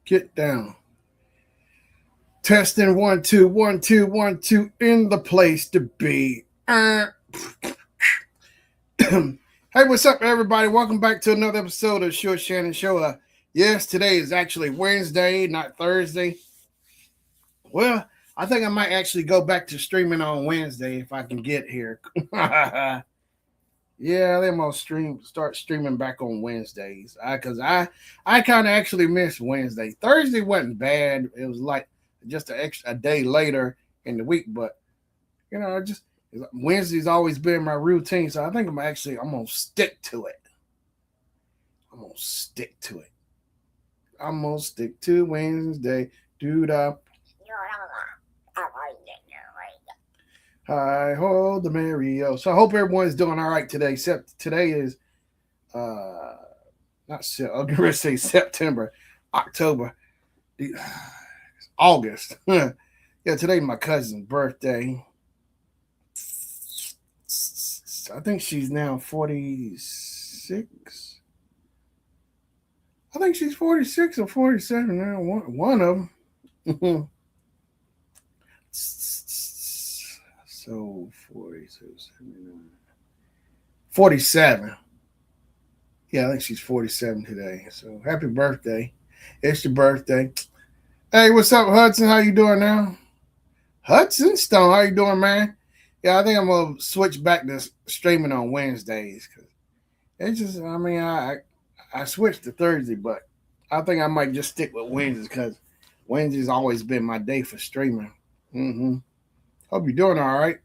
Get down. Testing 1 2 1 2 1 2 in the place to be. Hey, what's up, everybody? Welcome back to another episode of Shannon Show. Yes, today is actually Wednesday, not Thursday. Well, I think I might actually go back to streaming on Wednesday if I can get here. Yeah, they must start streaming back on Wednesdays. I kind of actually missed Wednesday. Thursday wasn't bad. It was like just a day later in the week, but just Wednesday's always been my routine, so I think I'm gonna stick to it. I'm gonna stick to it. I'm gonna stick to Wednesday. Dude up. Hi ho the Mario. So I hope everyone's doing all right today. Except today is not I'm gonna say September, October, August. Yeah, today's my cousin's birthday. I think she's now 46. I think she's 46 or 47 now. One of them. So 47. Yeah, I think she's 47 today. So happy birthday. It's your birthday. Hey, what's up, Hudson? How you doing now? Hudson Stone, how you doing, man? Yeah, I think I'm gonna switch back to streaming on Wednesdays because it's just. I switched to Thursday, but I think I might just stick with Wednesdays because Wednesday's always been my day for streaming. Hope you're doing all right.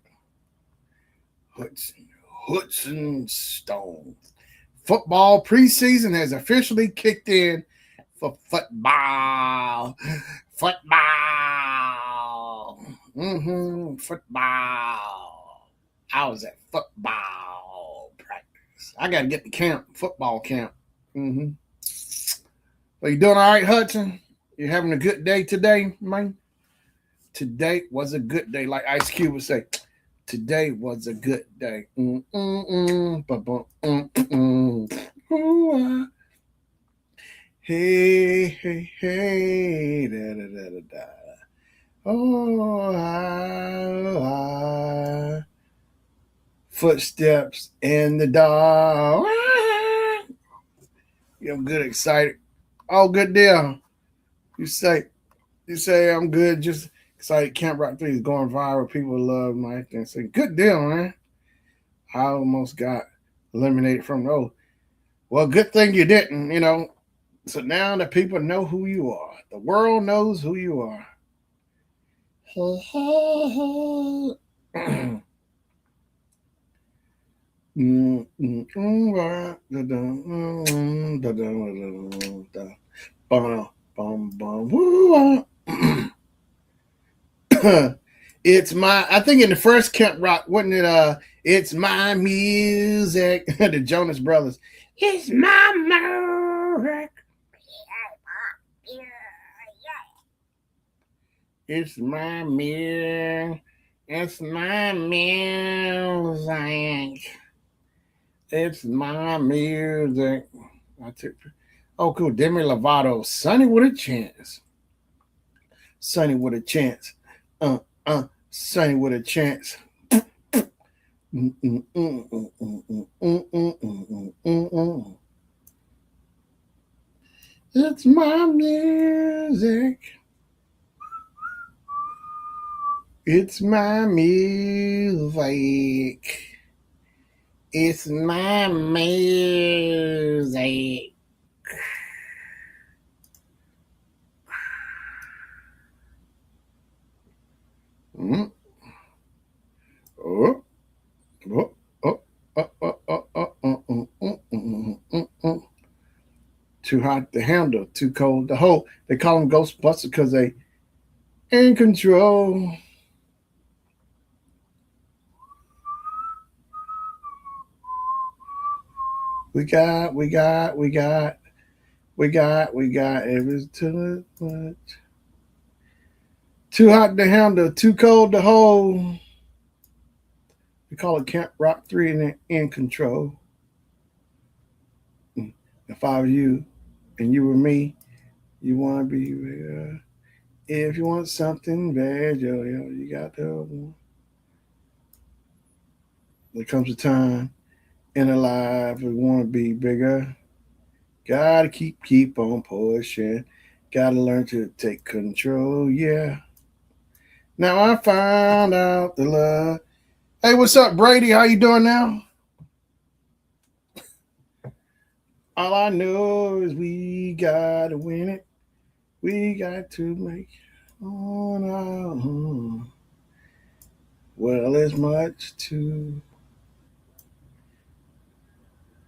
Hudson Stone. Football preseason has officially kicked in for football. Football. Football. I was at football practice. I gotta get to camp, football camp. Are you doing all right, Hudson? You having a good day today, man? Today was a good day, like Ice Cube would say. Today was a good day. Hey, hey, hey, da da da da da. Footsteps in the dark. I'm good, excited. Oh, good deal. You say I'm good, just excited. Camp Rock 3 is going viral. People love my acting. Say, good deal, man. I almost got eliminated from those. Well, good thing you didn't. So now the people know who you are. The world knows who you are. It's my. I think in the first Camp Rock, wasn't it? It's my music. The Jonas Brothers. It's my music. It's my music. It's my music. It's my music. I took. Oh, cool. Demi Lovato. Sonny with a chance. Sonny with a chance. Sonny with a chance. It's my music. It's my music. It's my music. Oh, oh, oh, oh, oh, oh, oh. Too hot to handle, too cold to hold. They call them Ghostbusters because they in control. We got. It was too much. Too hot to handle, too cold to hold. We call it Camp Rock 3 and in control. If I were you and you were me, You want to be if you want something bad, you got to. There comes a time in a life we want to be bigger. Gotta keep on pushing. Gotta learn to take control. Yeah. Now I found out the love. Hey, what's up, Brady? How you doing now? All I know is we gotta win it. We got to make on our own. Well, there's much to.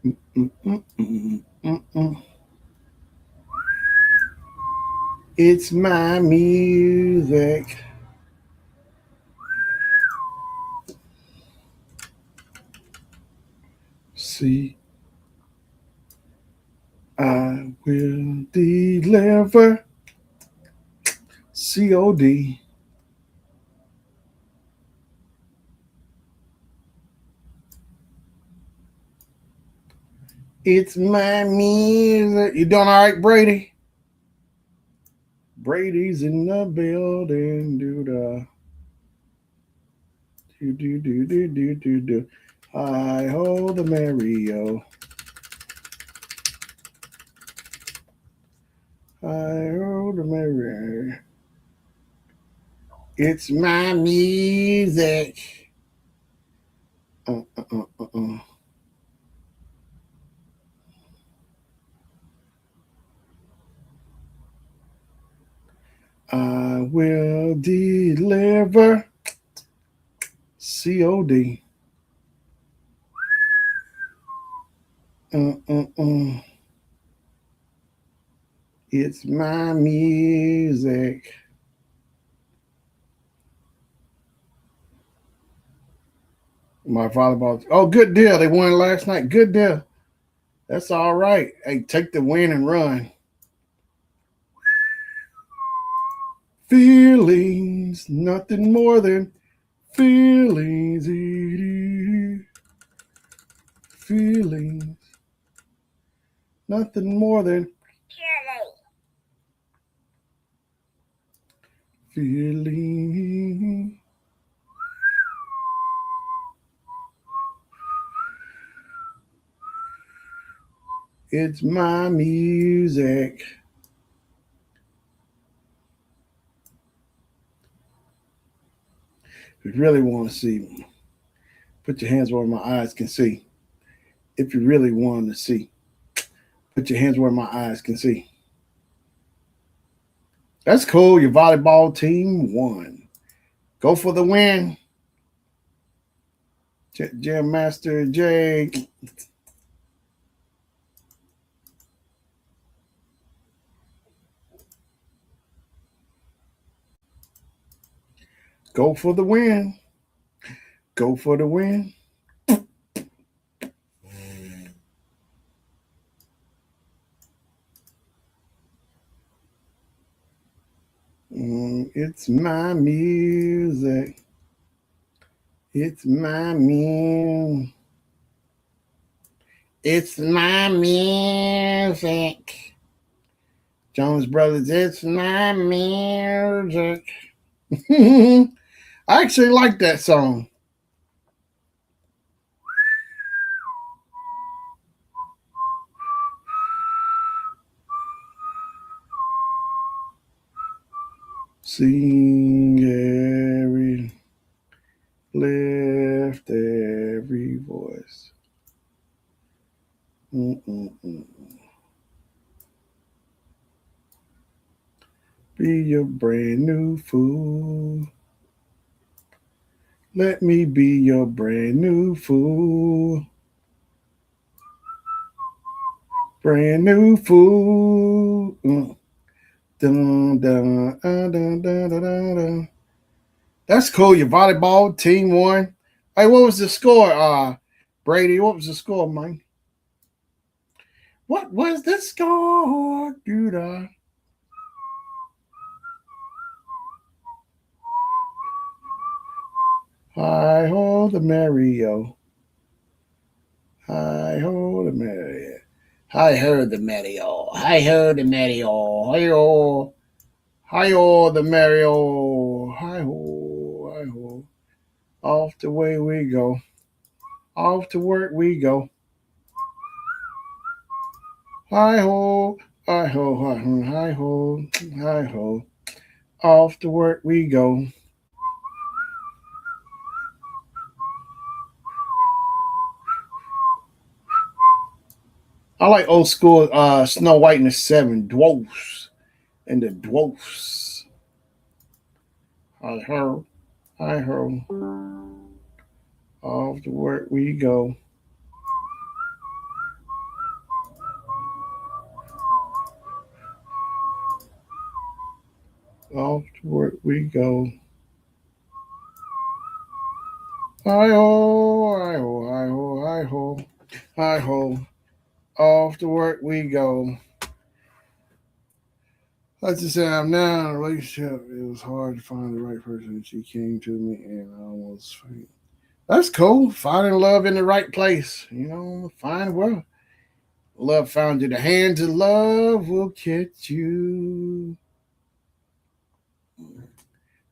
Mm-mm-mm-mm-mm. It's my music. See, I will deliver. COD. It's my music. You doing all right, Brady? Brady's in the building. Do. Hi ho the Mario. Hi ho the Mario. It's my music. Uh, uh, uh, uh, uh. I will deliver. COD. Uh, uh, uh. It's my music. My volleyball. Oh, good deal. They won last night. Good deal. That's all right. Hey, take the win and run. Feelings, nothing more than feelings. Feelings, nothing more than feelings. It's my music. If you really want to see, put your hands where my eyes can see. If you really want to see, put your hands where my eyes can see. That's cool. Your volleyball team won. Go for the win. Jam Master J. Go for the win. Go for the win. It's my music. It's my music. It's my music. Jonas Brothers, it's my music. I actually like that song. Sing every, lift every voice. Mm-mm-mm. Be your brand new fool. Let me be your brand new fool. Brand new fool. Dun, dun, dun, dun, dun, dun. That's cool. Your volleyball team won. Hey, what was the score? Brady, what was the score, man? What was the score, dude? Hi ho the Mario. Hi ho the Mario. Hi ho the Mario. Hi ho the Mario. Hi ho. Hi ho the Mario. Hi ho. Hi ho. Off the way we go. Off to work we go. Hi ho. Hi ho. Hi ho. Hi ho. Hi ho. Off to work we go. I like old school Snow White and the Seven Dwarfs and the Dwarfs. Hi ho. Hi ho. Off to work we go. Off to work we go. Hi ho, hi ho, hi ho, hi ho, hi ho. Off to work we go. Let's just say I'm now in a relationship. It was hard to find the right person. She came to me and I almost fainted. That's cool. Finding love in the right place. You know, find well. Love found you. The hands of love will catch you.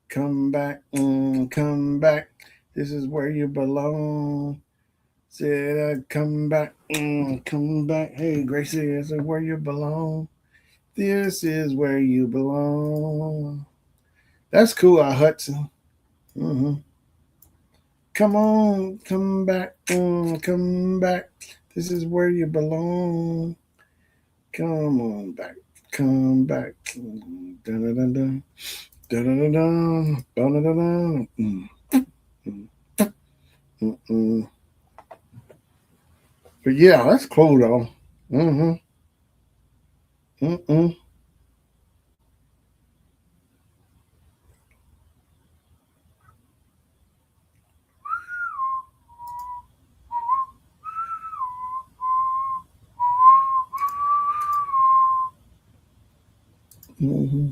Come back, come back. This is where you belong. Said I'd come back, come back. Hey, Gracie, this is where you belong. This is where you belong. That's cool, Hudson. hmm Come on, come back, come back. This is where you belong. Come on back, come back. Dun dun dun dun dun dun dun dun dun dun. Mm. But yeah, that's cool though. Mm-hmm. Mm-mm. Mm-hmm.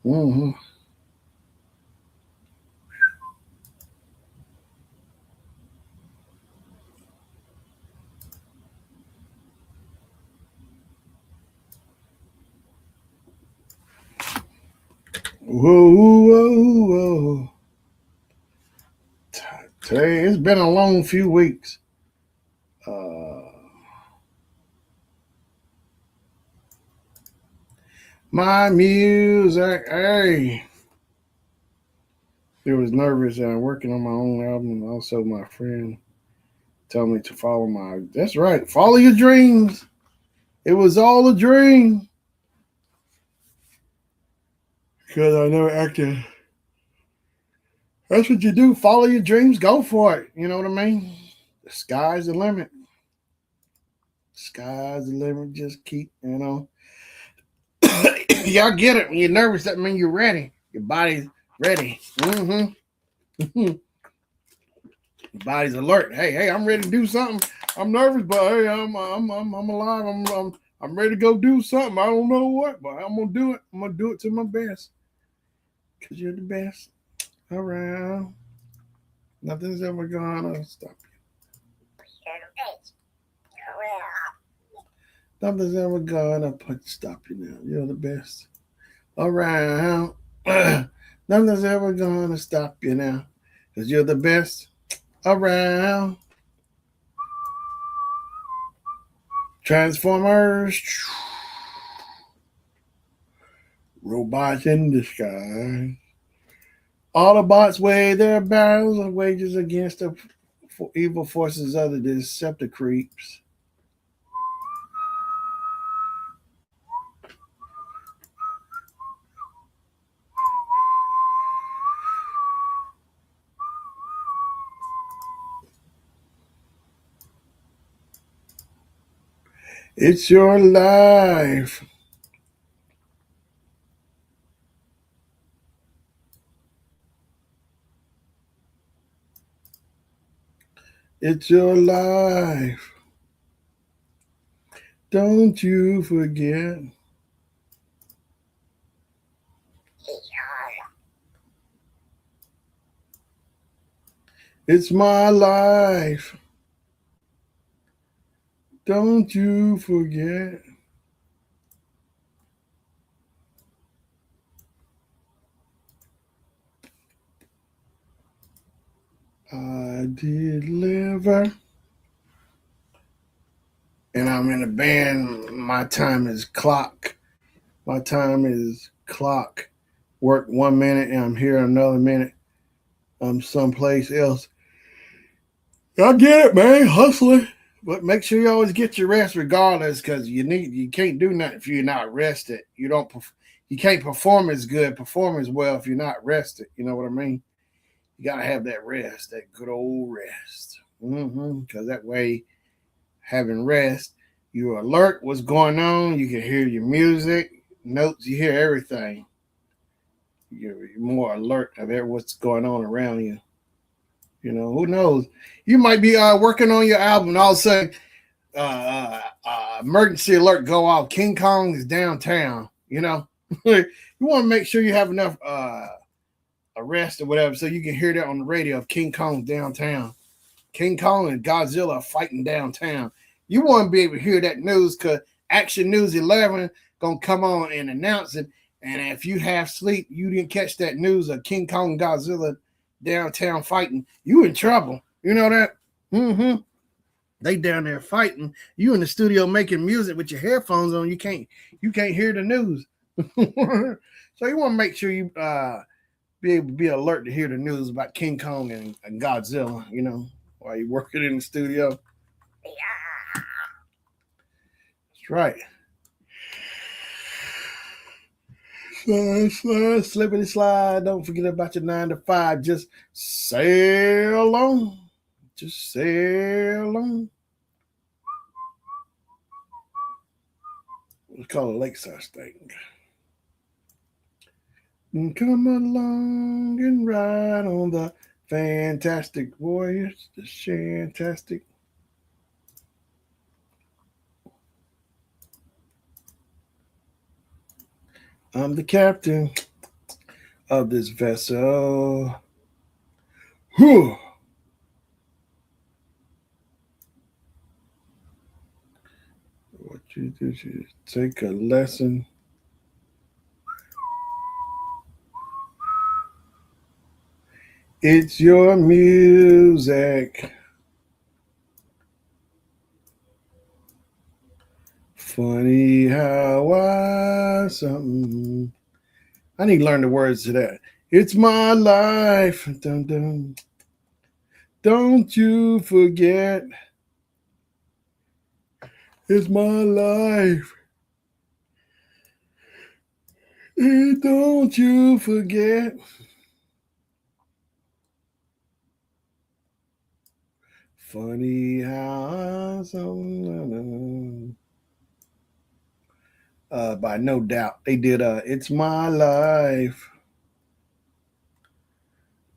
Mm-hmm. Whoa, whoa, whoa. Today, it's been a long few weeks. Uh, my music, hey. It was nervous working on my own album, and also my friend told me to follow my. That's right, follow your dreams. It was all a dream because I never acted. That's what you do. Follow your dreams. Go for it. You know what I mean? The sky's the limit. Sky's the limit. Just keep, you know. Y'all get it. When you're nervous, that means you're ready. Your body's ready. Your body's alert. Hey, I'm ready to do something. I'm nervous, but hey, I'm alive. I'm ready to go do something. I don't know what, but I'm gonna do it. I'm gonna do it to my best. Cause you're the best around. Nothing's ever gonna stop you. Nothing's ever gonna stop you now. You're the best around. Nothing's ever gonna stop you now. Cause you're the best around. Transformers. Robots in the sky. Autobots weigh their battles and wages against the evil forces of the Decepticreeps. It's your life. It's your life. Don't you forget. It's my life. Don't you forget. I deliver. And I'm in a band. My time is clock. My time is clock. Work 1 minute and I'm here another minute. I'm someplace else. I get it, man. Hustling. But make sure you always get your rest regardless, because you can't do nothing if you're not rested. You can't perform as good, perform as well if you're not rested. You know what I mean? You gotta have that rest, that good old rest. Because that way, having rest, you're alert what's going on. You can hear your music, notes, you hear everything. You're more alert of what's going on around you. You know, who knows? You might be working on your album, and all of a sudden, emergency alert go off. King Kong is downtown. You know, you want to make sure you have enough arrest or whatever, so you can hear that on the radio of King Kong downtown. King Kong and Godzilla are fighting downtown. You want to be able to hear that news, because Action News 11 gonna come on and announce it. And if you half sleep, you didn't catch that news of King Kong and Godzilla downtown fighting, you in trouble. You know that? They down there fighting. You in the studio making music with your headphones on. You can't hear the news. So you want to make sure you be able to be alert to hear the news about King Kong and Godzilla, you know, while you're working in the studio. That's right. Slide, slippity slide. Don't forget about your 9 to 5. Just sail on. Just sail on. It's called a lakeside state. Come along and ride on the fantastic warriors, the shantastic. I'm the captain of this vessel. Whew. What you do is take a lesson. It's your music. Funny how something. I need to learn the words to that. It's my life. Dun, dun. Don't you forget. It's my life. Don't you forget. Funny how something. By No Doubt. They did It's My Life.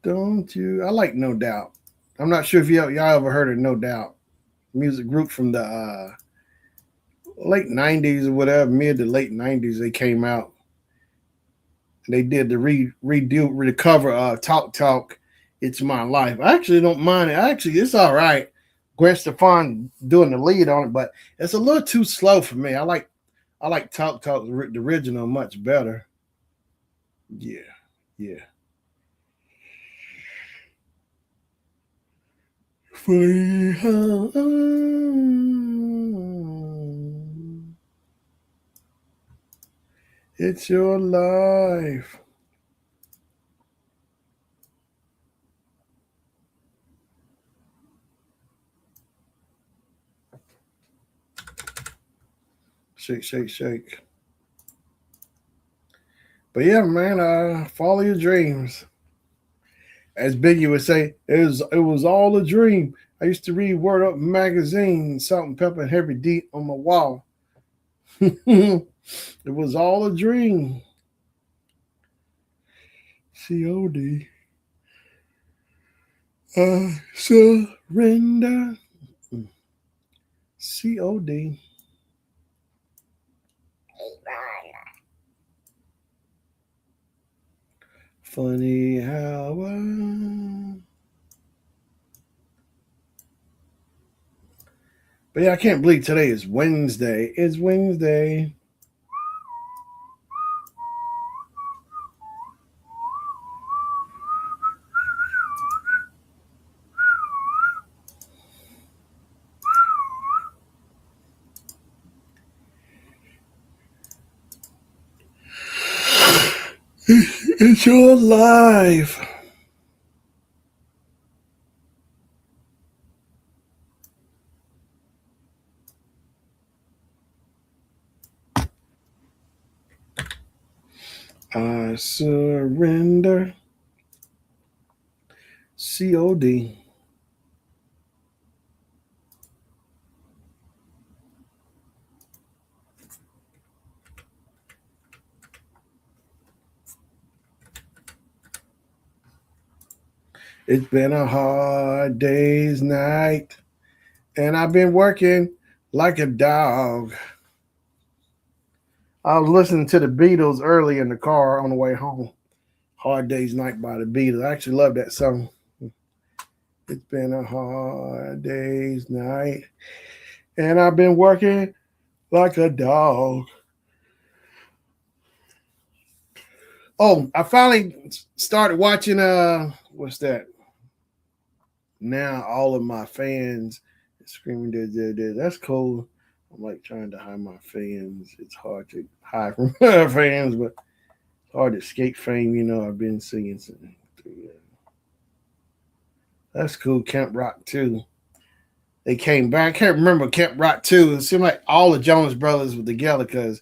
Don't you? I like No Doubt. I'm not sure if y'all ever heard of No Doubt. Music group from the late 90s or whatever, mid to late 90s. They came out. They did the recover Talk Talk. It's My Life. I actually don't mind it. Actually, it's all right. Gwen Stefani doing the lead on it, but it's a little too slow for me. I like Talk Talk, the original, much better. Yeah, yeah. Funny how it's your life. Shake, shake, shake. But yeah, man, follow your dreams. As Biggie would say, it was all a dream. I used to read Word Up magazine, Salt and Pepper and Heavy D on my wall. It was all a dream. COD. Surrender. COD. Funny how But yeah, I can't believe today is Wednesday. It's Wednesday. It's your life. I surrender. COD. It's been a hard day's night, and I've been working like a dog. I was listening to the Beatles early in the car on the way home. Hard Day's Night by the Beatles. I actually love that song. It's been a hard day's night, and I've been working like a dog. Oh, I finally started watching what's that? Now all of my fans screaming that's cool. I'm like trying to hide my fans. It's hard to hide from fans, but it's hard to escape fame. You know, I've been singing something. That's cool. Camp Rock 2. They came back. I can't remember Camp Rock 2. It seemed like all the Jonas brothers were together because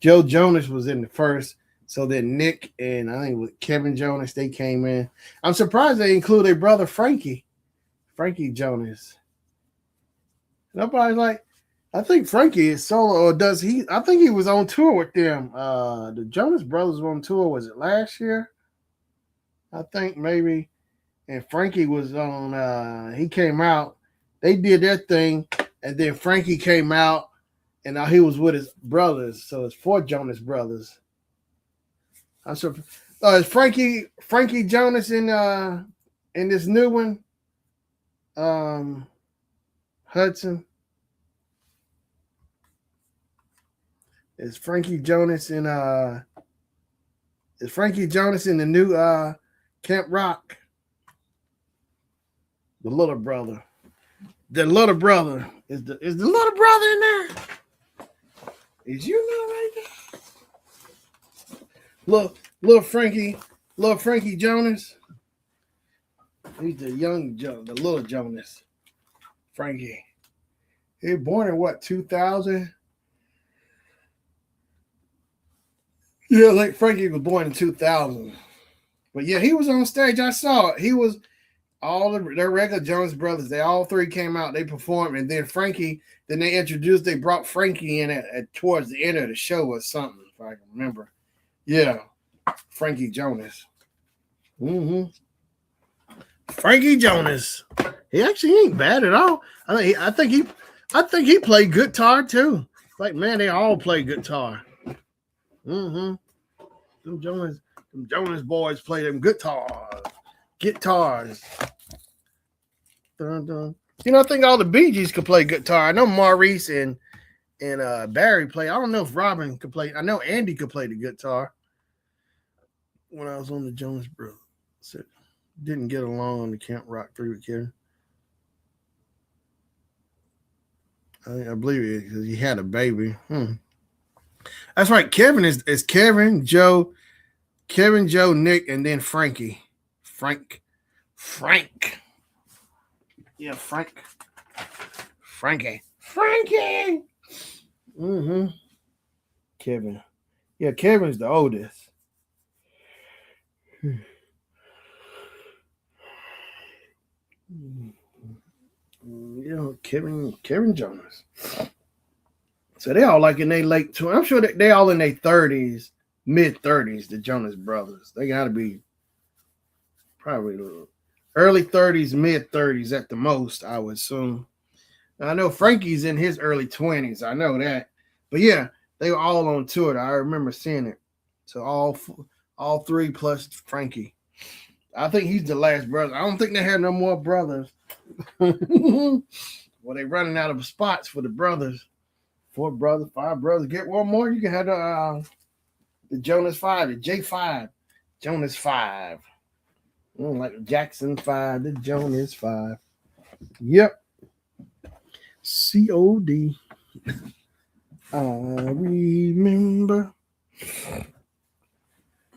Joe Jonas was in the first. So then Nick and I think with Kevin Jonas, they came in. I'm surprised they included their brother Frankie Jonas. Nobody's like, I think Frankie is solo, or does he? I think he was on tour with them. The Jonas Brothers were on tour. Was it last year? I think maybe. And Frankie was on. He came out. They did their thing, and then Frankie came out, and now he was with his brothers. So it's 4 Jonas Brothers. I'm sure. Is Frankie Jonas in this new one? Hudson. Is Frankie Jonas in the new Camp Rock? The little brother. The little brother. Is the little brother in there? Is you know right there? Little Frankie Jonas. He's the little Jonas. Frankie. He was born in what, 2000? Yeah, like Frankie was born in 2000. But yeah, he was on stage. I saw it. He was all their regular Jonas brothers. They all 3 came out. They performed, and then Frankie. Then they introduced. They brought Frankie in at towards the end of the show or something, if I can remember. Yeah, Frankie Jonas. Frankie Jonas. He actually ain't bad at all. I think he played guitar too. Like man, they all play guitar. Them Jonas boys play them guitars. Dun, dun. You know, I think all the Bee Gees could play guitar. I know Maurice and Barry play. I don't know if Robin could play. I know Andy could play the guitar. When I was on the Jonas Brothers, so didn't get along on the Camp Rock 3 with Kevin. I believe it because he had a baby. That's right. Kevin is Kevin, Joe, Nick, and then Frankie. Frank. Yeah, Frankie. Kevin. Yeah, Kevin's the oldest. Kevin Jonas. So they all like in their late 20s. I'm sure they all in their 30s, mid 30s. The Jonas Brothers. They got to be probably early 30s, mid 30s at the most. I would assume. Now, I know Frankie's in his early 20s. I know that, but yeah, they were all on tour. I remember seeing it. So all 3 plus Frankie. I think he's the last brother. I don't think they had no more brothers. Well, Well, they running out of spots for the brothers. 4 brothers, 5 brothers. Get one more. You can have the Jonas 5, the J5, Jonas 5. Like the Jackson 5, the Jonas 5. Yep. COD. I remember.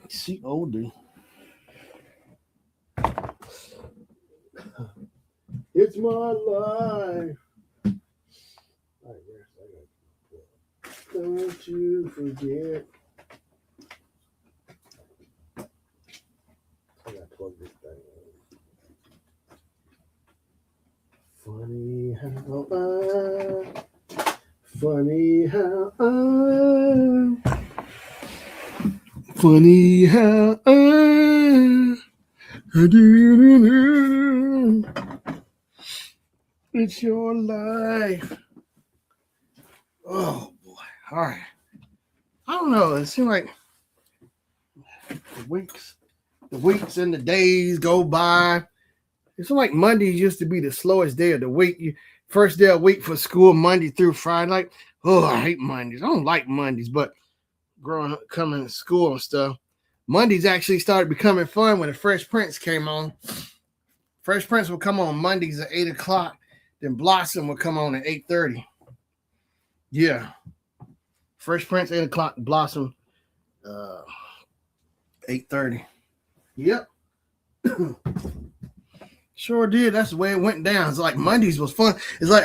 COD. It's my life. Don't you forget. I gotta plug this thing in. Funny how it's your life. Oh boy. All right. I don't know. It seems like the weeks and the days go by. It's like Mondays used to be the slowest day of the week. First day of the week for school, Monday through Friday. Like, oh, I hate Mondays. I don't like Mondays, but growing up, coming to school and stuff, Mondays actually started becoming fun when the Fresh Prince came on. Fresh Prince would come on Mondays at 8 o'clock. Then Blossom would come on at 8:30. Yeah. Fresh Prince, 8 o'clock. Blossom, 8:30. Yep. Sure did. That's the way it went down. It's like Mondays was fun. It's like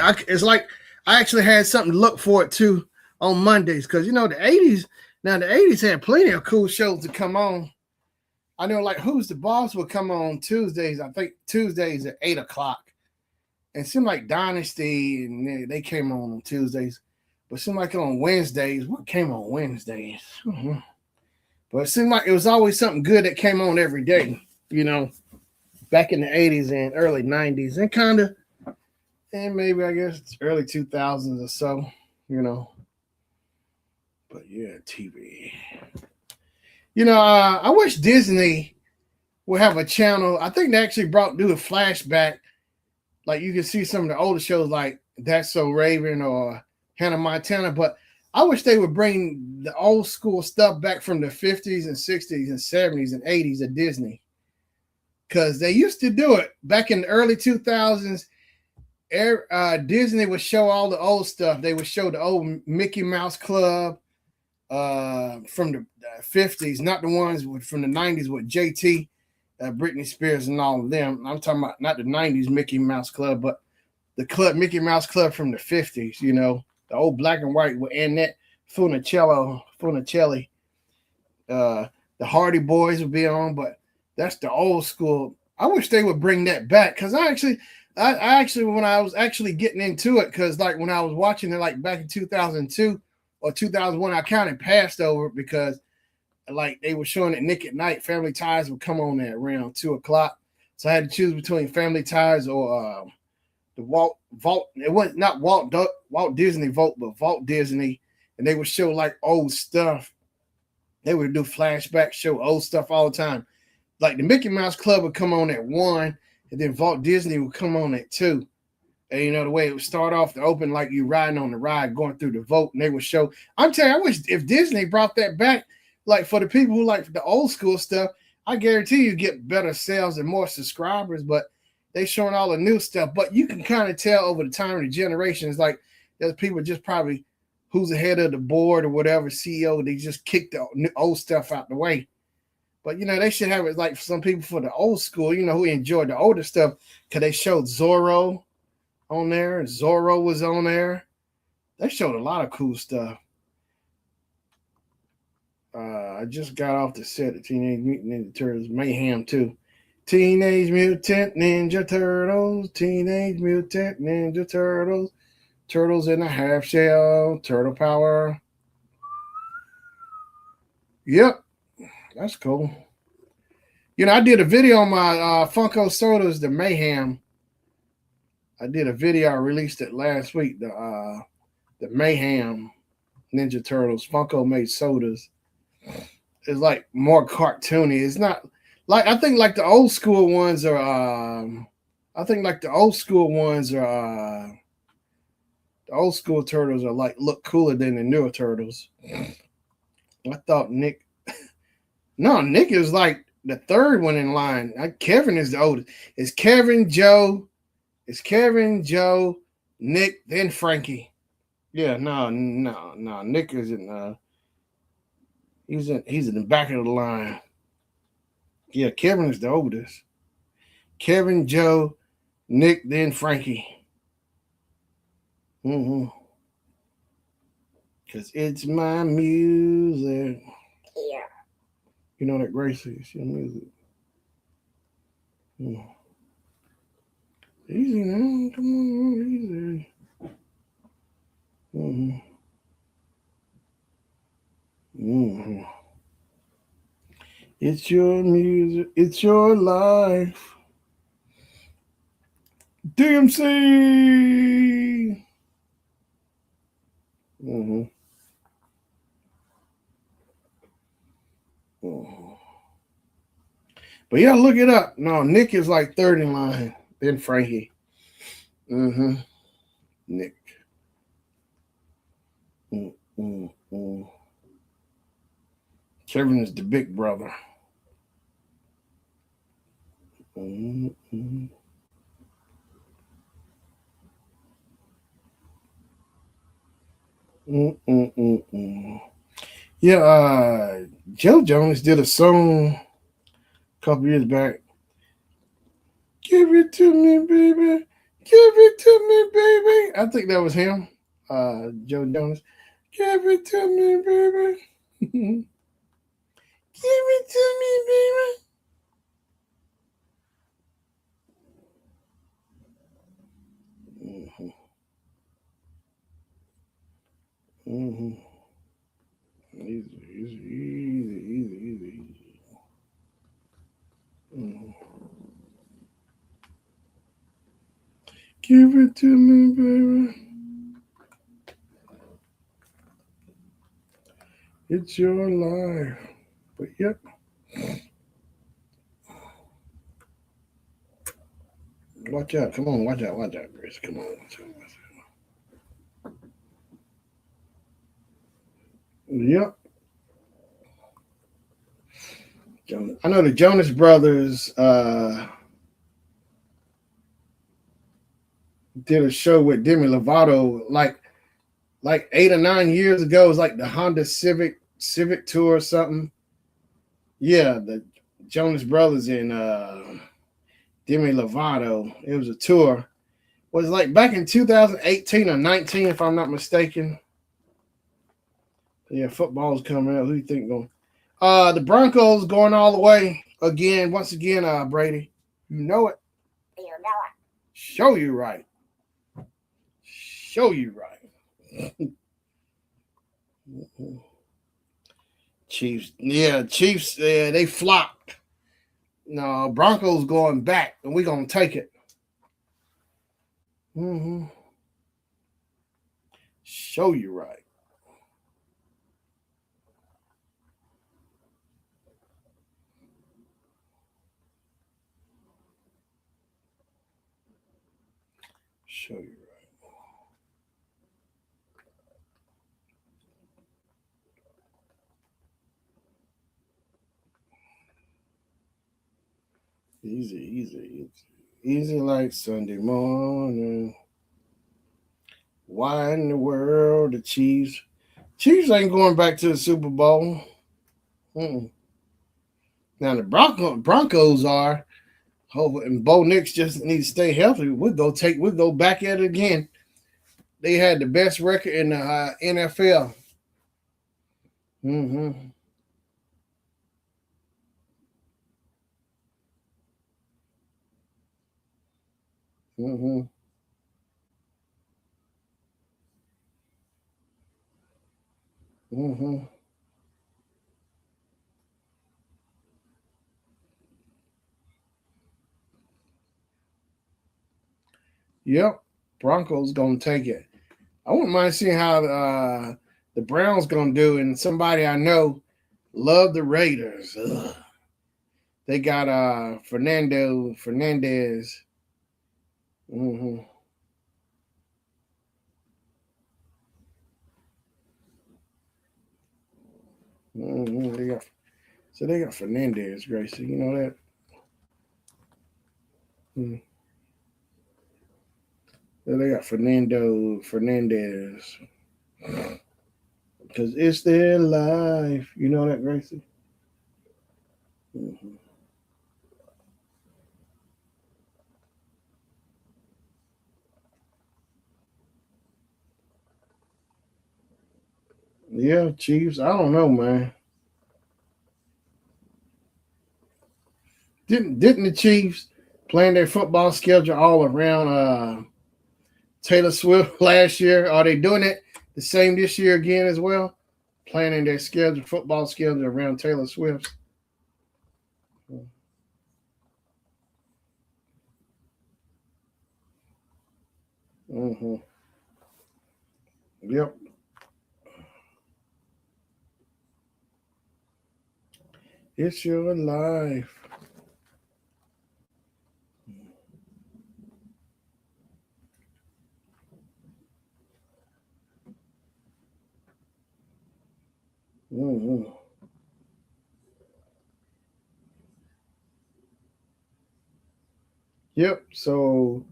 I actually had something to look forward to on Mondays because, you know, the 80s had plenty of cool shows to come on. I know, like, Who's the Boss would come on Tuesdays. I think Tuesdays at 8 o'clock. And it seemed like Dynasty, and they came on Tuesdays. But it seemed like on Wednesdays, what came on Wednesdays? Mm-hmm. But it seemed like it was always something good that came on every day, you know, back in the 80s and early 90s and maybe, I guess, early 2000s or so, you know. But yeah, TV. You know, I wish Disney would have a channel. I think they actually do a flashback. Like, you can see some of the older shows like That's So Raven or Hannah Montana. But I wish they would bring the old school stuff back from the 50s and 60s and 70s and 80s of Disney. Because they used to do it back in the early 2000s. Disney would show all the old stuff. They would show the old Mickey Mouse Club from the 50s, not the ones from the 90s with JT, Britney Spears and all of them. I'm talking about not the 90s Mickey Mouse Club, but the club Mickey Mouse Club from the 50s, you know, the old black and white with Annette Funicelli. The Hardy Boys would be on, but that's the old school. I wish they would bring that back because I actually, when I was actually getting into it, because like when I was watching it, like back in 2002 or 2001, I kind of passed over it because like they were showing it Nick at Night. Family Ties would come on at around 2 o'clock, so I had to choose between Family Ties or the Walt. It wasn't not Walt Disney Vault, but Walt Disney, and they would show like old stuff. They would do flashbacks, show old stuff all the time. Like the Mickey Mouse Club would come on at 1, and then Walt Disney would come on at 2. And you know, the way it would start off to open like you riding on the ride, going through the vault, and they would show. I'm telling you, I wish if Disney brought that back, like for the people who like the old school stuff, I guarantee you get better sales and more subscribers, but they showing all the new stuff. But you can kind of tell over the time of the generations, like there's people just probably who's ahead of the board or whatever, CEO, they just kick the old stuff out the way. But, you know, they should have it like some people for the old school, you know, who enjoyed the older stuff, because they showed Zorro on there. Zorro was on there. They showed a lot of cool stuff. I just got off the set of Teenage Mutant Ninja Turtles Mayhem 2. Teenage Mutant Ninja Turtles, Teenage Mutant Ninja Turtles, Turtles in a Half Shell, Turtle Power. Yep. That's cool. You know, I did a video on my Funko Sodas, the Mayhem. I did a video. I released it last week. The Mayhem Ninja Turtles Funko made sodas. It's like more cartoony. It's not like I think like the old school ones are. The old school turtles are like look cooler than the newer turtles. I thought Nick. No, Nick is like the third one in line. Kevin is the oldest. It's Kevin, Joe. It's Kevin, Joe, Nick, then Frankie. Yeah, no. Nick isn't. He's in the back of the line. Yeah, Kevin is the oldest. Kevin, Joe, Nick, then Frankie. Mm-hmm. Cause it's my music. Yeah. You know that Gracie, it's your music. Mm. Easy now, come on, easy. Mm-hmm. Mm-hmm. It's your music, it's your life. DMC. Mm-hmm. Mm-hmm. But yeah, look it up. No, Nick is like third in line, then Frankie. Mm-hmm. Nick. Mm-hmm. Kevin is the big brother. Mm-hmm. Mm-mm-mm-mm. Yeah, Joe Jonas did a song a couple years back. Give it to me, baby. Give it to me, baby. I think that was him, Joe Jonas. Give it to me, baby. Give it to me, baby. Mm-hmm. Mm-hmm. Easy. Mm-hmm. Give it to me, baby. It's your life. But yep. Watch out. Come on, watch out, Chris. Come on, watch out. Yep. I know the Jonas Brothers did a show with Demi Lovato like 8 or 9 years ago. It was like the Honda Civic tour or something. Yeah, the Jonas Brothers and Demi Lovato. It was a tour. It was like back in 2018 or 19, if I'm not mistaken. Yeah, football's coming up. Who you think going? The Broncos going all the way again. Once again, Brady. You know it. You know it. Show you right. Show you right. Chiefs. Yeah, Chiefs. They flopped. No, Broncos going back, and we're gonna take it. Mm-hmm. Show you right. Show you right. Easy. It's easy like Sunday morning. Why in the world the Chiefs? Chiefs ain't going back to the Super Bowl. Mm-mm. Now the Broncos are. Oh, and Bo Nix just needs to stay healthy. We'll go back at it again. They had the best record in the NFL. Mm-hmm. Mm-hmm. Mm-hmm. Yep. Broncos gonna take it. I wouldn't mind seeing how the Browns gonna do. And somebody I know love the Raiders. Ugh. They got Fernandez. Mm-hmm. So they got Fernandez, Gracie. You know that? So they got Fernandez. Because it's their life. You know that, Gracie? Mm-hmm. Yeah, Chiefs. I don't know, man. Didn't the Chiefs plan their football schedule all around Taylor Swift last year? Are they doing it the same this year again as well? Planning their football schedule around Taylor Swift. Mm-hmm. Yep. It's your life. Mm-hmm. Yep. So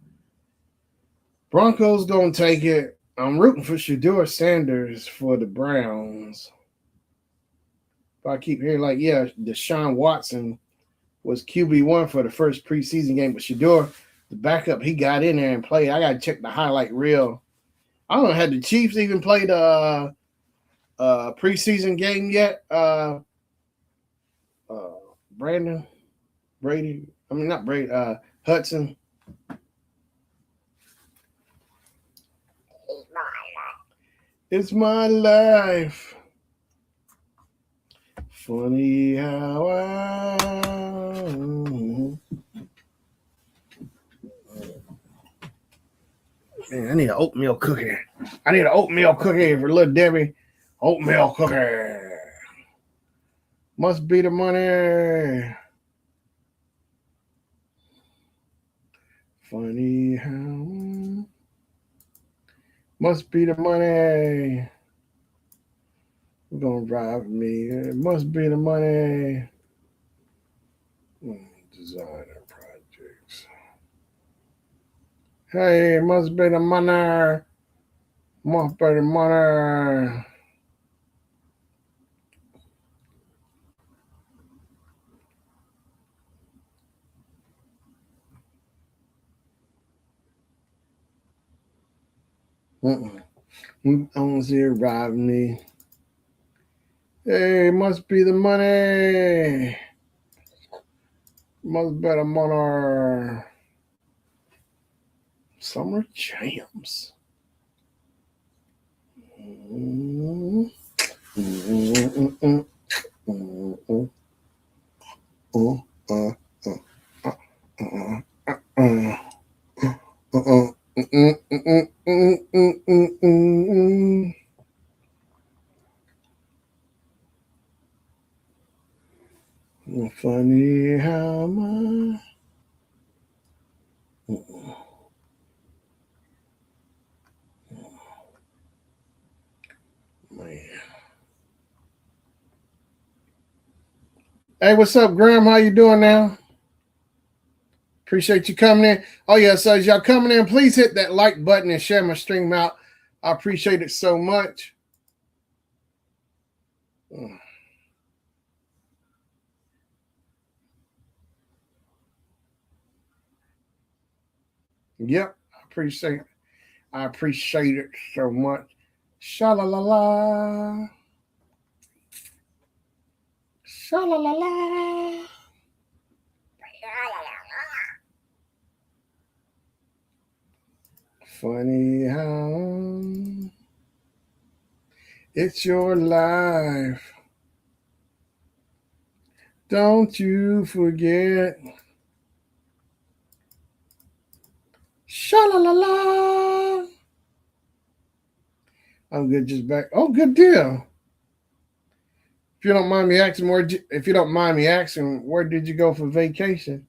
Broncos gonna take it. I'm rooting for Shador Sanders for the Browns. But I keep hearing like, yeah, Deshaun Watson was QB1 for the first preseason game, but Shador, the backup, he got in there and played. I gotta check the highlight reel. I don't know, had the Chiefs even played a preseason game yet? Uh, Brandon Brady. I mean, not Brady. Hudson. It's my life. Funny how Man, I need an oatmeal cookie. I need an oatmeal cookie for little Debbie. Oatmeal cookie. Must be the money. Funny how must be the money. Gonna drive me. It must be the money. Designer projects. Hey, it must be the money. Must be the money. Don't see it rob me. Hey, it must be the money. Must be the money. Summer Jams. Mm-hmm. Mm-hmm. Mm-hmm. Funny how much. Man. Hey, what's up, Graham? How you doing now? Appreciate you coming in. Oh yeah, so as y'all coming in, please hit that like button and share my stream out. I appreciate it so much. Yep, I appreciate it so much. Sha la la la. Sha la la la. Funny how it's your life. Don't you forget. Sha la la la. I'm good, just back. Oh, good deal. If you don't mind me asking, where did you go for vacation?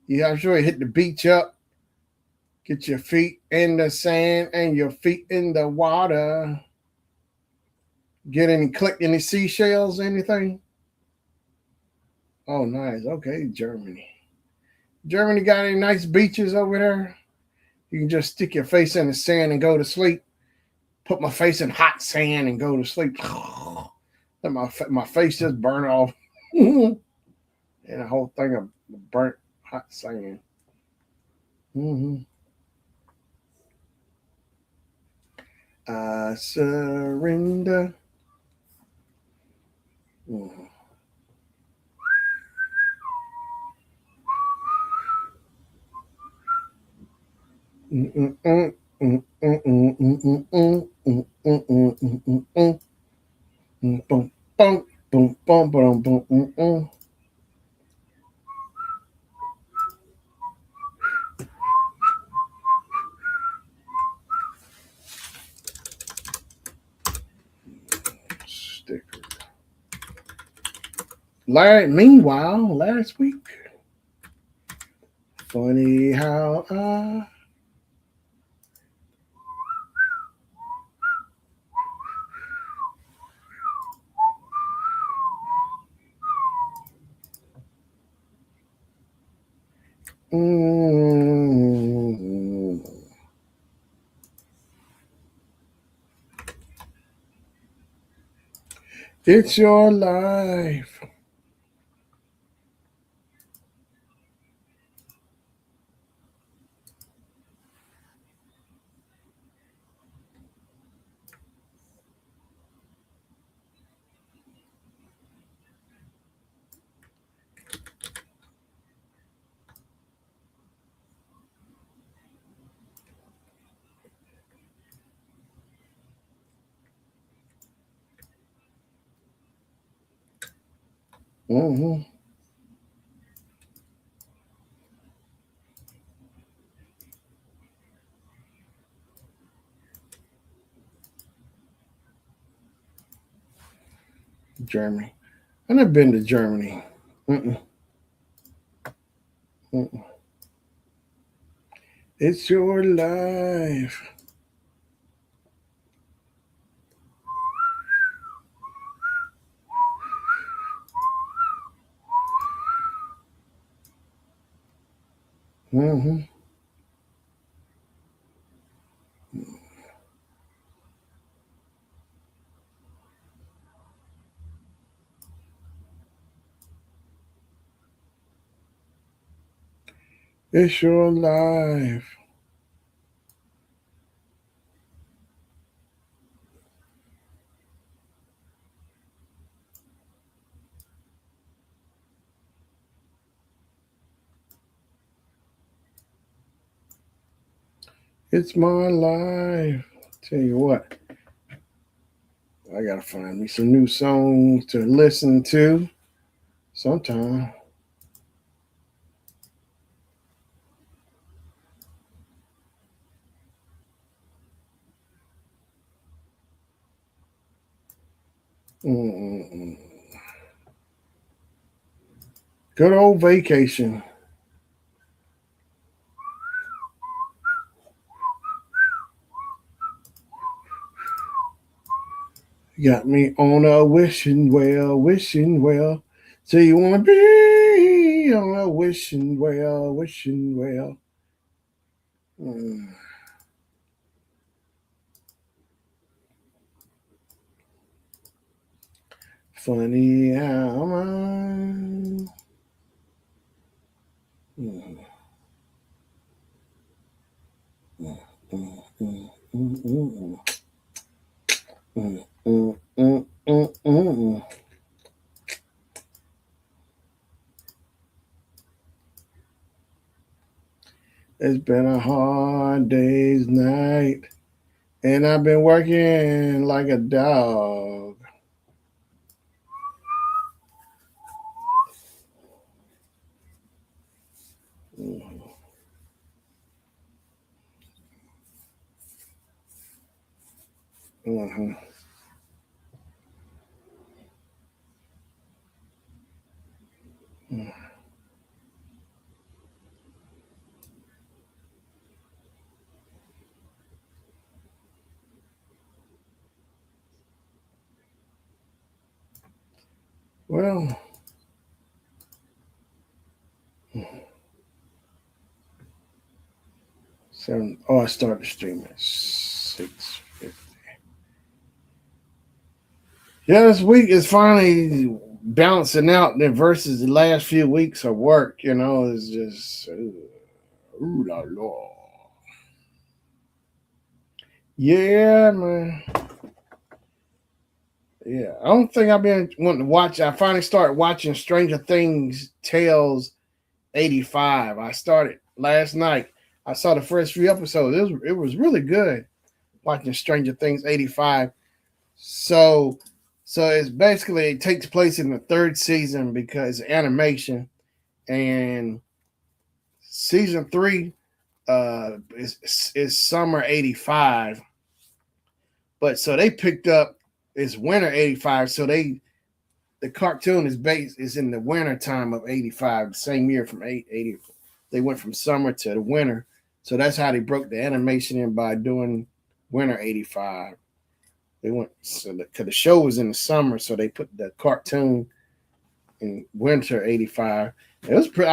Yeah, I'm sure you hit the beach up, get your feet in the sand and your feet in the water. Collect any seashells, anything? Oh, nice. Okay, Germany. Germany got any nice beaches over there? You can just stick your face in the sand and go to sleep. Put my face in hot sand and go to sleep. Let my face just burn off. And a whole thing of burnt hot sand. Mm-hmm. I surrender. Mm-hmm. Sticker. Meanwhile, last week, funny how I. Mm, it's your life. Mm-hmm. Germany. I've never been to Germany. Mm-mm, mm-mm. It's your life. Mm-hmm. It's your life. It's my life. Tell you what, I gotta find me some new songs to listen to sometime. Mm-mm-mm. Good old vacation. Got me on a wishing well, wishing well. So you wanna be on a wishing well, wishing well. Mm. Funny how I. Mm, mm, mm, mm, mm, mm, mm, mm, mm, mm, mm. It's been a hard day's night, and I've been working like a dog. Mm, mhm. Well, 7. Oh, I started streaming at 6:50. Yeah, this week is finally balancing out versus the last few weeks of work. It's just ooh la la. Yeah, man. Yeah, I don't think I've been wanting to watch. I finally started watching Stranger Things Tales 85. I started last night. I saw the first few episodes. It was really good watching Stranger Things 85. So it's basically it takes place in the third season because animation, and season 3 is summer 85. But so they picked up it's winter 85. So the cartoon is in the winter time of 85, the same year from 80. They went from summer to the winter. So that's how they broke the animation in by doing winter 85. They went because the show was in the summer, so they put the cartoon in winter 85. It was pretty,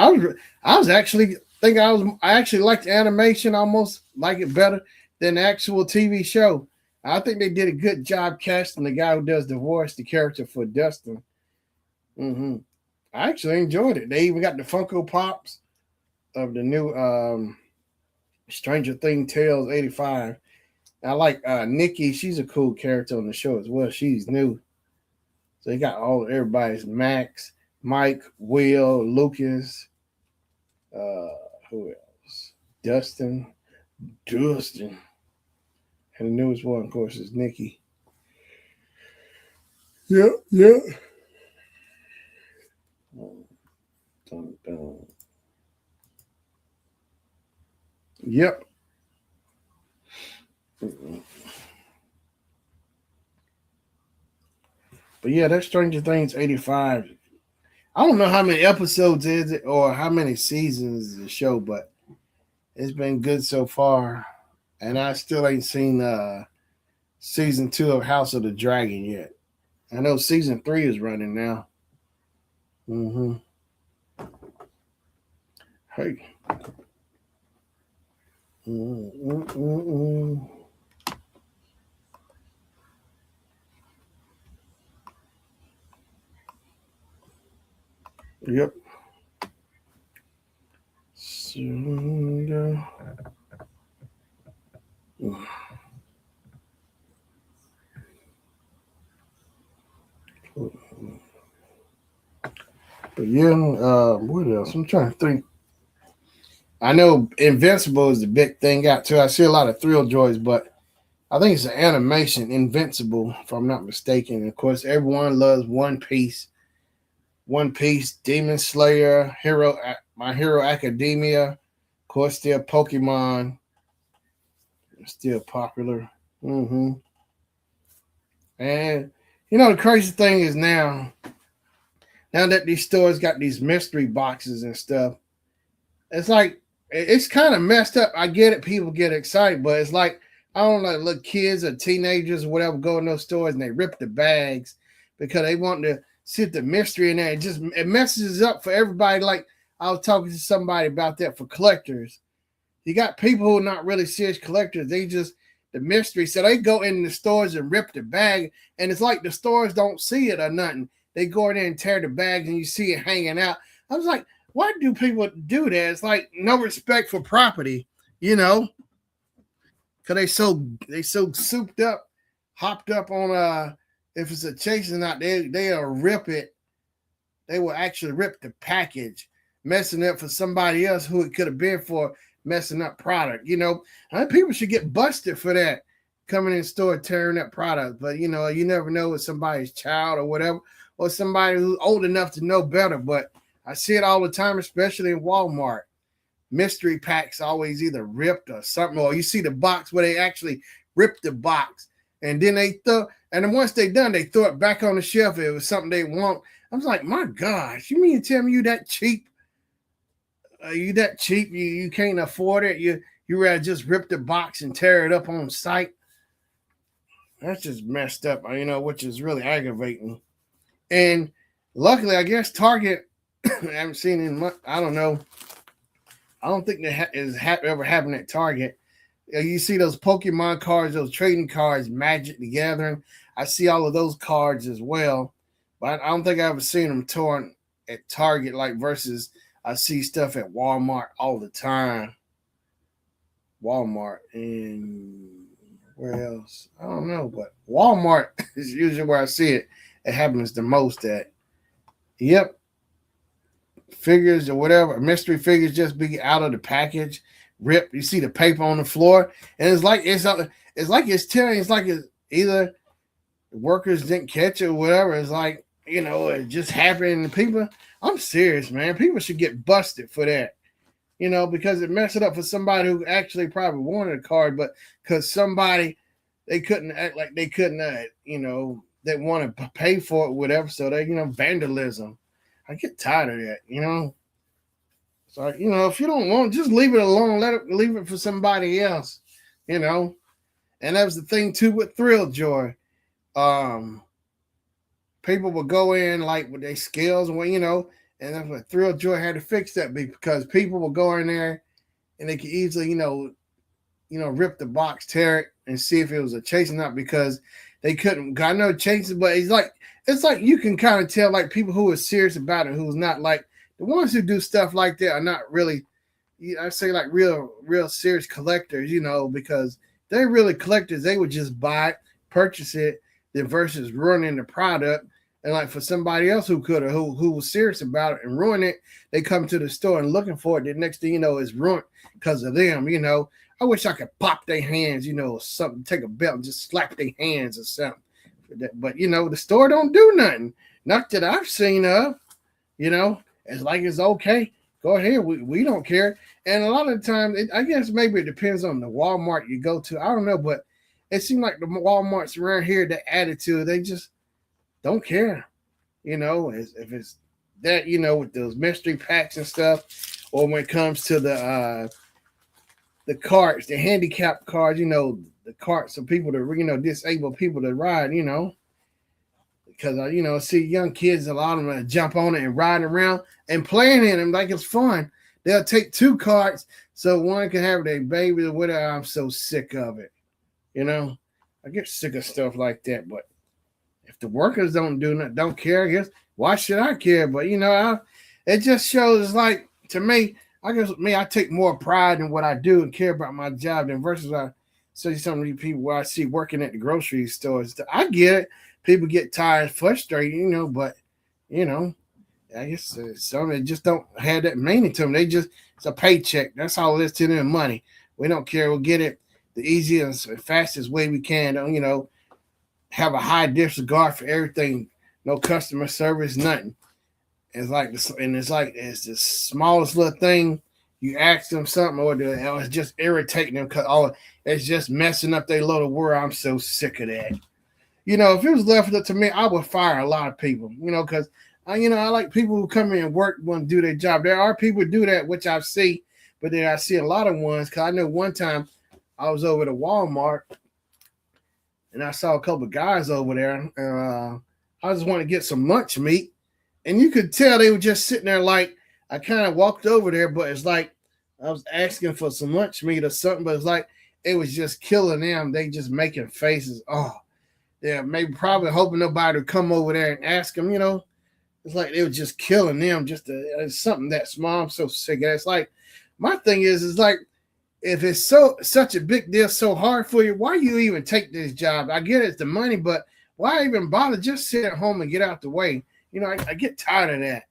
I was actually I actually liked the animation, almost like it better than the actual TV show. I think they did a good job casting the guy who does the voice, the character for Dustin. I actually enjoyed it. They even got the Funko Pops of the new Stranger Things Tales 85. I like Nikki. She's a cool character on the show as well. She's new. So they got everybody's Max, Mike, Will, Lucas, who else? Dustin. And the newest one, of course, is Nikki. Yeah. Dun, dun. Yep. But yeah, that's Stranger Things 85. I don't know how many episodes is it or how many seasons is the show, but it's been good so far. And I still ain't seen season 2 of House of the Dragon yet. I know season 3 is running now. Hey. Yep. But yeah, what else? I'm trying to think. I know Invincible is the big thing out too. I see a lot of Thrill Joys, but I think it's an animation, Invincible, if I'm not mistaken. And of course, everyone loves One Piece. One Piece, Demon Slayer, My Hero Academia, of course, still Pokemon, still popular. And the crazy thing is now that these stores got these mystery boxes and stuff, it's like it's kind of messed up. I get it, people get excited, but it's like I don't know, little kids or teenagers or whatever go in those stores and they rip the bags because they want to sit the mystery in there. It messes up for everybody. Like I was talking to somebody about that for collectors. You got people who are not really serious collectors. They just the mystery. So they go in the stores and rip the bag, and it's like the stores don't see it or nothing. They go in there and tear the bags, and you see it hanging out. I was like, why do people do that? It's like no respect for property, because they so souped up, hopped up on if it's a chasing out, they'll rip it. They will actually rip the package, messing up for somebody else who it could have been for messing up product. I think people should get busted for that, coming in the store tearing up product. But you never know it's somebody's child or whatever, or somebody who's old enough to know better. But I see it all the time, especially in Walmart. Mystery packs always either ripped or something, or you see the box where they actually rip the box and then and then once they done, they throw it back on the shelf. If it was something they want. I was like, my gosh, you mean to tell me you that cheap? You that cheap? You can't afford it? You rather just rip the box and tear it up on site? That's just messed up, which is really aggravating. And luckily, I guess Target, I haven't seen it in much. I don't know. I don't think that ever happened at Target. You see those Pokemon cards, those trading cards, Magic the Gathering. I see all of those cards as well, but I don't think I've ever seen them torn at Target like versus I see stuff at Walmart all the time. Walmart and where else? I don't know, but Walmart is usually where I see it. It happens the most at. Yep, figures or whatever, mystery figures just be out of the package, ripped. You see the paper on the floor, and it's telling. It's like it's either the workers didn't catch it or whatever. It's like it just happened. And people, I'm serious, man. People should get busted for that. Because it messed it up for somebody who actually probably wanted a card, but because somebody they couldn't act like they couldn't, they want to pay for it, whatever. So they, vandalism. I get tired of that. So if you don't want, just leave it alone. Leave it for somebody else. And that was the thing too with Thrill Joy. People would go in like with their skills, and that's what Thrill Joy had to fix that because people would go in there and they could easily, rip the box, tear it, and see if it was a chase or not because they couldn't. Got no chases, but it's like you can kind of tell like people who are serious about it, who's not like the ones who do stuff like that are not really. I say like real serious collectors, because they're really collectors. They would just buy it, purchase it, then versus ruining the product. And like for somebody else who could have, who was serious about it and ruin it, they come to the store and looking for it. The next thing you know, it's ruined because of them. I wish I could pop their hands, or something, take a belt and just slap their hands or something. But the store don't do nothing. Not that I've seen of. It's like it's okay. Go ahead. We don't care. And a lot of the time, I guess maybe it depends on the Walmart you go to. I don't know, but it seems like the Walmarts around here, the attitude, they just don't care, if it's that, with those mystery packs and stuff, or when it comes to the carts, the handicap cards, the carts of people to, disabled people to ride, because I see young kids, a lot of them jump on it and ride around and playing in them like it's fun. They'll take two carts so one can have their baby or whatever. I'm so sick of it, I get sick of stuff like that, but if the workers don't care, I guess why should I care? But it just shows like to me. I guess I take more pride in what I do and care about my job than versus I see some of these people where I see working at the grocery stores. I get it. People get tired, frustrated, but I guess some they just don't have that meaning to them. It's a paycheck. That's all it is to them. Money. We don't care. We'll get it the easiest and fastest way we can. Have a high disregard for everything, no customer service, nothing. It's like it's the smallest little thing. You ask them something, or it's just irritating them because it's just messing up their little world. I'm so sick of that. If it was left up to me, I would fire a lot of people. Because I like people who come in and work, want to do their job. There are people who do that, which I see, but then I see a lot of ones. Because I know one time I was over to Walmart. And I saw a couple of guys over there. I just want to get some lunch meat. And you could tell they were just sitting there like, I kind of walked over there, but it's like I was asking for some lunch meat or something, but it's like it was just killing them. They just making faces. Oh, yeah, maybe probably hoping nobody would come over there and ask them, It's like they were just killing them. It's something that small. I'm so sick of it. It's like, my thing is like, if it's such a big deal, so hard for you, why you even take this job? I get it's the money, but why even bother? Just sit at home and get out the way. I get tired of that.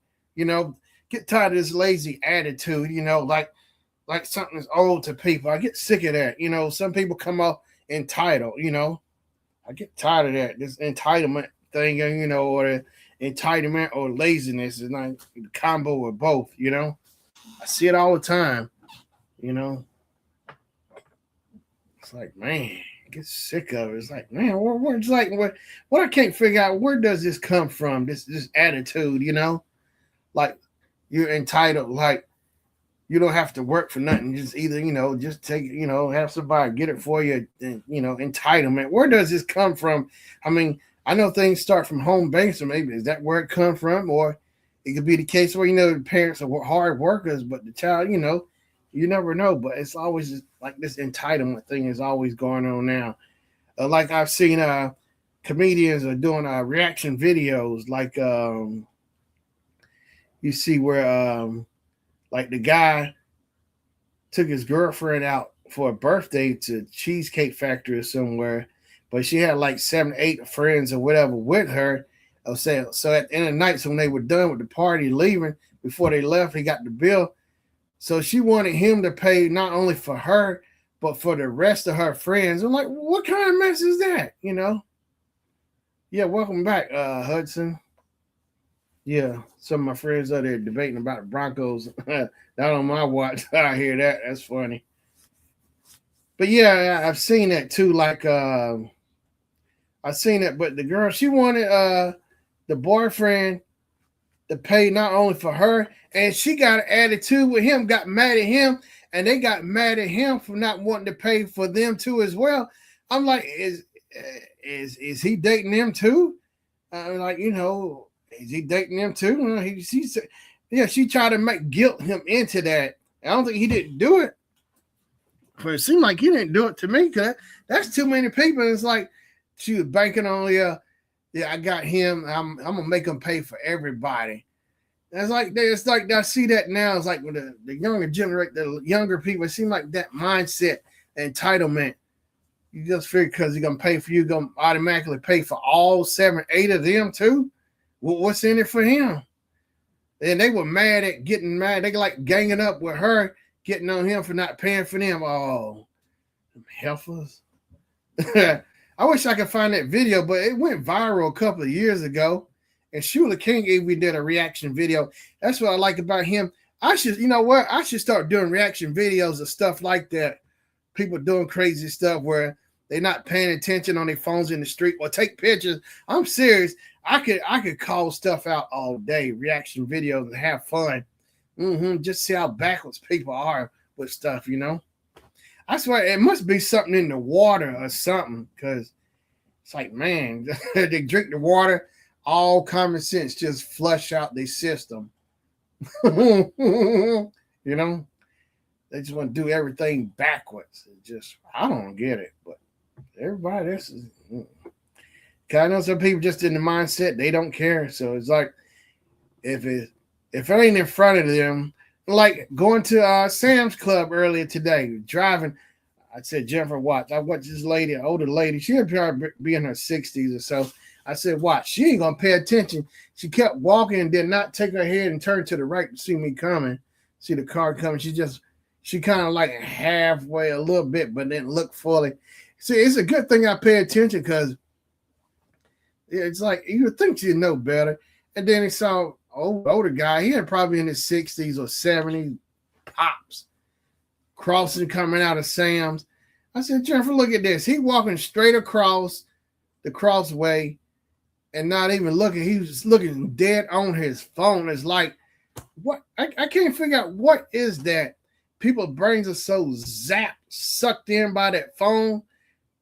Get tired of this lazy attitude. Like something is old to people. I get sick of that. Some people come off entitled. I get tired of that. This entitlement thing. Or entitlement or laziness is not a combo of both. I see it all the time. It's like, man, get sick of it. It's like, man, what I can't figure out, where does this come from? This attitude, like you're entitled, like you don't have to work for nothing. Just either, just take it, have somebody get it for you, and, entitlement. Where does this come from? I mean, I know things start from home base, or maybe is that where it come from? Or it could be the case where, the parents are hard workers, but the child, you You never know, but it's always like this entitlement thing is always going on now. Like I've seen comedians are doing reaction videos, like you see where like the guy took his girlfriend out for a birthday to Cheesecake Factory or somewhere, but she had like 7, 8 friends or whatever with her. I was saying, so at the end of the night, so when they were done with the party, leaving, before they left, he got the bill. So she wanted him to pay not only for her, but for the rest of her friends. I'm like, what kind of mess is that? You know? Yeah, welcome back, Hudson. Yeah, some of my friends are there debating about the Broncos. Not on my watch. I hear that. That's funny. But yeah, I've seen that too. Like I've seen it, but the girl, she wanted the boyfriend to pay not only for her, and she got an attitude with him, got mad at him, and they got mad at him for not wanting to pay for them too as well. I'm like, is he dating them too? Like, you know, is he dating them too? She tried to make guilt him into that. I don't think he didn't do it, but it seemed like he didn't do it to me, because that's too many people. It's like she was banking on, yeah, I got him. I'm gonna make him pay for everybody. It's like I see that now. It's like with the younger generation, the younger people, it seems like that mindset, entitlement. You just figure because he's gonna pay for you, gonna automatically pay for all 7, 8 of them too. Well, what's in it for him? And they were mad at getting mad. They like ganging up with her, getting on him for not paying for them. Oh, heifers. I wish I could find that video, but it went viral a couple of years ago. And Shula King even did a reaction video. That's what I like about him. You know what? I should start doing reaction videos of stuff like that. People doing crazy stuff where they're not paying attention on their phones in the street or take pictures. I'm serious. I could call stuff out all day, reaction videos, and have fun. Just see how backwards people are with stuff, you know? I swear it must be something in the water or something, because it's like, man, they drink the water, all common sense just flush out their system. You know? They just want to do everything backwards. I don't get it, but everybody else is. Cause I know some people just in the mindset, they don't care. So it's like, if it ain't in front of them, like going to Sam's Club earlier today, driving. I said, Jennifer, watch. I watched this lady, an older lady. She'd probably be in her 60s or so. I said, watch. She ain't going to pay attention. She kept walking and did not take her head and turn to the right to see me coming, see the car coming. She kind of like halfway a little bit, but didn't look fully. See, it's a good thing I pay attention, because it's like you would think you know better. And then he saw older guy. He had probably in his 60s or 70s, pops, crossing coming out of Sam's. I said, Jennifer, look at this. He walking straight across the crossway and not even looking. He was looking dead on his phone. It's like, what? I can't figure out what is that. People's brains are so zapped, sucked in by that phone.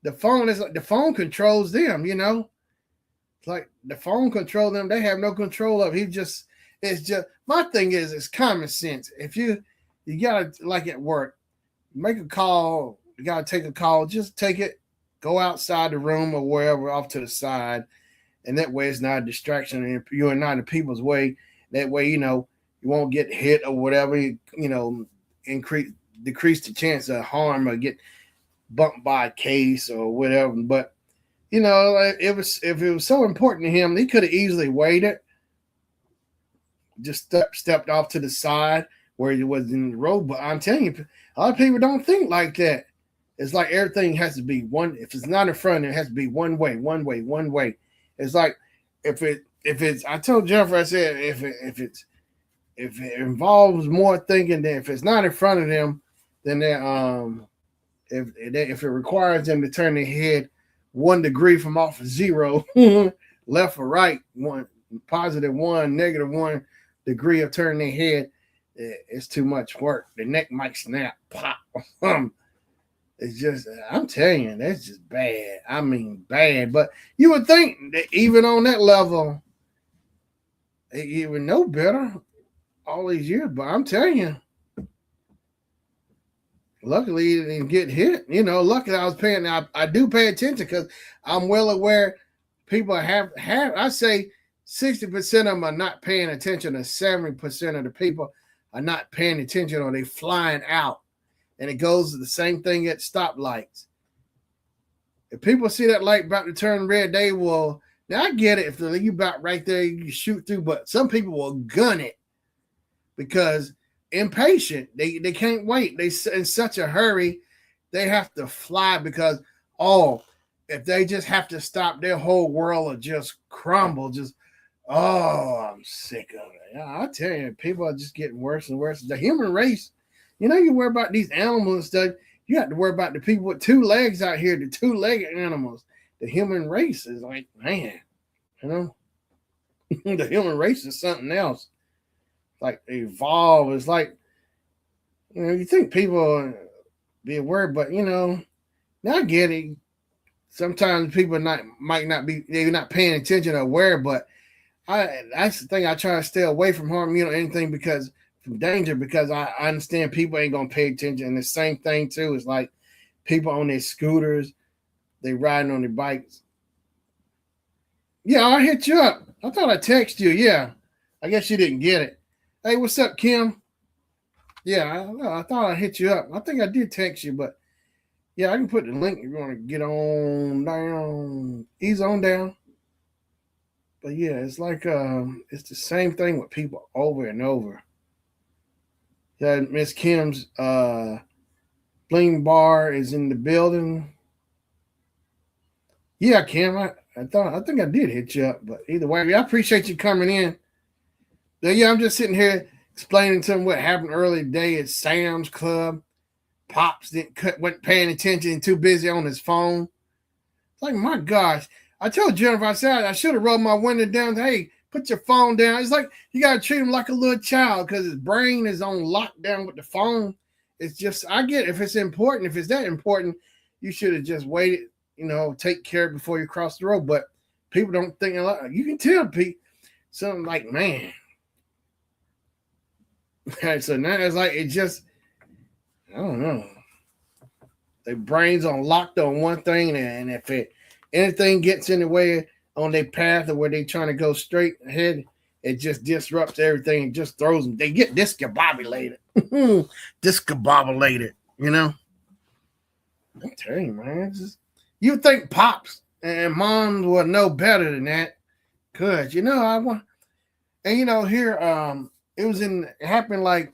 The phone controls them, you know. It's like the phone controls them. They have no control of it. It's just my thing is it's common sense. If you gotta, like at work, make a call, you gotta take a call, just take it, go outside the room or wherever off to the side, and that way it's not a distraction and you're not in people's way. That way, you know, you won't get hit or whatever, you know, decrease the chance of harm or get bumped by a case or whatever. But you know, if it was so important to him, he could have easily waited, just stepped off to the side where he was in the road. But I'm telling you, a lot of people don't think like that. It's like everything has to be one. If it's not in front, it has to be one way. It's like if it's. I told Jennifer, I said if it involves more thinking than if it's not in front of them, then if it requires them to turn their head 1 degree from off of 0, left or right, +1, -1 degree of turning their head, it's too much work. The neck might snap, pop. It's just, I'm telling you, that's just bad. I mean, bad. But you would think that even on that level, you would know better all these years. But I'm telling you, Luckily, he didn't get hit. Luckily I was paying. I do pay attention because I'm well aware people have. I say 60% of them are not paying attention, and 70% of the people are not paying attention, or they flying out. And it goes to the same thing at stoplights. If people see that light about to turn red, they will. Now I get it. If you about right there, you shoot through. But some people will gun it because impatient. They can't wait. They in such a hurry. They have to fly because if they just have to stop, their whole world will just crumble. I'm sick of it. I tell you, people are just getting worse and worse. The human race. You worry about these animals and stuff. You have to worry about the people with two legs out here, the two-legged animals. The human race is like, man, the human race is something else. Like evolve. It's like, you think people be aware, but now I get it. Sometimes people might not be, they're not paying attention or aware, but that's the thing. I try to stay away from harm, anything from danger, because I understand people ain't gonna pay attention. And the same thing too is like people on their scooters, they riding on their bikes. Yeah, I hit you up. I thought I texted you. Yeah, I guess you didn't get it. Hey, what's up, Kim? Yeah, I thought I hit you up. I think I did text you, but yeah, I can put the link if you want to get on down. Ease on down. But yeah, it's like it's the same thing with people over and over. Yeah, Miss Kim's bling bar is in the building. Yeah, Kim, I think I did hit you up, but either way, I appreciate you coming in. Yeah, I'm just sitting here explaining to him what happened early today at Sam's Club. Pops wasn't paying attention and too busy on his phone. It's like, my gosh. I told Jennifer, I said I should have rolled my window down. Hey, put your phone down. It's like you got to treat him like a little child because his brain is on lockdown with the phone. It's just, I get it. If it's important, if it's that important, you should have just waited, take care of it before you cross the road. But people don't think a lot. You can tell Pete something like, man. So now it's like, it just, I don't know. Their brains on locked on one thing, and if anything gets in the way on their path or where they're trying to go straight ahead, it just disrupts everything and just throws them. They get discombobulated. Discombobulated, I'm telling you, man. You think pops and moms would know better than that. Cause I want, and here it happened like,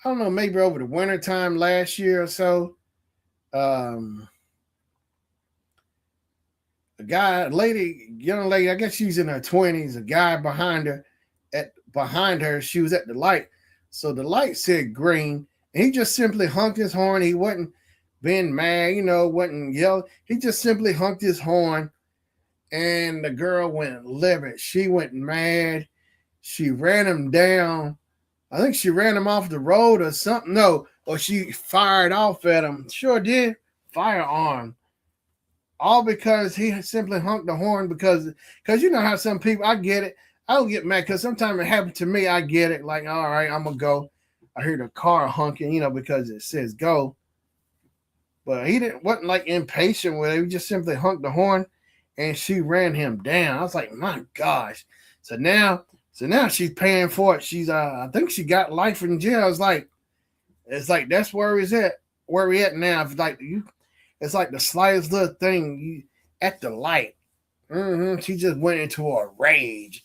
I don't know, maybe over the winter time last year or so. A young lady, I guess she's in her 20s, a guy behind her, she was at the light. So the light said green, and he just simply honked his horn. He wasn't being mad, wasn't yelling. He just simply honked his horn, and the girl went livid. She went mad. She ran him down. I think she ran him off the road or something. No, or she fired off at him. Sure did. Firearm. All because he simply honked the horn because you know how some people, I get it. I don't get mad because sometimes it happened to me. I get it. Like, all right, I'm going to go. I hear the car honking, because it says go. But he wasn't like impatient with it. He just simply honked the horn and she ran him down. I was like, my gosh. So now she's paying for it. She's I think she got life in jail. It's like that's where he's at. Where we at now? It's like the slightest little thing at the light. She just went into a rage.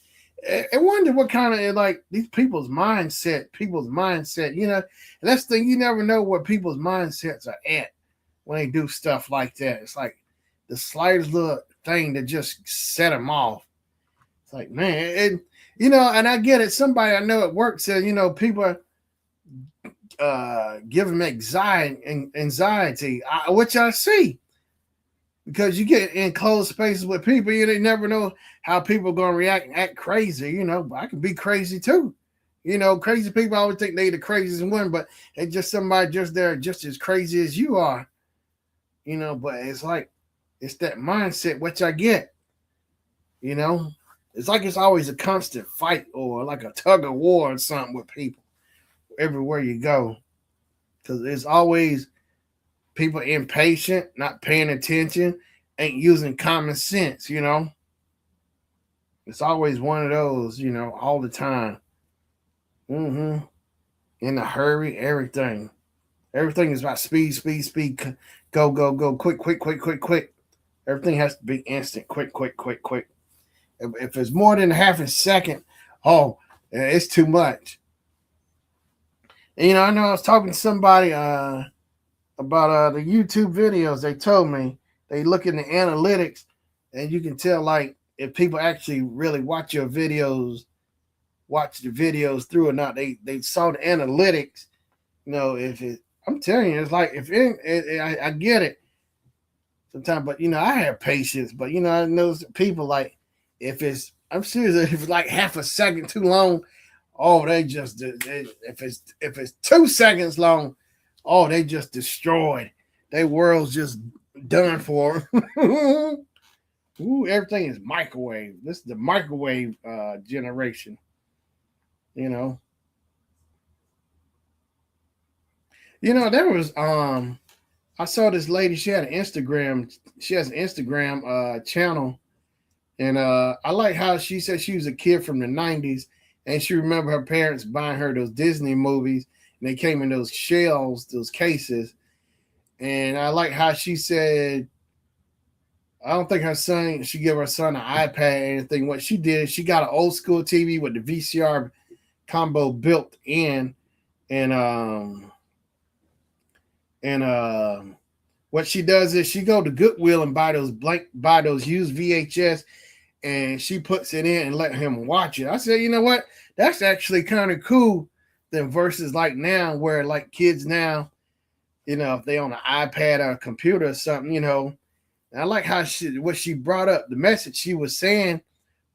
I wonder what kind of like these people's mindset. And that's the thing. You never know where people's mindsets are at when they do stuff like that. It's like the slightest little thing that just set them off. It's like, man, and I get it. Somebody I know at work said, people give them anxiety, which I see. Because you get in closed spaces with people, you never know how people are going to react and act crazy, but I can be crazy too. Crazy people always think they're the craziest one, but it's just somebody just there just as crazy as you are. But it's like, it's that mindset, which I get. It's like it's always a constant fight or like a tug of war or something with people everywhere you go. Because it's always People impatient, not paying attention, ain't using common sense. It's always one of those. All the time. Mm-hmm. In a hurry, everything. Everything is about speed, speed, speed. Go, go, go. Quick, quick, quick, quick, quick. Everything has to be instant. Quick, quick, quick, quick. If it's more than half a second, oh, it's too much. And, I know I was talking to somebody about the YouTube videos. They told me they look in the analytics, and you can tell like if people actually really watch the videos through or not. They saw the analytics. If it, I'm telling you, it's like if I get it sometimes, but I have patience. But I know people like I'm serious. If it's like half a second too long, oh, if it's 2 seconds long, oh, they just destroyed. Their world's just done for. Ooh, everything is microwave. This is the microwave generation. You know. There was I saw this lady, she had an Instagram, she has an Instagram channel, and I like how she said she was a kid from the 90s, and she remember her parents buying her those Disney movies, and they came in those shells, those cases. And I like how she said, I don't think she gave her son an iPad or anything. What she did, she got an old school TV with the VCR combo built in, and and what she does is she go to Goodwill and buy those used VHS, and she puts it in and let him watch it. I said, you know what? That's actually kind of cool than versus like now where like kids now, if they on an iPad or a computer or something, And I like how what she brought up, the message she was saying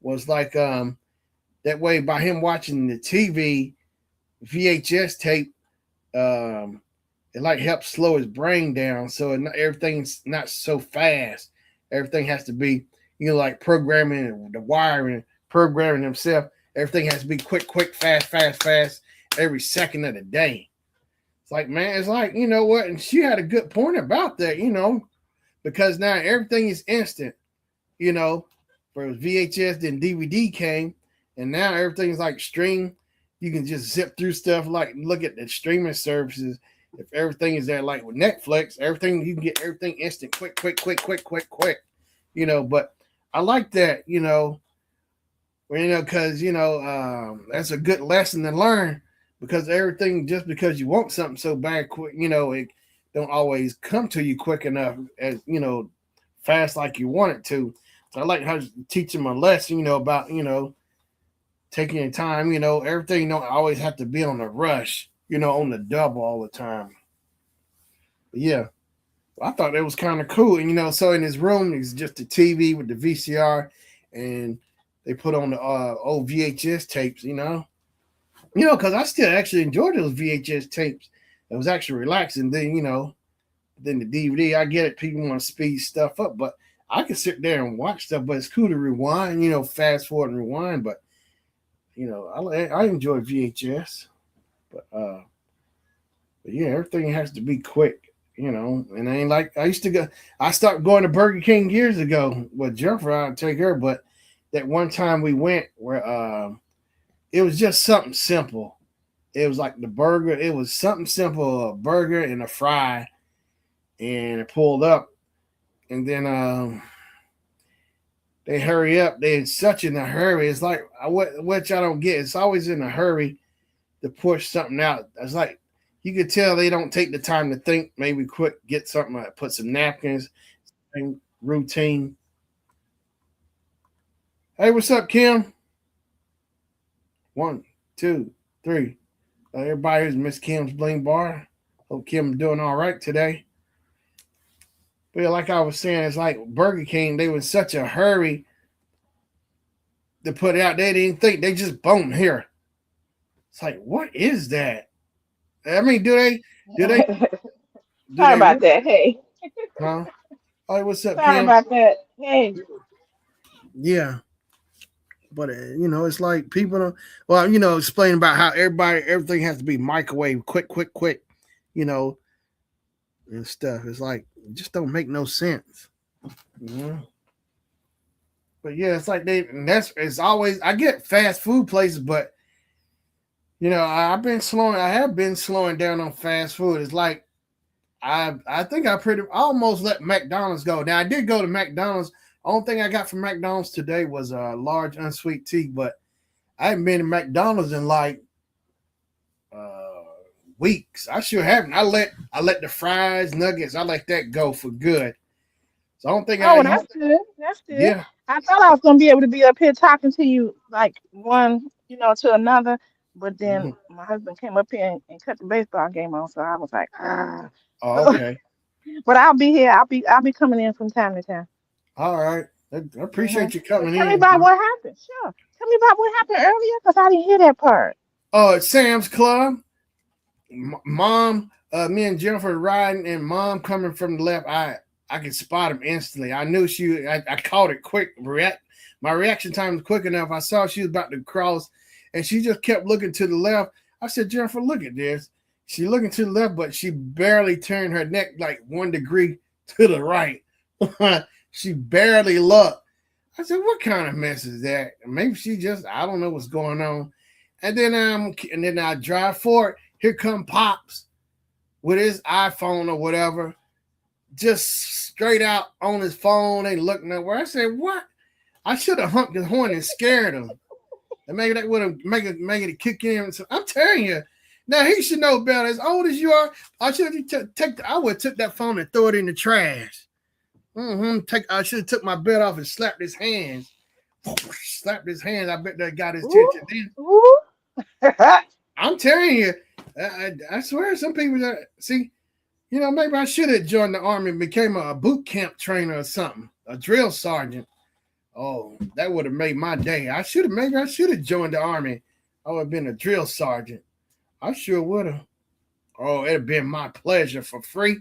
was like that way by him watching the TV VHS tape, it like helps slow his brain down, so everything's not so fast. Everything has to be, like programming the wiring, programming himself. Everything has to be quick, quick, fast, fast, fast. Every second of the day. It's like, man, it's like, you know what? And she had a good point about that, because now everything is instant. For VHS, then DVD came, and now everything's like stream. You can just zip through stuff, like look at the streaming services. If everything is there, like with Netflix, everything you can get everything instant, quick, quick, quick, quick, quick, quick. But I like that, because that's a good lesson to learn. Because everything, just because you want something so bad, quick, it don't always come to you quick enough, as fast like you want it to. So I like how to teach them a lesson, about taking your time. Everything don't always have to be on the rush, on the double all the time. But yeah, I thought that was kind of cool. And so in his room, it's just a TV with the VCR, and they put on the old VHS tapes. Because I still actually enjoy those VHS tapes. It was actually relaxing. Then the DVD, I get it. People want to speed stuff up, but I can sit there and watch stuff. But it's cool to rewind, fast forward and rewind. But I enjoy VHS. But yeah, everything has to be quick. And I ain't like I used to go. I started going to Burger King years ago with Jennifer. I'd take her, but that one time we went where it was just something simple. It was like the burger. It was something simple, a burger and a fry, and it pulled up. And then they hurry up. They're in such in a hurry. It's like which I don't get. It's always in a hurry to push something out. It's like you could tell they don't take the time to think. Maybe quick get something. Put some napkins. Routine. Hey, what's up, Kim? 1, 2, 3. Everybody who's Miss Kim's Bling Bar. Hope Kim's doing all right today. But yeah, like I was saying, it's like Burger King. They were in such a hurry to put it out. They didn't think. They just boom here. It's like, what is that? I mean, do they? Sorry about that. Hey, Huh? Oh, what's up, sorry Kim? about that. Hey, Yeah. But it's like people don't. Well, explain about how everything has to be microwave, quick, quick, quick. You know, and stuff. It's like it just don't make no sense. You know? But yeah, it's like they and that's it's always I get fast food places, but I have been slowing down on fast food. It's like I think I almost let McDonald's go. Now I did go to McDonald's. Only thing I got from McDonald's today was a large unsweet tea, but I haven't been to McDonald's in like uh, weeks. I sure haven't. I let the fries, nuggets, I let that go for good. So I don't think I Oh, you that's good. That's good. yeah. I thought I was gonna be able to be up here talking to you like one, to another, but then Mhm. my husband came up here and cut the baseball game on, so I was like, ah. Oh, So, okay. but I'll be here. I'll be coming in from time to time. All right. I Hmm. appreciate you But coming tell me in. about what happened. Sure. Tell me about what happened earlier, because I didn't hear that part. Oh, at Sam's Club. Mom, me and Jennifer riding, and mom coming from the left. I could spot him instantly. I knew I caught it quick. My reaction time was quick enough. I saw she was about to cross, and she just kept looking to the left. I said, Jennifer, look at this. She looking to the left, but she barely turned her neck like 1 degree to the right. She barely looked. I said, what kind of mess is that? Maybe she just, I don't know what's going on. And then I drive forward. Here come Pops with his iPhone or whatever, just straight out on his phone, ain't looking nowhere. I said, what? I should have humped his horn and scared him. And maybe that would have made it kick in. So I'm telling you, now he should know better. As old as you are, I should have I would have took that phone and throw it in the trash. I should have took my belt off and slapped his hands. Slapped his hands. I bet that got his Ooh, attention. Then ooh. I'm telling you, I swear some people that see, maybe I should have joined the army and became a boot camp trainer or something, a drill sergeant. Oh, that would have made my day. Maybe I should have joined the army. I would have been a drill sergeant. I sure would have. Oh, it'd have been my pleasure for free.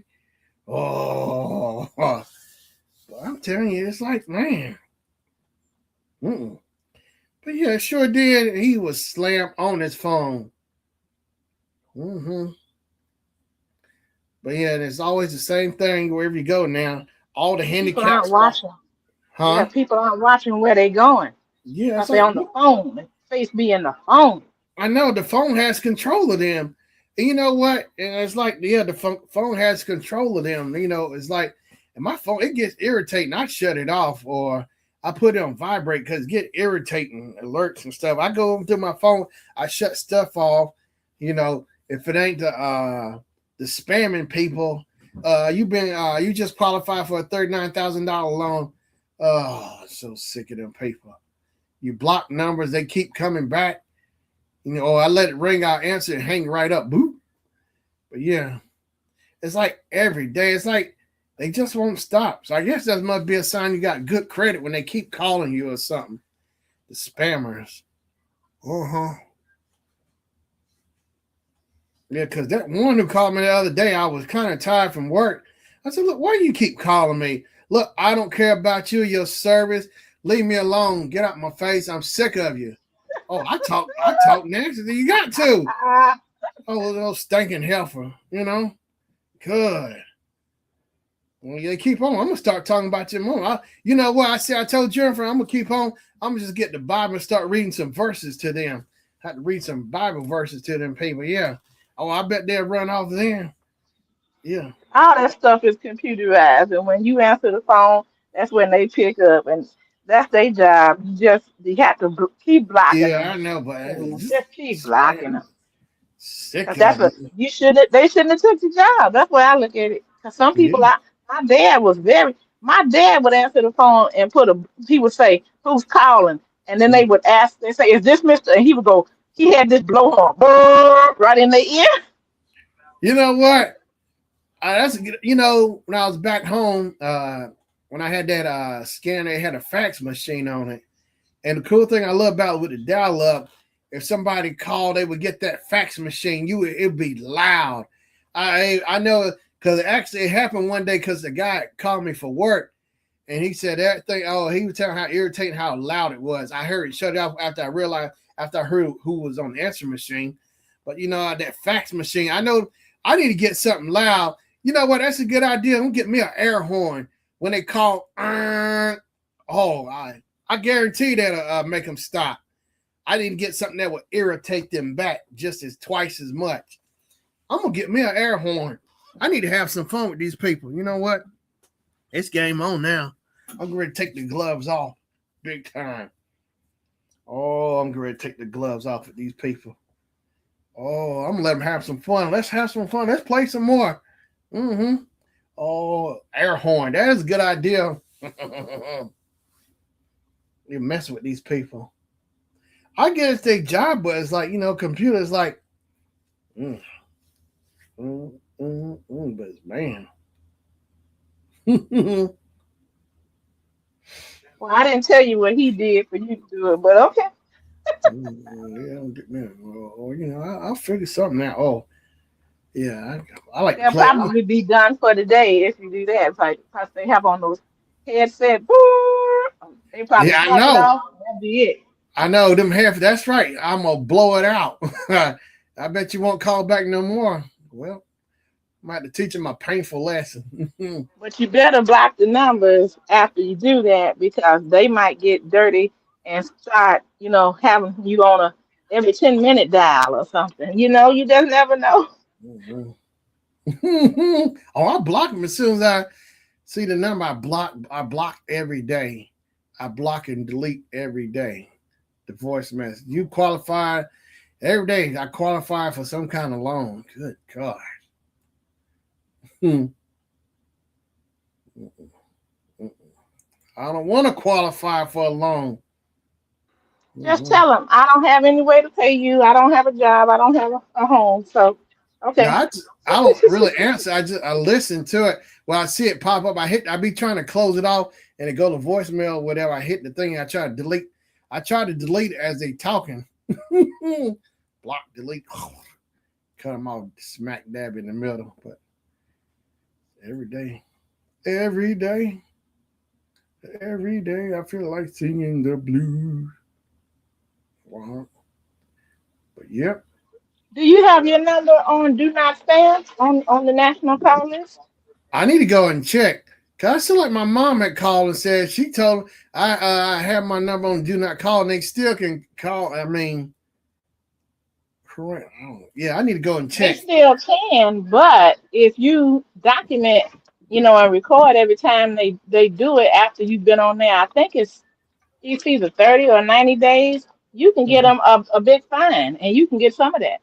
Oh, I'm telling you, it's like, man. Mm-mm. But yeah, sure did. He was slammed on his phone. hmm But yeah, it's always the same thing wherever you go now. All the People handicap aren't spots. watching. Yeah, Huh? people aren't watching where they going Yeah, because it's they're like, on the phone. The face be in the phone. I know the phone has control of them. And you know what? And it's like, yeah, the phone has control of them. It's like, and my phone, it gets irritating. I shut it off or I put it on vibrate because it get irritating alerts and stuff. I go over to my phone, I shut stuff off. If it ain't the spamming people, you just qualified for a $39,000 loan. Oh, so sick of them people. You block numbers, they keep coming back. I let it ring, I'll answer and hang right up. Boop. But yeah, it's like every day. It's like they just won't stop. So I guess that must be a sign you got good credit when they keep calling you or something. The spammers. Uh-huh. Yeah, because that one who called me the other day, I was kind of tired from work. I said, look, why do you keep calling me? Look, I don't care about you, your service. Leave me alone. Get out my face. I'm sick of you. Oh, I talk next. You got to. Ah, Oh, little stinking heifer, Good. Well, yeah, keep on. I'm gonna start talking about your mom. You know what? I told Jennifer I'm gonna keep on. I'm gonna just get the Bible and start reading some verses to them. Have to read some Bible verses to them people. Yeah. Oh, I bet they'll run off then. Yeah. all that stuff is computerized, and when you answer the phone, that's when they pick up, and that's their job. You have to keep blocking Yeah, them. I know, but just Just keep blocking spam. them. Sick Cause that's of what it. you shouldn't. They shouldn't have took the job. That's why I look at it. Cause some people, Yeah. my dad was very. My dad would answer the phone and he would say, "Who's calling?" And then they would ask. They say, "Is this Mister?" And he would go. He had this blowhorn right in the ear. You know what? When I was back home, when I had that scanner, it had a fax machine on it. And the cool thing I love about it with the dial up, if somebody called, they would get that fax machine. It'd be loud. I know because it happened one day because the guy called me for work and he said that thing. Oh, he was telling how irritating how loud it was. I heard it shut it off after I heard who was on the answer machine. But that fax machine, I know I need to get something loud. You know what? That's a good idea. I'm gonna get me an air horn when they call. Oh, I guarantee that'll make them stop. I didn't get something that would irritate them back just as twice as much. I'm gonna get me an air horn. I need to have some fun with these people. You know what? It's game on now. I'm ready to take the gloves off, big time. Oh, I'm ready to take the gloves off with these people. Oh, I'm gonna let them have some fun. Let's have some fun. Let's play some more. Mm-hmm. Oh, air horn. That is a good idea. You mess with these people. I get it's their job, but it's like, computers like, mm, but it's man. Well, I didn't tell you what he did for you to do it, but okay. Yeah, don't get me. Well, I'll figure something out. Oh, yeah, I like to They'll play. probably be done for the day if you do that. It's like, because they have on those headset, boo, they probably Yeah, I turn it know. off. That'll be it. I know them half. That's right. I'm gonna blow it out. I bet you won't call back no more. Well, I might have to teach him a painful lesson. But you better block the numbers after you do that because they might get dirty and start, having you on a every 10-minute dial or something. You just never know. Oh, I block them as soon as I see the number. I block every day. I block and delete every day. The voice message. You qualify every day. I qualify for some kind of loan. Good God. I don't want to qualify for a loan. Just Mm-hmm. tell them I don't have any way to pay you. I don't have a job. I don't have a home. So, No, okay. I don't really answer. I listen to it. When I see it pop up, I be trying to close it off and it go to voicemail or whatever. I hit the thing. I try to delete. I try to delete it as they talking. Block, delete, cut them off smack dab in the middle. But every day, every day, every day, I feel like singing the blues. Wow. But yep, Do you have your number on Do Not Stand on the national call list? I need to go and check. Cause I feel like my mom had called and said she told I have my number on do not call and they still can call. I mean, correct. Yeah, I need to go and They check. still can, but if you document, and record every time they do it after you've been on there, I think it's either 30 or 90 days. You can get Mhm. them a big fine, and you can get some of that.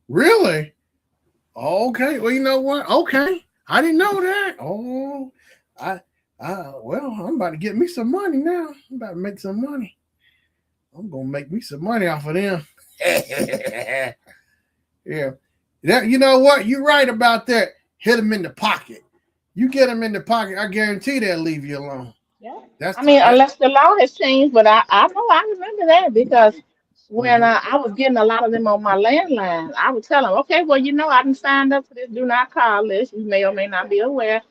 Really? Okay. Well, you know what? Okay. I didn't know that. Oh, I, well, I'm about to get me some money now. I'm about to make some money. I'm gonna make me some money off of them. Yeah. That, you know what? You're right about that. Hit them in the pocket. You get them in the pocket, I guarantee they'll leave you alone. Yeah. That's I mean, that. unless the law has changed, but I know I remember that because when Mhm. I was getting a lot of them on my landline, I would tell them, okay, well, I didn't sign up for this do not call list. You may or may not be aware.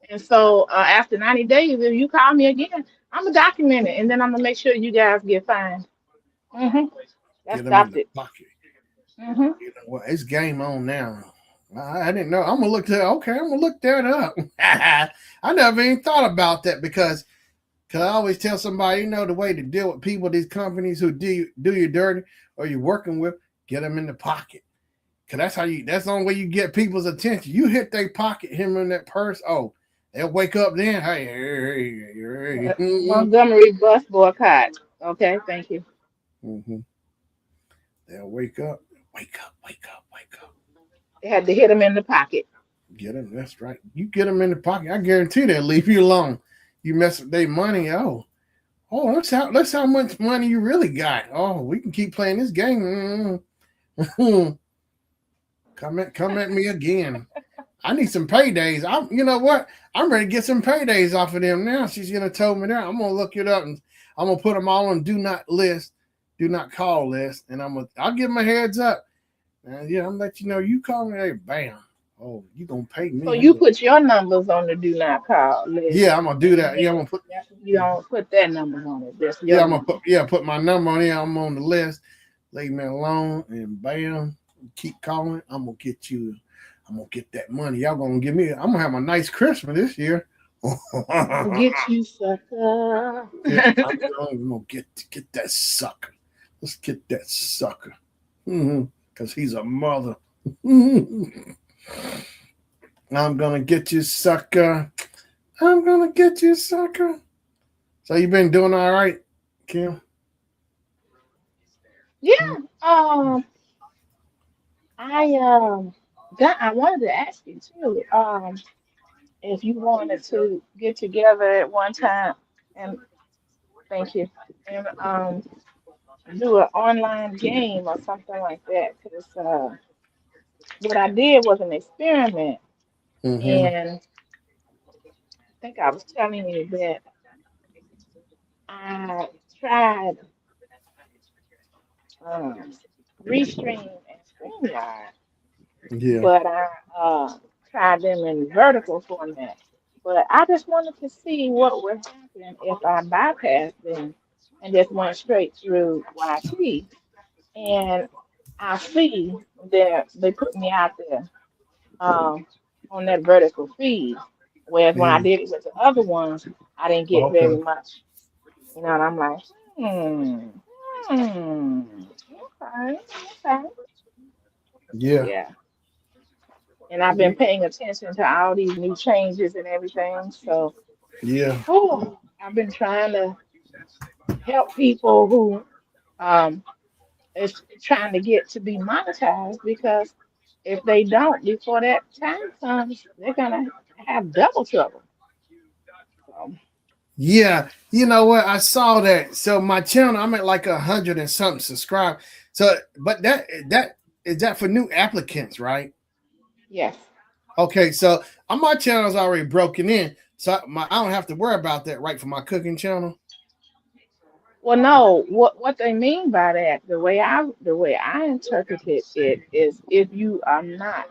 And so after 90 days, if you call me again, I'm going to document it and then I'm going to make sure you guys get fined. hmm That Get them in stopped the it. pocket. hmm You know what? It's game on now. I didn't know. I'm gonna look that. Okay, I'm gonna look that up. I never even thought about that because I always tell somebody, the way to deal with people, these companies who do you dirty or you're working with, get them in the pocket. Cause that's the only way you get people's attention. You hit their pocket, him in that purse. Oh, they'll wake up then. Hey. Montgomery bus boycott. Okay, thank you. Mm-hmm. They'll wake up. Wake up. Wake up. Wake up. They had to hit him in the pocket. Get them. That's right. You get them in the pocket. I guarantee they'll leave you alone. You mess with their money. Let's how much money you really got. Oh, we can keep playing this game. Come at me again. I need some paydays. You know what? I'm ready to get some paydays off of them now. She's gonna tell me that. I'm gonna look it up and I'm gonna put them all on do not list, do not call list, and I'll give them a heads up. Yeah, I'm let you know. You call me, hey, bam. Oh, you gonna pay So me? you put your numbers on the do not call list, Yeah, I'm gonna do and that. Yeah, I'm then gonna put. you don't put their numbers on it. Just your Yeah, I'm gonna number. put my number on here. I'm on the list. Leave me alone, and bam, keep calling. I'm I'm gonna get that money. Y'all gonna give me. I'm gonna have a nice Christmas this year. I'm gonna get you, sucker. Yeah, I'm gonna get that sucker. Let's get that sucker. Because he's a mother. I'm gonna get you, sucker. I'm gonna get you, sucker. So you been doing all right, Kim? Yeah. I wanted to ask you too. If you wanted to get together at one time, and thank you, and do an online game or something like that. Because what I did was an experiment, Mm-hmm. and I think I was telling you that I tried um, Restream and StreamYard, Yeah. but I tried them in vertical format. But I just wanted to see what would happen if I bypassed them and just went straight through YT. And I see that they put me out there um, on that vertical feed. Whereas when I Yeah. did it with the other ones, I didn't get very Okay. much. And I'm like, hmm, okay, okay. Yeah. Yeah. And I've been paying attention to all these new changes and everything. So, Yeah. I've been trying to help people who um, is trying to get to be monetized because if they don't before that time comes, they're gonna have double trouble. So, Yeah. You know what? I saw that. So my channel, I'm at like 100 and something subscribed. So, but that is that for new applicants, right? yes. Okay. So my channel is already broken in. So I don't have to worry about that, right? For my cooking channel. Well, no. What they mean by that, the way I interpreted it is, if you are not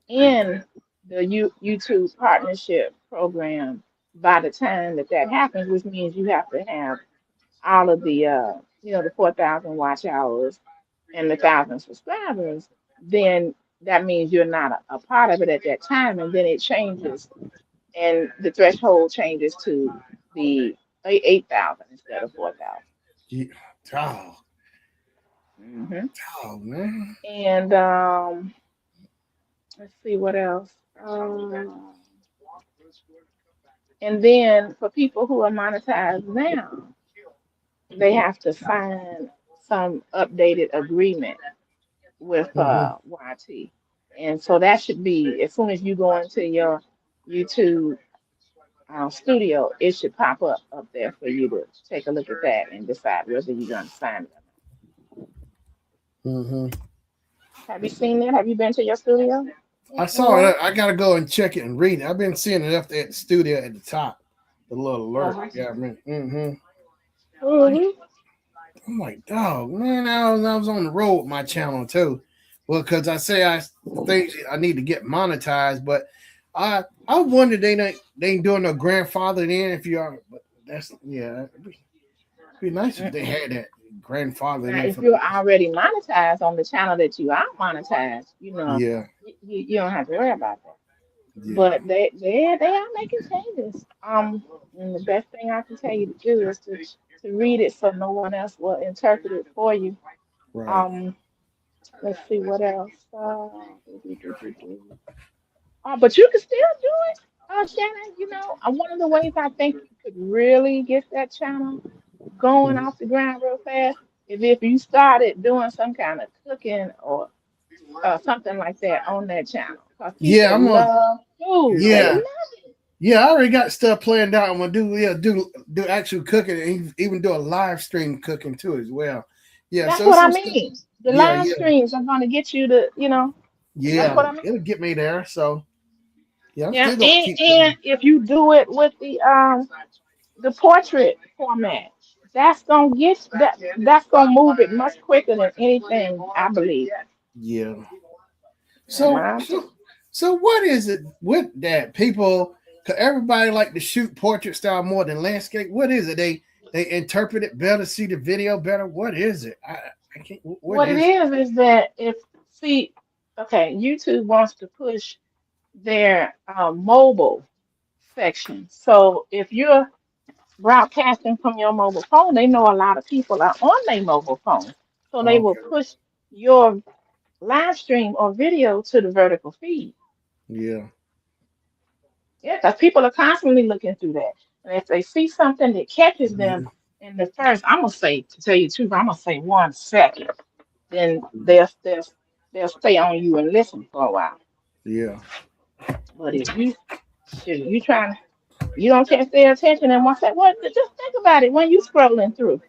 in the YouTube partnership program by the time that happens, which means you have to have all of the the 4,000 watch hours and the 1,000 subscribers, then that means you're not a part of it at that time, and then it changes, and the threshold changes to the 8,000 instead of 4,000. Yeah. Oh, Hmm. oh man. And let's see what else. And then for people who are monetized now, they have to sign some updated agreement with Hmm. YT. And so that should be, as soon as you go into your YouTube studio, it should pop up there for you to take a look at that and decide whether you're going to sign it or Hmm. not. Have you seen that? Have you been to your studio? I saw Anyone? it. I gotta go and check it and read it. I've been seeing it up there at the studio at the top, the little alert. Uh-huh. Yeah, I mean, Hmm. I'm like, dog, man. I was on the road with my channel too. Well, because I say I think I need to get monetized, but I wonder they ain't doing no grandfather in if you are. But that's yeah, it'd be nice if they had that grandfather Now, in if for you're already monetized on the channel that you are monetized, yeah, you don't have to worry about that. yeah, But they are making changes. And the best thing I can tell you to do is to read it so no one else will interpret it for you. right. Um, let's see what else. But you can still do it, Shannon. One of the ways I think you could really get that channel going Mhm. off the ground real fast is if you started doing some kind of cooking or something like that on that channel. Because Yeah, people I'm on. love food. They Yeah, love it. yeah. I already got stuff planned out. I'm gonna do actual cooking and even do a live stream cooking too as well. Yeah, That's so it's what I some stuff. mean. The Yeah, live yeah, streams are going to get you to. That's yeah. what I mean. It'll get me there. So yeah, I'm Yeah, still gonna and keep and going. if you do it with the portrait format, that's gonna move it much quicker than anything, I believe. Yeah. In So my opinion. so so what is it with that people? Cause everybody like to shoot portrait style more than landscape. What is it? They interpret it better, see the video better. What is it? I can't. What What it is it? is that if see, okay, YouTube wants to push. their mobile section. So if you're broadcasting from your mobile phone, they know a lot of people are on their mobile phone. So they will Okay. push your live stream or video to the vertical feed. Yeah. Yeah, because people are constantly looking through that. And if they see something that catches them Yeah. in the first, I'm gonna say, to tell you the truth, I'm gonna say 1 second, then they'll stay on you and listen for a while. Yeah. But if you shoot, you trying you don't catch their attention in 1 second, what just think about it when you scrolling through.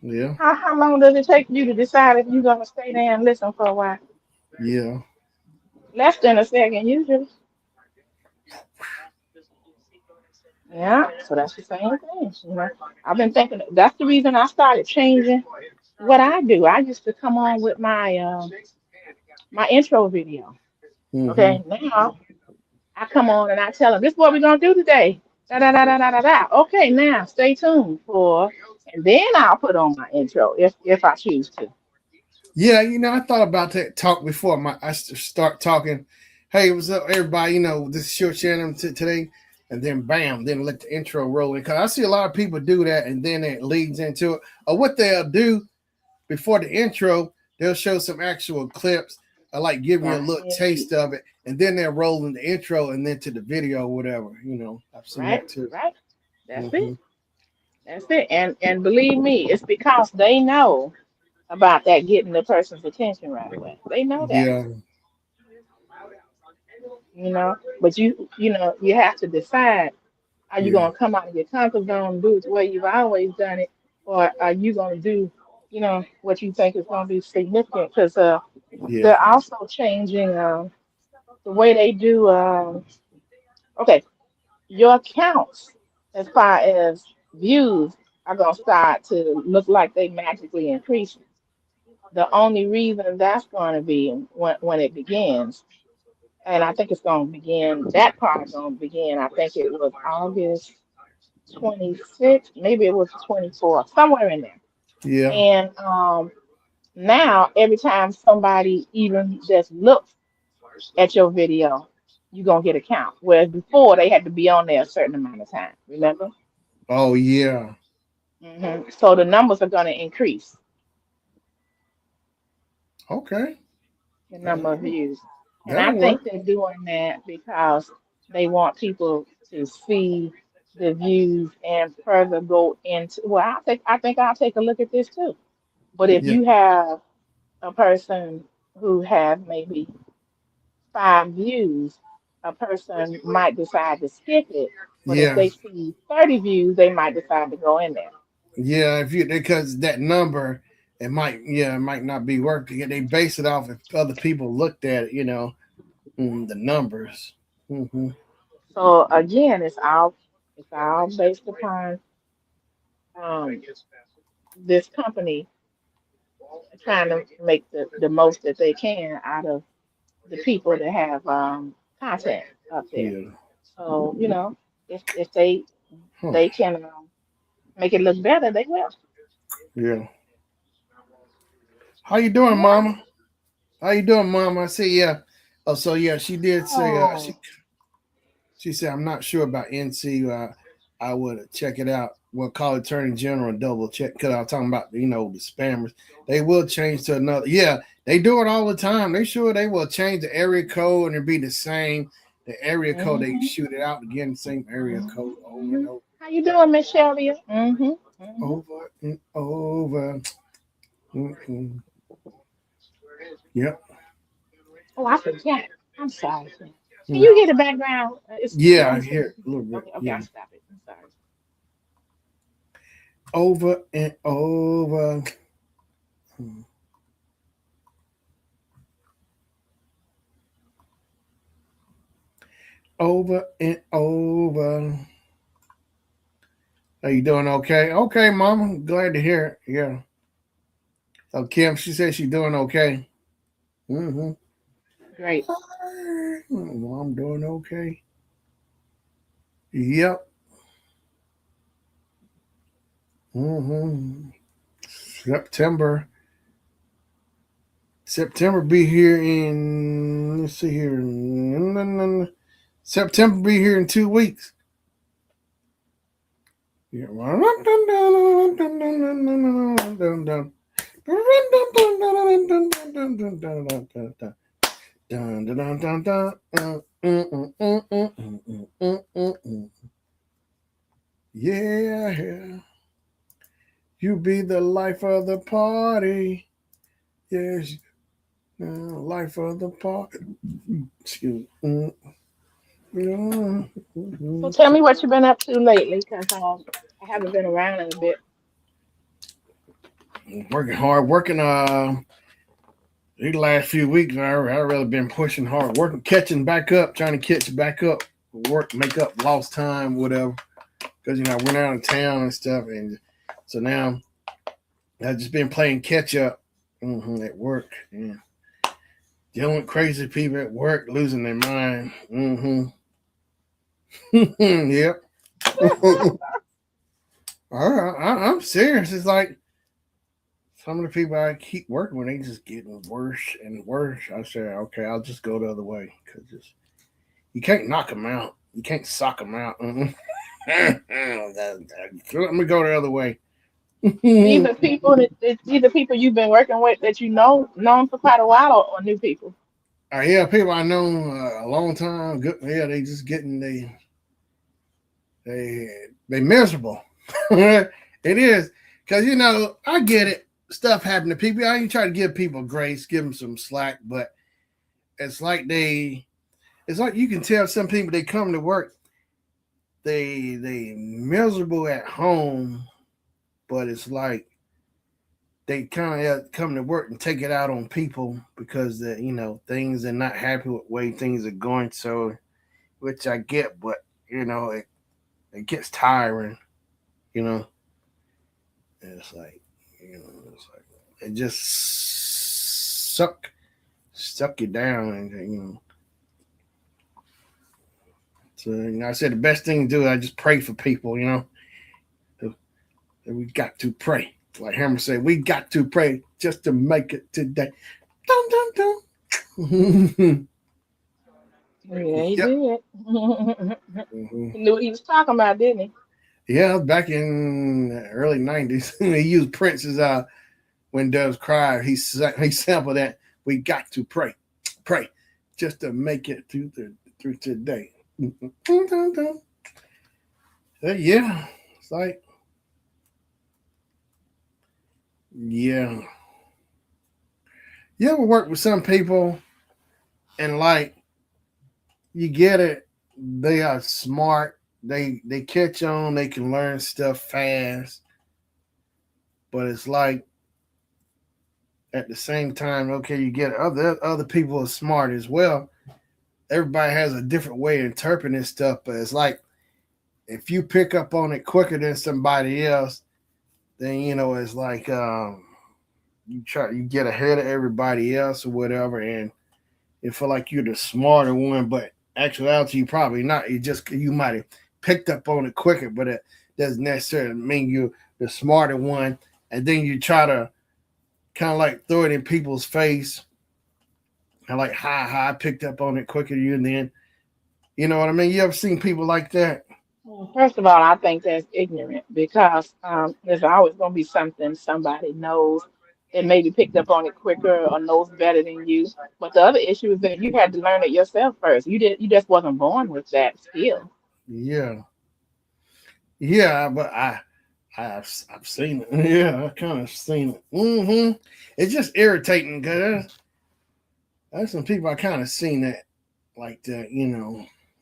Yeah. How long does it take you to decide if you're gonna stay there and listen for a while? Yeah. Less than a second usually. Yeah, so that's the same thing. I've been thinking that's the reason I started changing what I do. I used to come on with my intro video. Mm-hmm. Okay, now I come on and I tell them this is what we're gonna do today. Da da da da da da da. Okay, now stay tuned for, and then I'll put on my intro if I choose to. Yeah, I thought about that talk before start talking. Hey, what's up, everybody? This is Short Shannon today, and then bam, then let the intro roll in. Cause I see a lot of people do that, and then it leads into it. Or what they'll do before the intro, they'll show some actual clips, like giving you a Right, little taste of it, and then they're rolling the intro and then to the video, or whatever. I've seen right, that too. right. That's Mm-hmm. it. That's it. And believe me, it's because they know about that getting the person's attention right away. They know that. Yeah, But you have to decide, are you yeah, gonna come out of your comfort zone and do it the way you've always done it, or are you gonna do, what you think is gonna be significant? Because yeah, they're also changing the way they do. Okay, your accounts, as far as views, are gonna start to look like they magically increase. The only reason that's going to be when it begins, and I think it's going to begin, that part is going to begin, I think it was August 26th, maybe it was 24th, somewhere in there. yeah. And now, every time somebody even just looks at your video, you're going to get a count. Whereas before, they had to be on there a certain amount of time, remember? Oh, yeah. So the numbers are going to increase, Okay, the number of that'll, views. And I that'll work. think they're doing that because they want people to see the views and further go into. Well, I think I'll take a look at this too. But if Yeah, you have a person who have maybe 5 views, a person might decide to skip it. But if yeah. they see 30 views, they might decide to go in there. Yeah, if you because that number, it might not be working. They base it off if other people looked at it, the numbers. Hmm. So again, it's all based upon um, this company trying to make the most that they can out of the people that have content up there. Yeah. So, if they Huh. they can make it look better, they will. Yeah. How you doing, Yeah. Mama? How you doing, Mama? I see. Yeah. Oh, so yeah, she did say. Oh, She said, I'm not sure about NC. I would check it out. We'll call Attorney General and double check because I was talking about the spammers. They will change to another. Yeah, they do it all the time. They will change the area code and it'll be the same. The area code they hmm shoot it out again, same area code over and hmm over, How you doing, Miss Shelby? over and over. Mm-mm. Yep. Oh, I forgot. I'm sorry. Can Mm. you get the background? It's Yeah, I noise. hear it a little bit. Okay, Yeah. I'll stop it. I'm sorry. Over and over. Mm. Over and over. Are you doing okay? Okay, Mama. Glad to hear it. Yeah. Oh, Kim, she said she's doing okay. Mm-hmm. Great. Well, I'm doing okay. Yep. Mm-hmm. September. September be here in, let's see here. September be here in 2 weeks. Yeah. Yeah, you be the life of the party. Yes, life of the party. Excuse me. So tell me what you've been up to lately, because I haven't been around in a bit. Working hard, working these last few weeks, I really been pushing hard, working, catching back up, trying to catch back up, work, make up lost time, whatever. Because I went out of town and stuff, and so now I've just been playing catch up at work. Yeah. Dealing with crazy people at work, losing their mind. Yep. I'm serious. It's like some of the people I keep working with, they just getting worse and worse. I say, okay, I'll just go the other way because you can't knock them out. You can't sock them out. Let me go the other way. These are people these are people you've been working with that you know known for quite a while, or new people. Yeah, people I know a long time. Good, yeah, they just getting they they miserable. It is because I get it. Stuff happen to people. I ain't try to give people grace, give them some slack, but it's like it's like you can tell some people they come to work, they miserable at home, but it's like they kind of come to work and take it out on people because things are not happy with the way things are going. So, which I get, but it gets tiring. You know, and it's like it just suck you down, and. So I said the best thing to do, I just pray for people. We got to pray. Like Hammer said, we got to pray just to make it today. Dun, dun, dun. Yeah, he Yep. did. hmm He knew what he was talking about, didn't he? Yeah, back in the early '90s, he used Prince's "When Doves Cry." He sampled that. We got to pray, just to make it through today. Dun, dun, dun. Yeah, it's like yeah. You ever work with some people and like you get it, they are smart, they catch on, they can learn stuff fast, but it's like at the same time, okay, you get other people are smart as well. Everybody has a different way of interpreting stuff, but it's like if you pick up on it quicker than somebody else, then it's like you get ahead of everybody else or whatever, and you feel like you're the smarter one, but actuality you probably not. You might have picked up on it quicker, but it doesn't necessarily mean you're the smarter one. And then you try to kind of like throw it in people's face and like, hi, I picked up on it quicker than you. And then, you know what I mean? You ever seen people like that? Well, first of all, I think that's ignorant because there's always going to be something somebody knows that maybe picked up on it quicker or knows better than you. But the other issue is that you had to learn it yourself first. You just wasn't born with that skill. Yeah, yeah, but I've seen it. Yeah, I kind of seen it. It's just irritating because there's some people I kind of seen that like that.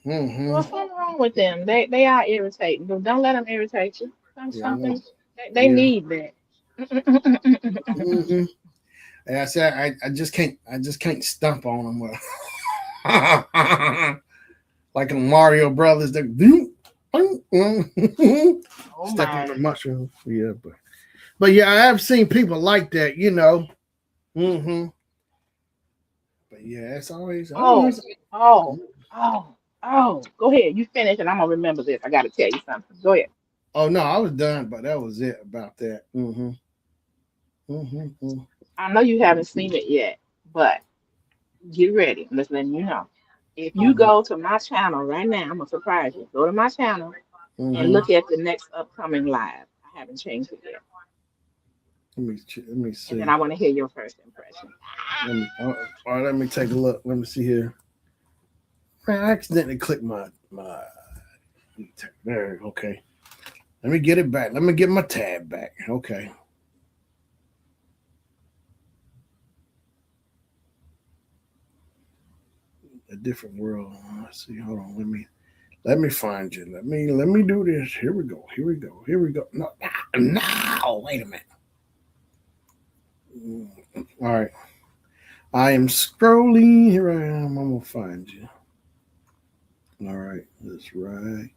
Well, something wrong with them. They are irritating. But don't let them irritate you. Yeah, I know. They Yeah. need that. hmm Like I said, I just can't stump on them. Like the Mario Brothers, they Oh step on my. the mushroom. Yeah, but yeah, I have seen people like that. Hmm But yeah, it's always I don't know. Oh, oh, oh. Go ahead. You finish, and I'm gonna remember this. I gotta tell you something. Go ahead. Oh no, I was done, but that was it about that. Hmm I know you haven't seen it yet, but get ready. I'm just letting you know. If you Mhm. go to my channel right now, I'm gonna surprise you. Go to my channel and Mhm. look at the next upcoming live. I haven't changed it yet. Let me And then see. I want to hear your first impression. Let me take a look. Let me see here. Man, I accidentally clicked my. There. Okay. Let me get it back. Let me get my tab back. Okay. A different world. Let's see. Hold on. Let me find you. Let me do this. Here we go. Here we go. Here we go. No. No. Wait a minute. All right. I am scrolling. Here I am. I'm gonna find you. All right. That's right.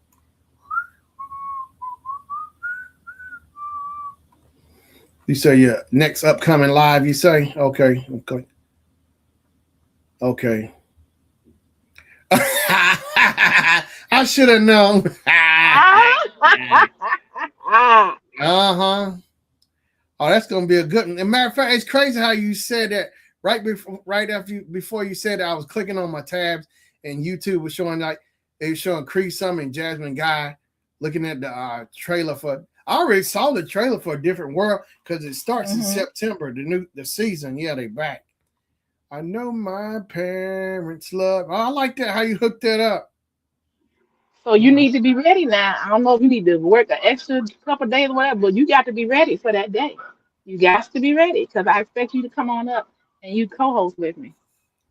You say your next upcoming live. You say okay. Okay. Okay. I should have known. Uh huh. Oh, that's gonna be a good one. As a matter of fact, it's crazy how you said that right after before you said that. I was clicking on my tabs and YouTube was showing like it was showing Cree Summer and Jasmine Guy looking at the trailer for. I already saw the trailer for a different world because it starts in Hmm. September. The season, yeah, they back. I know my parents love. Oh, I like that how you hooked that up. So you need to be ready now. I don't know if you need to work an extra couple days or whatever, but you got to be ready for that day. You got to be ready because I expect you to come on up and you co-host with me.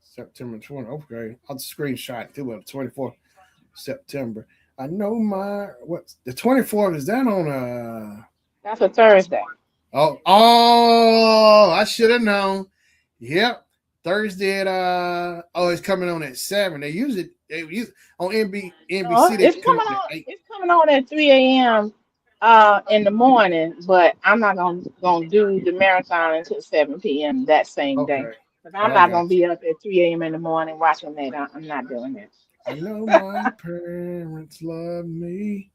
September 20. Okay, I'll screenshot too. 24th September. I know my what's the 24th. Is that on That's a Thursday. I should have known. Yep. Thursday at it's coming on at 7. They use on No, NBC they come on at 8. it's coming on at 3 a.m. In the morning, but I'm not gonna do the marathon until 7 p.m. that same day. Okay. Because I'm Oh, I not got gonna be up at 3 a.m. in the morning watching that. I'm not doing that. you. I know my parents love me.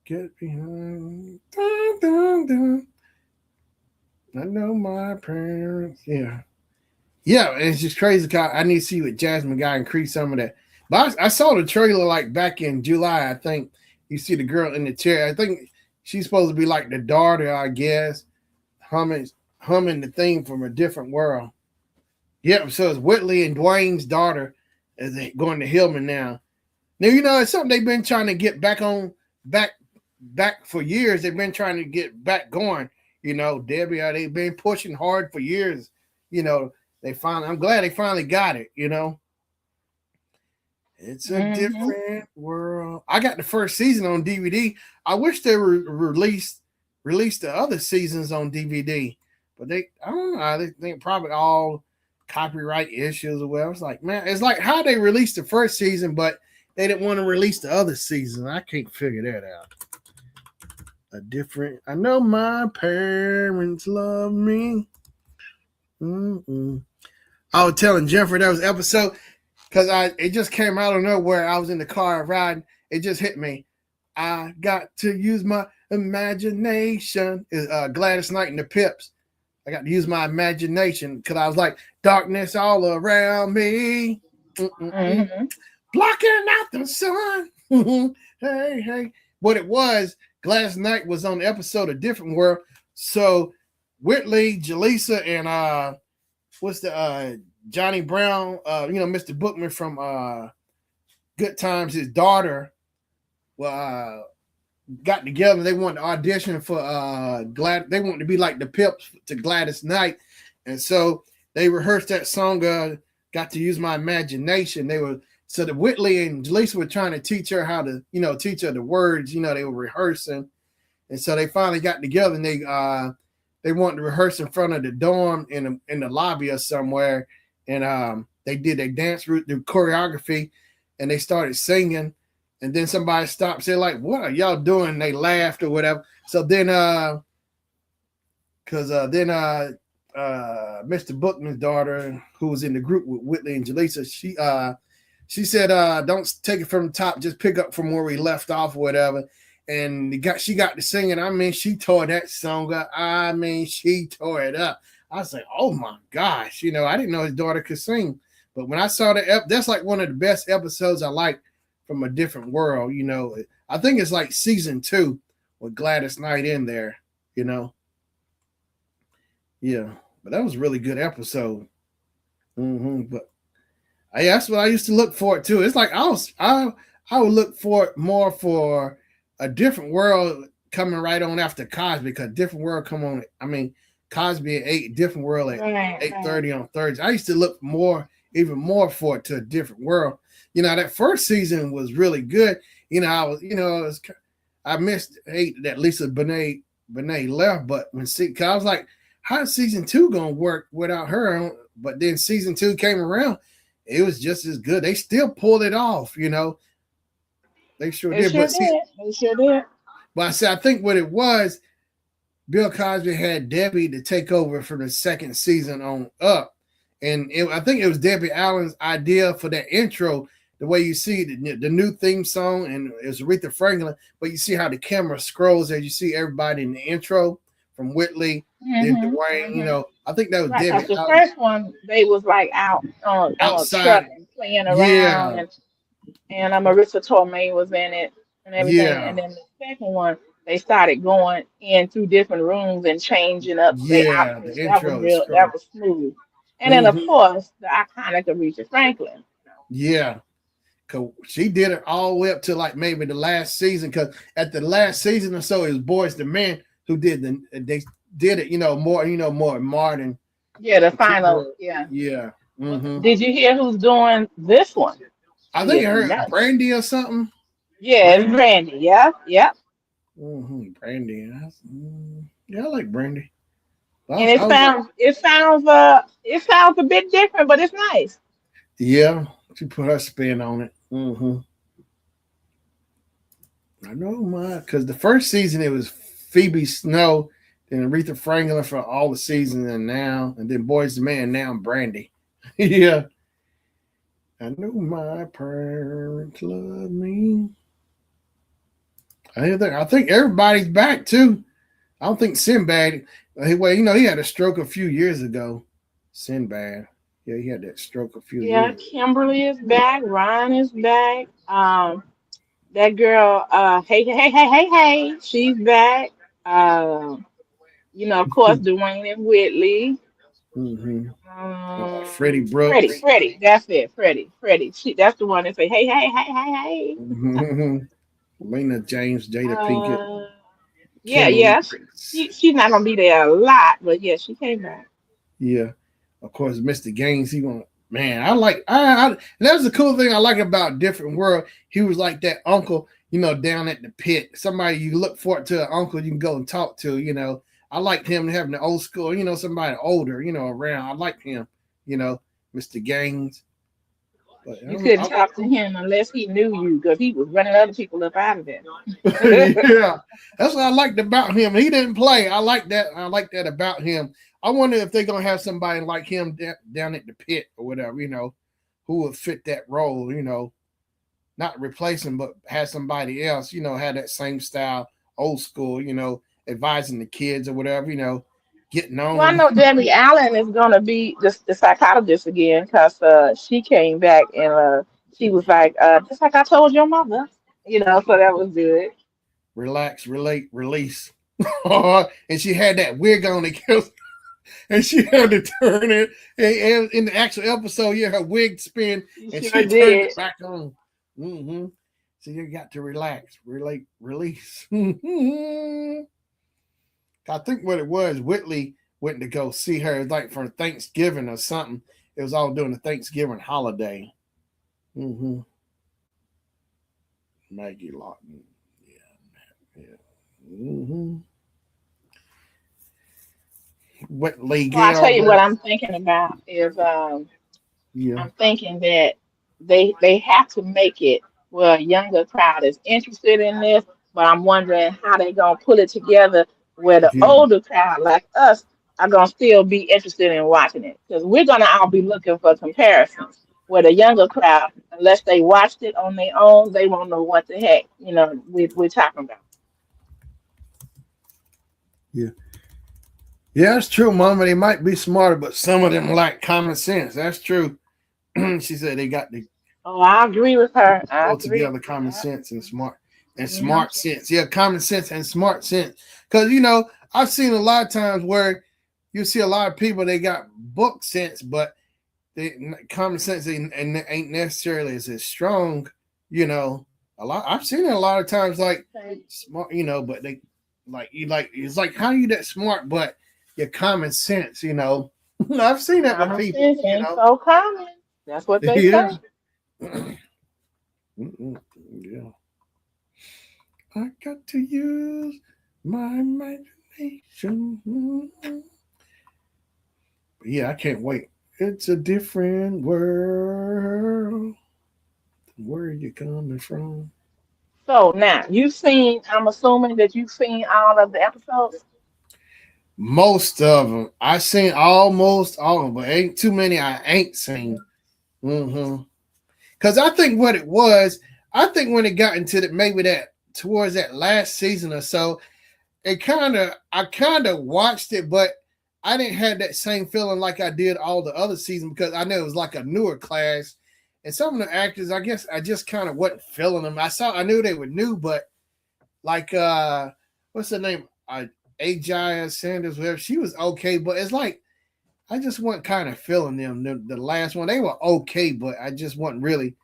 Get behind. Dun, dun, dun. I know my parents. Yeah. Yeah, it's just crazy. I need to see what Jasmine Guy increase some of that. But I saw the trailer like back in July. I think you see the girl in the chair. I think she's supposed to be like the daughter, I guess, humming humming the theme from a different world. Yep. So it's Whitley and Dwayne's daughter is going to Hillman now. Now it's something they've been trying to get back back for years. They've been trying to get back going. Debbie, they've been pushing hard for years. You know, I'm glad they finally got it. It's a Hmm. different world. I got the first season on DVD. I wish they were released the other seasons on DVD, but I don't know. They think probably all copyright issues or whatever. It's like, man, it's like how they released the first season, but they didn't want to release the other season. I can't figure that out. A different. I know my parents love me. Mm-mm. I was telling Jeffrey that was episode because it just came out of nowhere. I was in the car riding. It just hit me. I got to use my imagination. Gladys Knight and the Pips. I got to use my imagination because I was like, darkness all around me. Mm-mm-mm. Hmm. Blocking out the sun. Hey, hey. What it was, Gladys Knight was on the episode of Different World. So Whitley, Jaleesa, and what's the Johnny Brown, Mr. Bookman from Good Times, his daughter, uh, got together. They wanted to audition for they wanted to be like the Pips to Gladys Knight. And so they rehearsed that song, Got to Use My Imagination. So the Whitley and Jaleesa were trying to teach her how to, teach her the words, they were rehearsing. And so they finally got together and they wanted to rehearse in front of the dorm in the lobby or somewhere. And they did a dance route, the choreography, and they started singing. And then somebody stopped, said, like, what are y'all doing? And they laughed or whatever. So then Mr. Bookman's daughter, who was in the group with Whitley and Jaleesa, she said, don't take it from the top, just pick up from where we left off or whatever. And she got to singing. I mean, she tore that song up. She tore it up. I was like, oh my gosh, I didn't know his daughter could sing. But when I saw that's like one of the best episodes I like from a different world. I think it's like season 2 with Gladys Knight in there. You know, yeah. But that was a really good episode. But that's what I used to look forward to. It's like I would look for more for a different world coming right on after Cosby, because different world come on. I mean, Cosby at 8, different world at Right, right. 8:30 on Thursday. I used to look even more for it to a different world. That first season was really good. I hate that Lisa Bonet left, but cause I was like, how's season 2 gonna work without her? But then season 2 came around, it was just as good. They still pulled it off. They sure They did. sure But see, did. They sure did. I think what it was, Bill Cosby had Debbie to take over for the second season on up. And I think it was Debbie Allen's idea for that intro, the way you see the new theme song, and it was Aretha Franklin, but you see how the camera scrolls as you see everybody in the intro, from Whitley, then Dwayne, I think that was Right, Debbie because the Allen first one they was like out on a truck outside. and playing around, Yeah, and Marissa Tomei was in it and everything. yeah, And then the second one, they started going in through different rooms and changing up their yeah, the outfits. That was intro is real. That scroll. was smooth. And then of Mm-hmm. course the iconic Aretha Franklin. Yeah. Cause she did it all the way up to like maybe the last season. Cause at the last season or so, it was Boys the Men who they did it, more modern. Yeah, the final. Yeah. Yeah. Well, Mm-hmm. did you hear who's doing this one? I think Yeah, I heard no. Brandy or something. Yeah, it's Brandy. Brandy. Yeah, yeah. Brandy. Yeah, I like Brandy. And I was like, it sounds a bit different, but it's nice. yeah, she put her spin on it. I know my, because the first season it was Phoebe Snow, then Aretha Franklin for all the seasons, and then Boys the Man, now Brandy. Yeah. I know my parents love me. I think everybody's back too. I don't think Sinbad. Well, he had a stroke a few years ago. Sinbad. Yeah, he had that stroke a few Yeah, years. Kimberly is back. Ryan is back. That girl, hey, she's back. Of course, Dwayne and Whitley. Mm-hmm. Freddie Brooks. Freddie, that's it, Freddie. That's the one that say, hey. Mm-hmm. Lena James, Jada Pinkett, Uh, yeah, Kim yeah. Reese. She's not gonna be there a lot, but yeah, she came back. Yeah. Of course, Mr. Gaines, he won't. Man, I that was the cool thing I like about Different World. He was like that uncle, down at the pit. Somebody you look forward to, an uncle you can go and talk to. I liked him having the old school, somebody older, around. I liked him, Mr. Gaines. But You couldn't talk to him unless he knew you, because he was running other people up out of there. yeah, that's what I liked about him. He didn't play. I like that. I like that about him. I wonder if they're gonna have somebody like him down at the pit or whatever, who would fit that role. Not replace him, but have somebody else. Have that same style, old school. Advising the kids or whatever. Getting on Well, I them. know Debbie Allen is gonna be the psychologist again, because she came back and she was like, just like I told your mother, so that was good. Relax, relate, release. And she had that wig on that and she had to turn it. And in the actual episode, yeah, her wig spin She and sure she turned did. it back on. So you got to relax, relate, release. I think what it was, Whitley went to go see her. It was like for Thanksgiving or something. It was all during the Thanksgiving holiday. Maggie Lawton. Yeah. Whitley Well, I tell you Gale. what I'm thinking about is Yeah. I'm thinking that they have to make it where a younger crowd is interested in this, but I'm wondering how they gonna pull it together where the Yeah. older crowd like us are gonna still be interested in watching it, because we're gonna all be looking for comparisons. Where the younger crowd, unless they watched it on their own, they won't know what the heck we're talking about. Yeah. Yeah, that's true, Mama. They might be smarter, but some of them lack common sense. That's true. She said they got the Oh, I agree with her. I pull agree. together common Yeah. sense and Hmm. smart sense. Yeah, common sense and smart sense. Because you know, I've seen a lot of times where you see a lot of people they got book sense, but they common sense ain't necessarily as strong. You know, a lot I've seen it a lot of times like smart. You know, but they like it's like how you that smart, but your common sense. You know, I've seen that with Common people. sense You ain't know, so common. That's what they yeah. say. Yeah. I got to use my imagination. Yeah, I can't wait. It's a different world. Where are you coming from? So now you've seen. I'm assuming that you've seen all of the episodes. Most of them. I seen almost all of them, but ain't too many I ain't seen. Mm-hmm. Because I think what it was, I think when it got into the, maybe that towards that last season or so, I kind of watched it, but I didn't have that same feeling like I did all the other seasons because I know it was like a newer class, and some of the actors, I guess, I just kind of wasn't feeling them. I knew they were new, but like what's her name? Ajaya Sanders, whatever. She was okay, but it's like I just wasn't kind of feeling them. The last one, they were okay, but I just wasn't really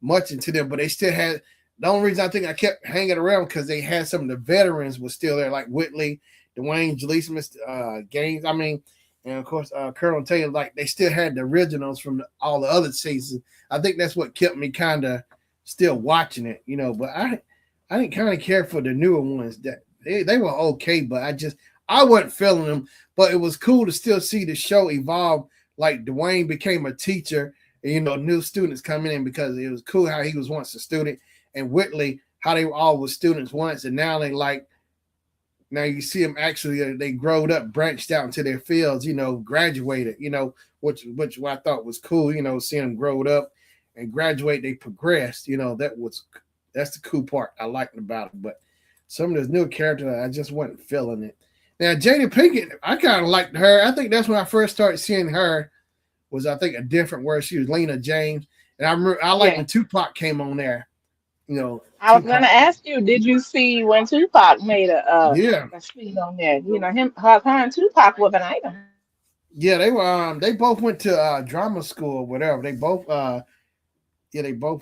much into them, but they still had the only reason I think I kept hanging around because they had some of the veterans was still there, like Whitley, Dwayne, Jaleesa, Gaines. I mean, and of course Colonel Taylor. Like they still had the originals from all the other seasons. I think that's what kept me kind of still watching it, you know. But I didn't kind of care for the newer ones. That they were okay, but I wasn't feeling them. But it was cool to still see the show evolve. Like Dwayne became a teacher and, you know, new students coming in because it was cool how he was once a student, and Whitley how they were all was students once, and now they like now you see them actually they growed up, branched out into their fields, you know, graduated, you know, which I thought was cool, you know, seeing them growed up and graduate, they progressed, you know, that's the cool part I liked about it. But some of those new characters, I just wasn't feeling it. Now Jada Pinkett, I kind of liked her. I think that's when I first started seeing her was I think a different word. She was Lena James, and I remember I like Yeah. when Tupac came on there. You know, I was gonna Tupac. ask you, did you see when Tupac made Yeah, a scene on there? You know, her and Tupac was an item. yeah. They both went to drama school or whatever. They both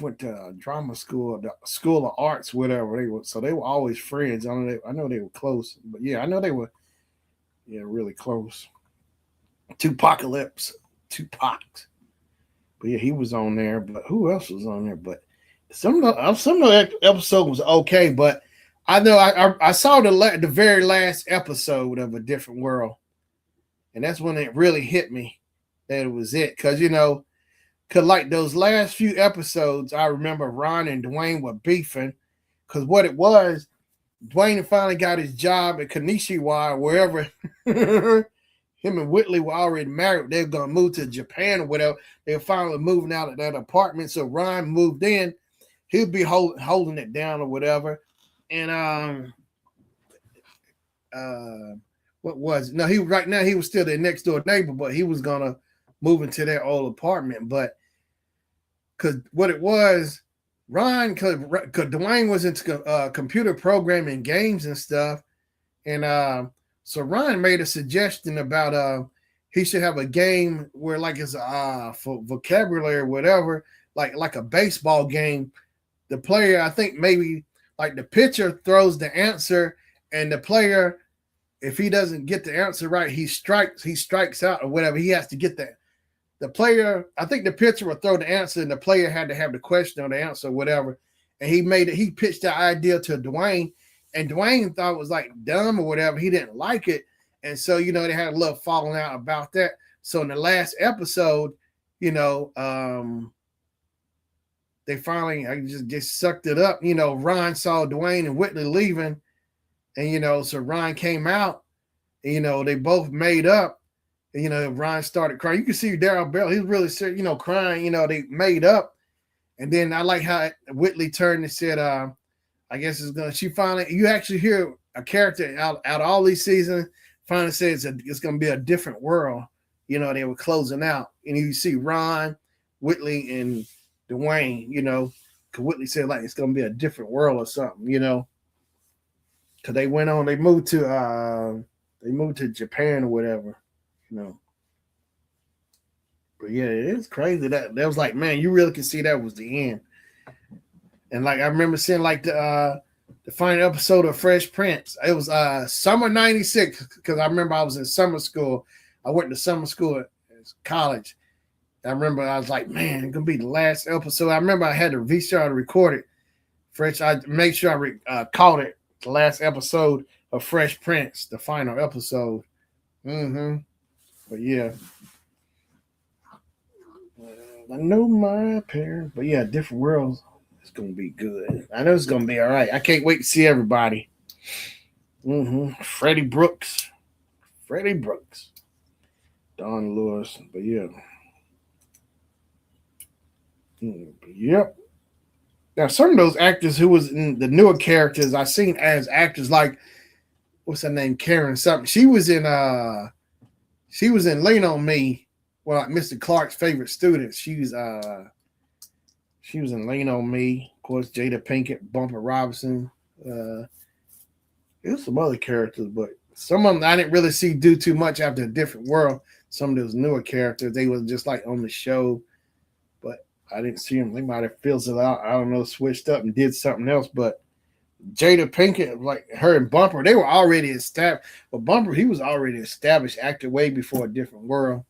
went to drama school, the school of arts, whatever they were. So they were always friends. I know they were close, but yeah, I know they were really close. Tupacalypse, Tupac. But yeah, he was on there. But who else was on there? But some of that episode was okay. But I know I saw the very last episode of A Different World, and that's when it really hit me that it was it. Cause you know, cause like those last few episodes, I remember Ron and Dwayne were beefing. Cause what it was, Dwayne finally got his job at Kanishiwa, wherever. Him and Whitley were already married. They were gonna move to Japan or whatever. They were finally moving out of that apartment. So Ron moved in. He'd be holding it down or whatever. And what was it? No, he right now he was still their next door neighbor, but he was gonna move into their old apartment. But because what it was, Ron, because Dwayne was into computer programming games and stuff, and so Ryan made a suggestion about he should have a game where like it's for vocabulary or whatever, like a baseball game. The player, I think maybe like the pitcher throws the answer, and the player, if he doesn't get the answer right, he strikes out or whatever. He has to get that. The player, I think the pitcher would throw the answer, and the player had to have the question or the answer, or whatever. And he pitched the idea to Dwayne, and Dwayne thought it was like dumb or whatever. He didn't like it. And so, you know, they had a little falling out about that. So in the last episode, you know, they finally I just sucked it up. You know, Ron saw Dwayne and Whitley leaving, and you know, so Ron came out, and you know, they both made up. And, you know, Ron started crying. You can see Daryl Bell, he was really serious, you know, crying, you know, they made up. And then I like how Whitley turned and said, I guess it's gonna. She finally, you actually hear a character out of all these seasons finally says it's gonna be a different world. You know, they were closing out, and you see Ron, Whitley and Dwayne, because Whitley said like it's gonna be a different world or something, because they went on, they moved to Japan or whatever, you know. But yeah, it's crazy that was like, man, you really can see that was the end. And like I remember seeing like the final episode of Fresh Prince. It was summer '96 because I remember I was in summer school. I went to summer school at college. I remember I was like, man, it's gonna be the last episode. I remember I had to VCR to record it. Fresh, I made sure I caught it. The last episode of Fresh Prince, the final episode. Mm-hmm. But yeah, I know my parents. But yeah, different worlds. It's gonna be good. I know it's gonna be all right. I can't wait to see everybody. Mm-hmm. Freddie Brooks, Don Lewis. But yeah, yep. Now some of those actors who was in the newer characters I seen as actors like what's her name, Karen something. She was in Lean on Me. Well, like Mr. Clark's favorite student. She was in Lean on Me. Of course, Jada Pinkett, Bumper Robinson. There's some other characters, but some of them I didn't really see do too much after a different world. Some of those newer characters, they was just like on the show, but I didn't see them. They might have filtered out. I don't know, switched up and did something else. But Jada Pinkett, like her and Bumper, they were already established. But Bumper, he was already established actor way before a different world.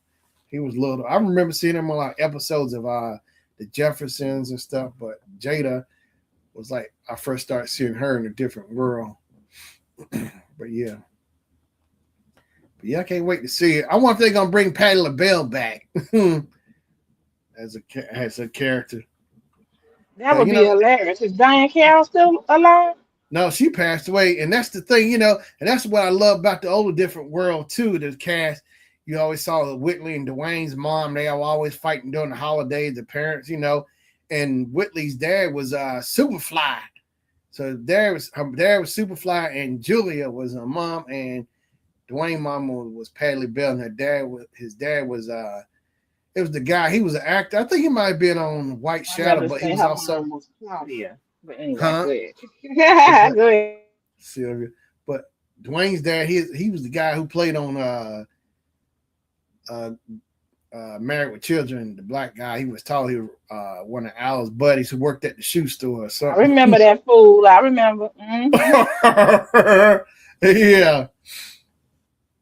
He was little. I remember seeing him on like episodes of the Jeffersons and stuff. But Jada was like I first started seeing her in a different world. But yeah. I can't wait to see it. I wonder if they're gonna bring Patti LaBelle back as a character. That would be hilarious. Is Diane Carroll still alive? No, she passed away, and that's the thing, and that's what I love about the older different world too. The cast, you always saw the Whitley and Dwayne's mom. They were always fighting during the holidays. The parents, and Whitley's dad was Superfly. So her dad was Superfly, and Julia was her mom, and Dwayne mama was Patti LaBelle, and his dad was it was the guy. He was an actor. I think he might have been on White Shadow, but he was also was Claudia. But anyway, huh? go ahead. Go ahead. Sylvia. But Dwayne's dad, he was the guy who played on Married with Children. The black guy. He was tall. He was one of Al's buddies who worked at the shoe store or I something. remember that fool. I remember. Yeah.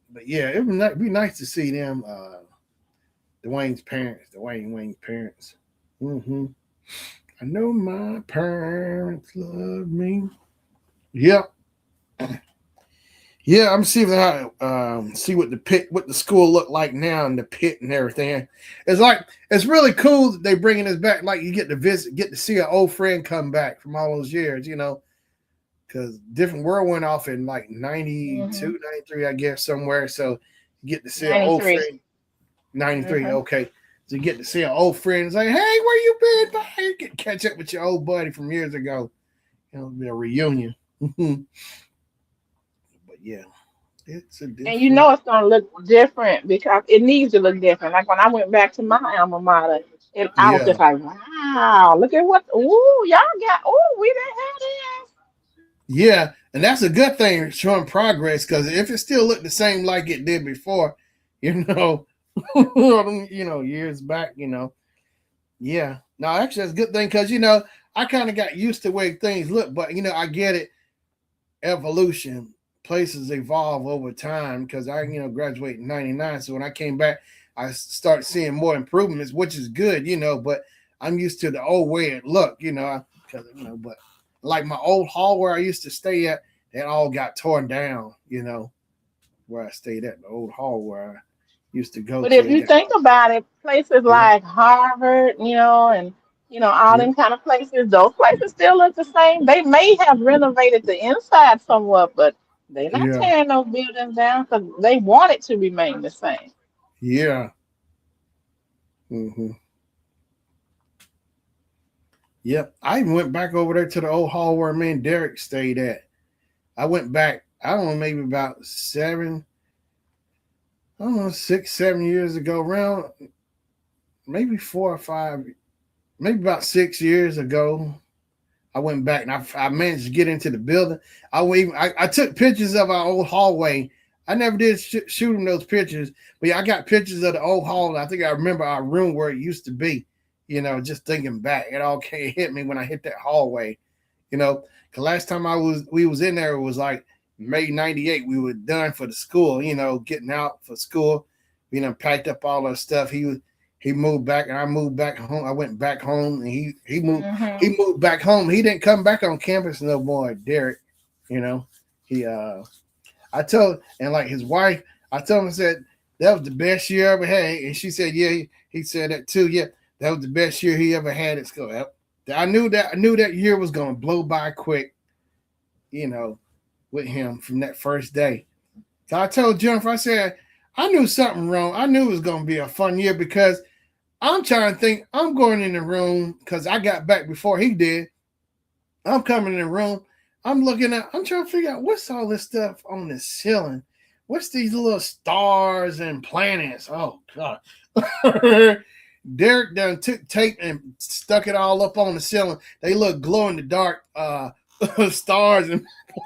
But yeah, it would be nice to see them, Dwayne's parents. Mm-hmm. I know my parents love me. Yep. Yeah, I'm seeing how see what the school look like now and the pit and everything. It's really cool that they bringing us back. Like you get to see an old friend come back from all those years, because Different World went off in like 92, 93, I guess, somewhere. So you get to see an old friend. 93, okay. So you get to see an old friend and say, hey, where you been, buddy? Get catch up with your old buddy from years ago. It'll be a reunion. But yeah, it's a different. And it's gonna look different because it needs to look different. Like when I went back to my alma mater, I was Yeah. just like, wow, look at what y'all got. We didn't have this. Yeah, and that's a good thing, showing progress, because if it still looked the same like it did before, years back, yeah. No, actually, that's a good thing because I kind of got used to the way things look, but I get it. Evolution, places evolve over time because I, graduated in '99, so when I came back, I started seeing more improvements, which is good, But I'm used to the old way it looked, because but like my old hall where I used to stay at, that all got torn down, where I stayed at the old hall where I used to go But to. if you think about it, places Yeah, like Harvard, and all yeah, them kind of places, those places still look the same. They may have renovated the inside somewhat, but they're not yeah, tearing those buildings down because they want it to remain the same. yeah. Mm-hmm. Yep. I even went back over there to the old hall where me and Derek stayed at. I went back, I don't know, maybe about 6, 7 years ago, around maybe 4 or 5, maybe about 6 years ago. I went back and I managed to get into the building. I took pictures of our old hallway. I never did shoot them those pictures, but yeah, I got pictures of the old hall. I think I remember our room where it used to be. Just thinking back, it all hit me when I hit that hallway. Cause last time we was in there, it was like May '98. We were done for the school. Getting out for school. Packed up all our stuff. He moved back, and I moved back home. I went back home, and he moved. Mm-hmm. He moved back home. He didn't come back on campus no more. Derek, you know, he. I told, and like his wife, I told him, I said that was the best year I ever had, and she said, yeah, he said that too. Yeah, that was the best year he ever had at school. I knew that year was gonna blow by quick, with him from that first day. So I told Jennifer, I said, I knew something wrong. I knew it was gonna be a fun year because I'm trying to think. I'm going in the room because I got back before he did. I'm coming in the room. I'm looking at. I'm trying to figure out what's all this stuff on the ceiling. What's these little stars and planets? Oh God! Derek done took tape and stuck it all up on the ceiling. They look glow in the dark stars and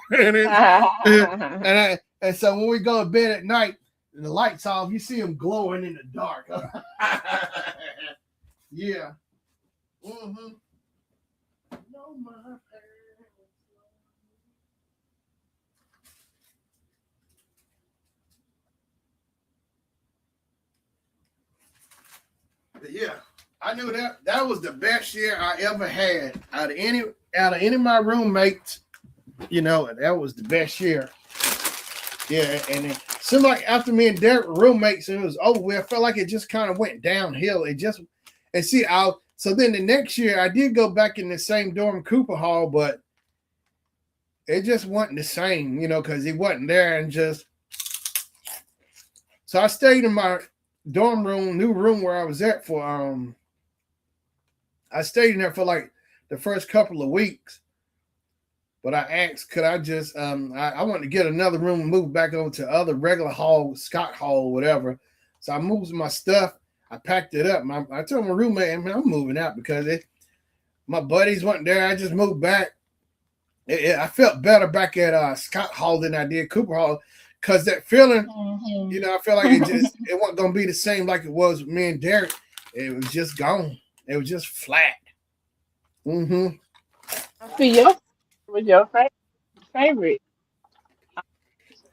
planets. And so when we go to bed at night and the lights off, you see them glowing in the dark. Yeah. Mm-hmm. No, my But yeah, I knew that was the best year I ever had out of any of my roommates. That was the best year. Yeah, and it seemed like after me and Derek were roommates and it was over with, I felt like it just kind of went downhill. So then the next year I did go back in the same dorm, Cooper Hall, but it just wasn't the same, because he wasn't there so I stayed in my dorm room, new room where I was at for I stayed in there for like the first couple of weeks. But I asked, could I just I wanted to get another room and move back over to other regular hall, Scott Hall, whatever. So I moved my stuff, I packed it up. I told my roommate, man, I'm moving out because my buddies weren't there. I just moved back. I felt better back at Scott Hall than I did Cooper Hall. Cause that feeling, I feel like it wasn't gonna be the same like it was with me and Derek. It was just gone. It was just flat. Mm-hmm. I see your favorite.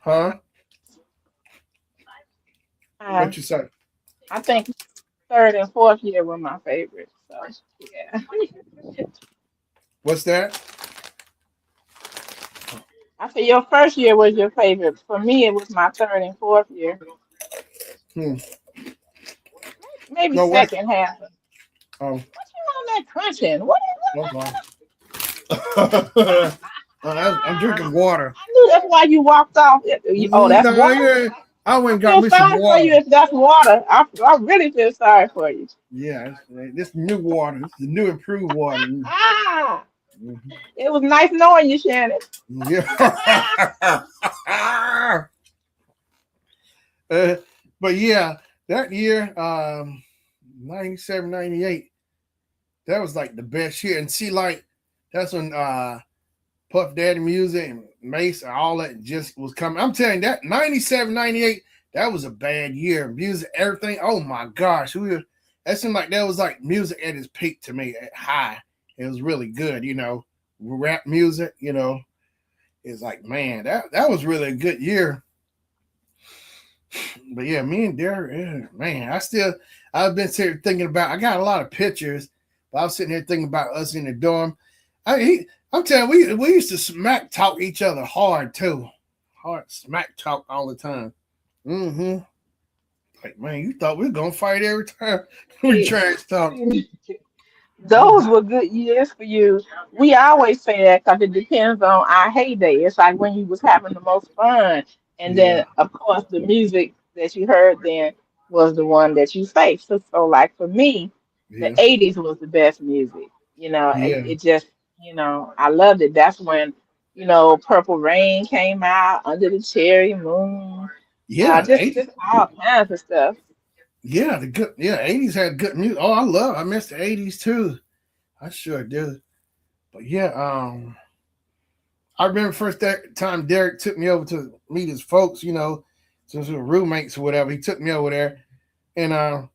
Huh? Uh, What you say? I think third and fourth year were my favorite. So yeah. What's that? I said your first year was your favorite. For me, it was my third and fourth year. Hmm. Maybe No, what? second half. What Oh, you on that crunching? What is okay. that? I'm drinking water. I knew that's why you walked off. Oh, that's No, water. yeah, I went I and got feel me some sorry for you water. if that's water. I really feel sorry for you. Yeah, this new water. This is the new improved water. Ah, Mhm. it was nice knowing you, Shannon. Yeah. uh, but yeah, that year, 97, 98, that was like the best year. And see, like, that's when Puff Daddy Music and Mace and all that just was coming. I'm telling you, that 97, 98, that was a bad year. Music, everything. Oh my gosh. That seemed like that was like music at its peak to me, at high. It was really good, rap music, It's like, man, that was really a good year. But yeah, me and Derek, yeah, man, I've been sitting here thinking about, I got a lot of pictures, but I was sitting here thinking about us in the dorm. I'm telling you, we used to smack talk each other hard too. Hard smack talk all the time. Mm-hmm. Like, man, you thought we were gonna fight every time we Hey, trash talk. those were good years for you. We always say that because it depends on our heyday. It's like when you was having the most fun, and Yeah, then of course the music that you heard then was the one that you faced. So like for me, the yeah, '80s was the best music. yeah, It just I loved it. That's when Purple Rain came out, Under the Cherry Moon, yeah. just all kinds of stuff. Yeah, the good, yeah, 80s had good music. Oh, I miss the 80s too. I sure do. But yeah, I remember first that time Derek took me over to meet his folks, since we were roommates or whatever. He took me over there and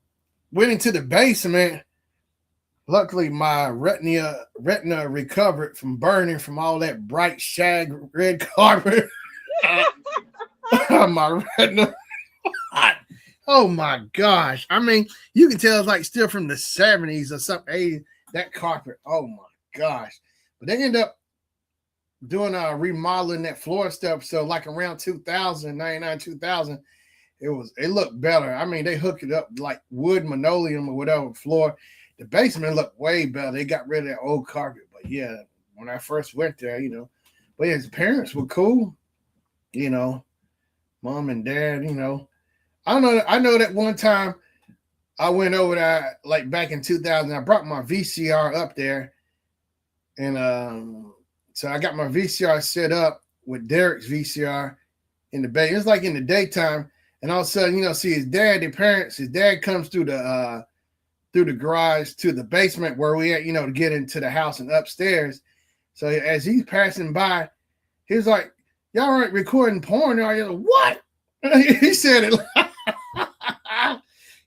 went into the basement. Luckily, my retina recovered from burning from all that bright shag red carpet. My retina. Oh my gosh! I mean, you can tell it's like still from the 70s or something. 80s, that carpet. Oh my gosh! But they end up doing remodeling that floor stuff. So like around 2000, 99, 2000, it looked better. I mean, they hooked it up like wood linoleum or whatever floor. The basement looked way better. They got rid of that old carpet. But yeah, when I first went there, but yeah, his parents were cool, you know, mom and dad, I know that one time I went over there like back in 2000. I brought my VCR up there, and so I got my VCR set up with Derek's VCR in the bay. It's like in the daytime, and all of a sudden, see his dad, his dad comes through the garage to the basement where we at, to get into the house and upstairs. So as he's passing by, he's like, "Y'all ain't recording porn?" Are you like, what? He said it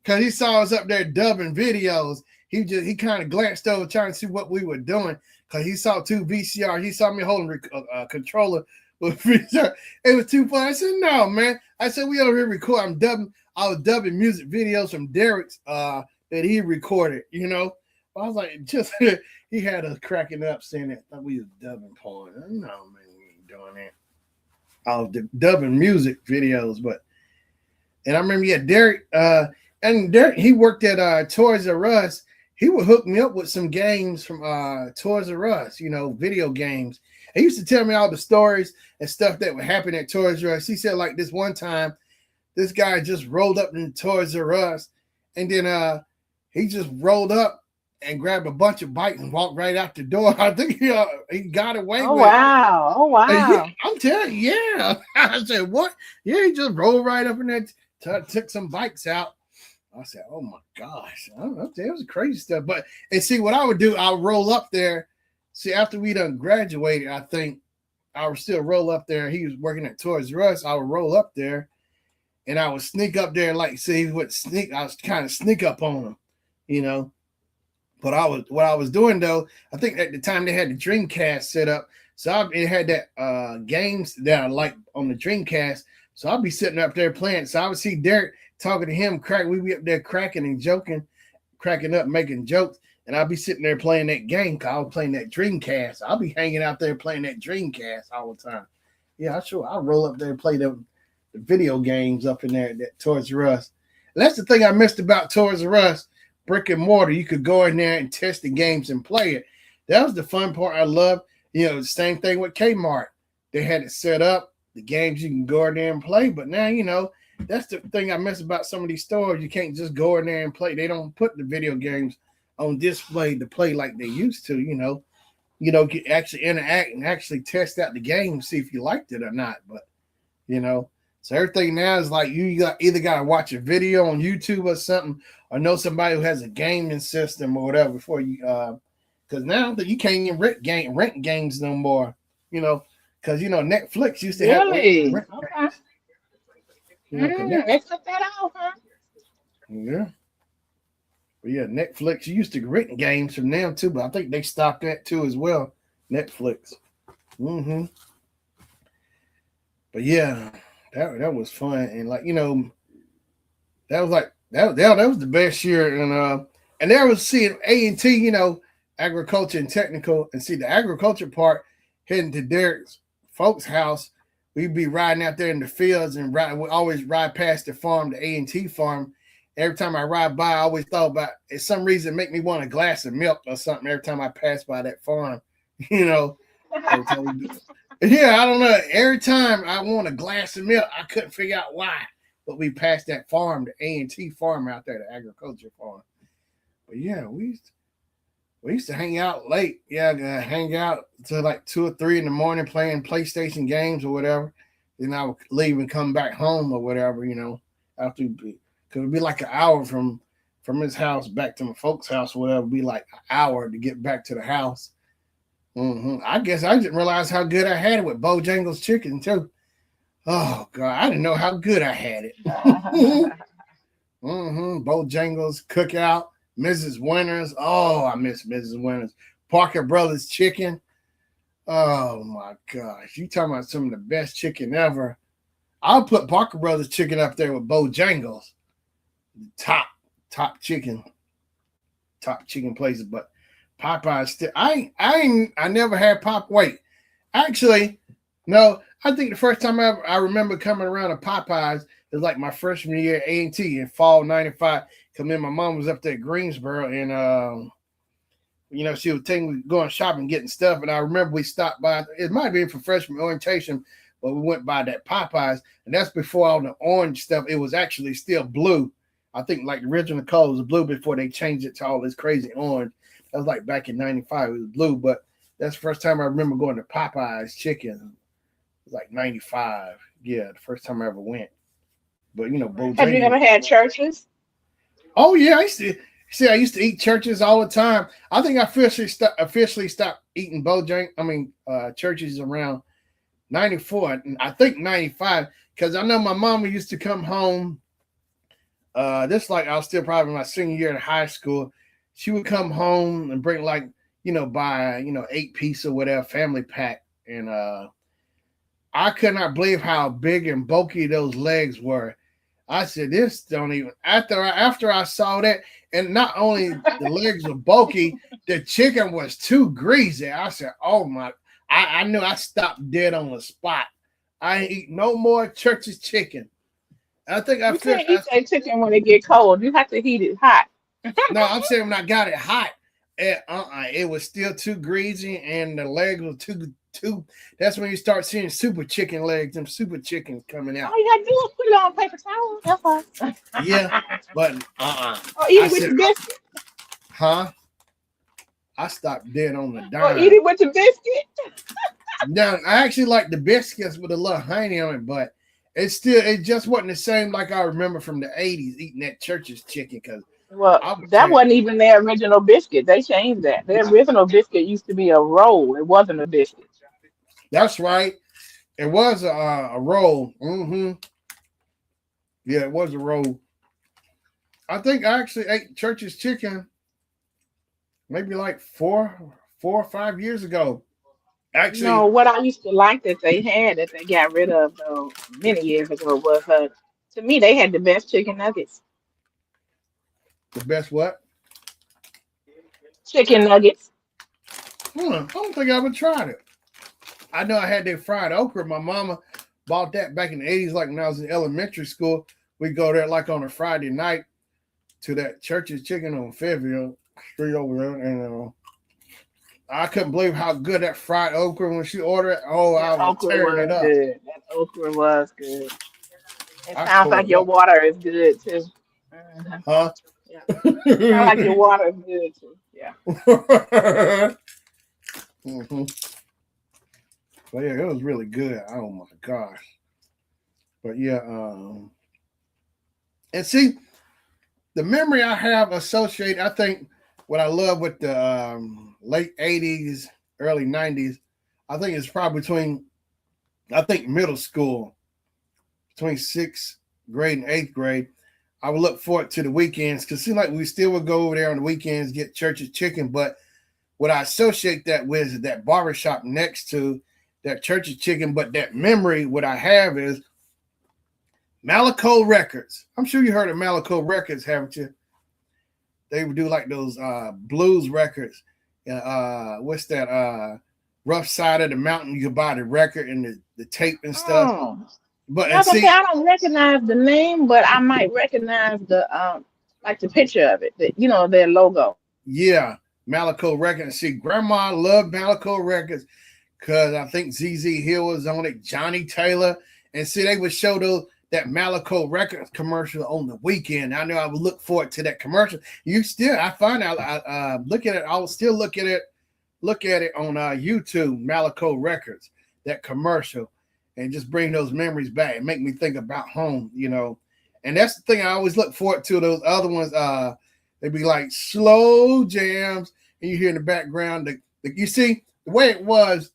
because he saw us up there dubbing videos. He kind of glanced over trying to see what we were doing because he saw two VCRs. He saw me holding a controller with VCR. It was too funny. I said, "No, man." I said, "We over here recording. I was dubbing music videos from Derek's that he recorded, I was like, he had us cracking up saying that thought we was dubbing porn. No, man, we ain't doing that. I was dubbing music videos, and I remember, yeah, Derek, and Derek, he worked at Toys R Us. He would hook me up with some games from Toys R Us, video games. He used to tell me all the stories and stuff that would happen at Toys R Us. He said, like, this one time, this guy just rolled up in Toys R Us, and then he just rolled up and grabbed a bunch of bikes and walked right out the door. I think he got away Oh with it. wow! Oh Yeah, wow! I'm telling you, yeah. I said, what? Yeah, he just rolled right up in there, took some bikes out. I said, oh my gosh. I don't know. That was crazy stuff. And see, what I would do, I'll roll up there. See, after we done graduated, I think I would still roll up there. He was working at Toys R Us. I would roll up there and I would sneak up there, like, see, I was kind of sneak up on him, you know. But what I was doing though, I think at the time they had the Dreamcast set up, so it had that games that I like on the Dreamcast. So I'll be sitting up there playing. So I would see Derek talking to him, we'd be up there cracking and joking, cracking up, making jokes, and I'll be sitting there playing that game because I was playing that Dreamcast. I'll be hanging out there playing that Dreamcast all the time. Yeah, I'll roll up there and play the video games up in there at that Toys R Us. And that's the thing I missed about Toys R Us. Brick and mortar, you could go in there and test the games and play it. That was the fun part I loved. The same thing with Kmart. They had it set up, the games you can go in there and play. But now, that's the thing I miss about some of these stores. You can't just go in there and play. They don't put the video games on display to play like they used to, get actually interact and actually test out the game, see if you liked it or not. But, so everything now is like either got to watch a video on YouTube or something, or know somebody who has a gaming system or whatever before you. Because now that you can't even rent games no more, because Netflix used to have Really? rent Okay. games. They took that out, huh? Yeah, but yeah, Netflix used to rent games from them too, but I think they stopped that too as well. Netflix. But yeah. That was fun, and that was like that was the best year, and there was seeing A&T, agriculture and technical, and see the agriculture part heading to Derek's folks' house. We'd be riding out there in the fields and we always ride past the farm, the A&T farm. Every time I ride by, I always thought about it. Some reason make me want a glass of milk or something every time I pass by that farm, every time we do it. Yeah, I don't know. Every time I want a glass of milk, I couldn't figure out why. But we passed that farm, the A&T farm out there, the agriculture farm. But yeah, we used to hang out late. Yeah, hang out till like 2 or 3 in the morning playing PlayStation games or whatever. Then I would leave and come back home or whatever, after. Because Cause it'd be like an hour from his house back to my folks' house, or whatever. It'd be like an hour to get back to the house. I guess I didn't realize how good I had it with Bojangles chicken too. Oh God, I didn't know how good I had it. Bojangles cookout, Mrs. Winters. Oh, I miss Mrs. Winters. Parker Brothers chicken. Oh my gosh, you talking about some of the best chicken ever. I'll put Parker Brothers chicken up there with Bojangles. Top chicken places, but Popeyes still. I never had Pop. Wait, actually, no. I think the first time I remember coming around to Popeyes is like my freshman year at A&T in fall '95. Cause then my mom was up there at Greensboro, and she was taking me going shopping, getting stuff, and I remember we stopped by. It might have been for freshman orientation, but we went by that Popeyes, and that's before all the orange stuff. It was actually still blue. I think like the original color was blue before they changed it to all this crazy orange. That was like back in '95. It was blue, but that's the first time I remember going to Popeyes chicken. It was like '95. Yeah, the first time I ever went. But Bojangles. Have you ever had churches? Oh yeah, I used to eat churches all the time. I think I officially stopped eating churches around '94. I think '95 because I know my mama used to come home. This like I was still probably in my senior year in high school. She would come home and bring buy 8-piece or whatever family pack, and I could not believe how big and bulky those legs were. I said, this don't even after I saw that, and not only the legs were bulky, the chicken was too greasy. I said, oh my, I knew I stopped dead on the spot. I ain't eat no more church's chicken. I think You can't eat that chicken when it get cold. You have to heat it hot. No, I'm saying when I got it hot, it was still too greasy, and the leg was too. That's when you start seeing super chicken legs, them super chickens coming out. All you gotta do is put it on paper towel. That's all. Yeah, but Or eat it with your biscuit. Huh? I stopped dead on the dime. Or eat it with your biscuit. Now I actually like the biscuits with a little honey on it, but it just wasn't the same like I remember from the '80s eating that church's chicken because. Well, that wasn't even their original biscuit. They changed that. Their original biscuit used to be a roll. It wasn't a biscuit. That's right. It was a roll. Yeah, it was a roll. I think I actually ate church's chicken maybe like 4 or 5 years ago. Actually, No, what I used to like that they had that they got rid of many years ago was to me they had the best chicken nuggets. the best what? Chicken nuggets. I don't think I ever tried it. I know I had their fried okra. My mama bought that back in the '80s, like when I was in elementary school. We go there like on a Friday night to that Church's Chicken on Fairview Street over there, and I couldn't believe how good that fried okra when she ordered it. Oh, That I was okra tearing was it up. good. That okra was good. It I sounds tore like it your up. water is good too. Mhm. Huh? Yeah. Sounds like your water is good too. Yeah. But yeah, it was really good. Oh my gosh. But yeah, and see the memory I have associated, I think what I love with the late '80s, early '90s, I think it's probably middle school, between 6th grade and 8th grade. I would look forward to the weekends because it seemed like we still would go over there on the weekends, get church's chicken. But what I associate that with is that barbershop next to that church's chicken. But that memory, what I have is Malaco Records. I'm sure you heard of Malaco Records, haven't you? They would do like those blues records. What's that? Rough Side of the Mountain. You could buy the record and the tape and stuff. Oh. But I was gonna say I don't recognize the name, but I might recognize the like the picture of it, their logo. yeah, Malaco Records. See, Grandma loved Malaco Records because I think ZZ Hill was on it, Johnny Taylor, and see they would show that Malaco Records commercial on the weekend. I know I would look forward to that commercial. I find out I look at it. I will still look at it on YouTube. Malaco Records, that commercial. And just bring those memories back and make me think about home, And that's the thing I always look forward to. Those other ones, they'd be like slow jams, and you hear in the background you see the way it was.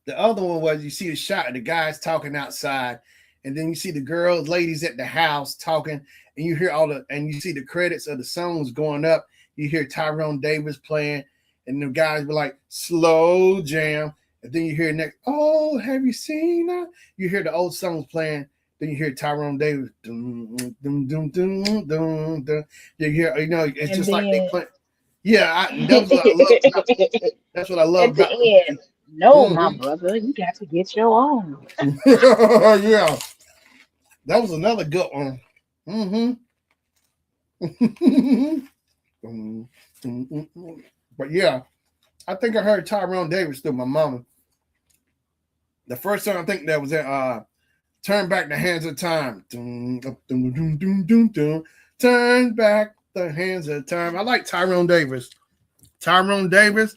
The other one was you see the shot of the guys talking outside, and then you see the girls, ladies at the house talking, and you hear and you see the credits of the songs going up. You hear Tyrone Davis playing, and the guys were like slow jam, and then you hear next, oh, have you seen that? You hear the old songs playing, then you hear Tyrone Davis, dum, dum, dum, dum, dum, dum. You hear, it's And just like they then play. Yeah, that's what I love. That's what I love at the about. end, no, my Mm-hmm. brother, you got to get your own. Yeah, that was another good one. But yeah, I think I heard Tyrone Davis through my mama. The first time I think that was in Turn Back the Hands of Time. Turn back the hands of time. I like Tyrone Davis. Tyrone Davis,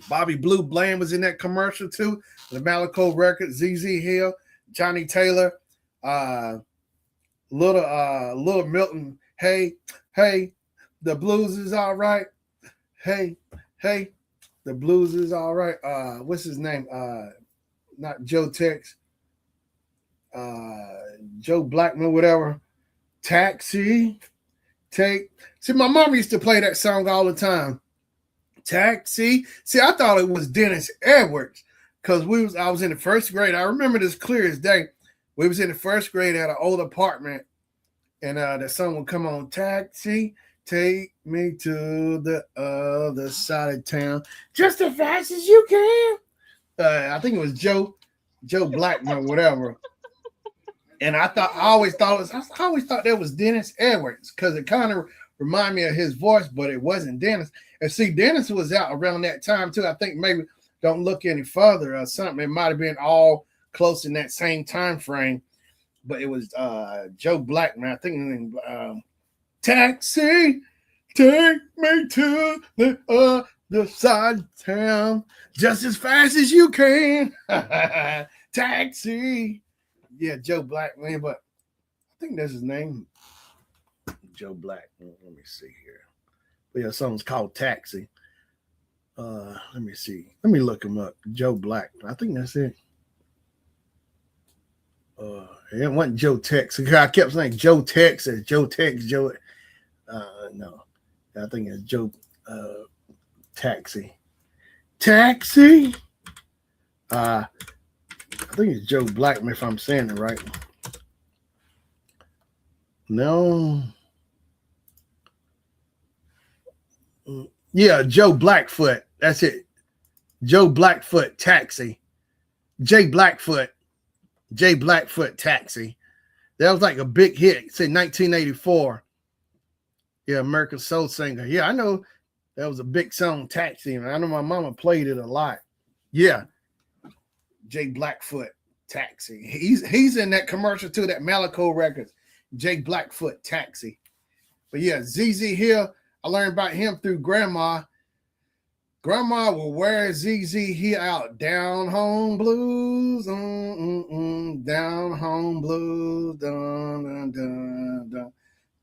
Bobby Blue Bland was in that commercial too. The Malaco Records, ZZ Hill, Johnny Taylor, Little Milton. Hey, the blues is all right. Hey, the blues is all right. What's his name? Not Joe Tex. Joe Blackman, whatever. Taxi. See, my mom used to play that song all the time. Taxi. See, I thought it was Dennis Edwards because I was in the first grade. I remember this clear as day. We was in the first grade at an old apartment, and that song would come on. Taxi, take me to the other side of town, just as fast as you can. I think it was Joe Blackman, whatever. And I always thought that was Dennis Edwards because it kind of reminded me of his voice, but it wasn't Dennis. And see, Dennis was out around that time too. I think maybe don't look any further or something. It might have been all close in that same time frame, but it was Joe Blackman. I think Taxi, take me to the other side of town, just as fast as you can. Taxi. Yeah, Joe Blackman, but I think that's his name. Joe Black. Let me see here. But yeah, something's called Taxi. Let me see. Let me look him up. Joe Black. I think that's it. It wasn't Joe Tex. I kept saying Joe Tex. Joe Tex. Joe. No, I think it's Joe Taxi. Taxi. I think it's Joe Blackman, if I'm saying it right. No. Yeah, Joe Blackfoot. That's it. Joe Blackfoot, Taxi. Jay Blackfoot, Taxi. That was like a big hit. Say 1984. Yeah, American Soul Singer. Yeah, I know that was a big song, Taxi. And I know my mama played it a lot. Yeah. Jay Blackfoot, Taxi. He's in that commercial too, that Malaco Records. Jay Blackfoot, Taxi. But yeah, ZZ Hill, I learned about him through Grandma. Grandma will wear ZZ Hill out. Down home blues, down home blues, dun, dun, dun, dun,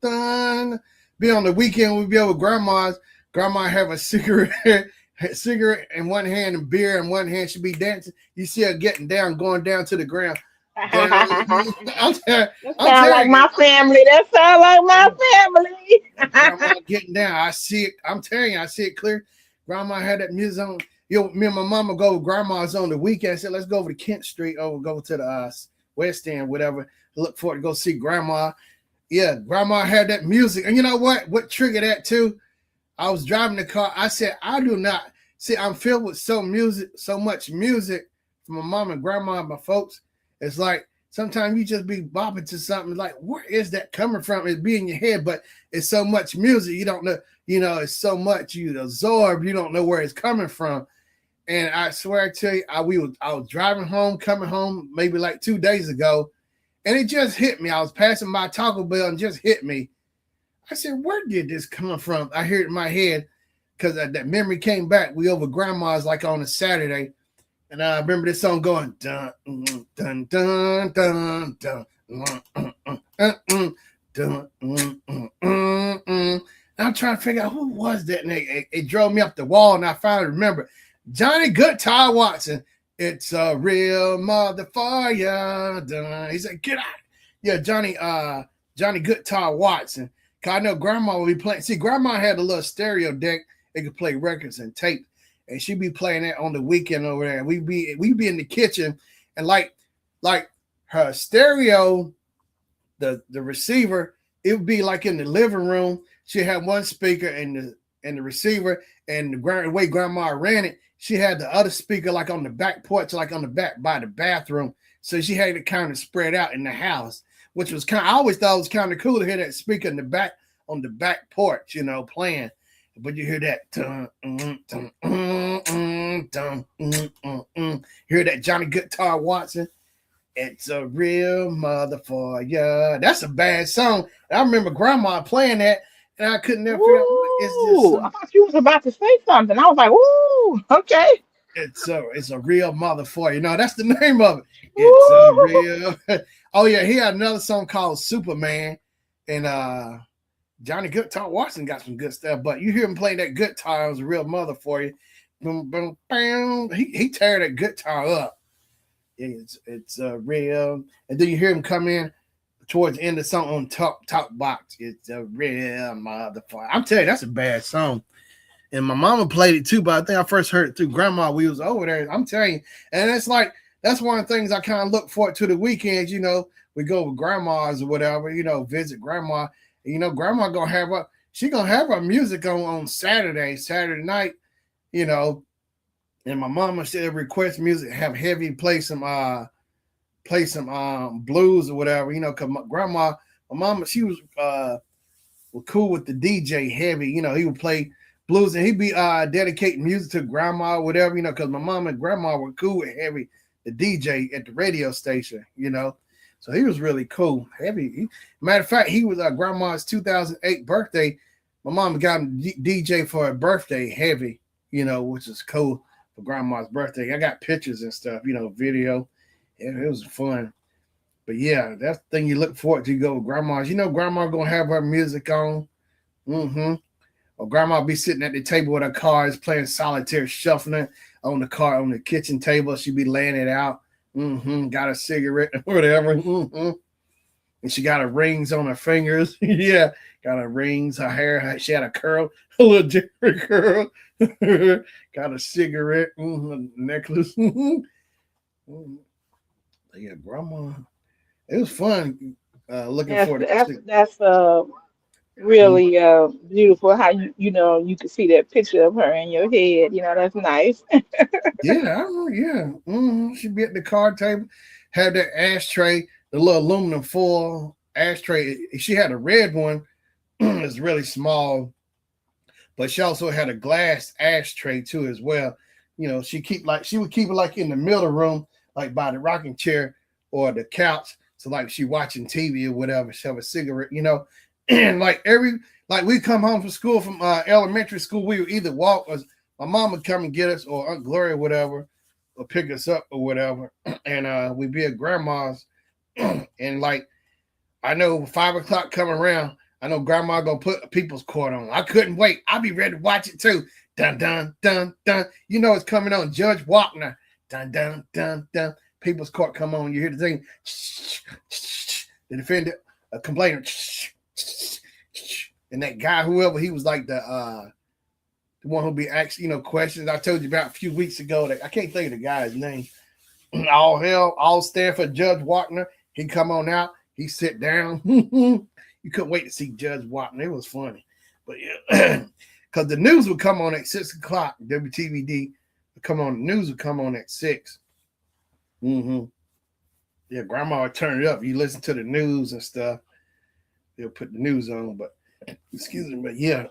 dun. Be on the weekend, we'd be over Grandma's. Grandma have a cigarette in one hand and beer in one hand. She'd be dancing. You see her getting down, going down to the ground. Down. That sound like my family. That sound like my family. Grandma getting down. I see it. I'm telling you, I see it clear. Grandma had that music on. Me and my mama go with Grandma's on the weekend. I said, let's go over to Kent Street or go to the West End, whatever. Look forward to go see Grandma. Yeah, Grandma had that music. And you know what? What triggered that too? I was driving the car. I said, I do not. See, I'm filled with so much music from my mom and grandma and my folks. It's like sometimes you just be bopping to something like, where is that coming from? It be in your head, but it's so much music. You don't know, it's so much you absorb. You don't know where it's coming from. And I swear to you, I was driving home, coming home maybe like 2 days ago, and it just hit me. I was passing by Taco Bell and just hit me. I said, where did this come from? I heard it in my head because that memory came back. We over Grandma's like on a Saturday. And I remember this song going, dun, dun, dun, dun, dun, I'm trying to figure out who was that nigga. It drove me up the wall, and I finally remember Johnny Goodtar Watson. It's a real motherfucker. He said, "Get out!" Yeah, Johnny Goodtar Watson. Cause I know Grandma would be playing. See, Grandma had a little stereo deck. It could play records and tape, and she'd be playing that on the weekend over there. We'd be in the kitchen, and like her stereo, the receiver, it would be like in the living room. She had one speaker and the receiver, and the way Grandma ran it, she had the other speaker like on the back porch, like on the back by the bathroom. So she had it kind of spread out in the house, which was I always thought it was kind of cool to hear that speaker in the back on the back porch, playing. But you hear that, hear that Johnny Goodtar Watson. It's a real motherfucker. That's a bad song. I remember Grandma playing that, and I couldn't never figure out Ooh, I thought you was about to say something. I was like, ooh, okay. it's a real motherfucker. That's the name of it. It's a Ooh. real. Oh yeah, he had another song called Superman, and Johnny Goodtar Watson got some good stuff. But you hear him playing that guitar, it was a real mother for you. Boom, boom, bam. He tear that guitar up. It's real. And then you hear him come in towards the end of the song on top box. It's a real motherfucker. I'm telling you, that's a bad song. And my mama played it too, but I think I first heard it through Grandma. We was over there. I'm telling you. And it's like, that's one of the things I kind of look forward to the weekends. We go with grandmas or whatever, visit grandma. And, grandma gonna have her music on Saturday night, and my mama said request music, have heavy, play some blues or whatever, because my mama, she was cool with the DJ heavy, he would play blues and he'd be dedicating music to grandma or whatever, because my mom and grandma were cool with heavy, the DJ at the radio station, So he was really cool. Heavy. Matter of fact, he was grandma's 2008 birthday. My mom got him DJ for her birthday, heavy, which is cool for grandma's birthday. I got pictures and stuff, video. Yeah, it was fun. But yeah, that's the thing you look forward to. Go with grandma's. Grandma gonna have her music on. Mm-hmm. Or grandma be sitting at the table with her cards, playing solitaire, shuffling on the kitchen table. She be laying it out. Got a cigarette or whatever. And she got her rings on her fingers. Yeah, got her rings, her hair. She had a curl, a little different curl. Got a cigarette, necklace. Yeah, grandma. It was fun. Looking forward to That's really beautiful. How you can see that picture of her in your head. That's nice. Yeah, yeah. She'd be at the card table, had that ashtray, the little aluminum foil ashtray. She had a red one. It's really small, but she also had a glass ashtray too as well. She would keep it like in the middle room, like by the rocking chair or the couch. So like she watching TV or whatever, she have a cigarette, and like we come home from school from elementary school, we would either walk or my mom would come and get us, or Aunt Gloria, whatever, or pick us up or whatever. And we'd be at grandma's. And like, I know 5 o'clock coming around, I know grandma gonna put People's Court on. I couldn't wait. I'll be ready to watch it too. Dun, dun, dun, dun. It's coming on. Judge Wapner. Dun, dun, dun, dun. People's Court come on. You hear the thing. The defendant, a complainant. And that guy, whoever, he was like the one who'll be asking, questions. I told you about a few weeks ago. That I can't think of the guy's name. All stand for Judge Wapner. He come on out. He sit down. You couldn't wait to see Judge Wapner. It was funny. But yeah, because the news would come on at 6 o'clock. WTVD would come on. The news would come on at 6. Yeah, grandma would turn it up. You listen to the news and stuff. They'll put the news on. But excuse me. But yeah.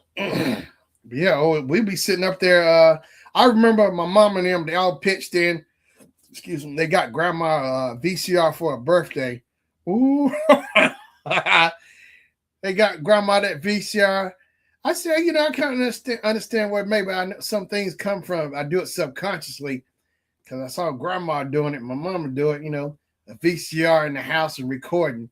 Yeah, we'd be sitting up there. I remember my mom and them, they all pitched in. Excuse me. They got grandma VCR for her birthday. Ooh. They got grandma that VCR. I said, I kind of understand where maybe I know some things come from. I do it subconsciously because I saw grandma doing it, my mama do it, a VCR in the house and recording.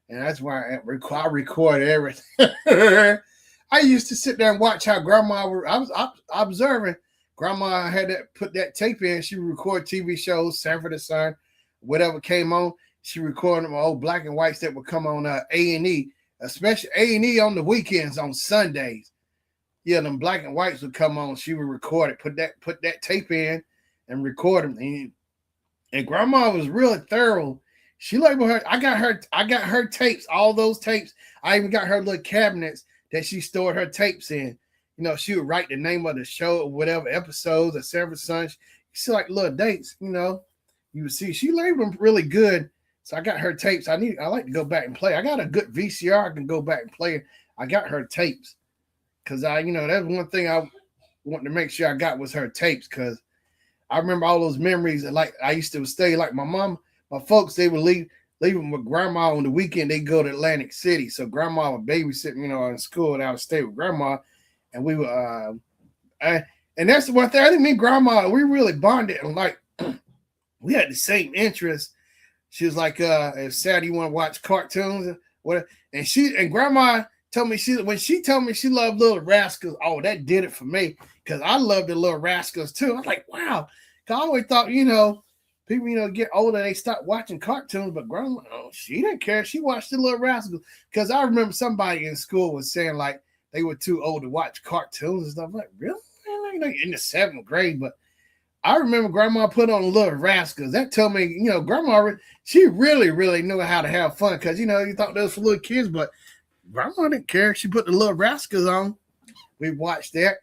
And that's why I record everything. I used to sit there and watch how grandma, I was observing. Grandma had that put that tape in. She would record TV shows, Sanford and Son, whatever came on. She recorded them old black and whites that would come on A&E, especially A&E on the weekends on Sundays. Yeah, them black and whites would come on. She would record it, put that tape in, and record them. And grandma was really thorough. She labeled her. I got her tapes, all those tapes. I even got her little cabinets that she stored her tapes in. You know, she would write the name of the show or whatever episodes of Sanford Son. She like little dates, you know. You would see she labeled them really good. So I got her tapes. I like to go back and play. I got a good VCR. I can go back and play. I got her tapes. Cause that's one thing I want to make sure I got was her tapes. Cause I remember all those memories. Like I used to stay like my folks, they would leave them with grandma on the weekend. They go to Atlantic City. So grandma would babysit, in school, and I would stay with grandma. And we would, and that's the one thing. I didn't mean grandma. We really bonded, and like we had the same interests. She was like, if Saturday you want to watch cartoons, whatever. And grandma told me when she told me she loved Little Rascals. Oh, that did it for me because I loved the Little Rascals too. I was like, wow. Cause I always thought, people, get older, they stop watching cartoons, but grandma, she didn't care. She watched the Little Rascals. Because I remember somebody in school was saying like they were too old to watch cartoons and stuff. I'm like, really? In the 7th grade, but I remember grandma put on Little Rascals. That told me, grandma, she really, really knew how to have fun because, you thought those for little kids, but grandma didn't care. She put the Little Rascals on. We watched that.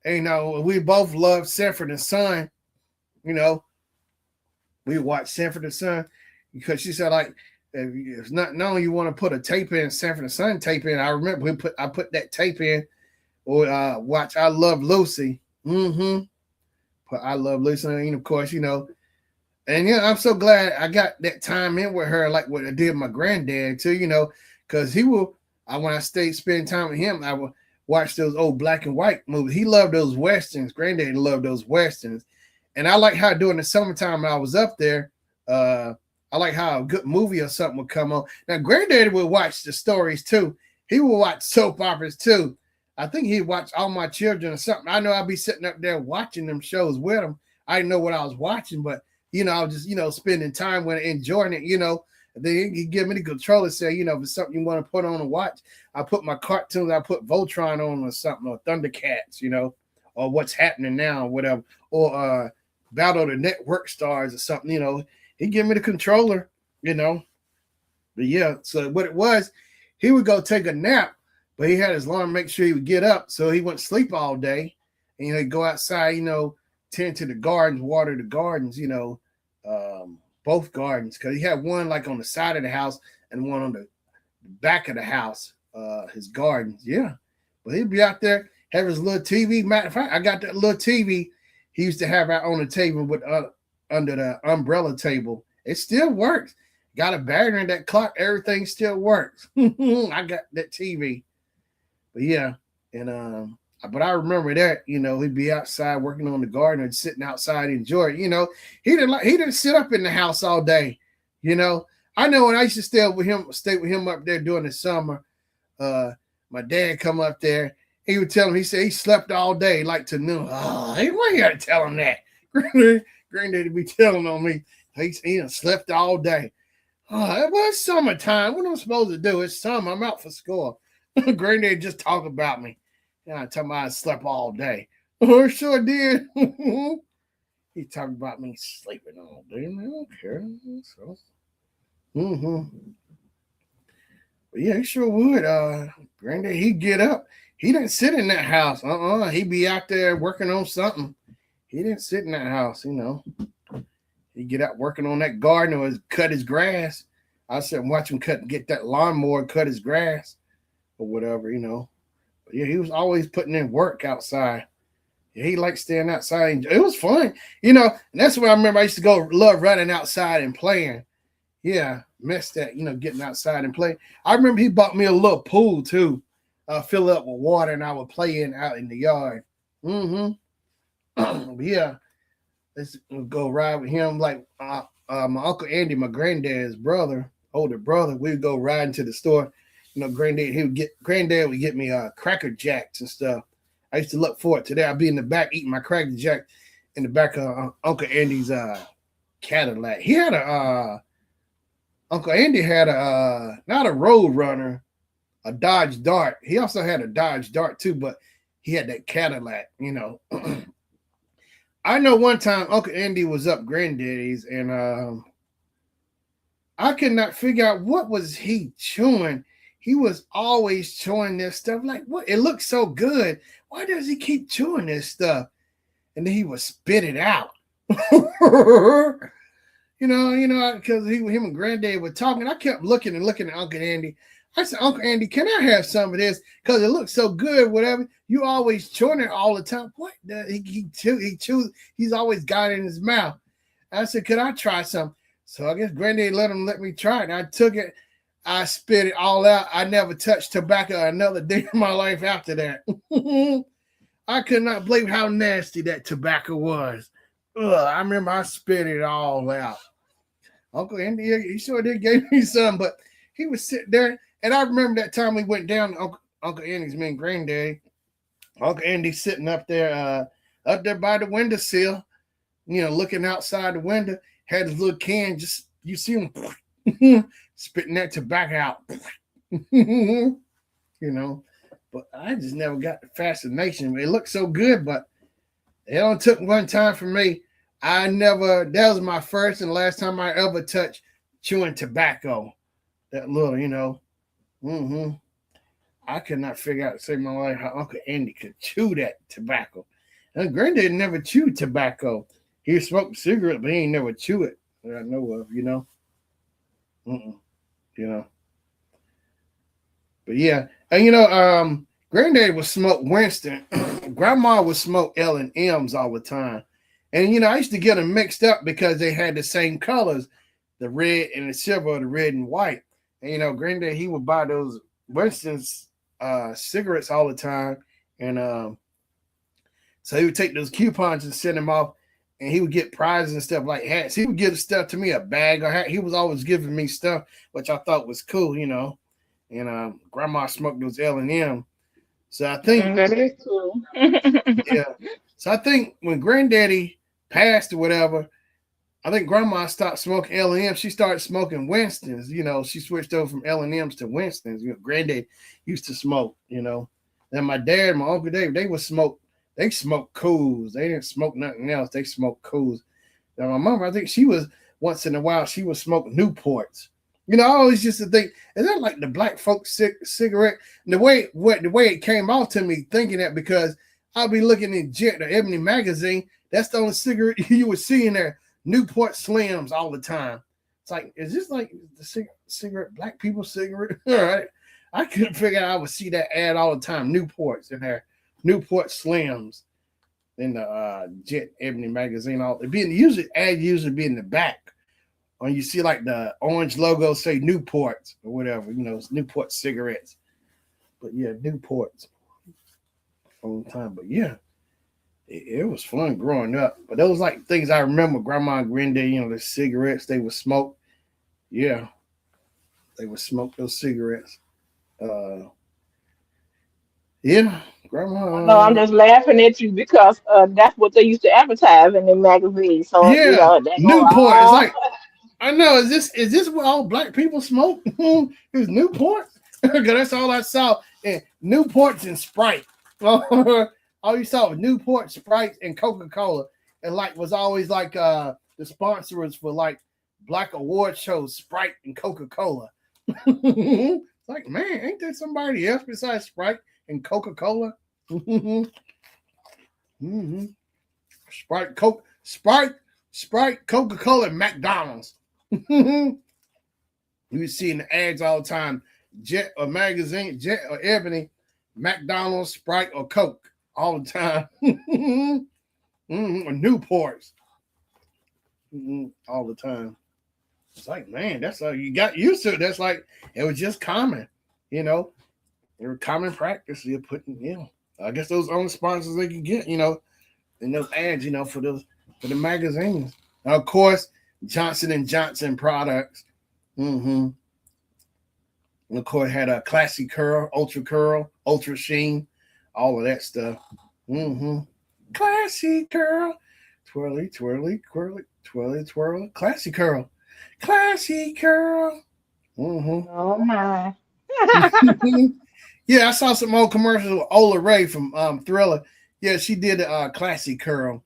And, we both loved Sanford and Son. We watched Sanford and Son because she said, like, if it's not known you want to put a tape in, Sanford and Son tape in. I remember I put that tape in or watch I Love Lucy. Mm-hmm. But I Love Lucy. And of course, and I'm so glad I got that time in with her, like what I did with my granddad too, because when I spend time with him, I would watch those old black and white movies. He loved those Westerns. Granddad loved those Westerns. And I like how during the summertime when I was up there, I like how a good movie or something would come on. Now, Granddaddy would watch the stories too. He would watch soap operas too. I think he'd watch All My Children or something. I know I'd be sitting up there watching them shows with him. I didn't know what I was watching, but, I was just, spending time with it, enjoying it, Then he'd give me the control and say, if it's something you want to put on and watch, I put my cartoons, I put Voltron on or something, or Thundercats, or What's Happening Now, or whatever, or Battle of the Network Stars or something, He'd give me the controller, But yeah, so what it was, he would go take a nap, but he had his alarm make sure he would get up so he wouldn't sleep all day. And he'd go outside, tend to the gardens, water the gardens, both gardens. Because he had one like on the side of the house and one on the back of the house, his gardens. Yeah. But he'd be out there, have his little TV. Matter of fact, I got that little TV he used to have out on the table with under the umbrella table. It still works. Got a battery in that clock. Everything still works. I got that TV. But yeah, and but I remember that, he'd be outside working on the garden and sitting outside enjoying it. He didn't sit up in the house all day. I know when I used to stay with him up there during the summer, my dad come up there, he would tell him, he said he slept all day, like to noon. Oh, hey, why you gotta tell him that? Granddaddy be telling on me. He done slept all day. Oh, it was summertime. What am I supposed to do? It's summer. I'm out for school. Granddaddy just talk about me. I tell me I slept all day. Oh, sure did. He talking about me sleeping all day. I don't care. So, But yeah, he sure would. Granddaddy, he'd get up. He didn't sit in that house. He'd be out there working on something. He didn't sit in that house, He'd get out working on that garden or cut his grass. I said, watch him get that lawnmower and cut his grass or whatever, But yeah, he was always putting in work outside. Yeah, he liked staying outside. It was fun, And that's what I remember. I used to love running outside and playing. Yeah, missed that, getting outside and playing. I remember he bought me a little pool too. Fill up with water and I would play out in the yard. Yeah. Let's go ride with him. Like my Uncle Andy, my granddad's brother, older brother, we would go riding to the store. Granddad would get me Cracker Jacks and stuff. I used to look forward to that. I'd be in the back eating my Cracker Jack in the back of Uncle Andy's Cadillac. He had a Uncle Andy had a not a Road Runner, a Dodge Dart. He also had a Dodge Dart too, but he had that Cadillac. I know one time Uncle Andy was up Granddaddy's, and I could not figure out what was he chewing. He was always chewing this stuff. Like, what? It looks so good. Why does he keep chewing this stuff? And then he would spit it out. Because him and Granddad were talking. I kept looking at Uncle Andy. I said, Uncle Andy, can I have some of this? Because it looks so good, whatever. You always chewing it all the time. What? He chews. He's always got it in his mouth. I said, could I try some? So I guess Granddad let me try it. I took it. I spit it all out. I never touched tobacco another day in my life after that. I could not believe how nasty that tobacco was. Ugh, I remember I spit it all out. Uncle Andy, he sure did give me some, but he was sitting there. And I remember that time we went down to Uncle Andy's, me and Granddaddy. Uncle Andy sitting up there by the windowsill, looking outside the window, had his little can, just, you see him spitting that tobacco out. But I just never got the fascination. It looked so good, but it only took one time for me. That was my first and last time I ever touched chewing tobacco. That little, I could not figure out to save my life how Uncle Andy could chew that tobacco. And Granddad never chewed tobacco. He smoked cigarettes, but he ain't never chew it that I know of, But yeah, and Granddad would smoke Winston. Grandma would smoke L&M's all the time. And I used to get them mixed up because they had the same colors, the red and the silver, the red and white. And Granddad, he would buy those Winston's cigarettes all the time. And so he would take those coupons and send them off, and he would get prizes and stuff like hats. He would give stuff to me, a bag or hat. He was always giving me stuff, which I thought was cool, And Grandma smoked those L&M. So I think that is cool. yeah. So I think when Granddaddy passed or whatever, I think Grandma stopped smoking L&M. She started smoking Winston's. She switched over from L&M's to Winston's. Granddad used to smoke. Then my dad and my Uncle Dave, they smoked Cools. They didn't smoke nothing else. They smoked Cools. Now my mom, I think she was once in a while, she would smoke Newports. I always used to think, is that like the black folks cigarette? And the way it came off to me, thinking that, because I'll be looking in Jet or Ebony magazine, that's the only cigarette you would see in there. Newport Slims all the time. It's like, is this like the cigarette, black people cigarette? All right. I couldn't figure out I would see that ad all the time. Newports in there. Newport Slims in the Jet Ebony magazine. Ad usually be in the back. Or you see like the orange logo say Newports or whatever, it's Newport cigarettes. But yeah, Newports all the time. But yeah, it was fun growing up. But those like things I remember. Grandma and Granddad, the cigarettes they would smoke. Yeah, they would smoke those cigarettes. Yeah, Grandma. No, I'm just laughing at you because that's what they used to advertise in the magazine. So Yeah, they go, Newport. It's oh, like, I know. Is this what all black people smoke? It was Newport. Because that's all I saw. And Newports and Sprite. All you saw was Newport, Sprite, and Coca-Cola. And like was always like the sponsors for like black award shows, Sprite and Coca-Cola. It's like, man, ain't there somebody else besides Sprite and Coca-Cola? Sprite, Coca-Cola, and McDonald's. You see in the ads all the time, Jet or magazine, Jet or Ebony, McDonald's, Sprite, or Coke all the time. Or Newports. All the time. It's like, man, that's how you got used to it. That's like, it was just common, It was common practice. You're putting, I guess those only sponsors they could get, in those ads, for the magazines. Now, of course, Johnson and Johnson products. Mm-hmm. And of course, had a classy curl, ultra sheen, all of that stuff. Mm-hmm. Classy curl, twirly, twirly, twirly, twirly, twirl, classy curl, classy curl. Mm-hmm. Oh my. Yeah, I saw some old commercials with Ola Ray from Thriller. Yeah, she did a classy curl.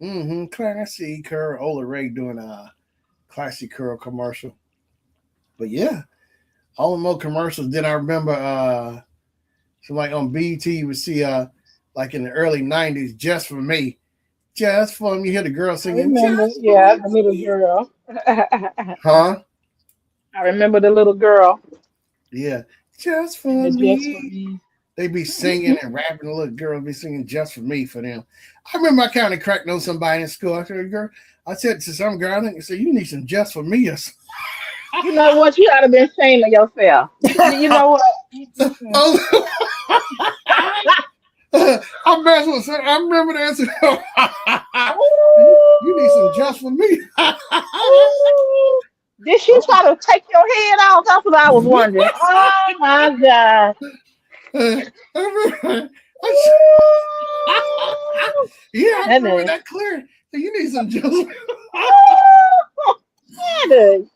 Mm-hmm. Classy curl. Ola Ray doing a classy curl commercial. But yeah, all the old commercials. Then I remember so like on BT you would see like in the early 90s, just for me. Just for me. You hear the girl I singing, remember, just for yeah, the little me. girl. Huh? I remember the little girl Yeah. Just and for the just for me. me. They be singing and rapping. The little girl be singing just for me for them. I remember I kind of cracked on somebody in school. I said, girl, I said to some girl, I think I said, you need some just for me or You know what? You ought to be ashamed of yourself. You know what? Mm-mm. oh, I remember that. You need some Ooh, just for me. ooh. Did she try to take your head off? That's what I was wondering. Oh my God. I remember, Ooh. yeah, I remember Shannon. that clear. So you need some just. Ooh, Shannon.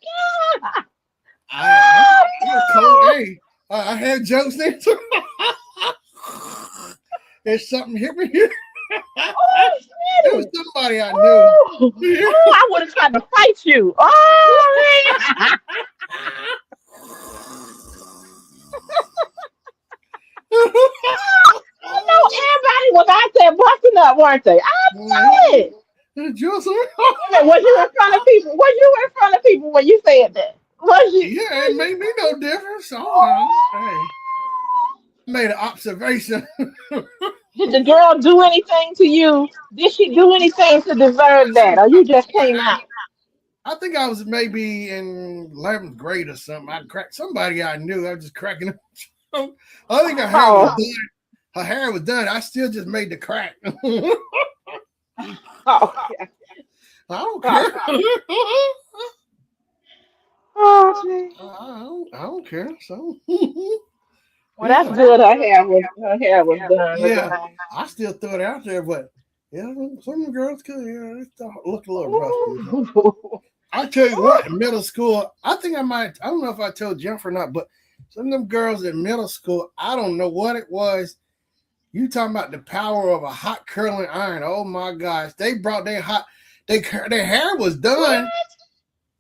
I was cold. Hey, I had jokes there too. There's something hit me here. Oh, It was Shannon. somebody I knew. Oh, oh, I would have tried to fight you. Oh, man. I know everybody was out there busting up, weren't they? I know it. Just, Wait a minute, was you in front of people? Was you in front of people when you said that? Was you? yeah, it Was you? made me no difference. So, hey, Oh. made an observation. Did the girl do anything to you? Did she do anything to deserve that? Or you just came out? I think I was maybe in 11th grade or something. I cracked somebody I knew. I was just cracking up. I think her hair was Oh, done. Her hair was done. I still just made the crack. I oh, yeah. don't Oh, care. oh, gee. I don't care. So Well, that's yeah, good. Her hair was done looking yeah. nice. I still throw it out there, but yeah, some girls could. Yeah, it look a little rough. Ooh. I tell you what, in middle school, I think I might. I don't know if I told Jennifer or not, but some of them girls in middle school, I don't know what it was. You talking about the power of a hot curling iron? Oh my gosh, they brought their hot. Their hair was done. What?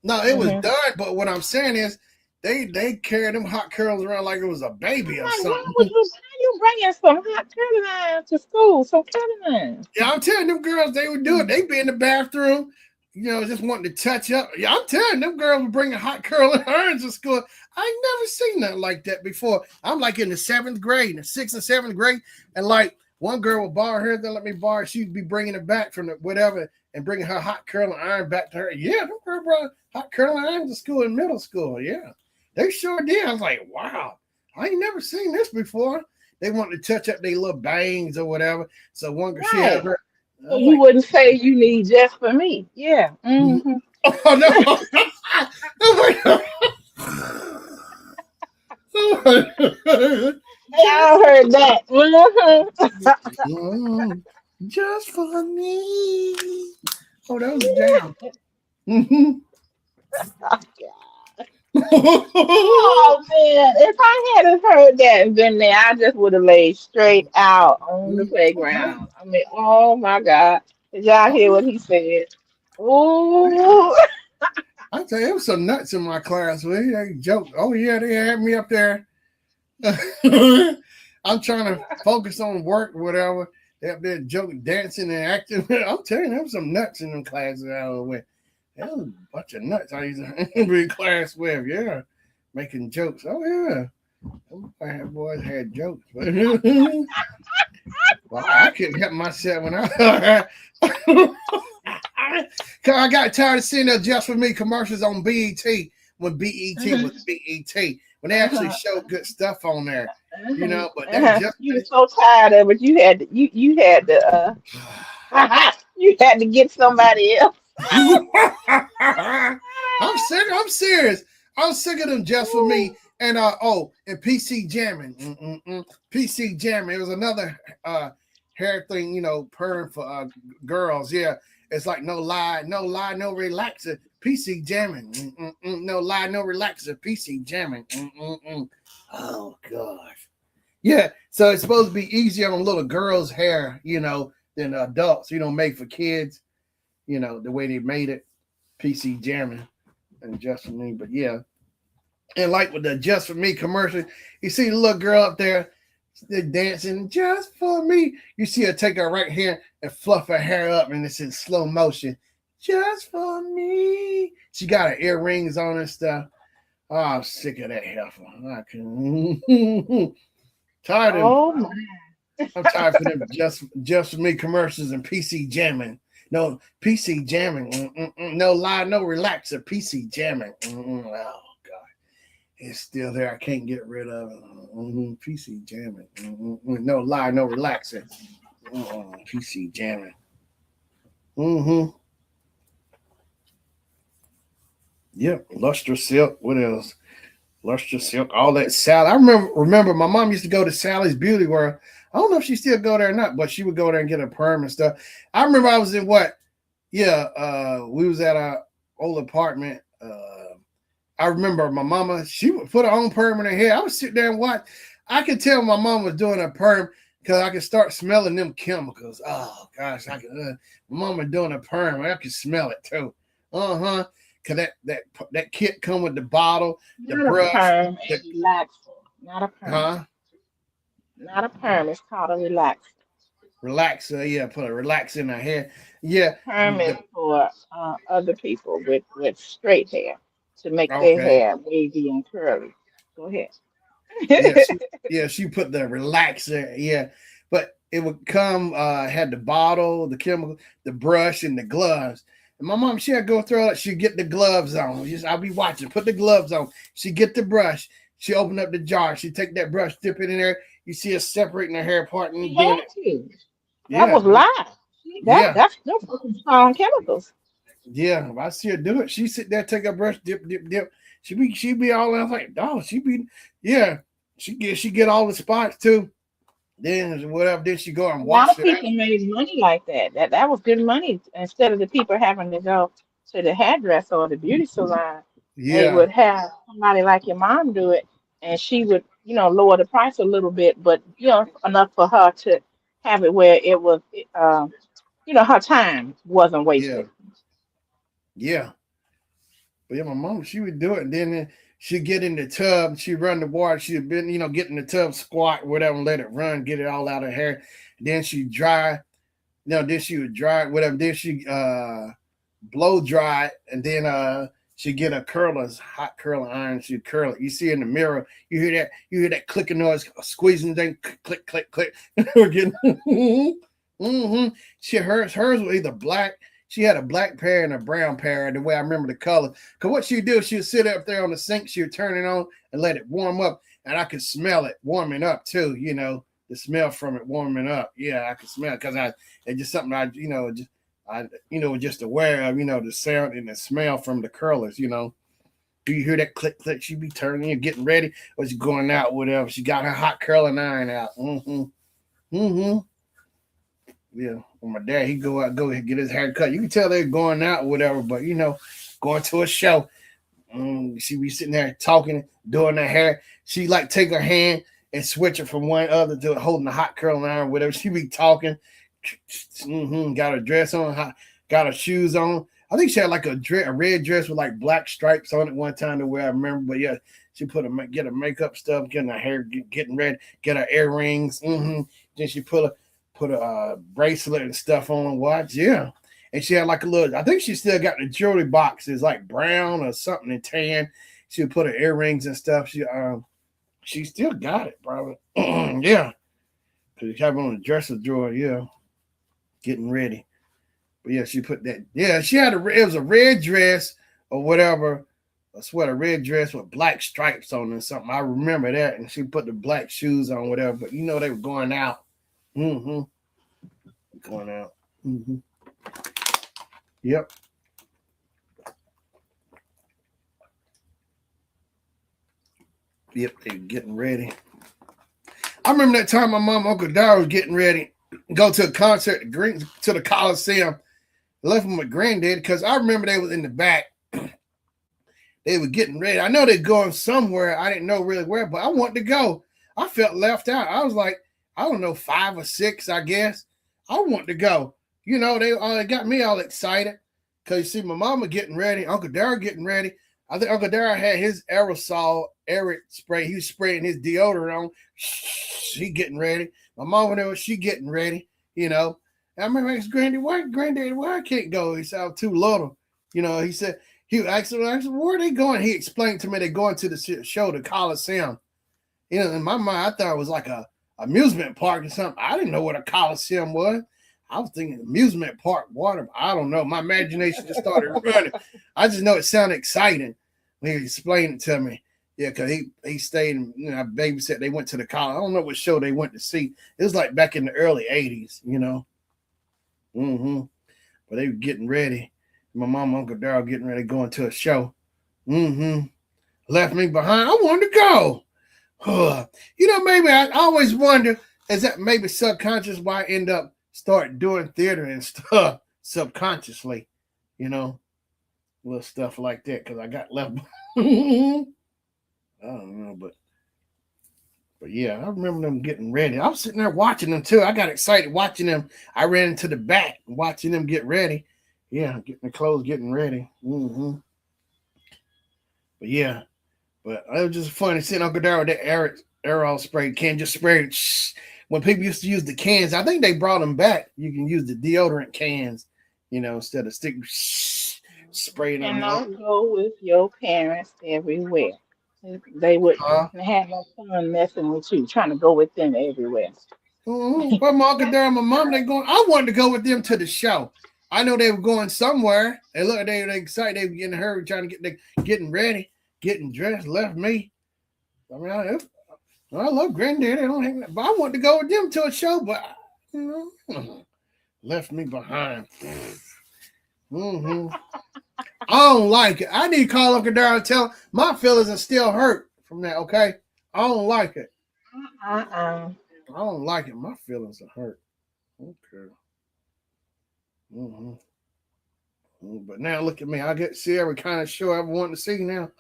No, it was Mm-hmm. done. But what I'm saying is, they carried them hot curls around like it was a baby or I'm like, why something. would you? How you bringing some hot curling irons to school? Some curling irons. Yeah, I'm telling them girls they would do it. They'd be in the bathroom, just wanting to touch up. Yeah, I'm telling them girls were bringing hot curling irons to school. I ain't never seen nothing like that before. I'm like in the 7th grade, in the 6th and 7th grade, and like one girl would borrow her, then let me borrow. She'd be bringing it back from the whatever and bringing her hot curling iron back to her. Yeah, them girls brought hot curling irons to school in middle school. Yeah, they sure did. I was like, wow, I ain't never seen this before. They wanted to touch up their little bangs or whatever. So one girl, she had Right. her. I So was you like, wouldn't say you need just for me. Yeah. Mm-hmm. oh no. Yeah, I heard that. Mm-hmm. Just for me. Oh, that was a jam. Mhm. Oh man, if I hadn't heard that and been there, I just would have laid straight out on the Okay. playground. I mean, oh my God. Did y'all Oh, hear what yeah. he said? Ooh. I tell you, it was some nuts in my class. They joked. Oh yeah, they had me up there. I'm trying to focus on work, whatever. They up there joking, dancing, and acting. I'm telling you, there was some nuts in them classes I was with. There was a bunch of nuts I used to be in class with. Yeah, making jokes. Oh yeah, them boys had jokes. Well, I couldn't help myself when I. Cause I got tired of seeing that just for me commercials on BET when BET Mhm, was BET when they actually uh-huh, showed good stuff on there, uh-huh, But that uh-huh. just You were so tired of it. You had to, you had to you had to get somebody else. I'm sick. I'm serious. I'm sick of them just for me. And and PC jamming. PC jamming. It was another hair thing, perm for girls. Yeah, it's like no lie, no lie, no relaxer. PC jamming. No lie, no relaxer. PC jamming. Oh gosh. Yeah. So it's supposed to be easier on little girls' hair, than adults. Made for kids. The way they made it. PC jamming and just for me. But yeah, and like with the just for me commercial, you see the little girl up there, they're dancing just for me. You see her take her right hand and fluff her hair up, and it's in slow motion. Just for me. She got her earrings on and stuff. Oh, I'm sick of that heifer. I can tired of them. Oh my. I'm tired of them just for me commercials and PC jamming. No PC jamming. No lie, no relaxer. PC jamming. Oh God, it's still there. I can't get rid of it. PC jamming. No lie, no relaxer. PC jamming. Yep. Luster silk. What else? Luster silk. All that Sally. I remember my mom used to go to Sally's Beauty World. I don't know if she still go there or not, but she would go there and get a perm and stuff. I remember I was in what? Yeah, we was at our old apartment. I remember my mama, she would put her own perm in her hair. I would sit there and watch. I could tell my mom was doing a perm because I could start smelling them chemicals. Oh gosh, I could. My mama doing a perm, I could smell it too. Cause that kit come with the bottle, the Not a brush, perm, a the relaxer. Not a perm. huh Not a perm. It's called a relaxer. relaxer. Yeah, put a relaxer in her hair. Yeah, Perm is the, for other people with straight hair to make their okay. hair wavy and curly. Go ahead. Yeah, she put the relaxer. Yeah, but it would come had the bottle, the chemical, the brush, and the gloves. And my mom, she'd go through it. She'd get the gloves on. I'll be watching. Put the gloves on. She get the brush. She open up the jar. She take that brush, dip it in there. You see her separating her hair part She and doing had it. to. That Yeah, was live. See, yeah, that's no fucking strong chemicals. yeah. I see her do it. She sit there, take a brush, dip, dip, dip. She be all I was like, oh, she be yeah. She get all the spots too. Then whatever. Then she go and A lot wash of it out. people made money like that. That was good money. Instead of the people having to go to the hairdresser or the beauty salon, they Yeah, would have somebody like your mom do it, and she would, lower the price a little bit, but enough for her to have it where it was, her time wasn't yeah, wasted. yeah. But yeah, my mom, she would do it, and then she'd get in the tub, she'd run the water, she'd been, get in the tub, squat, whatever, and let it run, get it all out of her hair. Then she'd dry, then she would dry it, whatever. Then she blow dry it, and then she'd get a curlers, hot curling iron, she'd curl it. You see in the mirror, you hear that clicking noise, squeezing thing, click, click, click. We're getting She hers was either black. She had a black pair and a brown pair, the way I remember the color. Because what she'd do, she'd sit up there on the sink, she'd turn it on and let it warm up. And I could smell it warming up too, the smell from it warming up. Yeah, I could smell it because it's just something just aware of, the sound and the smell from the curlers, Do you hear that click, click? She be turning and getting ready, or she going out, whatever. She got her hot curling iron out. Yeah. When my dad, he go out, go get his hair cut. You can tell they're going out, whatever, but going to a show. She be sitting there talking, doing her hair. She like take her hand and switch it from one other to holding the hot curling iron, whatever. She be talking. Got her dress on, got her shoes on. I think she had like a red dress with like black stripes on it one time the way I remember. But yeah, she get her makeup stuff, getting her hair, getting ready, get her earrings. Then she put a bracelet and stuff on, watch, yeah. And she had like a little, I think she still got the jewelry boxes, like brown or something and tan. She would put her earrings and stuff. She still got it, probably. Yeah. Because she have on the dresser drawer, yeah. Getting ready. But yeah, she put that. Yeah, she had it was a red dress or whatever. I swear, a red dress with black stripes on it or something. I remember that. And she put the black shoes on, whatever. But they were going out. Going out. Yep. Yep, they were getting ready. I remember that time my mom and Uncle Dar was getting ready to go to a concert to the Coliseum. Left them with Granddad because I remember they was in the back. They were getting ready. I know they're going somewhere. I didn't know really where, but I wanted to go. I felt left out. I was like, I don't know, 5 or 6, I guess. I wanted to go. You know, they got me all excited because you see my mama getting ready, Uncle Dara getting ready. I think Uncle Dara had his aerosol Eric spray. He was spraying his deodorant on. She getting ready. My mama there, she getting ready. You know, I remember asked Granddaddy, why I can't go? He said, I'm too little. You know, he said. He asked, where are they going? He explained to me they're going to the show, the Coliseum. You know, in my mind, I thought it was like a amusement park or something. I didn't know what a Coliseum was. I was thinking amusement park, water. I don't know. My imagination just started running. I just know it sounded exciting when he explained it to me. Yeah, because he stayed and babysit. They went to the college. I don't know what show they went to see. It was like back in the early 80s, you know. But they were getting ready. My mom and Uncle Darryl getting ready to go into a show. Left me behind. I wanted to go. You know, maybe I always wonder, is that maybe subconscious why I end up start doing theater and stuff subconsciously, you know, little stuff like that because I got left. I don't know, but yeah, I remember them getting ready. I was sitting there watching them too. I got excited watching them. I ran into the back watching them get ready. Yeah, getting the clothes, getting ready. But yeah, but it was just funny seeing Uncle Darryl with that aerosol spray can, just spray it. When people used to use the cans, I think they brought them back. You can use the deodorant cans, you know, instead of spraying them. Cannot go with your parents everywhere. They wouldn't have no fun messing with you, trying to go with them everywhere. But my Uncle Darryl and my mom, they going. I wanted to go with them to the show. I know they were going somewhere. And look, they were excited. They were getting in a hurry, trying to getting ready, getting dressed. Left me. I mean, I love Granddaddy. But I wanted to go with them to a show, but left me behind. I don't like it. I need to call Uncle Darryl and tell him my feelings are still hurt from that. Okay, I don't like it. I don't like it. My feelings are hurt. Okay. But now look at me. I get see every kind of show I ever wanted to see now.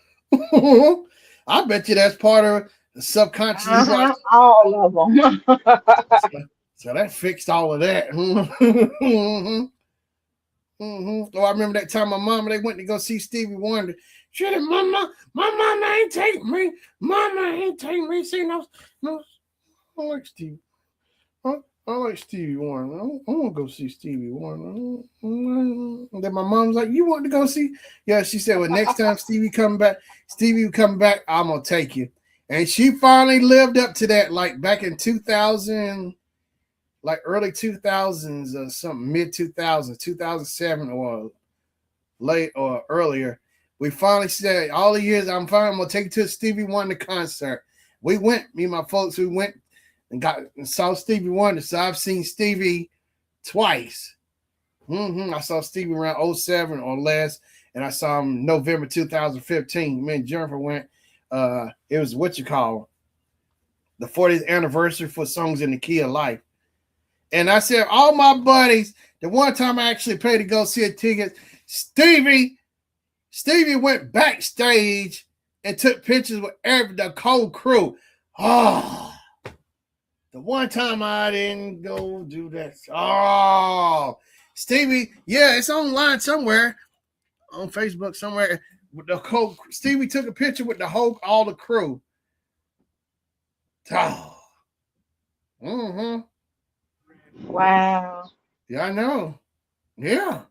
I bet you that's part of the subconscious. All of them. So that fixed all of that. Oh, I remember that time my mama, they went to go see Stevie Wonder. She said, my mama ain't take me. Mama ain't take me. See, no, I like Stevie. I like Stevie Wonder. I want to go see Stevie Wonder. And then my mom's like, you want to go see? Yeah, she said, well, next time Stevie come back, I'm going to take you. And she finally lived up to that, like back in 2000, like early 2000s or something, mid 2000s, 2007 or late or earlier. We finally said, all the years, I'm going to take you to a Stevie Wonder concert. We went, me and my folks, we went and saw Stevie Wonder. So I've seen Stevie twice. I saw Stevie around 07 or less, and I saw him November 2015. Me and Jennifer went. It was the 40th anniversary for Songs in the Key of Life. And I said, all my buddies, the one time I actually paid to go see a ticket, Stevie went backstage and took pictures with the whole crew. Oh, the one time I didn't go do that. Oh, Stevie, yeah, it's online somewhere on Facebook somewhere. With the whole Stevie took a picture with all the crew. Oh. Wow. Yeah, I know. Yeah.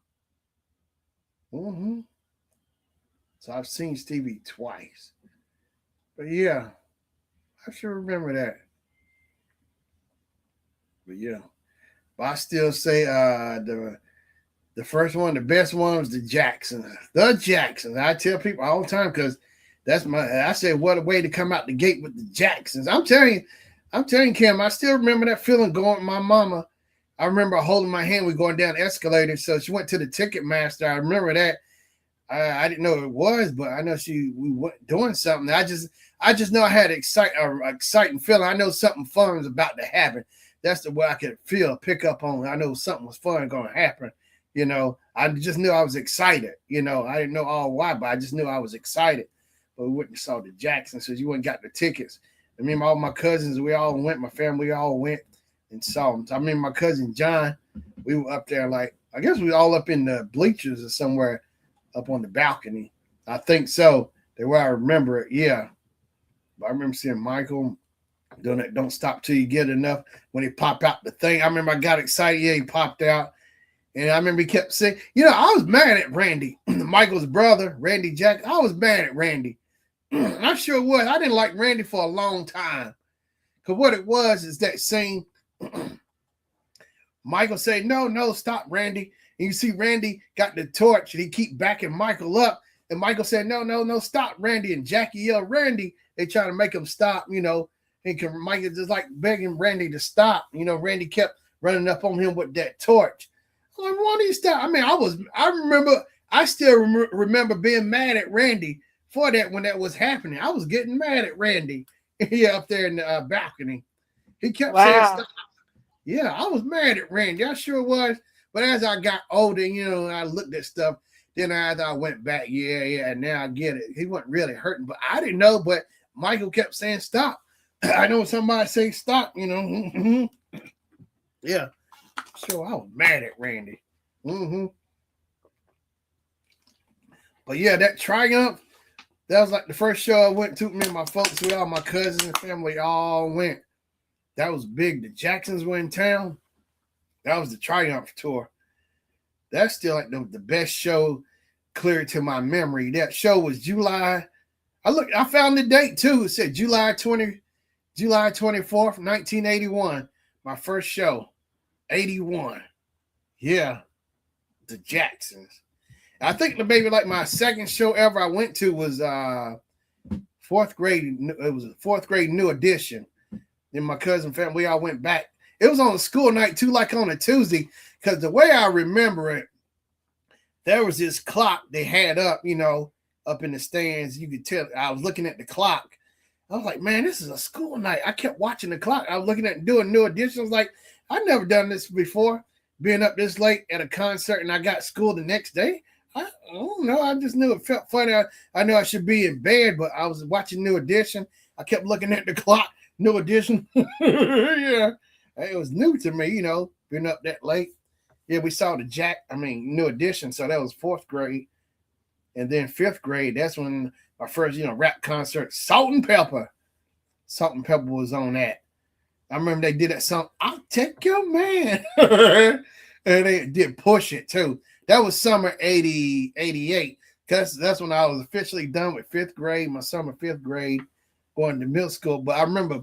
So I've seen Stevie twice. But yeah, I should remember that. But yeah. But I still say the first one, the best one was the Jacksons. The Jacksons. I tell people all the time because I said, what a way to come out the gate with the Jacksons. I'm telling you, Kim, I still remember that feeling going with my mama. I remember holding my hand. We're going down the escalator. So she went to the Ticketmaster. I remember that. I didn't know what it was, but I know we went doing something. I just know I had an exciting feeling. I know something fun was about to happen. That's the way I could pick up on. I know something was fun going to happen. I just knew I was excited. I didn't know all why, but I just knew I was excited. But we went and saw the Jacksons, so you went and got the tickets. I mean, all my cousins, we all went. My family all went and saw them. So I mean, my cousin John, we were up there I guess we were all up in the bleachers or somewhere up on the balcony. I think so. The way I remember it, yeah. But I remember seeing Michael doing that "Don't Stop Till You Get Enough" when he popped out the thing. I remember I got excited. Yeah, he popped out. And I remember he kept saying, I was mad at Randy, Michael's brother, Randy Jack. I was mad at Randy. I sure was. I didn't like Randy for a long time. Because what it was is that scene. Michael said, no, stop, Randy. And you see Randy got the torch and he keep backing Michael up. And Michael said, no, stop, Randy. And Jackie yelled, Randy. They trying to make him stop, And Michael just like begging Randy to stop. Randy kept running up on him with that torch. I'm like, why do you stop? I mean, I still remember being mad at Randy for that when that was happening. I was getting mad at Randy up there in the balcony. He kept saying stop. Yeah, I was mad at Randy. I sure was. But as I got older, I looked at stuff. Then as I went back, yeah, now I get it. He wasn't really hurting, but I didn't know. But Michael kept saying stop. I know somebody say stop, Yeah. So I was mad at Randy. But yeah, that Triumph, that was like the first show I went to. Me and my folks, with all my cousins and family all went. That was big. The Jacksons were in town. That was the Triumph tour. That's still like the best show clear to my memory. That show was July. I found the date too. It said July 24th, 1981. My first show. 81. Yeah. The Jacksons. I think maybe like my second show ever I went to was fourth grade. It was a fourth grade New Edition. Then my cousin family, we all went back. It was on a school night too, like on a Tuesday. Because the way I remember it, there was this clock they had up, up in the stands. You could tell. I was looking at the clock. I was like, man, this is a school night. I kept watching the clock. I was looking at doing New Edition. I was like, I've never done this before. Being up this late at a concert and I got school the next day. I don't know. I just knew it felt funny. I knew I should be in bed, but I was watching New Edition. I kept looking at the clock. New Edition. Yeah. It was new to me, being up that late. Yeah, we saw New Edition. So that was fourth grade. And then fifth grade, that's when my first, rap concert, Salt and Pepper. Salt and Pepper was on that. I remember they did that song, I'll Take Your Man. And they did Push It too. That was summer 88. Because that's when I was officially done with fifth grade, my summer fifth grade, going to middle school. But I remember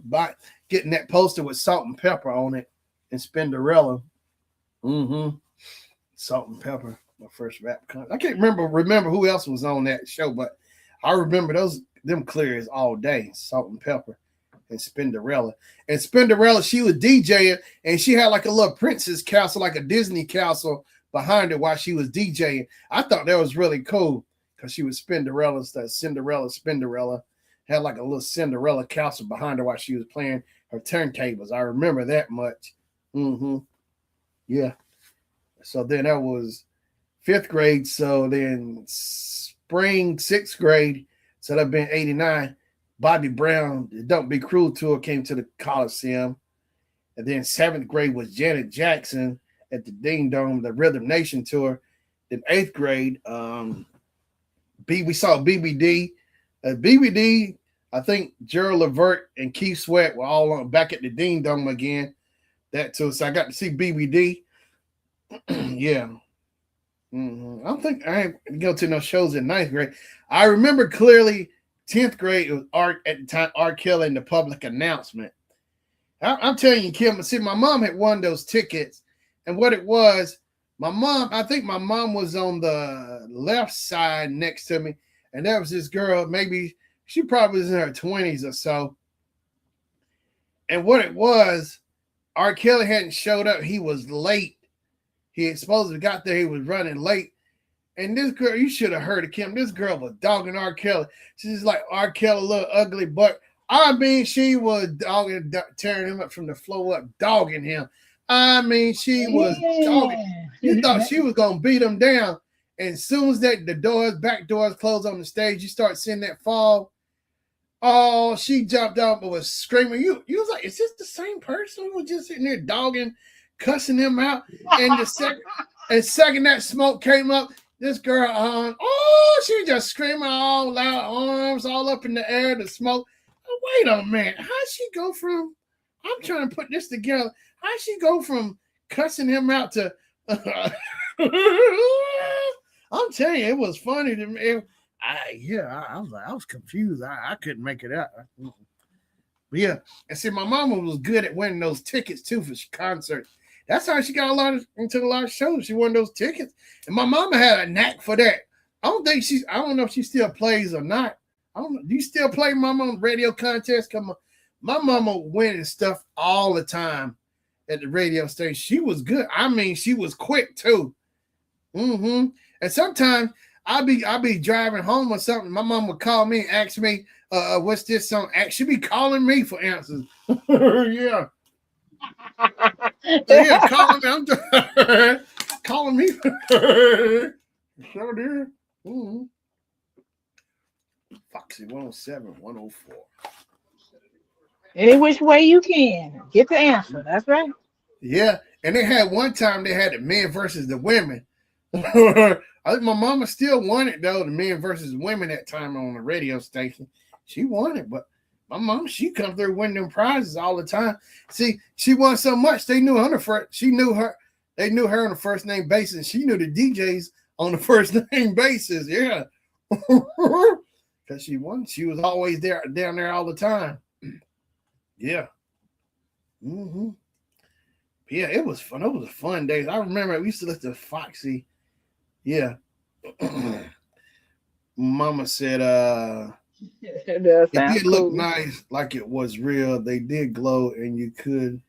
getting that poster with Salt and Pepper on it and Spinderella. Salt and Pepper, my first rap concert. I can't remember who else was on that show, but I remember them clear as all day. Salt and Pepper and Spinderella. And Spinderella, she was DJing and she had like a little princess castle, like a Disney castle behind her while she was DJing. I thought that was really cool because she was Spinderella had like a little Cinderella castle behind her while she was playing her turntables. I remember that much. Yeah. So then that was fifth grade. So then spring sixth grade. So that'd been 89. Bobby Brown, the Don't Be Cruel tour came to the Coliseum. And then seventh grade was Janet Jackson at the Ding Dong, the Rhythm Nation tour. Then eighth grade, we saw BBD. BBD, I think Gerald Levert and Keith Sweat were all back at the Ding Dong again. That too. So I got to see BBD. Yeah. I don't think I didn't go to no shows in ninth grade. I remember clearly 10th grade, it was at the time, R. Kelly and the Public Announcement. I'm telling you, Kim, see, my mom had won those tickets. And what it was, I think my mom was on the left side next to me. And there was this girl, maybe she probably was in her 20s or so. And what it was, R. Kelly hadn't showed up. He was late. He had supposedly got there. He was running late. And this girl, you should have heard of Kim. This girl was dogging R. Kelly. She's like R. Kelly, a little ugly, but I mean, she was dogging, tearing him up from the floor up, dogging him. I mean, she was dogging. You thought she was gonna beat him down. And as soon as the back doors closed on the stage, you start seeing that fall. Oh, she jumped up and was screaming. You was like, is this the same person who was just sitting there dogging, cussing him out? And second that smoke came up, this girl she was just screaming all loud, arms all up in the air, the smoke. Oh, wait a minute. How'd she go from, I'm trying to put this together. How'd she go from cussing him out to I'm telling you, it was funny to me. I was confused. I couldn't make it out. But yeah, and see, my mama was good at winning those tickets too for concerts. That's how she got into a lot of shows. She won those tickets, and my mama had a knack for that. I don't know if she still plays or not. I don't know. Do you still play mama on radio contests? Come on, my mama winning stuff all the time at the radio station. She was good. I mean, she was quick too. Mm-hmm. And sometimes I'll be driving home or something. My mom would call me and ask me, what's this song? She'd be calling me for answers. Yeah. Yeah, calling me. I'm calling me. Sure did. Mm-hmm. Foxy 107, 104. Any which way you can. Get the answer. That's right. Yeah. And they had one time they had the men versus the women. I think my mama still won it though, the men versus women that time on the radio station. She won it, but my mom, she come through winning them prizes all the time. See, she won so much they knew her. They knew her on the first name basis. And she knew the DJs on the first name basis. Yeah, because she won. She was always down there all the time. Yeah. Mm-hmm. Yeah, it was fun. It was a fun day. I remember we used to listen to Foxy. Yeah. Mama said it did look nice, like it was real. They did glow and you could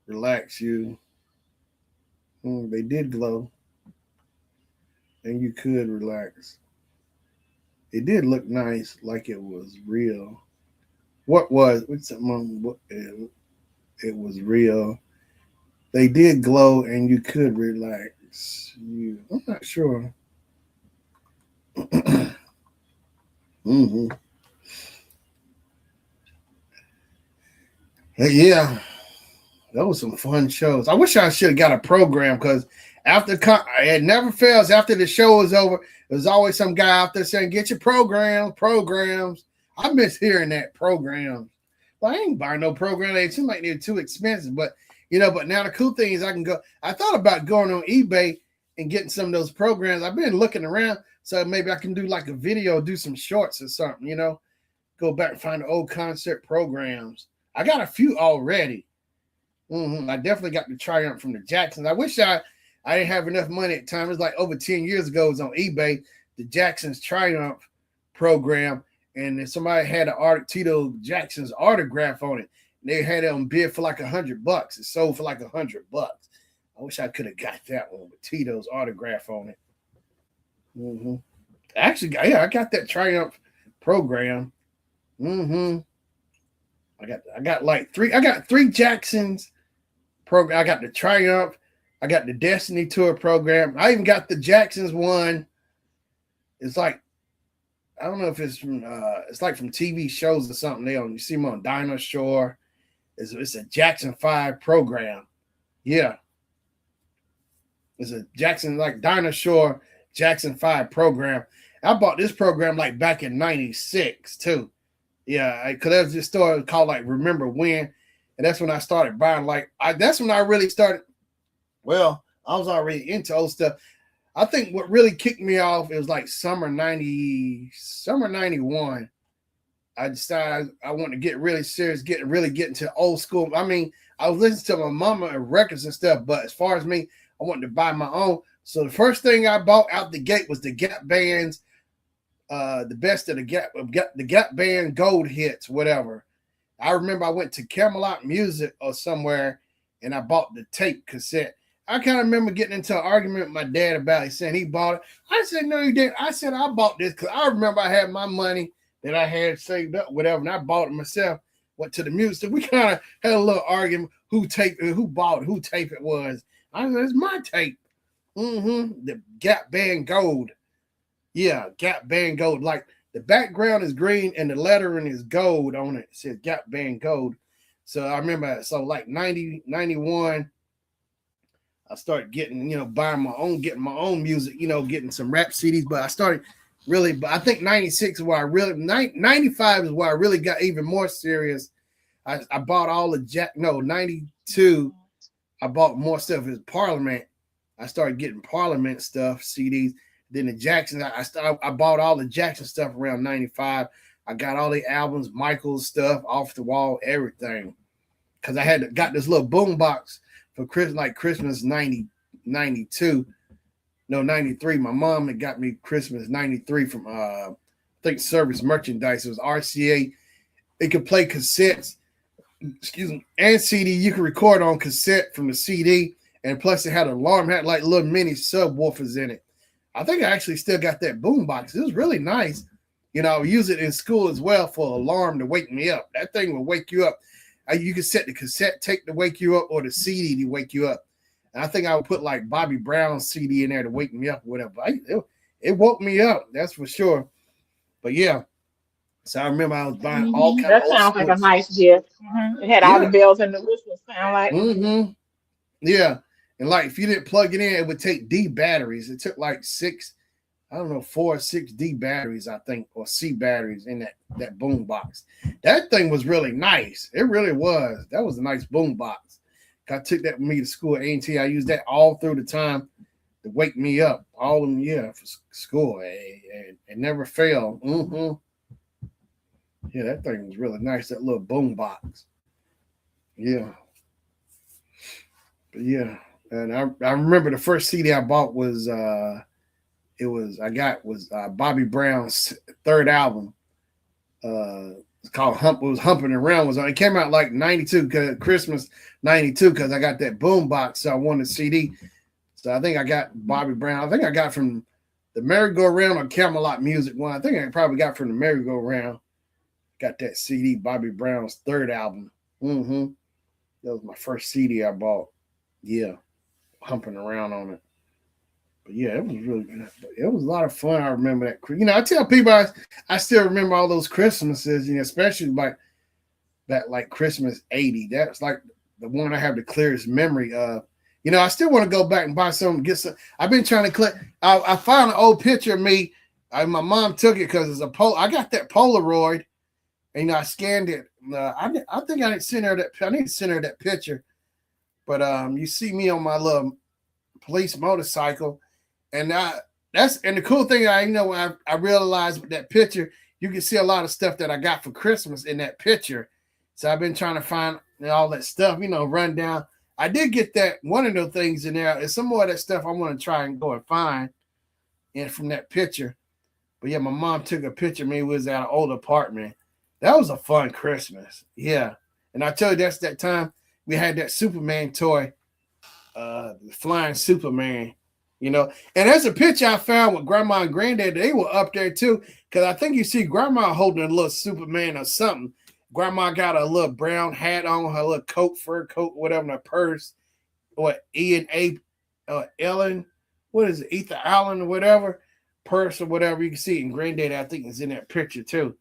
relax you. They did glow and you could relax. It did look nice, like it was real. It was real. They did glow and you could relax. I'm not sure. Mm-hmm. Yeah, that was some fun shows. I wish I should have got a program because it never fails. After the show was over, there's always some guy out there saying, "Get your programs." I miss hearing that programs. Well, I ain't buying no program. They seem like they're too expensive, but now the cool thing is I can go. I thought about going on eBay and getting some of those programs. I've been looking around, so maybe I can do like a video, do some shorts or something, go back and find the old concert programs. I got a few already. Mm-hmm. I definitely got the Triumph from the Jacksons. I wish I didn't have enough money at the time. It was like over 10 years ago. It was on eBay, the Jacksons Triumph program, and then somebody had Tito Jackson's autograph on it. They had it on bid for like $100. It sold for like $100. I wish I could have got that one with Tito's autograph on it. Mm-hmm. Actually, yeah, I got that Triumph program. Mm-hmm. I got like three. I got 3 Jacksons program. I got the Triumph. I got the Destiny Tour program. I even got the Jacksons one. It's like, I don't know if it's from. It's like from TV shows or something. You see them on Dinah Shore. It's a Jackson 5 program. Yeah. It's a Jackson, like Dinah Shore Jackson 5 program. I bought this program like back in 96 too. Yeah, because there was this store called like Remember When. And that's when I started buying that's when I really started. Well, I was already into old stuff. I think what really kicked me off, it was like summer 91. I decided I wanted to get really serious, get into old school. I mean, I was listening to my mama and records and stuff, but as far as me, I wanted to buy my own. So the first thing I bought out the gate was the Gap Band's, the best of the Gap Band gold hits, whatever. I remember I went to Camelot Music or somewhere and I bought the tape cassette. I kind of remember getting into an argument with my dad about it, saying he bought it. I said, no, you didn't. I said, I bought this because I remember I had my money that I had saved up, whatever, and I bought it myself. Went to the music. So we kind of had a little argument who taped it, who bought it, who tape it was. I said, it's my tape. The Gap Band Gold. Yeah, Gap Band Gold. Like the background is green and the lettering is gold on it. It says Gap Band Gold. So I remember, so like 90, 91, I started getting, buying getting my own music, getting some rap CDs. But I started really, but I think 96 is where I really, 95 is where I really got even more serious. I bought all the 92, I bought more stuff as Parliament. I started getting Parliament stuff, CDs. Then the Jackson, I bought all the Jackson stuff around 95. I got all the albums, Michael's stuff, Off the Wall, everything. Because I got this little boom box for Christmas 92. No, 93. My mom had got me Christmas 93 from I think Service Merchandise. It was RCA. It could play cassettes, and CD. You could record on cassette from the CD, and plus it had an alarm, had like little mini subwoofers in it. I think I actually still got that boom box. It was really nice. I would use it in school as well for an alarm to wake me up. That thing will wake you up. You could set the cassette tape to wake you up or the CD to wake you up. And I think I would put like Bobby Brown's CD in there to wake me up or whatever. It woke me up, that's for sure. But yeah, so I remember I was buying all kinds That of old sounds like a sports. nice gift. It had all the Yeah. bells and the whistles. Sound like. Yeah. And like if you didn't plug it in, it would take D batteries. It took like 4 or 6 D batteries, I think, or C batteries in that boom box. That thing was really nice. It really was. That was a nice boom box. I took that with me to school at A&T. I used that all through the time to wake me up. All of them, for school. And never failed. Yeah, that thing was really nice, that little boom box. Yeah. But yeah. And I remember the first CD I bought was Bobby Brown's third album. It's called Hump. It was Humping Around. It came out like 92, because Christmas 92, because I got that boom box, so I wanted a CD. So I think I got Bobby Brown. I think I got from the Merry-Go-Round or Camelot Music one. I think I probably got from the Merry-Go-Round. Got that CD, Bobby Brown's third album. That was my first CD I bought. Yeah, Humping Around on it. But yeah, it was really good. It was a lot of fun. I remember that. I tell people I still remember all those Christmases, especially like that, like Christmas 80. That's like the one I have the clearest memory of. I still want to go back and buy some, get some. I've been trying to collect. I found an old picture of me. My mom took it because it's I got that Polaroid, and I scanned it. I think I didn't send her that. I didn't send her that picture, but you see me on my little police motorcycle. And the cool thing I realized with that picture, you can see a lot of stuff that I got for Christmas in that picture. So I've been trying to find all that stuff, run down. I did get that one of those things in there. There's some more of that stuff I want to try and go and find from that picture. But yeah, my mom took a picture of me. We was at an old apartment. That was a fun Christmas. Yeah. And I tell you, that's that time we had that Superman toy, the flying Superman. And there's a picture I found with Grandma and Granddad. They were up there too, because I think you see Grandma holding a little Superman or something. Grandma got a little brown hat on, her little fur coat, whatever, in her purse. Or Ellen, what is it, Ether Allen or whatever, purse or whatever. You can see it. And Granddad, I think, is in that picture too.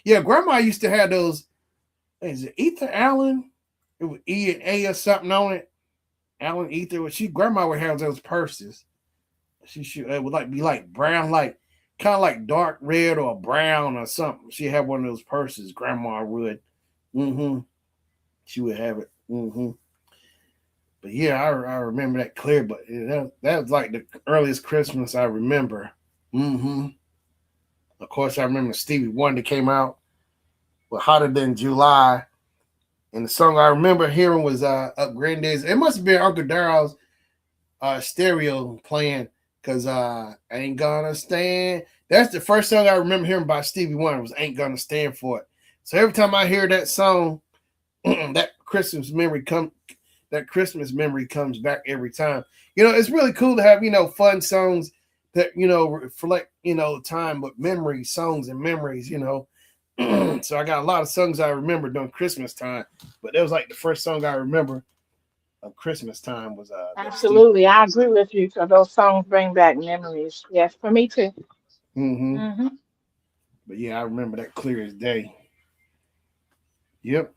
Yeah, Grandma used to have those. Is it Ether Allen? It was E and A or something on it. Allen Ether. Grandma would have those purses. It would be like brown, like kind of like dark red or brown or something. She had one of those purses. Grandma would. She would have it. But yeah, I remember that clear. But that was like the earliest Christmas I remember. Of course, I remember Stevie Wonder came out with Hotter Than July, and the song I remember hearing was Up Granddad's. It must have been Uncle Daryl's stereo playing. Because I Ain't Gonna Stand. That's the first song I remember hearing by Stevie Wonder was Ain't Gonna Stand For It. So every time I hear that song, that Christmas memory that Christmas memory comes back every time. It's really cool to have fun songs that reflect time, but memories, songs and memories. So I got a lot of songs I remember during Christmas time, but that was like the first song I remember of Christmas time was that Steve. Absolutely, I agree with you. So those songs bring back memories. Yes, for me too. Mm-hmm. Hmm. But yeah, I remember that clear as day. Yep,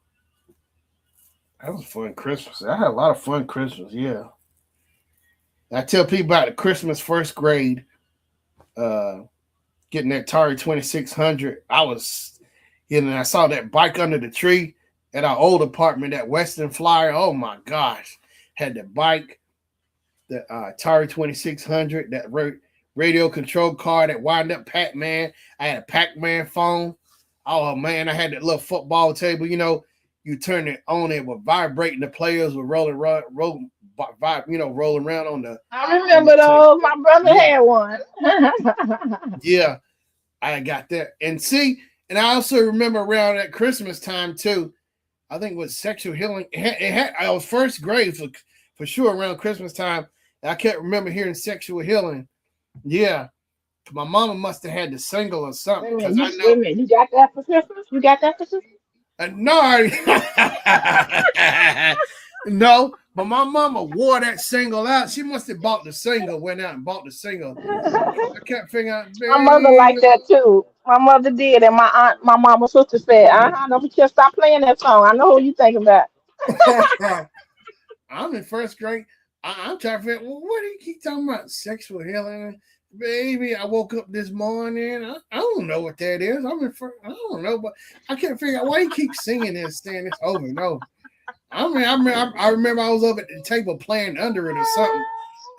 that was fun Christmas. I had a lot of fun Christmas. Yeah, I tell people about the Christmas first grade. Uh, Getting that Atari 2600. I saw that bike under the tree at our old apartment at Western Flyer. Oh my gosh, had the bike, the Atari 2600, that radio control car that wind up Pac-Man. I had a Pac-Man phone. Oh man, I had that little football table. You turn it on, it would vibrate, and the players would roll around I on the remember table. those. My brother Yeah, had one. yeah, I got that. And see, and I also remember around at Christmas time too. I think it was sexual healing. I was first grade for sure around Christmas time. I can't remember hearing sexual healing. Yeah, my mama must have had the single or something because I Wait know. a minute. You got that for Christmas? You got that for Christmas? No, no, but my mama wore that single out. She must have bought the single, went out and bought the single. I can't figure out, My mother baby. liked that too. My mother did, and my mama's sister said, don't be just stop playing that song. I know who you think about. I'm in first grade. I'm trying to figure. Well, what do you keep talking about? Sexual healing, baby. I woke up this morning. I don't know what that is. I'm in first. I don't know, but I can't figure out why you keep singing this, saying this over and over. I remember I was up at the table playing under it or something.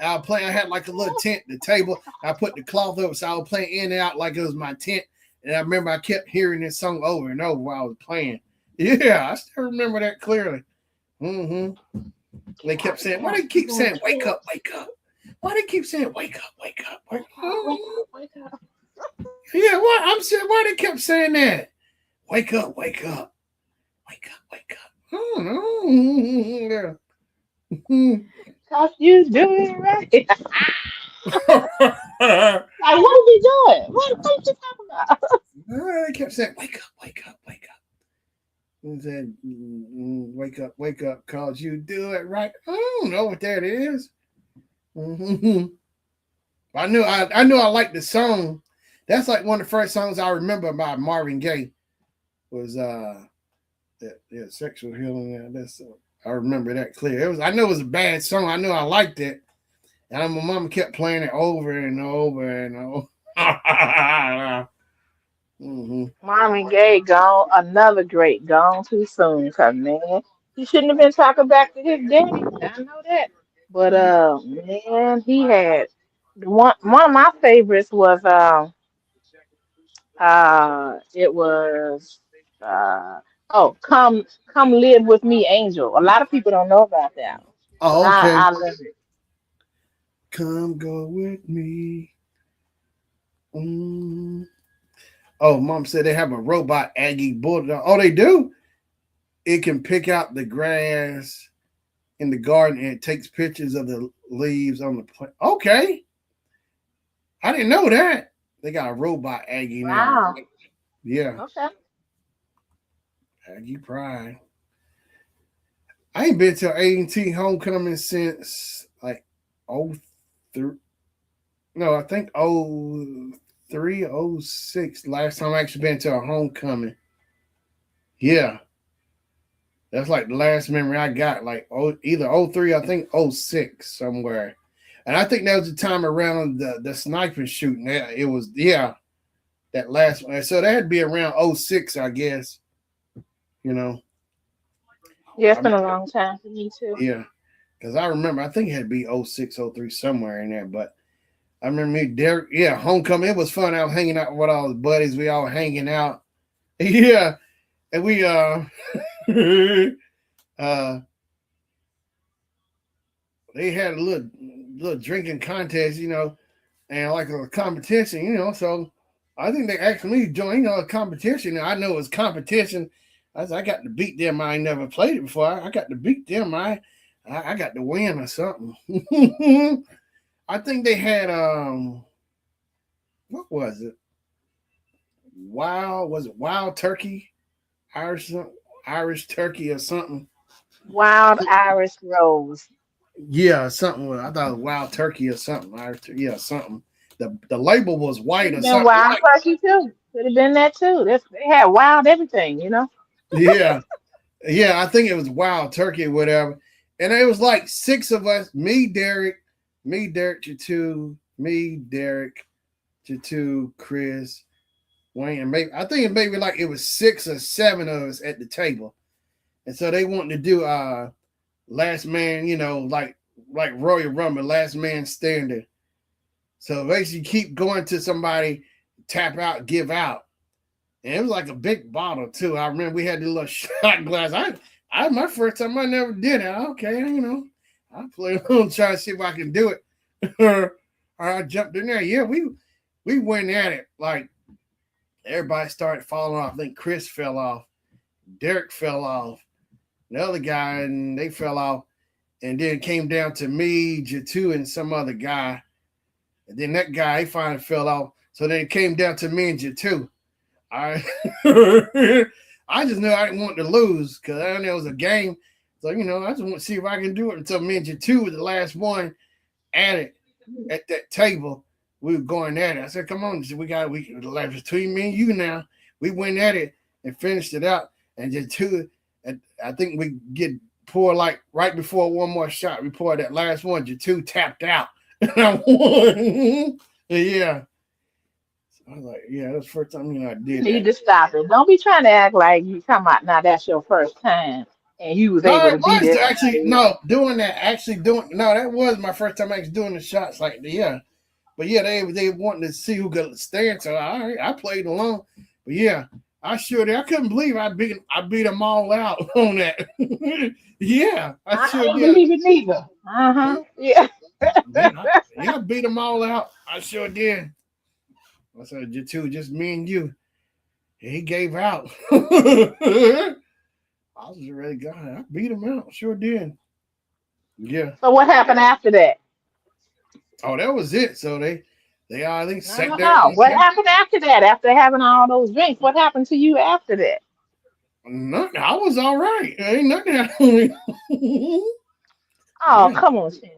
I had like a little tent, the table. I put the cloth over, so I was playing in and out like it was my tent. And I remember I kept hearing this song over and over while I was playing. Yeah, I still remember that clearly. Mm-hmm. They kept saying, why they keep saying, wake up, wake up? Why they keep saying, wake up, wake up, wake up? Yeah, what? I'm saying, why they kept saying that? Wake up, wake up, wake up, wake up. I don't know. Yeah. Cause you do it right. Like, what are we doing? What are you talking about? They kept saying, wake up, wake up, wake up. And said, wake up, cause you do it right. I don't know what that is. Mm-hmm. I knew I liked the song. That's like one of the first songs I remember by Marvin Gaye was sexual healing. Yeah, I remember that clear. I know it was a bad song. I knew I liked it. And my mama kept playing it over and over and over. Mm-hmm. Mommy Gay gone, another great gone too soon. Cause man, he shouldn't have been talking back to his daddy. I know that. But man, he had one of my favorites was it was uh oh, come live with me, Angel. A lot of people don't know about that one, but Oh, I okay. I love it. Come go with me. Mm. Oh, mom said they have a robot Aggie bulldog. Oh, they do. It can pick out the grass in the garden and it takes pictures of the leaves on the plant. Okay, I didn't know that. They got a robot Aggie now. Wow. Yeah, Okay. Aggie Pride. I ain't been to A&T homecoming since like oh three. No, I think 03, '06. Last time I actually been to a homecoming. Yeah, that's like the last memory I got. Like either '03, I think '06 somewhere. And I think that was the time around the sniper shooting. It was that last one. So that had to be around '06, I guess. You know, Yeah, I it's been remember, a long time for me too. yeah, because I remember I think it had to be '06, '03 somewhere in there. But I remember me, Derek. Yeah, homecoming. It was fun. I was hanging out with all the buddies. We all hanging out. Yeah, and we uh they had a little drinking contest, and like a competition, So I think they asked me to join, a competition. And I know it was competition. I got to beat them. I ain't never played it before. I got to beat them. I got the win or something. I think they had what was it? Wild turkey, Irish Irish turkey or something. Wild Irish Rose. Yeah, something. I thought it was wild turkey or something. Yeah, something. The label was Could white have or been something. wild Like, turkey too. Could have been that too. They had wild everything, you know. yeah, yeah. I think it was wild turkey or whatever. And it was like six of us. Me, Derek, Jatu, Jatu, Chris, Wayne, and maybe I think it maybe like it was 6 or 7 of us at the table. And so they wanted to do last man, like Royal Rumble, last man standing. So basically keep going to somebody, tap out, give out. And it was like a big bottle too. I remember we had the little shot glass. I my first time I never did it. Okay, I played on trying to see if I can do it. or I jumped in there. Yeah, we went at it. Like everybody started falling off. I think Chris fell off, Derek fell off, the other guy, and they fell off. And then it came down to me, Jatu, and some other guy. And then that guy, he finally fell off. So then it came down to me and Jatu. I I just knew I didn't want to lose because I knew it was a game. So, I just want to see if I can do it until me and Jatu was the last one at it at that table. We were going at it. I said, come on, we left between me and you now. We went at it and finished it out. And Jatu, I think we get pour like right before one more shot. We poured that last one. Jatu tapped out. And I won. Yeah. I was like, yeah, that's the first time I You did need that. to stop it. Don't be trying to act like you come out now. That's your first time, and you was No, able to it beat was actually everybody else. no doing that. Actually doing no, that was my first time actually doing the shots. Like yeah, but yeah, they wanted to see who could stand. So I played along. But yeah, I sure did. I couldn't believe I beat them all out on that. Yeah, I I sure can't did. believe it neither. Uh huh. Yeah. Yeah, I beat them all out. I sure did. I said you two, just me and you. He gave out. I was ready to go. I beat him out. Sure did. Yeah. So what happened after that? Oh, that was it. So they I think No, sat no, down. no. What happened after that? After having all those drinks, what happened to you after that? Nothing. I was all right. Ain't nothing happened. Oh, Yeah. come on, Shannon.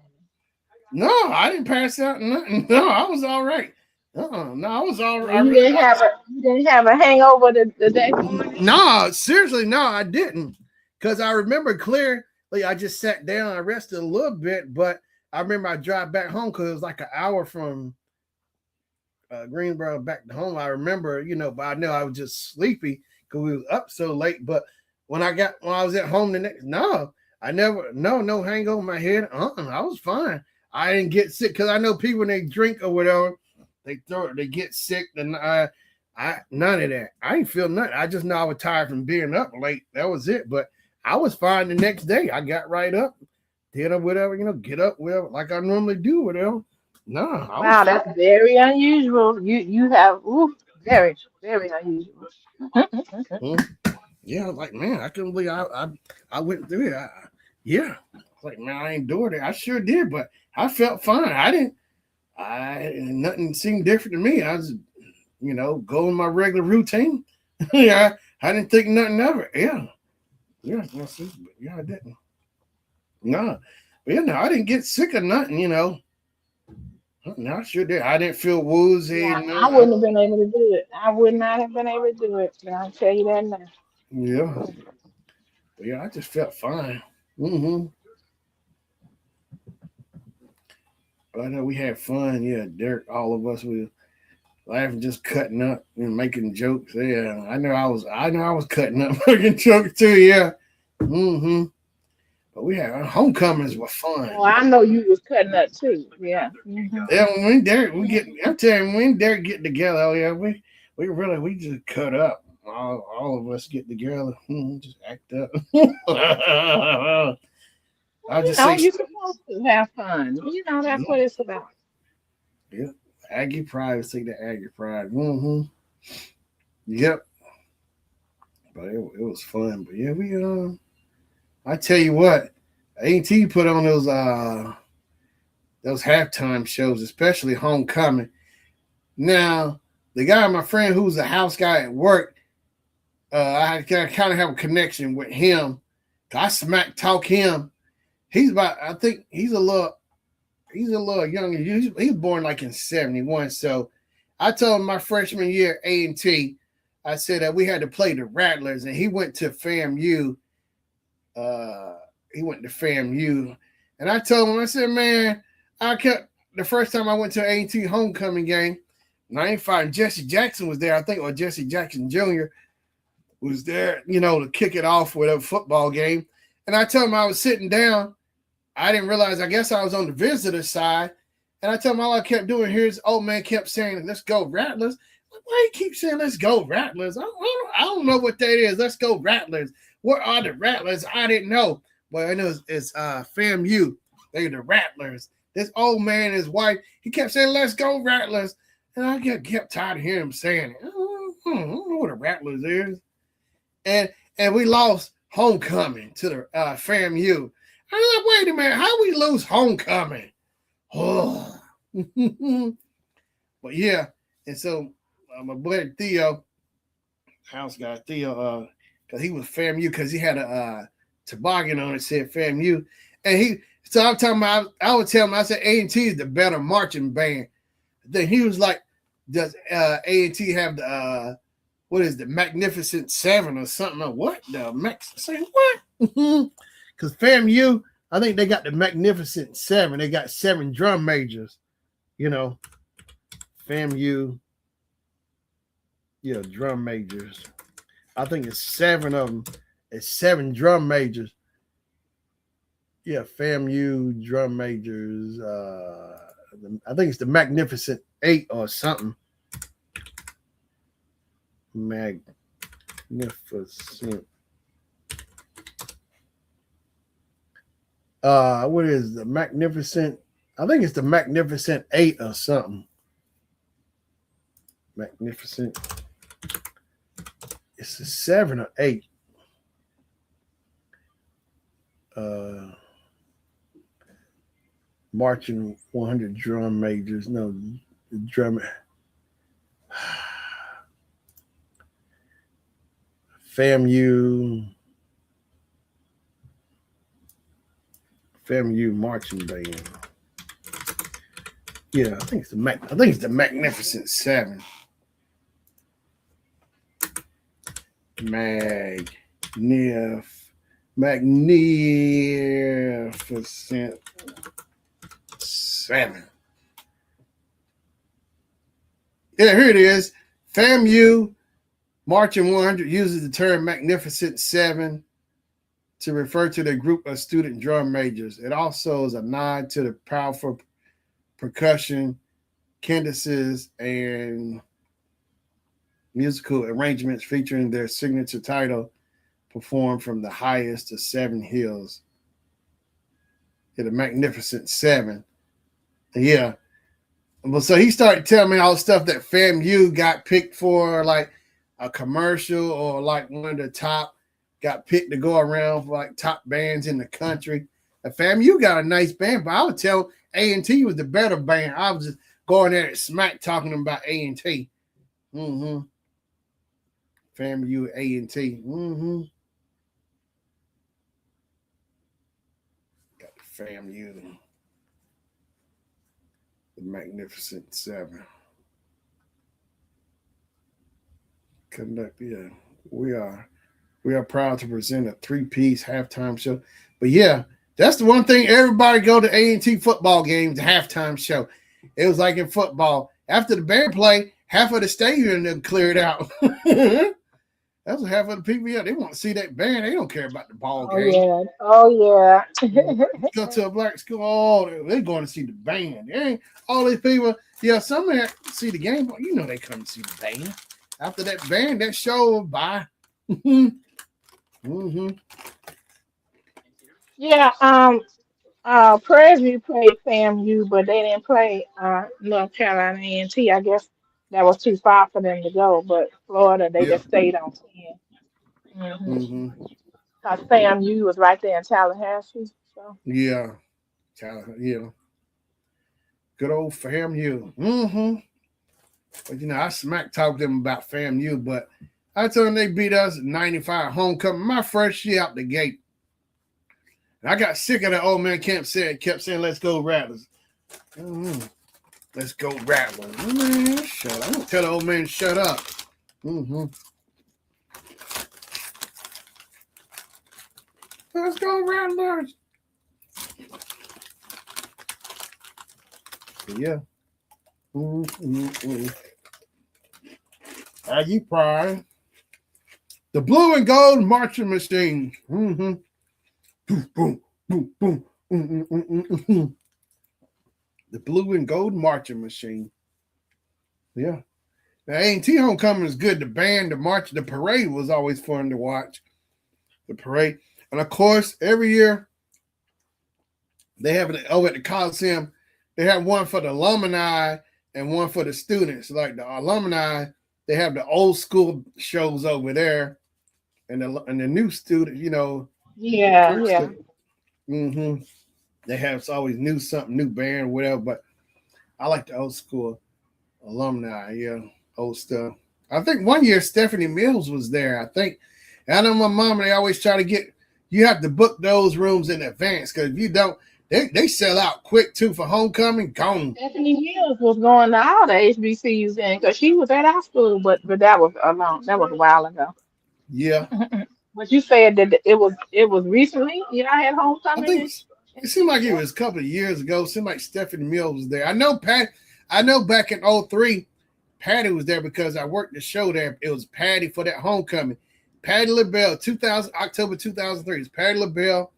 No, I didn't pass out. Nothing. No, I was all right. No, I was all. So I really. you didn't have a hangover the next morning? No, seriously, no, I didn't. Because I remember clearly, I just sat down. I rested a little bit, but I remember I drive back home because it was like an hour from Greensboro back to home. I remember, but I know I was just sleepy because we was up so late. But when I was at home the next, no, I never, no hangover in my head. I was fine. I didn't get sick because I know people when they drink or whatever, they get sick. And I none of that. I didn't feel nothing. I just know I was tired from being up late. That was it. But I was fine the next day. I got right up, did whatever, get up, whatever, like I normally do, whatever. No, I was Wow, fine. that's very unusual. You have very very unusual. Mm. Yeah, I was like, man, I couldn't believe I went through it. Yeah, I was like, man, I ain't doing it. I sure did, but I felt fine. Nothing seemed different to me. I was, going my regular routine. Yeah, I didn't think nothing of it. Yeah, that's it. But yeah, I didn't. No, but no, I didn't get sick or nothing. No, I sure did. I didn't feel woozy. Yeah, No, I wouldn't have been able to do it. I would not have been able to do it. But I'll tell you that now. yeah, but yeah, I just felt fine. Mm-hmm. But I know we had fun. Yeah, Derek, all of us, we laughing, just cutting up and making jokes. Yeah, I know I was cutting up, making jokes too. Yeah. Mm-hmm. But we had homecomings were fun. Oh, I know you was cutting up too. Yeah. Hmm. Yeah, when Derek, I'm telling you, when Derek get together, oh yeah, we just cut up. All of us get together, just act up. Well, I'll just say, you're supposed to have fun. That's what it's about. yeah, Aggie pride, say the Aggie pride. Mm-hmm. Yep, but it was fun. But yeah, I tell you what, A&T put on those halftime shows, especially Homecoming. Now, the guy, my friend, who's a house guy at work, I kind of have a connection with him. I smack talk him. He's about, I think he's a little younger. He's born like in 71. So I told him my freshman year A&T, I said that we had to play the Rattlers, and he went to FAMU. Uh, he went to FAMU, and I told him, I said, man, I kept the first time I went to an A&T homecoming game. And I ain't fighting. Jesse Jackson was there, I think, or Jesse Jackson Jr. was there, to kick it off with a football game. And I told him I was sitting down. I didn't realize, I guess I was on the visitor side. And I told him all I kept doing here is old man kept saying, let's go Rattlers. Why you keep saying let's go Rattlers? I don't know what that is. Let's go Rattlers. What are the Rattlers? I didn't know. But I know it's FAMU. They're the Rattlers. This old man and his wife, he kept saying, let's go Rattlers. And I kept tired of hearing him saying it. I don't know what a Rattlers is. And we lost homecoming to the FAMU. I was like, wait a minute, how we lose homecoming? Oh. But yeah, and so my buddy Theo, house guy Theo, because he was FAMU, because he had a toboggan on it said FAMU, and so I'm talking about, I would tell him, I said A&T is the better marching band. Then he was like, does A&T have the what is the Magnificent Seven or something? Or what the Max? Say what? Because FAMU, I think they got the Magnificent Seven. They got 7 drum majors. FAMU, drum majors. I think it's 7 of them. It's 7 drum majors. Yeah, FAMU drum majors. I think it's the Magnificent 8 or something. Magnificent. What is the Magnificent? I think it's the Magnificent 8 or something. Magnificent. It's a 7 or 8. Marching 100 drum majors. No, the drum. FAMU marching band. Yeah, I think it's the Magnificent 7. Magnificent 7. Yeah, here it is. FAMU Marching 100 uses the term Magnificent 7 to refer to the group of student drum majors. It also is a nod to the powerful percussion, cadences, and musical arrangements featuring their signature title, performed from the highest of 7 hills. Yeah, the Magnificent 7. Yeah. Well, so he started telling me all the stuff that FAMU got picked for, like a commercial, or like one of the top got picked to go around for like top bands in the country. And FAMU got a nice band, but I would tell A&T was the better band. I was just going there and smack talking about A&T. FAMU, A&T. Got the FAMU, the Magnificent 7. Yeah, we are proud to present a 3-piece halftime show. But yeah, that's the one thing, everybody go to A&T football games, the halftime show. It was like in football, after the band play, half of the stadium then cleared out. That's what half of the people, yeah, they want to see that band. They don't care about the ball game. Yeah. Go to a black school, they're going to see the band. All these people, yeah, some of them see the game, but they come to see the band. After that band, that show, bye. Yeah. Prairie View played FAMU, but they didn't play North Carolina A&T. I guess that was too far for them to go. But Florida, they Yeah. just stayed on 10. Mm-hmm. Cause FAMU was right there in Tallahassee. So Yeah, yeah, good old FAMU. Mm-hmm. But I smack talked them about FAMU, but I told them they beat us 95 homecoming my first year out the gate. And I got sick of that old man kept saying, let's go Rattlers. Mm-hmm. Let's go Rattlers. Man, shut up. I'm gonna tell the old man shut up. Mm-hmm. Let's go Rattlers. Yeah. Mm-hmm. Aggie Pride. The blue and gold marching machine. Mm-hmm. Boom, boom, boom, boom. Mm-hmm. The blue and gold marching machine. Yeah. Now, A&T homecoming is good. The band, the march, the parade was always fun to watch. The parade. And of course, every year they have it over at the Coliseum. They have one for the alumni and one for the students. Like the alumni, they have the old school shows over there, and the new student, yeah, yeah. Mm-hmm. They have always new band, whatever. But I like the old school alumni, yeah, old stuff. I think one year Stephanie Mills was there. I think. And I know my mom, they always try to get, you have to book those rooms in advance, because if you don't, they sell out quick too for homecoming. Gone. Stephanie Mills was going to all the HBCUs in because she was at our school, but that was a while ago. Yeah. But you said that it was recently. I had I homecoming think in it seemed like it Louisville. was a couple of years ago. It seemed like Stephanie Mills was there. I know back in '03, Patty was there because I worked the show there. It was Patty for that homecoming. Patty LaBelle, October 2003. It's Patty LaBelle.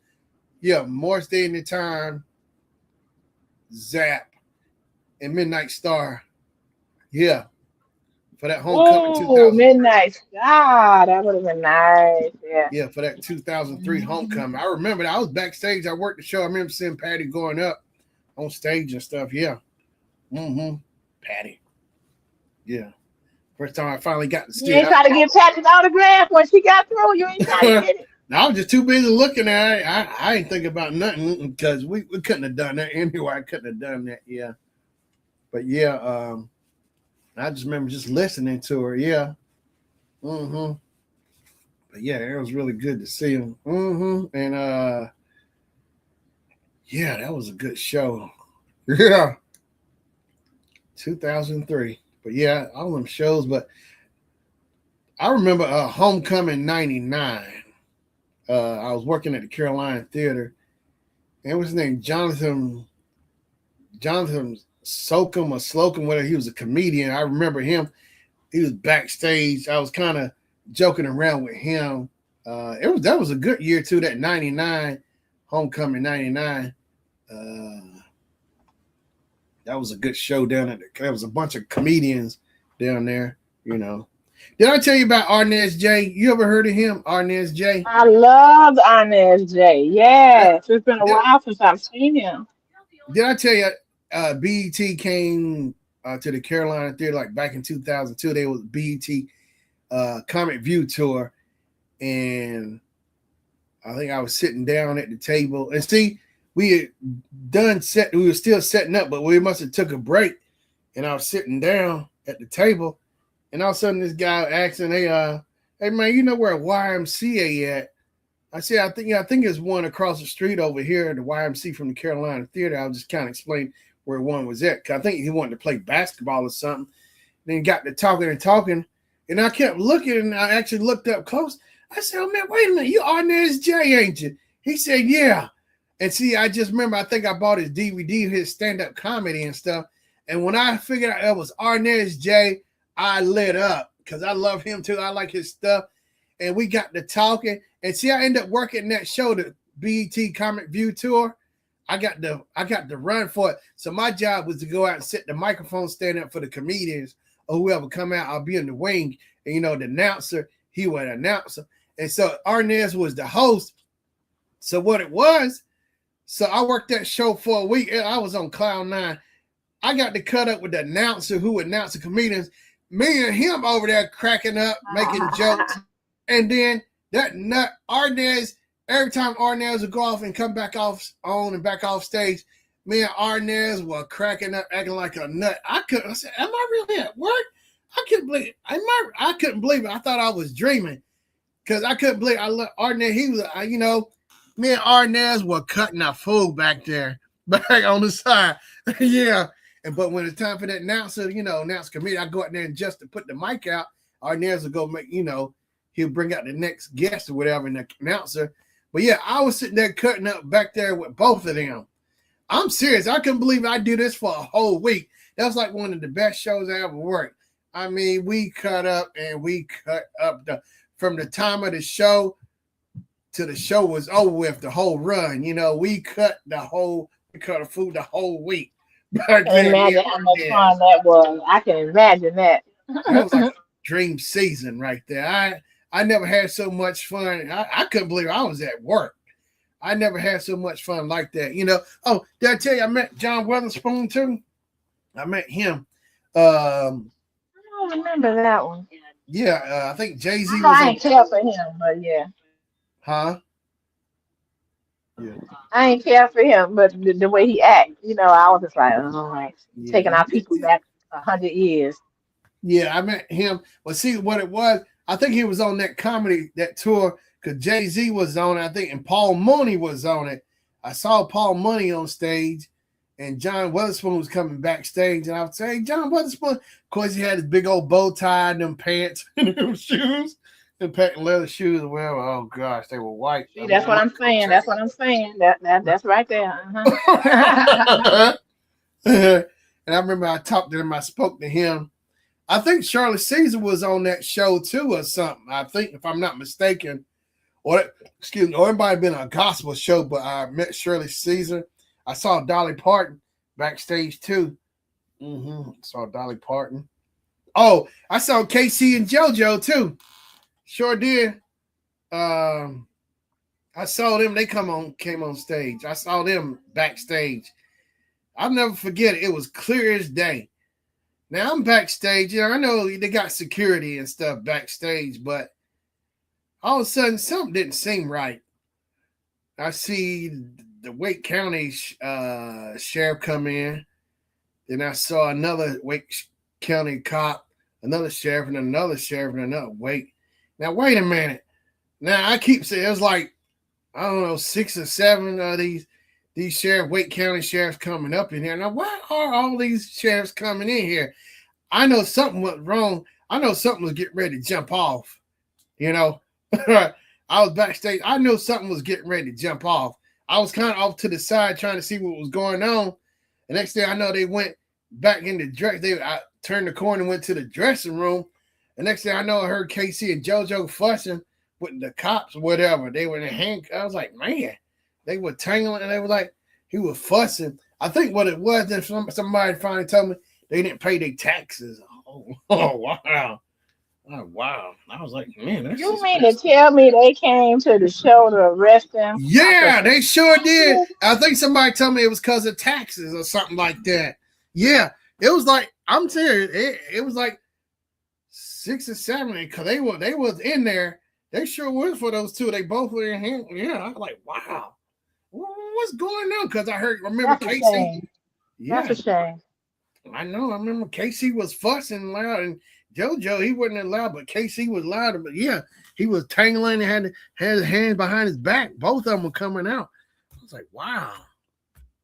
Yeah, Morris Day in the Time, Zap, and Midnight Star. Yeah, for that homecoming Oh, 2003. Midnight Sky. That would have been nice. Yeah. Yeah, for that 2003 Mhm. homecoming. I remember that. I was backstage. I worked the show. I remember seeing Patty going up on stage and stuff. Yeah. Mm-hmm. Patty. Yeah. First time I finally got to You see ain't it. trying to get Patty's autograph when she got through. You ain't trying to get it. I was just too busy looking at it. I ain't thinking about nothing because we couldn't have done that anyway. I couldn't have done that. Yeah. But yeah, I just remember just listening to her. Yeah. Mm-hmm. But yeah, it was really good to see him. Mm-hmm. And yeah, that was a good show. Yeah. 2003. But yeah, all them shows. But I remember Homecoming 99. I was working at the Carolina Theater. And it was named Jonathan Slocum or Slocum, whatever. He was a comedian. I remember him. He was backstage. I was kind of joking around with him. That was a good year too. That 99, Homecoming 99. That was a good show down at there was a bunch of comedians down there, Did I tell you about Arnez J? You ever heard of him, Arnez J? I love Inez J. Uh, Yes, it's been a Did, while since I've seen him. did I tell you BET came to the Carolina Theater like back in 2002? They was BET Comic View Tour, and I think I was sitting down at the table. And see, we had we were still setting up, but we must have took a break, and I was sitting down at the table. And all of a sudden, this guy asking, "Hey man, you know where YMCA at?" I said, I think it's one across the street over here, the YMCA from the Carolina Theater." I was just kind of explaining where one was at. 'Cause I think he wanted to play basketball or something. Then got to talking, and I kept looking, and I actually looked up close. I said, "Oh man, wait a minute, you Arnez J, ain't you?" He said, "Yeah." And see, I just remember, I think I bought his DVD, his stand-up comedy and stuff. And when I figured out it was Arnez J, I lit up because I love him too. I like his stuff. And we got to talking. And see, I ended up working that show, the BET Comic View Tour. I got to run for it. So my job was to go out and set the microphone stand up for the comedians or whoever come out. I'll be in the wing. And the announcer, he would announce. And so Arnez was the host. So what it was, so I worked that show for a week. I was on cloud nine. I got to cut up with the announcer who announced the comedians. Me and him over there cracking up, making jokes. And then That nut Arnaz, every time Arnaz would go off and come back off on and back off stage, me and Arnaz were cracking up, acting like a nut. I said, am I really at work? I couldn't believe it. I couldn't believe it. I thought I was dreaming. Because I couldn't believe I looked Arnaz, he was, me and Arnaz were cutting our food back there, back on the side. Yeah. But when it's time for that announcer, announce committee, I go out there and just to put the mic out, Arnaz will go make, he'll bring out the next guest or whatever, and the announcer. But yeah, I was sitting there cutting up back there with both of them. I'm serious. I couldn't believe I do this for a whole week. That was like one of the best shows I ever worked. I mean, we cut up from the time of the show to the show was over with, the whole run. We cut the food the whole week. I can imagine how much fun that was. I can imagine that. That was like a dream season right there. I never had so much fun. I couldn't believe I was at work. I never had so much fun like that. Oh, did I tell you I met John Weatherspoon too? I met him. I don't remember that one. Yeah, I think Jay-Z was. I ain't care for him, but yeah. Huh? Yeah. I ain't care for him, but the way he act, I was just like, oh, right, taking our people back 100 years. Yeah, I met him. Well, see what it was. I think he was on that tour, because Jay-Z was on it, I think, and Paul Mooney was on it. I saw Paul Mooney on stage, and John Weatherspoon was coming backstage, and I would say, hey, John Weatherspoon. Of course, he had his big old bow tie and them pants and them shoes, and patent leather shoes. Well, oh gosh, they were white. See, that's what I'm saying. That's what I'm saying. That's right there. Uh-huh. And I remember I talked to him. I spoke to him. I think Charlotte Caesar was on that show too, or something. I think, if I'm not mistaken, or it might have been a gospel show. But I met Shirley Caesar. I saw Dolly Parton backstage too. Saw Dolly Parton. Oh, I saw KC and JoJo too. Sure did. I saw them. They came on stage. I saw them backstage. I'll never forget it. It was clear as day. Now I'm backstage. I know they got security and stuff backstage, but all of a sudden something didn't seem right. I see the Wake County sheriff come in. Then I saw another Wake County cop, another sheriff, and another sheriff, and another Wake. Now, wait a minute. Now, I keep saying, it was like, I don't know, 6 or 7 of these Wake County sheriffs coming up in here. Now, why are all these sheriffs coming in here? I know something went wrong. I know something was getting ready to jump off. I was backstage. I knew something was getting ready to jump off. I was kind of off to the side trying to see what was going on. The next thing I know, they went back in the dress. I turned the corner and went to the dressing room. The next thing I know, I heard KC and JoJo fussing with the cops or whatever. They were in handcuffs. I was like, man, they were tangling, and they were like, he was fussing. I think what it was, then somebody finally told me they didn't pay their taxes. Oh wow. Oh, wow. I was like, man, that's You mean to tell me they came to the show to arrest him? Yeah, they sure did. I think somebody told me it was because of taxes or something like that. Yeah, it was like, I'm serious. It was like 6 or 7, because they was in there. They sure was for those two. They both were in here. Yeah, I was like, wow. What's going on? Because I remember Casey. Yeah. That's a shame. I know. I remember Casey was fussing loud, and JoJo, he wasn't that loud, but Casey was louder. But yeah, he was tangling and had his hands behind his back. Both of them were coming out. I was like, wow.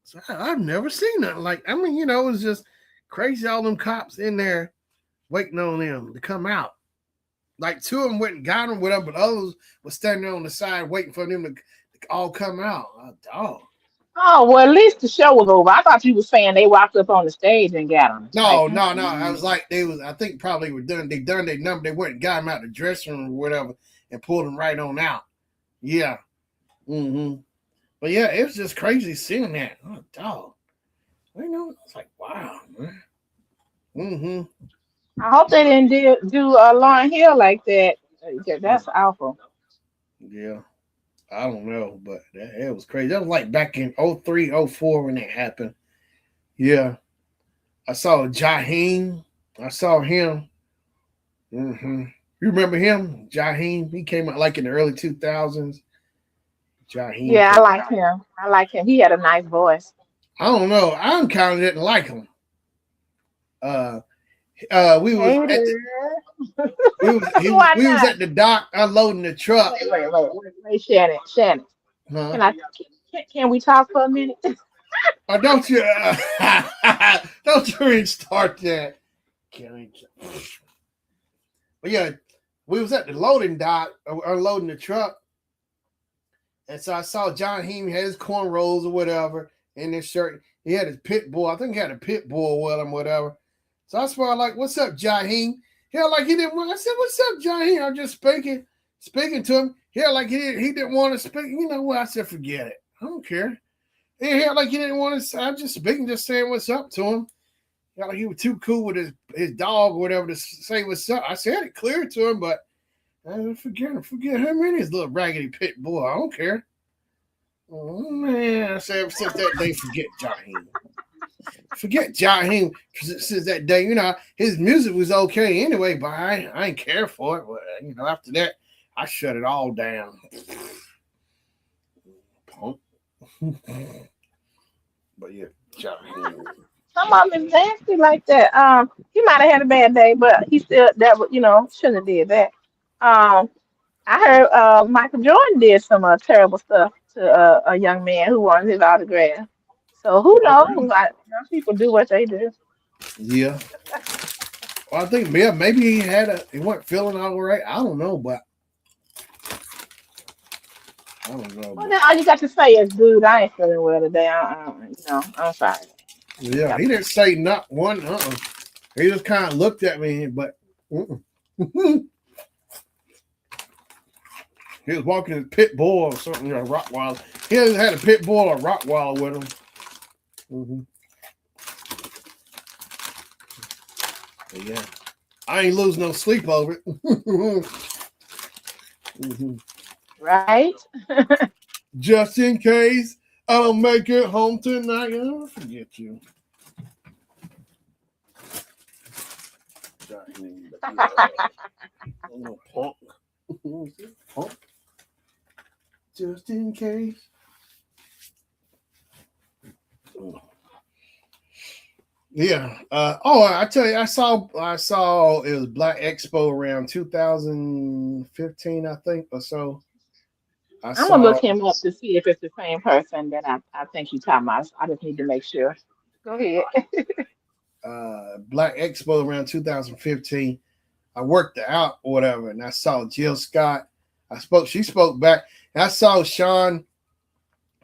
So I've never seen nothing like. I mean, it was just crazy. All them cops in there waiting on them to come out. Like 2 of them went and got them, whatever, but others were standing on the side waiting for them to all come out. Oh, well, at least the show was over. I thought you were saying they walked up on the stage and got them. No. I was like, I think probably were done. They done their number. They went and got them out the dressing room or whatever and pulled them right on out. Yeah. But yeah, it was just crazy seeing that. Oh, dog. It's like, wow, man. I hope they didn't do Lauryn Hill like that. That's awful. Yeah. I don't know, but it was crazy. That was like back in 03, 04 when it happened. Yeah. I saw Jaheim. I saw him. You remember him, Jaheim? He came out like in the early 2000s. Jaheim Yeah, I came. like him. I like him. He had a nice voice. I don't know. I kind of didn't like him. Uh, we was at the, Hater. Why we was not? at the dock unloading the truck. Wait, Shannon. Shannon. Huh? Can I? Can we talk for a minute? Don't you don't you even start that. But yeah, we was at the loading dock unloading the truck, and so I saw John Heem had his cornrows or whatever in his shirt. He had his pit bull. I think he had a pit bull with him, whatever. So I was like, "What's up, Jaheim?" He like he didn't want. I said, "What's up, Jaheim?" I'm just speaking to him. He like he didn't want to speak. You know what? I said, "Forget it. I don't care." He like he didn't want to. I'm just speaking, just saying what's up to him. Like he was too cool with his dog or whatever to say what's up. I said it clear to him, but forget him and his little raggedy pit bull. I don't care. Oh man, I said ever since that day, forget Jaheim. Forget Jaheim since that day. You know, his music was okay anyway, but I ain't care for it. But, you know, after that, I shut it all down. Punk. But yeah, Jaheim. Some of them is nasty like that. He might have had a bad day, but he still shouldn't have did that. Um, I heard Michael Jordan did some terrible stuff to a young man who wanted his autograph. So who knows? Some people do what they do. Yeah. Well, I think maybe he wasn't feeling all right. I don't know, but I don't know. Well, But then all you got to say is, "Dude, I ain't feeling well today. I'm sorry." yeah, Got he to didn't say not one. He just kind of looked at me, but he was walking his pit bull or something, or a Rottweiler. He had a pit bull or a Rottweiler with him. Yeah, I ain't losing no sleep over it. right. Just in case I don't make it home tonight, I'll forget you. Punk. Punk. Just in case. Yeah. I tell you, I saw it was Black Expo around 2015, I think, or so. I I'm gonna saw look him up to see if it's the same person that I think you talking about. I just need to make sure. Go ahead. Black Expo around 2015. I worked out or whatever, and I saw Jill Scott. She spoke back, and I saw Sean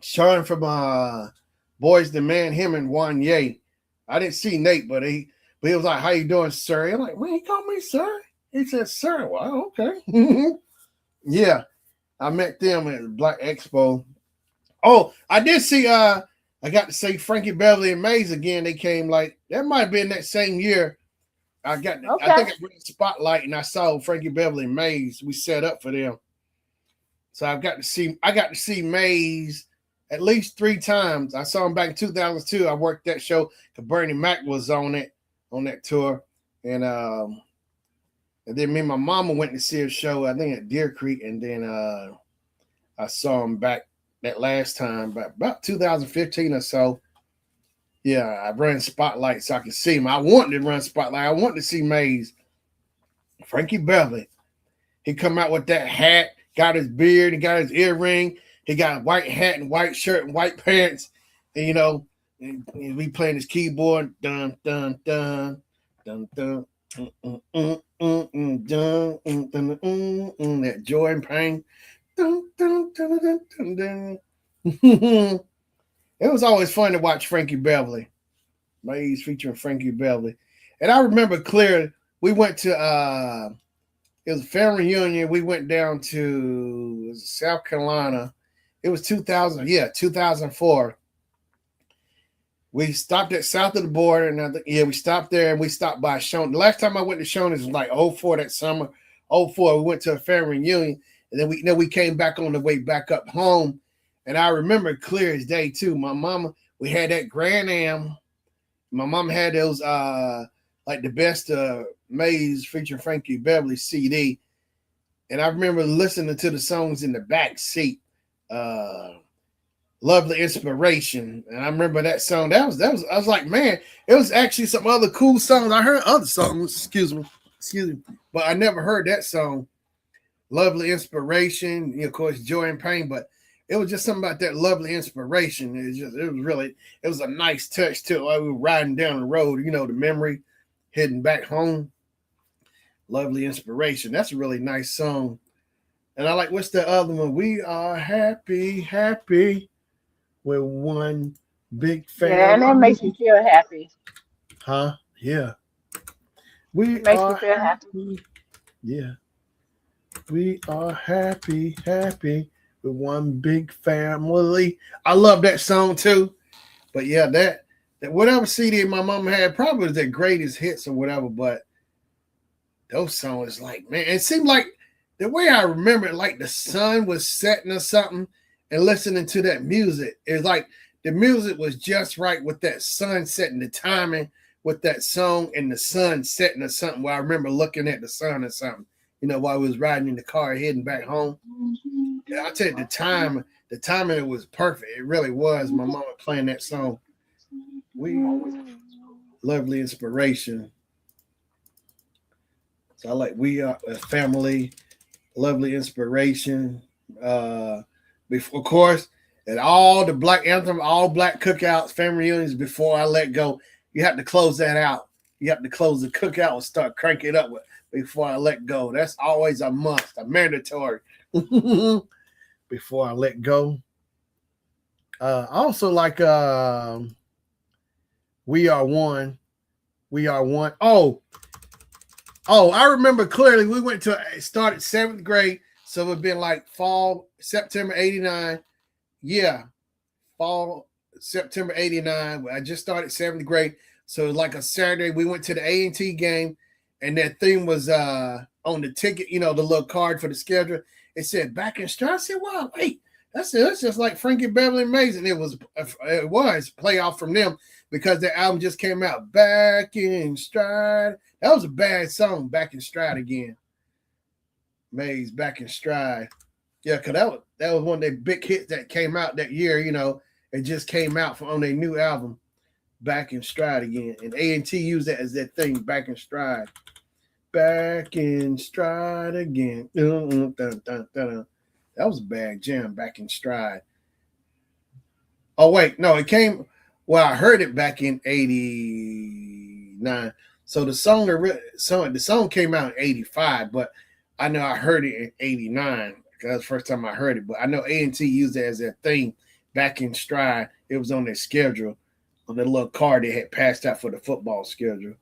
from Boys the Man, him and Wanye. I didn't see Nate, but he was like, "How you doing, sir?" I'm like, "Man, he called me sir." He said, "Sir." Well, okay. Yeah, I met them at Black Expo. Oh, I did see. I got to see Frankie Beverly and Maze again. They came like that might have been that same year. I think Okay. I went to Spotlight and I saw Frankie Beverly and Maze. We set up for them. So I got to see Maze at least 3 times. I saw him back in 2002. I worked that show because Bernie Mac was on that tour. And then me and my mama went to see a show, I think at Deer Creek, and then I saw him back that last time, about 2015 or so. Yeah, I ran Spotlight so I could see him. I wanted to run Spotlight. I wanted to see Maze. Frankie Beverly. He come out with that hat, got his beard, he got his earring, he got a white hat and white shirt and white pants. And and we playing his keyboard. Dun dun dun dun dun. That joy and pain. Dun, dun, dun, dun, dun, dun. It was always fun to watch Frankie Beverly. Maze featuring Frankie Beverly. And I remember clearly we went to it was a family reunion. We went down to South Carolina. It was 2004. We stopped at south of the border, and we stopped there, and we stopped by Shannon. The last time I went to Shannon was like 04 that summer. 04, we went to a family reunion, and then we came back on the way back up home. And I remember clear as day too. My mama, we had that Grand Am. My mom had those like the best Maze featuring Frankie Beverly CD. And I remember listening to the songs in the back seat. Uh, Lovely Inspiration, and I remember that song. That was. I was like, man, it was actually some other cool songs. I heard other songs. Excuse me, but I never heard that song. Lovely Inspiration, of course, Joy and Pain, but it was just something about that Lovely Inspiration. It was a nice touch too. While we were riding down the road, the memory, heading back home. Lovely Inspiration. That's a really nice song. And I like, what's the other one? We are happy, happy. We're one big Yeah, and that family. makes me feel happy. Huh? Yeah. It We makes me are feel happy. happy. Yeah. We are happy, happy. We're one big family. I love that song too. But yeah, that whatever CD my mom had probably was their greatest hits or whatever. But those songs, like, man, it seemed like the way I remember it, like the sun was setting or something, and listening to that music. It's like the music was just right with that sun setting, the timing with that song and the sun setting or something. Where I remember looking at the sun or something, while I was riding in the car heading back home. Yeah, I tell you, the timing it was perfect. It really was. My mama playing that song. We Lovely Inspiration. So I like We Are a Family, Lovely Inspiration. Before, of course, and all the Black Anthem, all Black cookouts, family reunions. Before I Let Go, you have to close that out. You have to close the cookout and start cranking it up with Before I Let Go. That's always a must, a mandatory. Before I Let Go. Also like We Are One. We Are One. Oh, I remember clearly. We went to started 7th grade, so it'd been like fall, September '89. Yeah, fall, September '89. I just started 7th grade, so it was like a Saturday. We went to the A&T game, and that thing was on the ticket. The little card for the schedule. It said Back in Stride. I said, "Wow, wait, that's just like Frankie Beverly and Mason." It was playoff from them because their album just came out. Back in Stride. That was a bad song, Back in Stride again. Maze, Back in Stride. Yeah, because that was one of their big hits that came out that year, It just came out on their new album, Back in Stride again. And A&T used that as that thing, Back in Stride. Back in Stride again. Dun, dun, dun, dun. That was a bad jam, Back in Stride. Oh, wait, no, it came, well, I heard it back in 89. So the song came out in 85, but I know I heard it in 89 because that's the first time I heard it. But I know A&T used it as their thing, Back in Stride. It was on their schedule, on the little card they had passed out for the football schedule.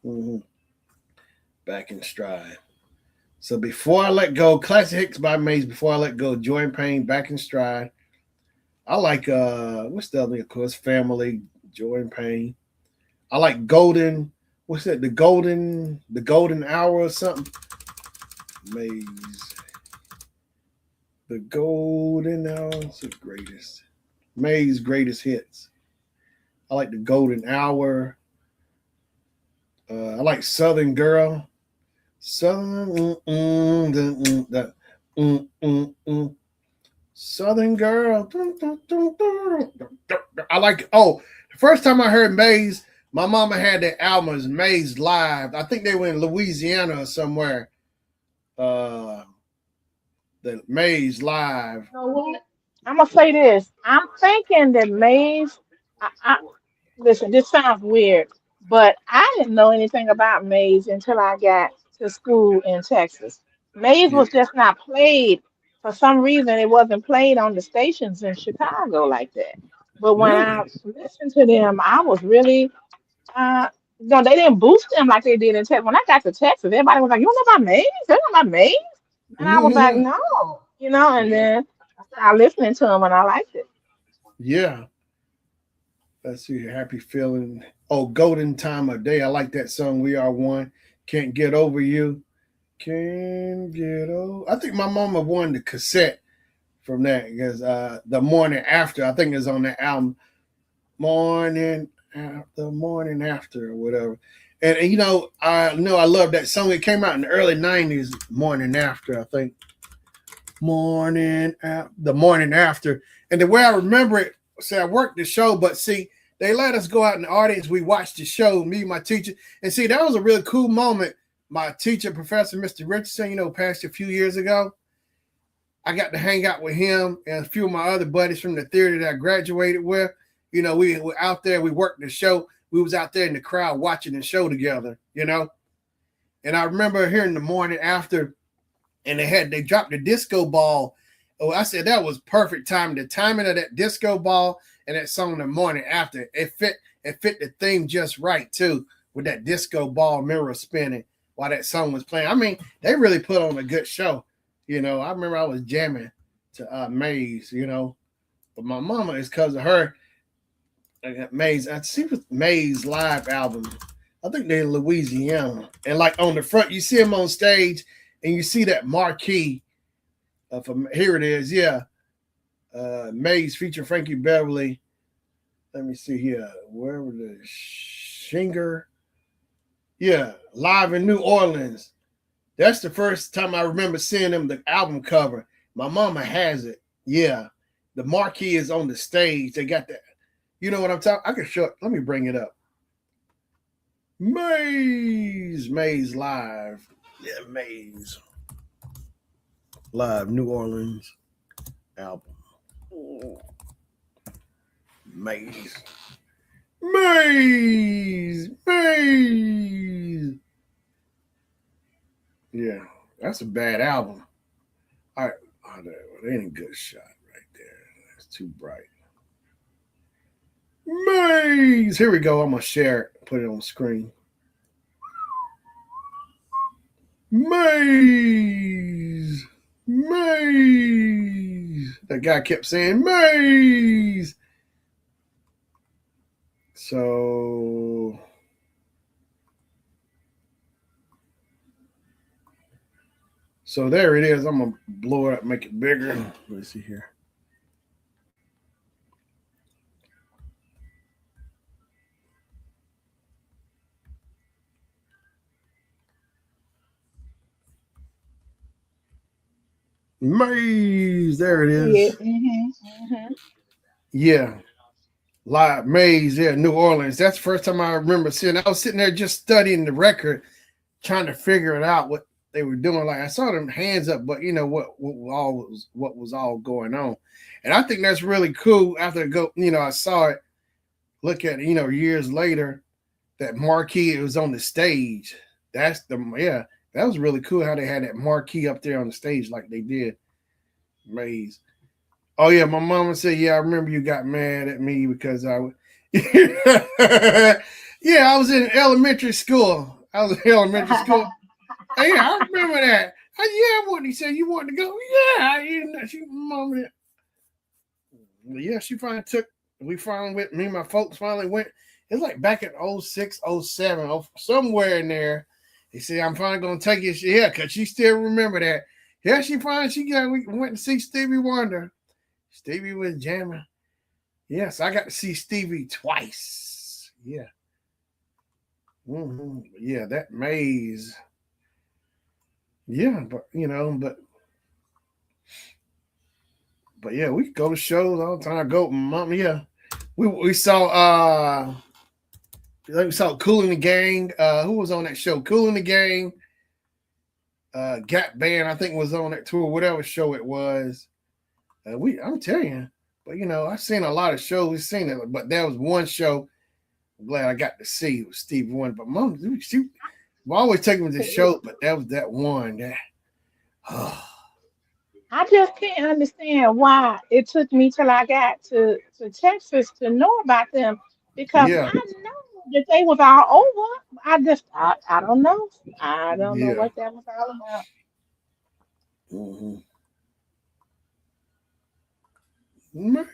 Mm-hmm. Back in Stride. So Before I Let Go, classic hits by Maze. Before I Let Go, Joy and Pain, Back in Stride. I like what's the other? Of course, Family, Joy and Pain. I like Golden. What's that? The Golden Hour or something. Maze. The Golden Hour. It's the greatest. Maze greatest hits. I like the Golden Hour. I like Southern Girl. Southern. Southern Girl. I like. Oh, the first time I heard Maze, my mama had that album Maze Live. I think they were in Louisiana or somewhere. The Maze Live. You know what? I'm gonna say this. I'm thinking that Maze. Listen, this sounds weird, but I didn't know anything about Maze until I got to school in Texas. Maze Yeah. was just not played. For some reason, it wasn't played on the stations in Chicago like that. But when I Really? listened to them, I was really, no, they didn't boost them like they did in Texas. When I got to Texas, everybody was like, "You don't know about Maze? You don't know about Maze?" And I was like, "No," and then I started listening to them and I liked it. Yeah. Let's see. Happy Feeling. Oh, Golden Time of Day. I like that song. We Are One. Can't Get Over You. Can't get over. I think my mama won the cassette from that because the morning after, I think it's on that album. Morning after, or whatever. And I know I love that song. It came out in the early '90s. Morning After, I think. The morning after. And the way I remember it, say I worked the show, but see, they let us go out in the audience. We watched the show, me and my teacher. And see, that was a really cool moment. My teacher, Professor Mr. Richardson, passed a few years ago. I got to hang out with him and a few of my other buddies from the theater that I graduated with. We were out there, we worked the show. We was out there in the crowd watching the show together. And I remember hearing the morning after, and they dropped the disco ball. Oh, I said that was perfect time. The timing of that disco ball and that song the morning after, it fit the theme just right too, with that disco ball mirror spinning while that song was playing. I mean, they really put on a good show. I remember I was jamming to Maze, but my mama is because of her. I got Maze. I see with Maze live album. I think they're in Louisiana. And like on the front, you see them on stage and you see that marquee. Here it is, yeah. Maze featuring Frankie Beverly. Let me see here. Where was the Shinger? Yeah, live in New Orleans. That's the first time I remember seeing them, the album cover. My mama has it. Yeah. The marquee is on the stage. They got that. You know what I'm talking? I can show it. Let me bring it up. Maze live. Yeah, Maze. Live New Orleans album. Maze. Yeah, that's a bad album. All right, that ain't a good shot right there. That's too bright. Maze. Here we go. I'm gonna share it. Put it on the screen. Maze. That guy kept saying Maze. So there it is. I'm gonna blow it up, make it bigger. Let's see here. Maze. There it is. Yeah. Live Maze, yeah, New Orleans. That's the first time I remember seeing. I was sitting there just studying the record, trying to figure it out what they were doing. Like I saw them hands up, but what was all going on. And I think that's really cool. After I saw it, look at it, years later, that marquee it was on the stage. That was really cool how they had that marquee up there on the stage like they did. Maze. Oh yeah, my mama said, "Yeah, I remember you got mad at me because I." Yeah, I was in elementary school. Yeah, I remember that. He said you wanted to go. Yeah, mama. Yeah, she finally took. We finally went. Me and my folks finally went. It's like back in 06, 07, somewhere in there. He said, "I'm finally gonna take you." Yeah, because she still remember that. Yeah, we went to see Stevie Wonder. Stevie was jamming. Yes, I got to see Stevie twice. Yeah. Mm-hmm. Yeah, that Maze. Yeah, but yeah, we go to shows all the time. Go, mom. Yeah, we saw Kool and the Gang. Who was on that show? Kool and the Gang. Gap Band, I think, was on that tour. Whatever show it was. I'm telling you, but I've seen a lot of shows. We've seen it, but there was one show I'm glad I got to see. It was Stevie Wonder. But mom, we always take them to show, but that was that one. I just can't understand why it took me till I got to Texas to know about them because Yeah, I know that they was all over. I don't know. I don't know yeah. what that was all about. Mm-hmm. But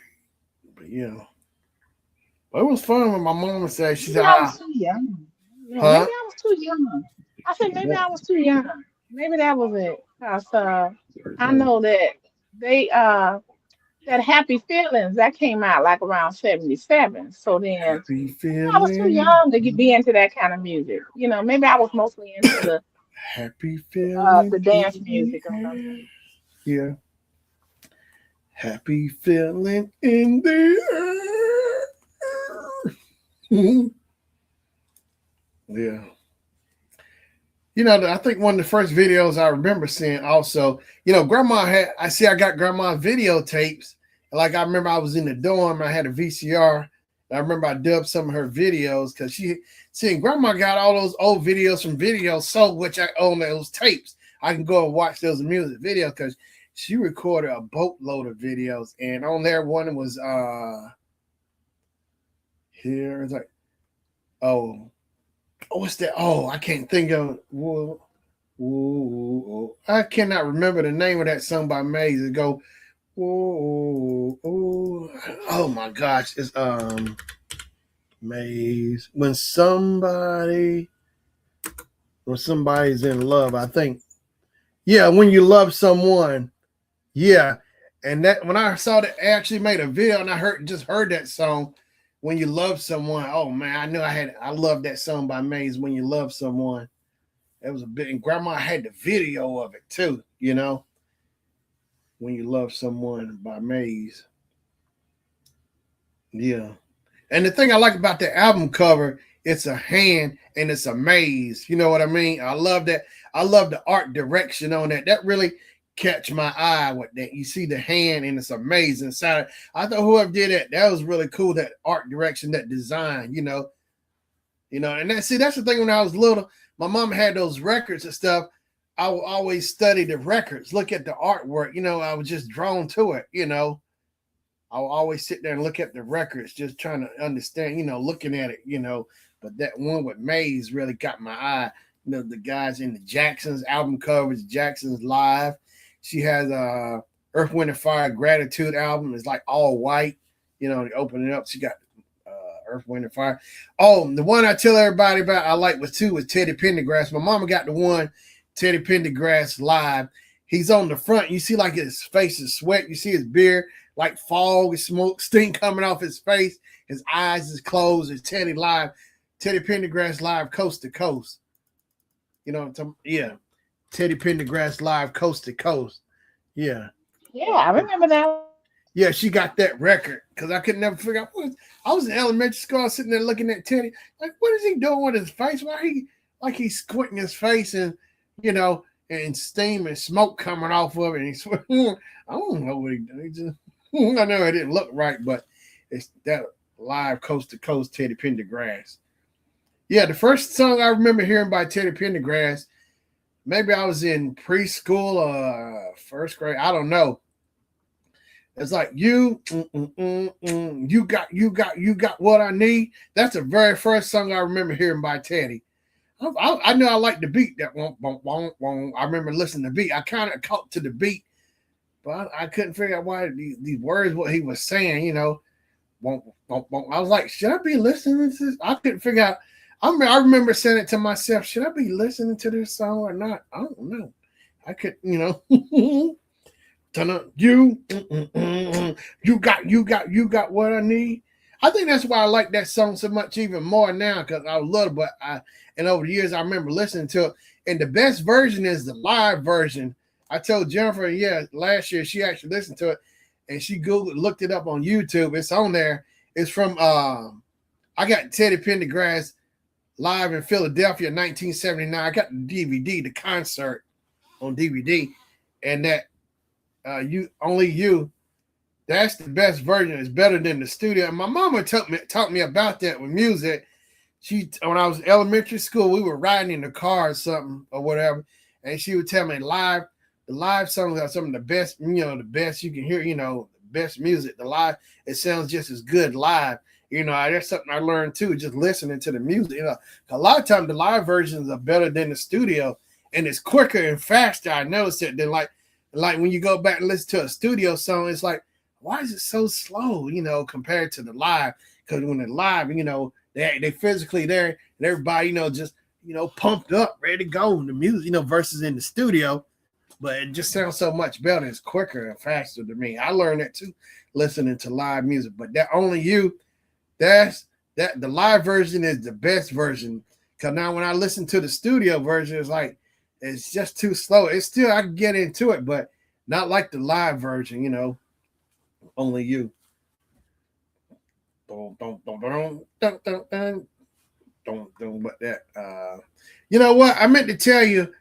but it was fun when my mama said she Maybe said, I was too young. Yeah, maybe huh? I was too young. I said maybe I was too young. Maybe that was it. Cause I know that they that Happy Feelings that came out like around 77. So then Happy I was too feeling. young to be into that kind of music. Maybe I was mostly into Happy feeling the in dance the music or something. air. Yeah. Happy feeling in the air. Yeah. I think one of the first videos I remember seeing also, grandma I got grandma videotapes. Like I remember I was in the dorm, I had a VCR. I remember I dubbed some of her videos because grandma got all those old videos from Video Soul, which I own those tapes. I can go and watch those music videos because she recorded a boatload of videos. And on there, one was here. It's like, oh, what's that? Oh, I can't think of. Well, ooh, I cannot remember the name of that song by Maze. It go, ooh, ooh. Oh my gosh, it's Maze. When somebody's in love, I think. Yeah, when you love someone. Yeah. And that when I saw that I actually made a video and I heard that song, When You Love Someone. Oh man, I love that song by Maze, When You Love Someone. It was a bit, and grandma had the video of it too, When You Love Someone by Maze. Yeah. And the thing I like about the album cover, it's a hand and it's a maze. You know what I mean? I love that. I love the art direction on that. That really catch my eye with that. You see the hand and it's a maze inside. I thought whoever did that was really cool. That art direction, that design, and that's the thing when I was little, my mom had those records and stuff. I would always study the records, look at the artwork. I was just drawn to it. I'll always sit there and look at the records, just trying to understand, looking at it, But that one with Maze really got my eye. The guys in the Jacksons album covers, Jacksons Live. She has Earth, Wind, and Fire Gratitude album. It's like all white. They open it up. She got Earth, Wind, and Fire. Oh, the one I tell everybody about I like was Teddy Pendergrass. My mama got the one, Teddy Pendergrass Live. He's on the front. You see like his face is sweat. You see his beard like fog, smoke, stink coming off his face. His eyes is closed. It's Teddy Pendergrass Live, coast to coast. Yeah. Teddy Pendergrass Live, coast to coast. Yeah. Yeah, I remember that. Yeah, she got that record because I could never figure out I was in elementary school, I was sitting there looking at Teddy, like, what is he doing with his face? Why he's squinting his face and and steam and smoke coming off of it. And he's I don't know what he did. He just I know it didn't look right, but it's that live coast to coast Teddy Pendergrass. Yeah, the first song I remember hearing by Teddy Pendergrass, maybe I was in preschool or first grade. I don't know. It's like you got what I need. That's the very first song I remember hearing by Teddy. I know I like the beat. That I remember listening to the beat. I kind of caught to the beat, but I couldn't figure out why these words, what he was saying. I was like, should I be listening to this? I couldn't figure out. I remember saying it to myself, should I be listening to this song or not? I don't know. I could, you got what I need. I think that's why I like that song so much even more now because I love it. But and over the years I remember listening to it. And the best version is the live version. I told Jennifer, last year she actually listened to it and she looked it up on YouTube. It's on there. It's from I got Teddy Pendergrass live in Philadelphia in 1979. I got the DVD, the concert on DVD, and that that's the best version. It's better than the studio. And my mama taught me about that with music. When I was in elementary school, we were riding in the car or something or whatever, and she would tell me the live songs are some of the best, the best you can hear, the best music. The live, it sounds just as good live. That's something I learned too, just listening to the music. A lot of times the live versions are better than the studio, and it's quicker and faster. I noticed it than like when you go back and listen to a studio song, it's like, why is it so slow, compared to the live? Because when they're live, they physically there and everybody, just, pumped up, ready to go in the music, versus in the studio. but it just sounds so much better. It's quicker and faster to me. I learned that too, listening to live music. But that only you, that's that the live version is the best version. Cause now when I listen to the studio version, it's like it's just too slow. It's still I can get into it, but not like the live version. Only you. Don't don't don't don't don't don't don't. But that. You know what? I meant to tell you.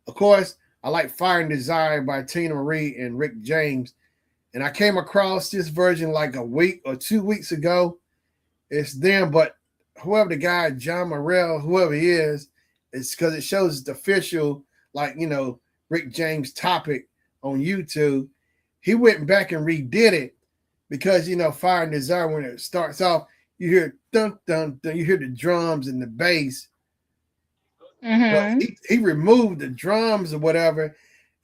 Of course, I like Fire and Desire by Tina Marie and Rick James. And I came across this version like a week or 2 weeks ago. It's them, but whoever the guy, John Morrell, whoever he is, it's because it shows the official, like, Rick James topic on YouTube. He went back and redid it because, Fire and Desire, when it starts off, you hear dun, dun, dun, you hear the drums and the bass. But Mm-hmm. he removed the drums or whatever,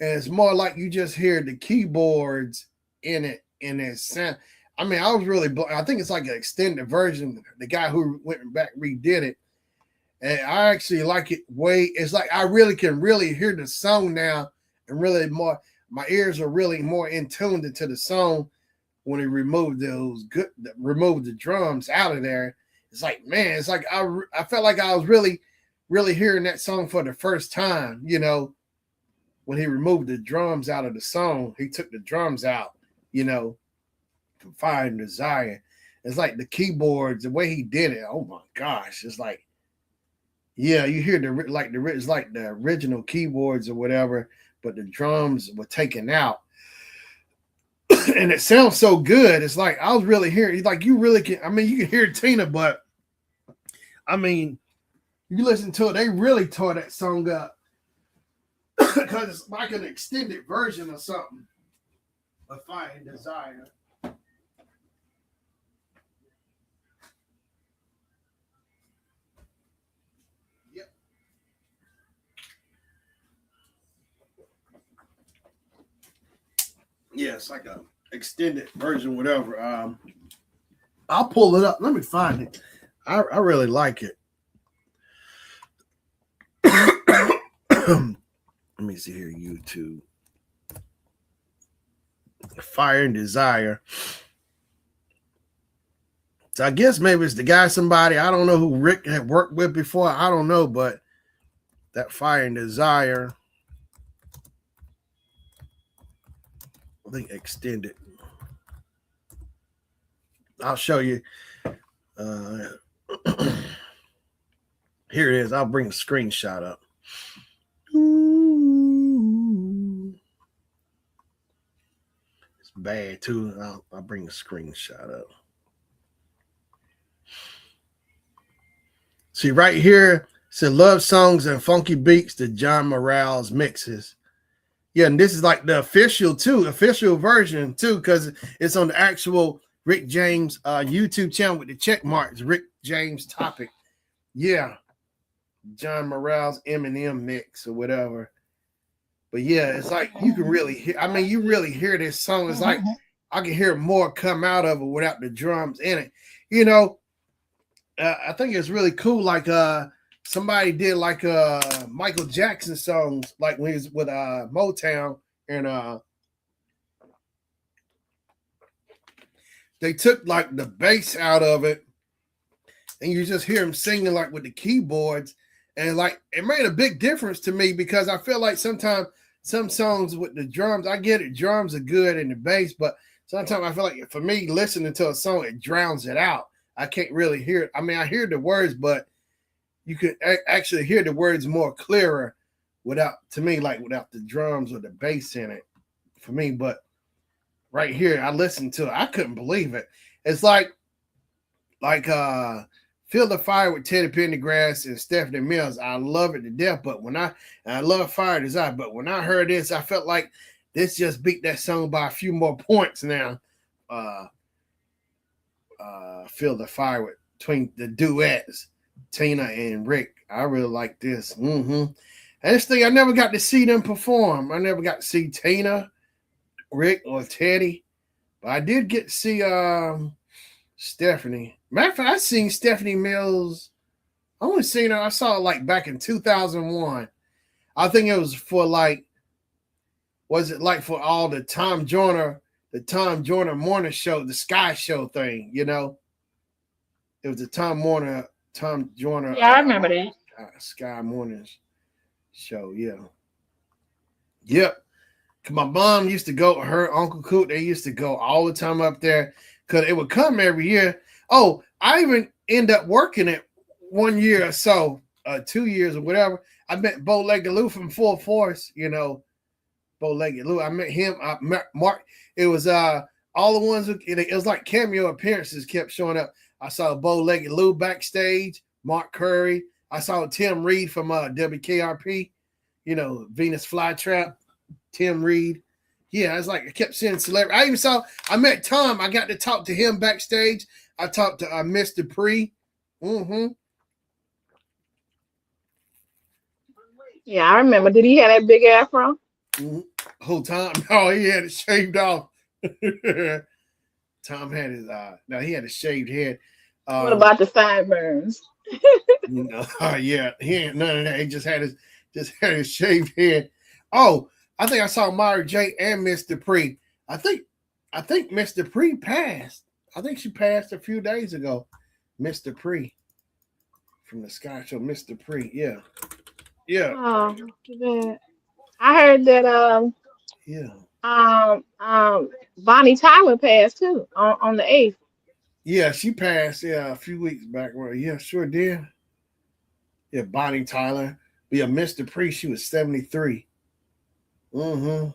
and it's more like you just hear the keyboards in it sound. I mean, I was really I think it's like an extended version. The guy who went back redid it, and I actually like it way. It's like I really can really hear the song now, and really more. My ears are really more in tuned into the song when he removed the drums out of there. It's like, man, it's like I felt like I was really hearing that song for the first time, when he removed the drums out of the song. He took the drums out, from Fire and Desire. It's like the keyboards, the way he did it. Oh my gosh. It's like, yeah, you hear it's like the original keyboards or whatever, but the drums were taken out. And it sounds so good. It's like I was really hearing, like you really can. I mean, you can hear Tina, but I mean, you listen to it, they really tore that song up because it's like an extended version or something of Fire and Desire. Yep. Yeah, it's like a extended version, whatever. I'll pull it up. Let me find it. I really like it. Let me see here, YouTube. Fire and Desire. So I guess maybe it's the guy, somebody, I don't know who Rick had worked with before. I don't know, but that Fire and Desire, I think extended. I'll show you. Here it is. I'll bring a screenshot up. Ooh. It's bad too. I'll bring a screenshot up. See right here, said love songs and funky beats to John Morales mixes. Yeah, and this is like the official version too, because it's on the actual Rick James YouTube channel with the check marks, Rick James topic. Yeah. John Morales Eminem mix or whatever. But yeah, it's like you can really hear. I mean, you really hear this song. It's like I can hear more come out of it without the drums in it. I think it's really cool. Like somebody did like Michael Jackson songs, like when he was with Motown, and they took like the bass out of it, and you just hear him singing like with the keyboards. And like it made a big difference to me because I feel like sometimes some songs with the drums, I get it, drums are good and the bass, but sometimes I feel like for me listening to a song, it drowns it out. I can't really hear it. I mean, I hear the words, but you can actually hear the words more clearer without the drums or the bass in it for me. But right here, I listened to it. I couldn't believe it. It's like Feel the Fire with Teddy Pendergrass and Stephanie Mills. I love it to death, but I love Fire Desire, but when I heard this, I felt like this just beat that song by a few more points now. Feel the Fire between the duets, Tina and Rick. I really like this. And this thing, I never got to see them perform. I never got to see Tina, Rick, or Teddy, but I did get to see Stephanie. Matter of fact, I seen Stephanie Mills. I only seen her. I saw her like back in 2001. I think it was for like, was it like for all the Tom Joyner morning show, the Sky Show thing, you know? It was the Tom Joyner Yeah, I remember that. Sky Mornings show, yeah. Yep. 'Cause my mom used to go, her Uncle Coot, they used to go all the time up there because it would come every year. Oh, I even end up working it 1 year or so, 2 years or whatever. I met Bo Legged Lou from Full Force, you know, Bo Legged Lou. I met him. I met Mark. It was all the ones it was like cameo appearances kept showing up. I saw Bo Legged Lou backstage, Mark Curry. I saw Tim Reed from WKRP, you know, Venus Flytrap. Tim Reed. Yeah, it's like I kept seeing celebrities. I met Tom. I got to talk to him backstage. I talked to Mr. Pre. Mm-hmm. Yeah, I remember. Did he have that big afro? Mm-hmm. Whole time. Oh, he had it shaved off. Tom had his no, he had a shaved head. What about the sideburns? You know, yeah, he ain't none of that. He just had his shaved head. Oh, I think I saw Mary J and Mr. Pre. I think Mr. Pre passed. I think she passed a few days ago. Mr. Pre from the Sky Show. Mr. Pre, yeah, yeah, Oh, too bad. I heard that yeah, Bonnie Tyler passed too on the 8th. yeah. She passed. Yeah, a few weeks back. Well, yeah, sure did. Yeah, Bonnie Tyler. But yeah, Mr. Pre. She was 73. Mm-hmm.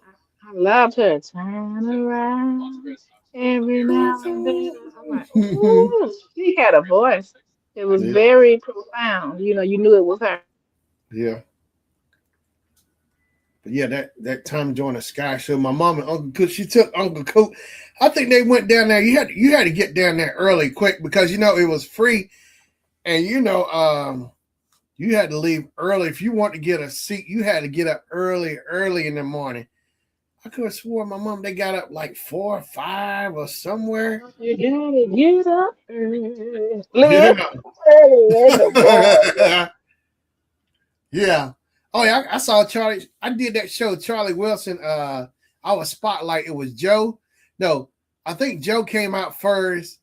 I loved her. Turn around every now and then. I'm like, ooh, she had a voice. It was Yeah, very profound. You know, you knew it was her. yeah. But yeah, that time during the Sky Show, my mom and Uncle Coot, she took Uncle Coot. I think they went down there. You had to get down there early, quick, because you know it was free, and you know you had to leave early if you want to get a seat. You had to get up early in the morning. I could have swore my mom they got up like 4 or 5 or somewhere. You gotta get up early. Yeah. Live early in the morning. Yeah. Oh yeah, I saw Charlie. I did that show, Charlie Wilson. I was spotlight. It was Joe. No, I think Joe came out first,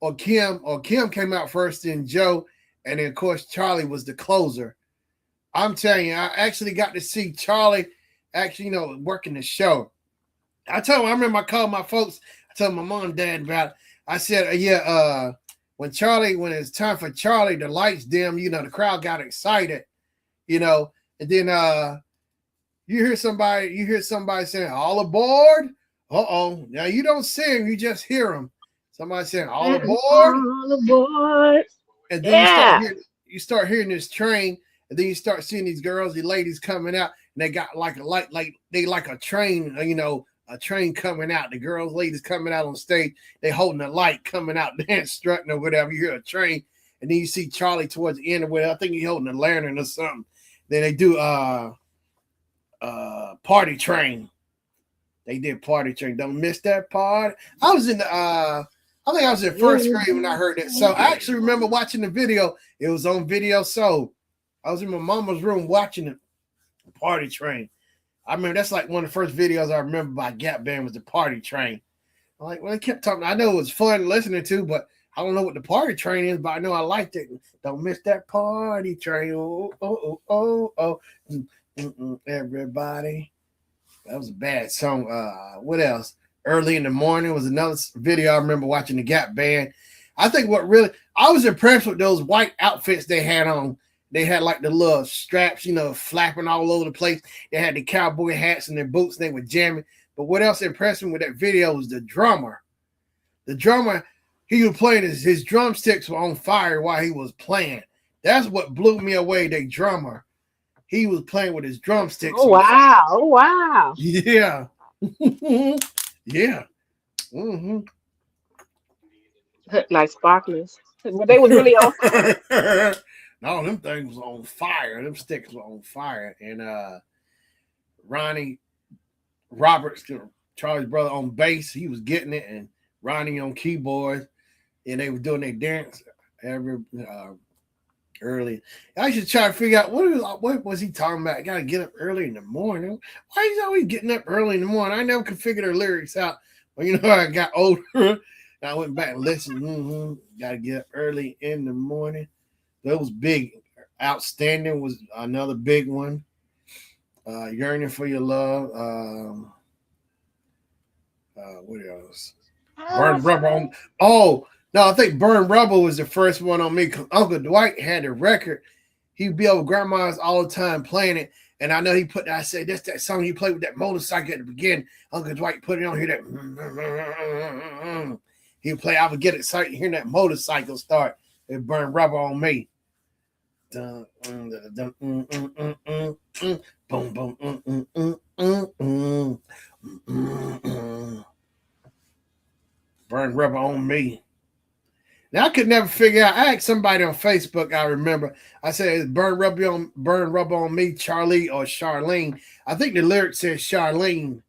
or Kim came out first, then Joe, and then of course Charlie was the closer. I'm telling you, I actually got to see Charlie actually, you know, working the show. I remember I called my folks. I told my mom and dad about it. I said, when it's time for Charlie, the lights dim, you know, the crowd got excited, you know, and then you hear somebody saying, all aboard. Uh-oh. Now you don't see him, you just hear him. Somebody saying, all aboard. All aboard. And then Yeah. you start hearing this train, and then you start seeing these girls, these ladies coming out, and they got like a light, like they like a train, you know, a train coming out. The girls, ladies coming out on stage, they holding a light coming out, dance strutting or whatever. You hear a train, and then you see Charlie towards the end of it. I think he's holding a lantern or something. Then they do Party Train. They did Party Train. Don't miss that part. I was in the I think I was in first grade when I heard that. So I actually remember watching the video. It was on video. So I was in my mama's room watching the Party Train. I remember that's like one of the first videos I remember by Gap Band was the Party Train. I'm like, well, they kept talking. I know it was fun listening to, but I don't know what the Party Train is, but I know I liked it. Don't miss that Party Train. Oh, oh, oh, oh, oh. Everybody. That was a bad song. What else? Early in the Morning was another video I remember watching the Gap Band. I think I was impressed with those white outfits they had on. They had like the little straps, you know, flapping all over the place. They had the cowboy hats and their boots, and they were jamming. But what else impressed me with that video was the drummer. The drummer, he was playing his drumsticks were on fire while he was playing. That's what blew me away, the drummer. He was playing with his drumsticks. Oh wow! Oh wow! Yeah. Yeah. Mm-hmm. Like sparklers, but they was really on fire. No, them things was on fire. Them sticks were on fire. And Ronnie Roberts, Charlie's brother, on bass, he was getting it, and Ronnie on keyboard, and they were doing their dance. Early. I should try to figure out what was he talking about. I gotta get up early in the morning. Why he's always getting up early in the morning? I never could figure the lyrics out. But I got older. I went back and listened. Gotta get up early in the morning. Those big, outstanding was another big one. Yearning for your love. What else? Burn rubber on. Oh no, I think Burn Rubber was the first one on me because Uncle Dwight had a record. He'd be over grandma's all the time playing it. And I know he put that, I said, that's that song he played with that motorcycle at the beginning. Uncle Dwight put it on here that he'd play. I would get excited hearing that motorcycle start. It Burn Rubber on me. Dun, dun, dun, boom, boom, Burn Rubber on me. Now I could never figure out. I asked somebody on Facebook. I remember. I said, "Burn rubber on me, Charlie or Charlene." I think the lyric says Charlene.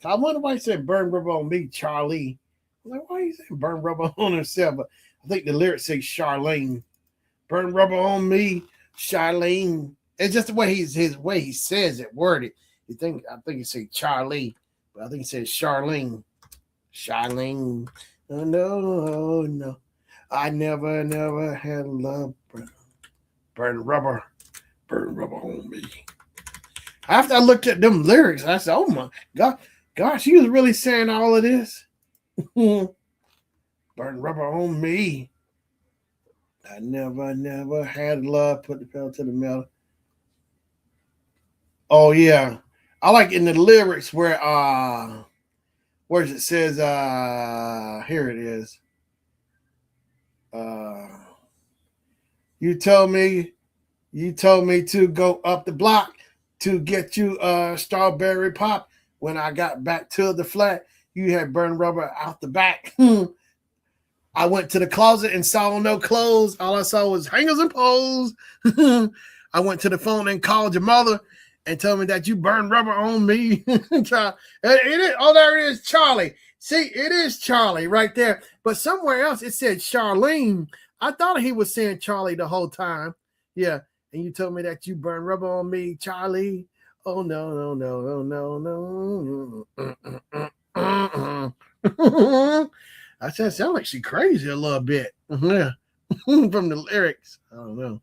So I wonder why he said "Burn rubber on me, Charlie." I'm like, why you saying "Burn rubber on himself"? But I think the lyric says Charlene. Burn rubber on me, Charlene. It's just the way his way he says it, worded. I think he said Charlie, but I think he says Charlene. Charlene. Oh, no. I never had love. Burn rubber on me. After I looked at them lyrics, I said, "Oh my God, gosh, he was really saying all of this." Burn rubber on me. I never had love. Put the pedal to the metal. Oh yeah, I like in the lyrics where it says here it is. You told me to go up the block to get you a strawberry pop. When I got back to the flat, you had burned rubber out the back. I went to the closet and saw no clothes. All I saw was hangers and poles. I went to the phone and called your mother and told me that you burned rubber on me. There it is, Charlie. See, it is Charlie right there. But somewhere else it said Charlene. I thought he was saying Charlie the whole time. Yeah. And you told me that you burned rubber on me, Charlie. Oh, no. I said, sound like she crazy a little bit. Yeah. From the lyrics. I don't know.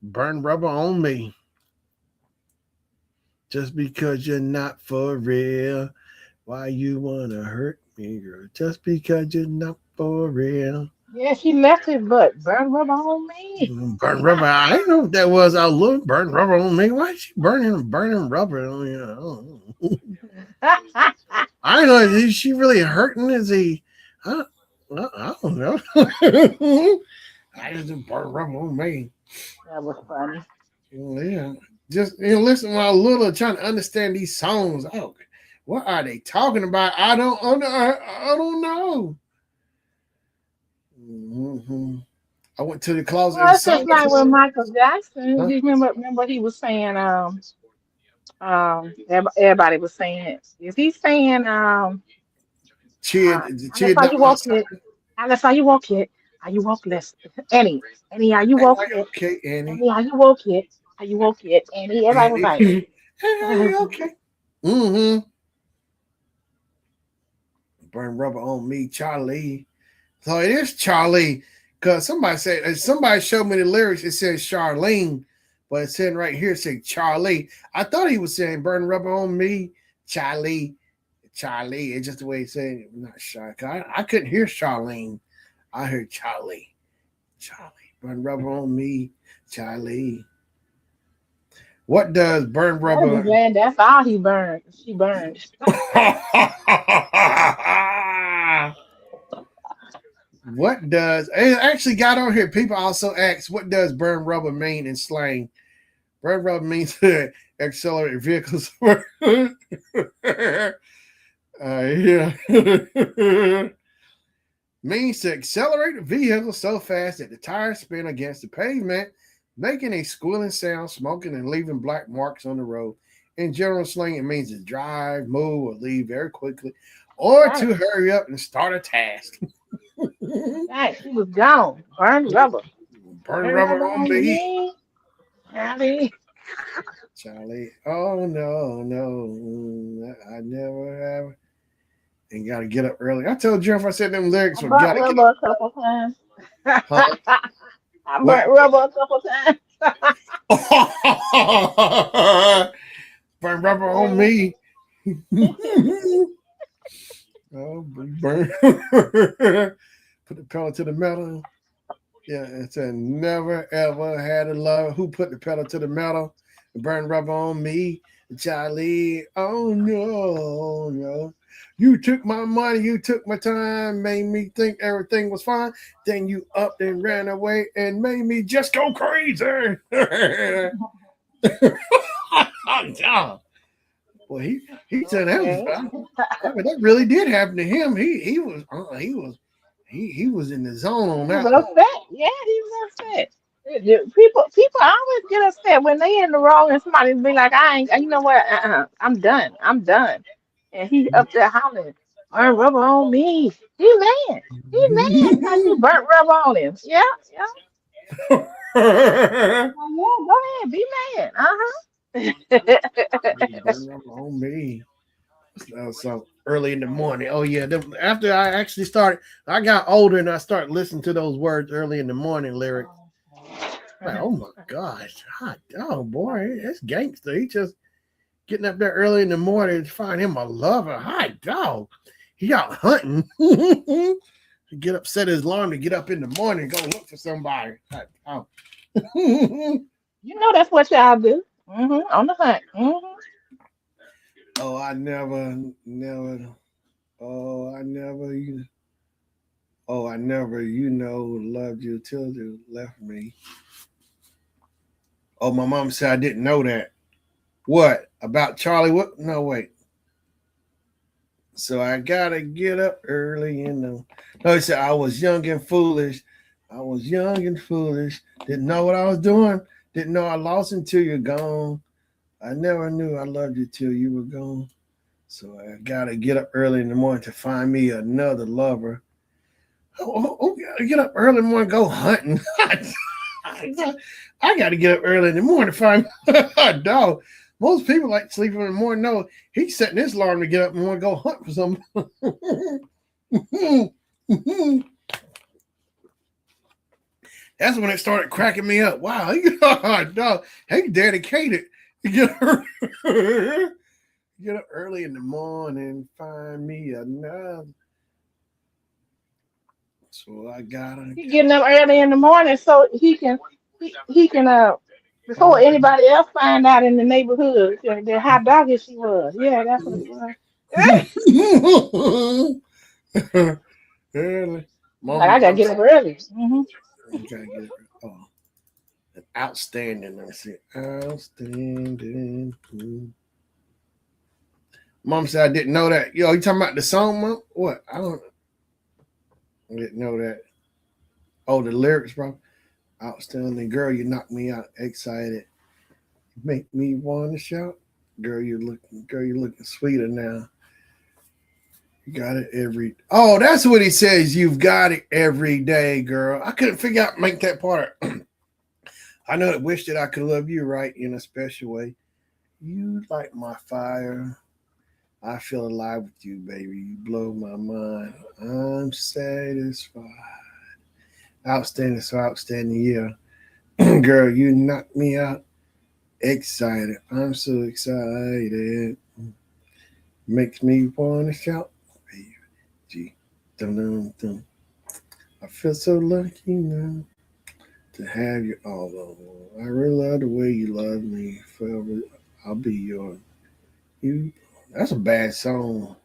Burn rubber on me. Just because you're not for real. Why you want to hurt me, girl? Just because you're not for real. Yeah, she left it, but burn rubber on me. Burn rubber. I didn't know what that was. I love burn rubber on me. Why is she burning rubber on me? I don't know. Is she really hurting? Is he? I don't know. I just burn rubber on me. That was funny. Yeah. Just listen while little trying to understand these songs. Oh, what are they talking about? I don't know. Mm-hmm. I went to the closet Well, and it's saw just like with Michael Jackson. huh? You remember he was saying everybody was saying, is he saying Alice, Cheered are up you my woke side. yet? Alice, are you woke yet? Are you woke? Less Annie, are you woke yet? Okay, Annie. Annie, are you woke yet? Are you woke yet? Annie, everybody was Annie. like, Hey, okay. Mm-hmm. Burn rubber on me, Charlie. So it is Charlie. Because somebody showed me the lyrics, it says Charlene, but it's saying right here, it says Charlie. I thought he was saying burn rubber on me, Charlie. Charlie. It's just the way he said it. Not shy. I couldn't hear Charlene. I heard Charlie. Charlie. Burn rubber on me, Charlie. What does burn I'll be rubber? glad that's all he burned. She burned. What does it actually got on here? People also ask, what does burn rubber mean in slang? Burn rubber means to accelerate vehicles. Yeah. Means to accelerate the vehicle so fast that the tires spin against the pavement, making a squealing sound, smoking, and leaving black marks on the road. In general slang, it means to drive, move, or leave very quickly, or Right. to hurry up and start a task. Right. He was gone. Burned rubber. Burn rubber on me. Charlie. Charlie. Oh no, no. I never have. And gotta get up early. I told Jeff I said them lyrics I were burnt gotta get rubber a couple times. up. I What? burnt rubber a couple times. Burn rubber on me. Oh, burn. Put the pedal to the metal. Yeah, it said never ever had a love who put the pedal to the metal and burn rubber on me. Charlie. Oh no, no. You took my money, you took my time, made me think everything was fine. Then you up and ran away and made me just go crazy. Yeah. Well, he said that was Okay. I mean, that really did happen to him. He was in the zone on He was that one. upset. Yeah, he was upset. People always get upset when they in the wrong and somebody be like, I ain't, you know what? I'm done. I'm done. And he up there hollering, burn rubber on me. He mad. He mad because you burnt rubber on him. Yeah, yeah. Yeah, go ahead. Be mad. Uh-huh. Burn rubber on me. So early in the morning. Oh yeah. After I actually started, I got older and I started listening to those words early in the morning lyrics. Like, oh my gosh, hot dog, boy, that's gangster. He just getting up there early in the morning to find him a lover. Hot dog. He out hunting. He get up, set his alarm to get up in the morning, go look for somebody. Hot dog. You know that's what y'all do. On the hunt. Oh, I never. Oh, I never. I never. Loved you till you left me. Oh, my mom said I didn't know that. What about Charlie? What? No, wait. So I gotta get up early in the. No, he said I was young and foolish. I was young and foolish. Didn't know what I was doing. Didn't know I lost until you're gone. I never knew I loved you till you were gone. So I gotta get up early in the morning to find me another lover. Get up early in the morning, go hunting. I got to get up early in the morning to find a dog. Most people like to sleep in the morning. No, he's setting his alarm to get up and want to go hunt for something. That's when it started cracking me up. Wow, he got a dog. He dedicated. Get up, get up early in the morning, find me another. So I gotta. He getting up early in the morning so he can before anybody else find out in the neighborhood that how doggy she was. Yeah, that's what it was. Early. Like I gotta Mom get up early. gotta get it. Oh, outstanding. I see. Outstanding. Mom said I didn't know that. Yo, you talking about the song, Mom? What? I didn't know that. Oh, the lyrics, bro. Outstanding. Girl, you knock me out. Excited. Make me want to shout. Girl, you're looking sweeter now. You got it every. Oh, that's what he says. You've got it every day, girl. I couldn't figure out make that part. I know that wish that I could love you right in a special way. You light my fire. I feel alive with you, baby. You blow my mind. I'm satisfied. Outstanding, so outstanding. Yeah, girl, you knocked me out. Excited. I'm so excited. Makes me want to shout. Baby, gee, dum dum dum. I feel so lucky now to have you all over. I really love the way you love me forever. I'll be yours. You. That's a bad song.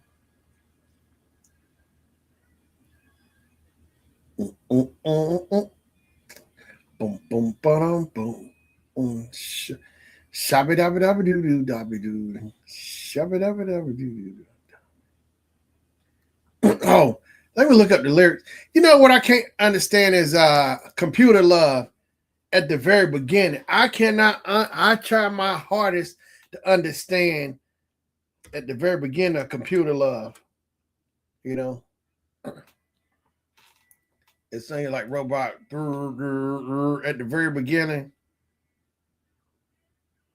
Mm, mm, mm. Boom, boom, ba-dum, boom. Shabby dabby dabby doo doo dabby doo. Shabby dabby dabby doo doo. Oh, let me look up the lyrics. You know what I can't understand is computer love at the very beginning. I cannot I try my hardest to understand at the very beginning of computer love. You know. It's saying like robot at the very beginning.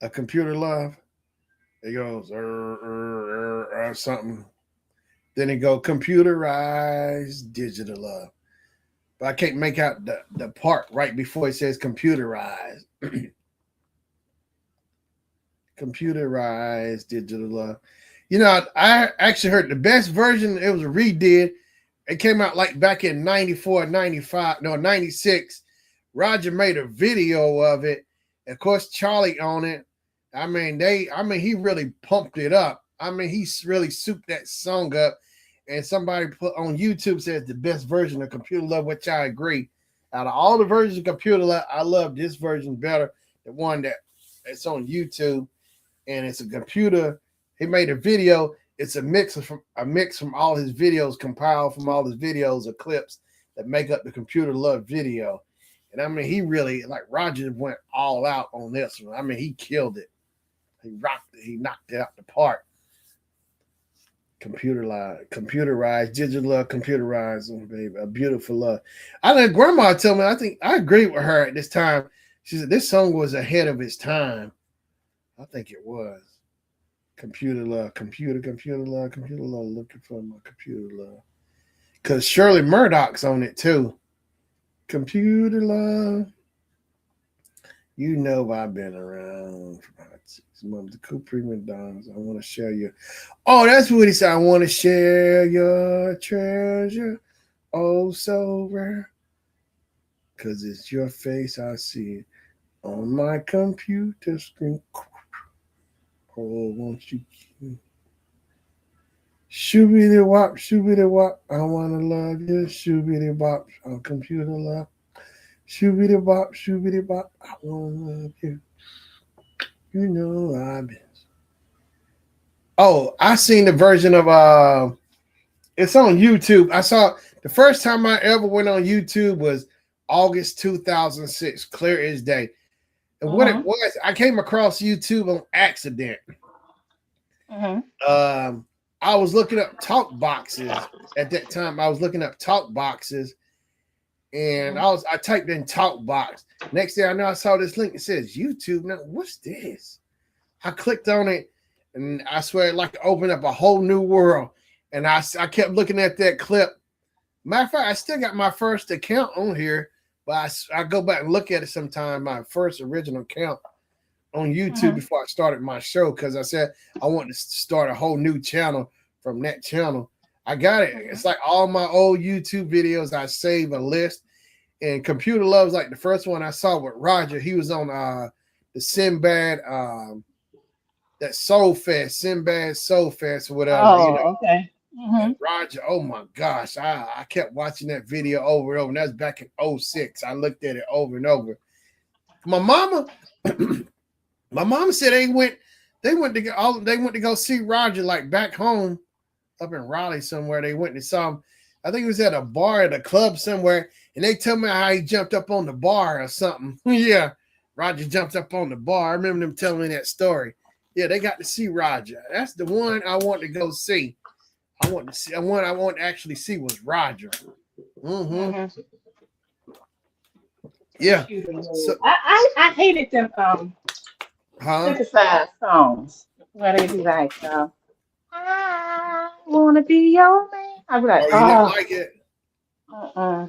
A computer love. It goes something. Then it go computerized digital love. But I can't make out the part right before it says computerized. Computerized digital love. You know, I actually heard the best version. It was a redid. It came out like back in 94, 95, no, 96. Roger made a video of it. Of course, Charlie on it. He really pumped it up. I mean, he really souped that song up. And somebody put on YouTube says the best version of Computer Love, which I agree. Out of all the versions of Computer Love, I love this version better. The one that's on YouTube, and it's a computer. He made a video. It's a mix from all his videos, compiled from all his videos or clips that make up the Computer Love video. And I mean, he really, like, Roger went all out on this one. I mean, he killed it. He rocked it. He knocked it out the park. Computerized, digital love, computerized, oh, baby, a beautiful love. I know Grandma told me, I think I agree with her at this time. She said this song was ahead of its time. I think it was. Computer love, computer love, looking for my computer love. Because Shirley Murdoch's on it too. Computer love. You know I've been around for about 6 months. The cool prima donnas. I want to share your. Oh, that's what he said. I want to share your treasure. Oh, so rare. Because it's your face I see on my computer screen. Oh, won't you? Shoobity wop, shoobity wop. I want to love you. Shoobity wop. On computer love. Shoobity bop, shoobity bop. I want to love you. You know I've been. Oh, I seen the version of it's on YouTube. I saw the first time I ever went on YouTube was August 2006, clear as day. And what it was, I came across YouTube on accident. I was looking up talk boxes at that time. I was looking up talk boxes, and I typed in talk box. Next thing I know, I saw this link. It says YouTube. Now, what's this? I clicked on it, and I swear it like opened up a whole new world. And I kept looking at that clip. Matter of fact, I still got my first account on here, but I go back and look at it sometime. My first original account on YouTube before I started my show, because I said I wanted to start a whole new channel from that channel. I got it. It's like all my old YouTube videos. I save a list, and Computer Love's like the first one I saw with Roger. He was on the Sinbad, that Soul Fest, Sinbad Soul Fest or whatever. Oh, okay. And Roger, oh my gosh, I kept watching that video over and over. And that's back in 06. I looked at it over and over. My mama said they went to go see Roger, like back home up in Raleigh somewhere. They went and saw him. I think it was at a bar at a club somewhere, and they tell me how he jumped up on the bar or something. Yeah, Roger jumped up on the bar. I remember them telling me that story. Yeah, they got to see Roger. That's the one I want to go see. I want to actually see was Roger. Yeah. So, I hated them synthesized songs where they be like, I wanna be your man. I be like, you didn't like it? I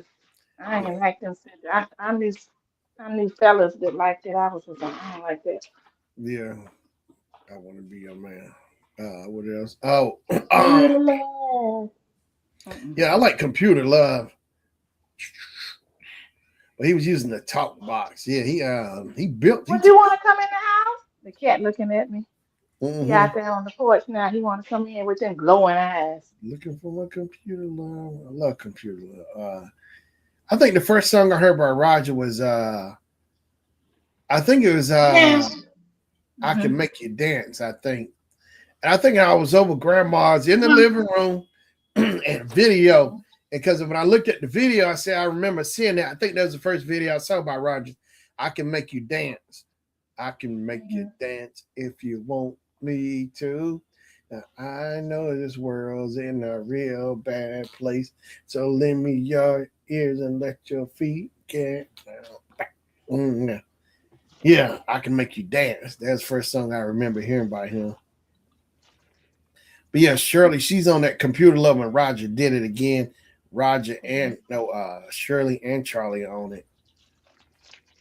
ain't like them. I knew fellas that liked it. I was just like, I don't like that. Yeah, I want to be your man. What else? Oh, yeah, I like Computer Love. But he was using the talk box. Yeah, he built. Would you want to come in the house? The cat looking at me. He out there on the porch now. He want to come in with them glowing eyes. Looking for my Computer Love. I love Computer Love. I think the first song I heard by Roger was I think it was I Can Make You Dance, I think. And I think I was over grandma's in the living room and video. Because when I looked at the video, I said I remember seeing that. I think that was the first video I saw by Roger. I Can Make You Dance. I can make you dance if you want me to. Now, I know this world's in a real bad place. So lend me your ears and let your feet get. Yeah. Yeah, I can make you dance. That's the first song I remember hearing by him. But yeah, Shirley, she's on that Computer Love when Roger did it again. Roger and no, Shirley and Charlie are on it.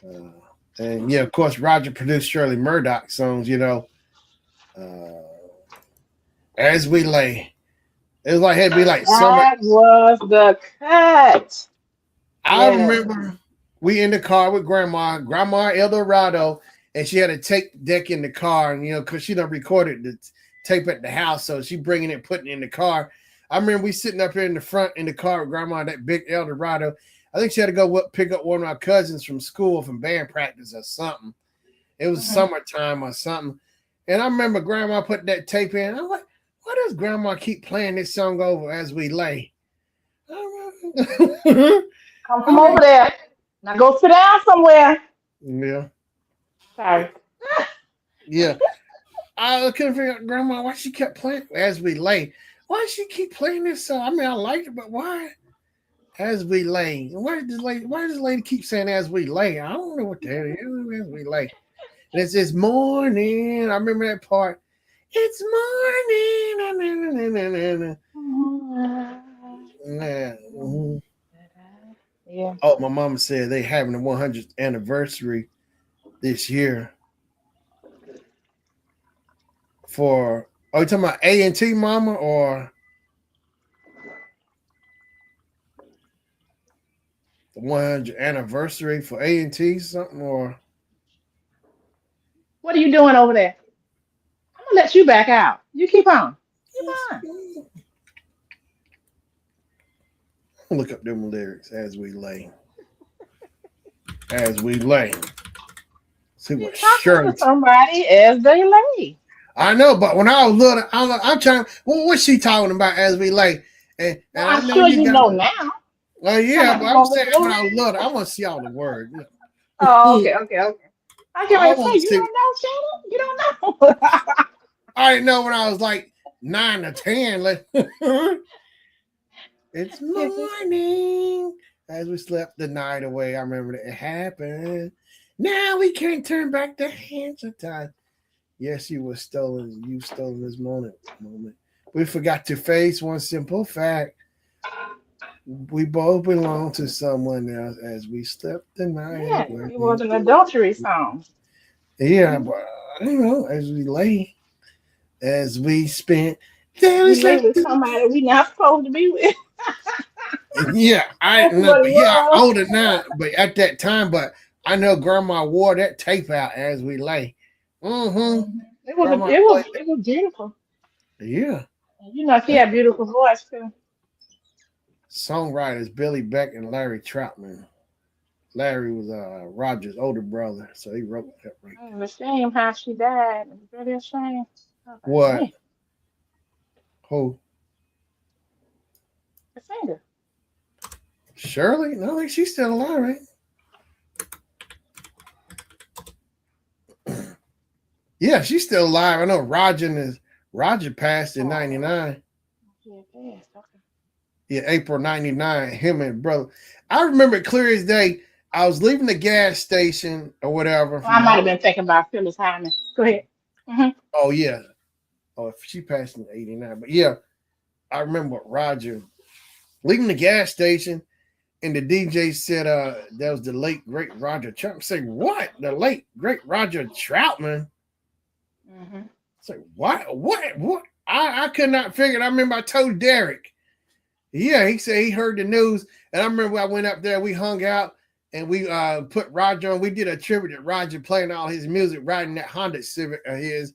Uh, and yeah, of course, Roger produced Shirley Murdoch songs. Uh, As We Lay. It was like had to be like summer. That was the cut. I Yes. remember we in the car with Grandma El Dorado, and she had a tape deck in the car, and because she done recorded the tape at the house, so she bringing it, putting it in the car. I remember we sitting up here in the front in the car with Grandma, that big El Dorado. I think she had to go pick up one of our cousins from school from band practice or something. It was Mhm. summertime or something, and I remember Grandma put that tape in. I'm like, why does Grandma keep playing this song over as we lay? Come from I over mean, there. Now go sit down somewhere. yeah, Sorry. yeah. I couldn't figure out Grandma why she kept playing as we lay. Why she keep playing this song? I mean, I liked it, but why? As we lay. Why does this lady keep saying as we lay? I don't know what the hell it is as we lay. And it's this morning. I remember that part. It's morning. Yeah. Mhm. Yeah. Oh, my mama said they having the 100th anniversary this year for. Are you talking about A&T, Mama, or the 100th anniversary for A&T something? Or What are you doing over there? I'm gonna let you back out. You keep on. Keep on. look up them lyrics as we lay, as we lay. See You're what talking Shirley. to somebody as they lay. I know, but when I was little, I'm trying. Well, what's she talking about as we lay? And Well, I I'm know sure you you got. know now. Come Yeah, on, but you I'm gonna saying let me when know? I was little, I want to see all the words. Oh, I okay, okay, okay. I can't really say want to you see. don't know, Shannon. You don't know. I didn't know when I was like 9 or 10. Like, it's morning as we slept the night away. I remember that it happened. Now we can't turn back the hands of time. Yes, you were stolen. You stolen this moment. We forgot to face one simple fact. We both belong to someone else as we slept the night Yeah, it away. was an adultery song. Yeah, Mhm. but as we lay, as we spent, As then we we lay slept. with somebody we not supposed to be with. Yeah, I That's know, what it but yeah, I'm was. older now. But at that time, but I know Grandma wore that tape out as we lay. Mm-hmm. Mhm. Grandma played It was beautiful. it. Yeah, And you know, she had a beautiful voice too. songwriters Billy Beck and Larry Troutman. Larry was Roger's older brother, so he wrote that right It there. was a shame how she died. It was really a shame. I was like, What? dang, Who? the singer. Shirley? No, I think she's still alive, right? Yeah, she's still alive. I know Roger passed in Oh, '99. yeah, yes, okay. Yeah, April '99. Him and brother. I remember it clear as day. I was leaving the gas station or whatever Well, I from might have home. been thinking about Phyllis Hyman. Go ahead. Hmm. Oh yeah. Oh, if she passed in '89. But yeah, I remember Roger leaving the gas station, and the DJ said, that was the late great Roger Troutman. Say what? The late great Roger Troutman. Hmm. It's like what? What? I could not figure it. I remember I told Derek. Yeah, he said he heard the news, and I remember I went up there. We hung out, and we put Roger on. We did a tribute to Roger playing all his music, riding that Honda Civic of his.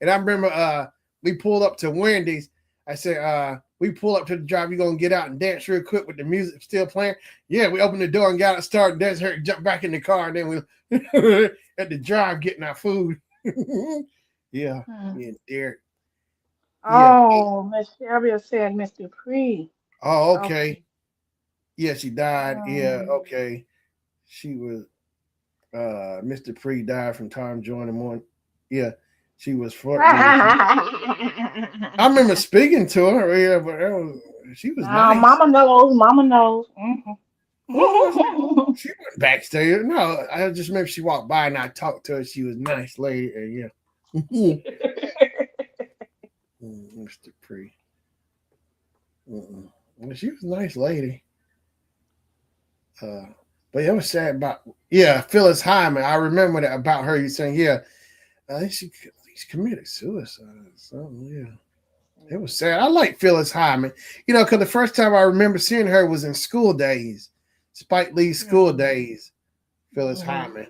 And I remember we pulled up to Wendy's. I said, we pull up to the drive. You gonna get out and dance real quick with the music still playing? Yeah, we opened the door and got it started. That's her jump back in the car, and then we at the drive getting our food. Yeah, Hmm. me and Derek. Yeah. Oh, Miss Sylvia said Miss Dupree. Oh, Okay. okay. Yeah, she died. Yeah, Um, okay. She was Mr. Pre died from time joining one. Yeah, she was for yeah. I remember speaking to her, yeah, but she was no, nice. Mama knows. Mama knows. Hmm. She went backstage. No, I just remember she walked by and I talked to her. She was a nice lady. And yeah. Mr. Pre. Well, she was a nice lady. Uh, but it was sad about Phyllis Hyman. I remember that about her. You saying I think she committed suicide or something. Yeah, it was sad. I like Phyllis Hyman. Because the first time I remember seeing her was in School Days, Spike Lee's School Days. Phyllis Hyman.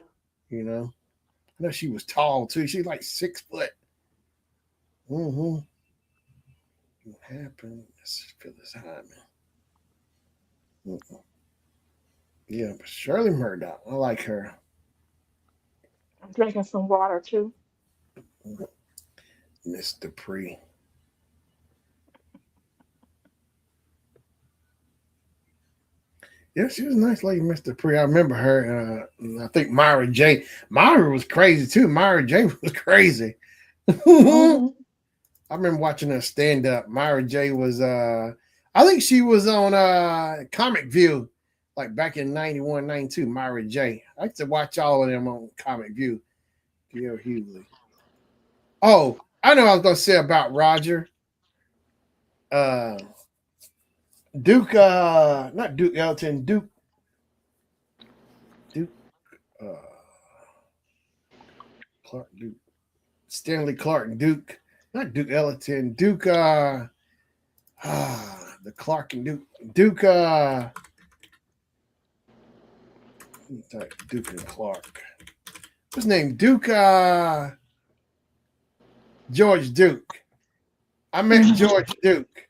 I know she was tall too. She's like 6 foot. What happened? That's Phyllis Hyman. Yeah, but Shirley Murdoch. I like her. I'm drinking some water too. Mr. Pre. Yeah, she was a nice lady, Mr. Pre. I remember her. I think Myra J. Myra was crazy too. Myra J was crazy. I remember watching her stand up. Myra J was I think she was on Comic View, like back in 91, 92, Myra J. I used to watch all of them on Comic View. Gil Hughley. Oh, I know what I was gonna say about Roger. Duke, not Duke Ellington, Duke, uh, Clark Duke, Stanley Clark Duke, not Duke Ellington, Duke, the Clark and Duke, Duke and Clark. What's his name? Duke, George Duke. I met George Duke.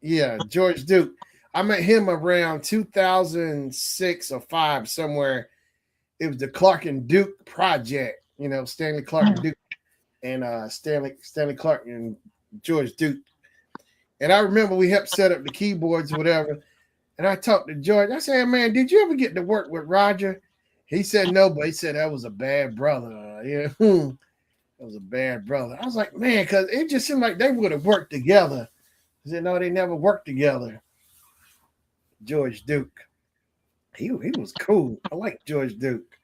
Yeah, George Duke. I met him around 2006 or 5 somewhere. It was the Clark and Duke project. Stanley Clark and Duke and Stanley Clark and George Duke. And I remember we helped set up the keyboards or whatever. And I talked to George. I said, man, did you ever get to work with Roger? He said no, but he said that was a bad brother. That was a bad brother. I was like, man, because it just seemed like they would have worked together. He said, no, they never worked together. George Duke. He was cool. I like George Duke.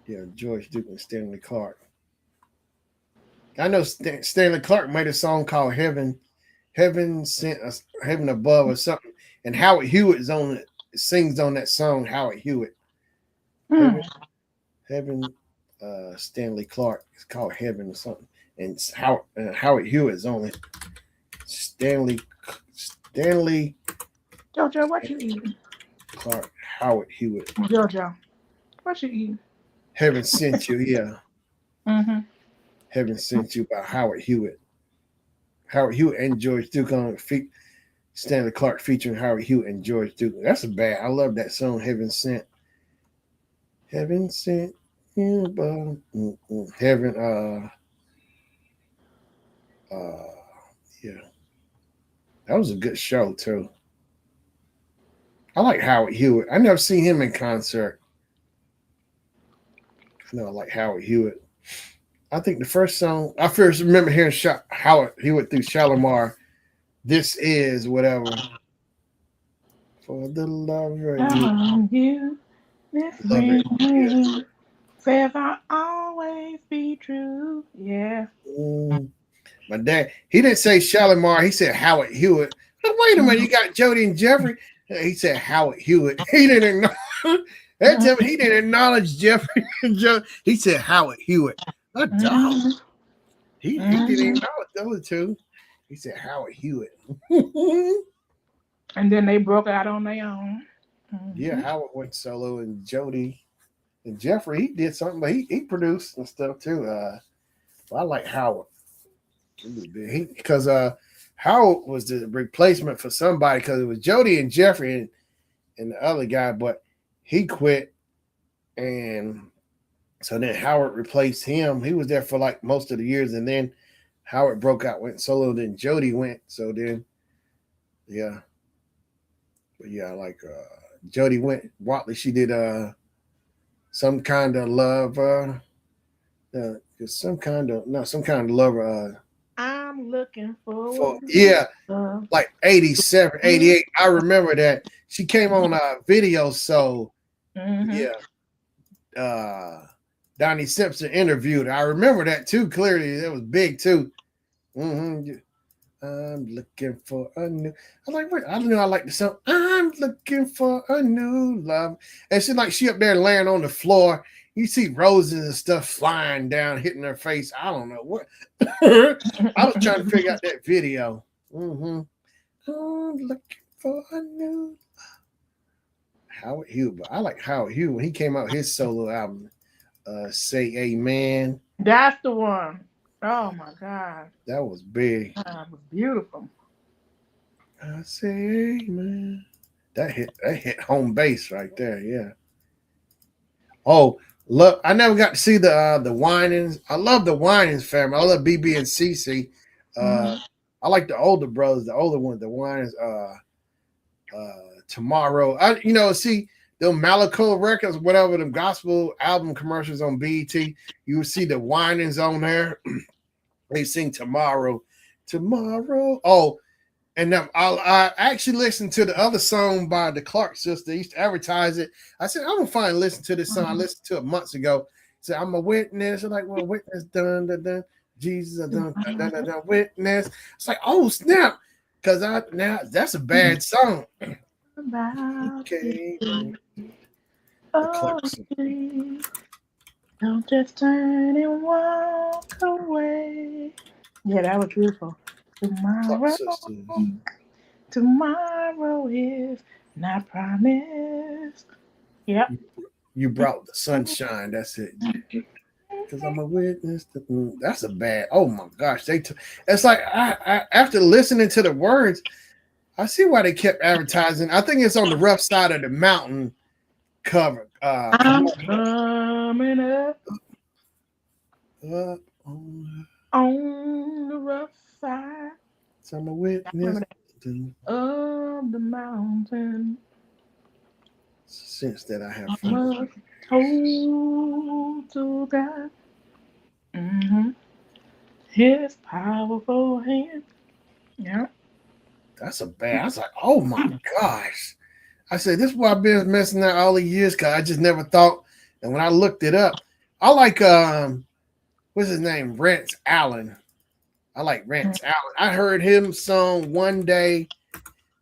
Yeah, George Duke and Stanley Clark. I know Stanley Clark made a song called Heaven Sent Us, Heaven Above or something. And Howard Hewitt is on it. Sings on that song, Howard Hewitt. Heaven Stanley Clark. It's called Heaven or something. And Howard Hewitt is on it. Stanley Jojo, what you eating? Clark, Howard Hewitt. Jojo, what you eating? Heaven Sent You, yeah. Heaven Sent You by Howard Hewitt. Howard Hewitt and George Duke on feet. Stanley Clark featuring Howard Hewitt and George Duke. That's a bad. I love that song, Heaven Sent. Heaven Sent You by Heaven. Yeah. That was a good show too. I like Howard Hewitt. I never seen him in concert. I know I like Howard Hewitt. I think the first song I first remember hearing Howard Hewitt through Shalimar. This is whatever. For the lover you, this ring, forever always be true. Yeah. My dad, he didn't say Shalimar. He said Howard Hewitt. Wait a minute, you got Jody and Jeffrey. He said Howard Hewitt. He didn't know. That time he didn't acknowledge Jeffrey and Joe. He said Howard Hewitt. A dog. He didn't even know it, those two. He said Howard Hewitt. And then they broke out on their own. Yeah, Howard went solo, and Jody and Jeffrey, he did something, but he produced and stuff too. Well, I like Howard. Because Howard was the replacement for somebody, because it was Jody and Jeffrey and the other guy, but he quit, and so then Howard replaced him. He was there for like most of the years, and then Howard broke out, went solo, then Jody went. So then, yeah. But yeah, like Jody went. Watley, she did some kind of love. Some kind of love. I'm looking For for yeah, love. like 87, 88. I remember that she came on a video. So Mm-hmm. yeah, uh, Donnie Simpson interviewed her. I remember that too clearly. It was big too. Mm-hmm. I'm looking for a new. I like what I don't know. I like the song. I'm looking for a new love, and she up there laying on the floor. You see roses and stuff flying down, hitting her face. I don't know what. I was trying to figure out that video. Mm-hmm. I'm looking for a new Howard Hughes. But I like Howard Hughes when he came out with his solo album. Say Amen. That's the one. Oh my God. That was big. That was beautiful. I say Amen. That hit home base right there. Yeah. Oh, look, I never got to see the Winans. I love the Winans family. I love BB and CC. Mm-hmm. I like the older brothers, the older ones, the Winans. Tomorrow, see them Malaco records, whatever them gospel album commercials on BET. You would see the Winans on there. They sing tomorrow, tomorrow. Oh, and then I actually listened to the other song by the Clark sister. They used to advertise it. I said, I'm gonna finally listen to this song. I listened to it months ago. Said, I'm a witness. I'm like, well, witness, dun dun dun. Jesus, dun dun dun dun, dun witness. It's like, oh snap, because now that's a bad song. About Okay, you. the Oh, Clark sister. please, don't just turn and walk away. Yeah, that was beautiful. Clark Tomorrow, sisters. tomorrow is not promised. Yep. You brought the sunshine. That's it. Because I'm a witness. That's a bad. Oh my gosh, it's like after listening to the words, I see why they kept advertising. I think it's on the rough side of the mountain cover. I'm coming up Up on on the rough side. so I'm a I witness. remember that. Of the mountain, Since that I have I found. must hold to God. Mm-hmm. His powerful hand. Yeah. That's a bad. I was like, oh my gosh. I said, this is why I've been messing out all the years because I just never thought. And when I looked it up, I like what's his name? Rance Allen. I like Rance Allen. I heard him song one day.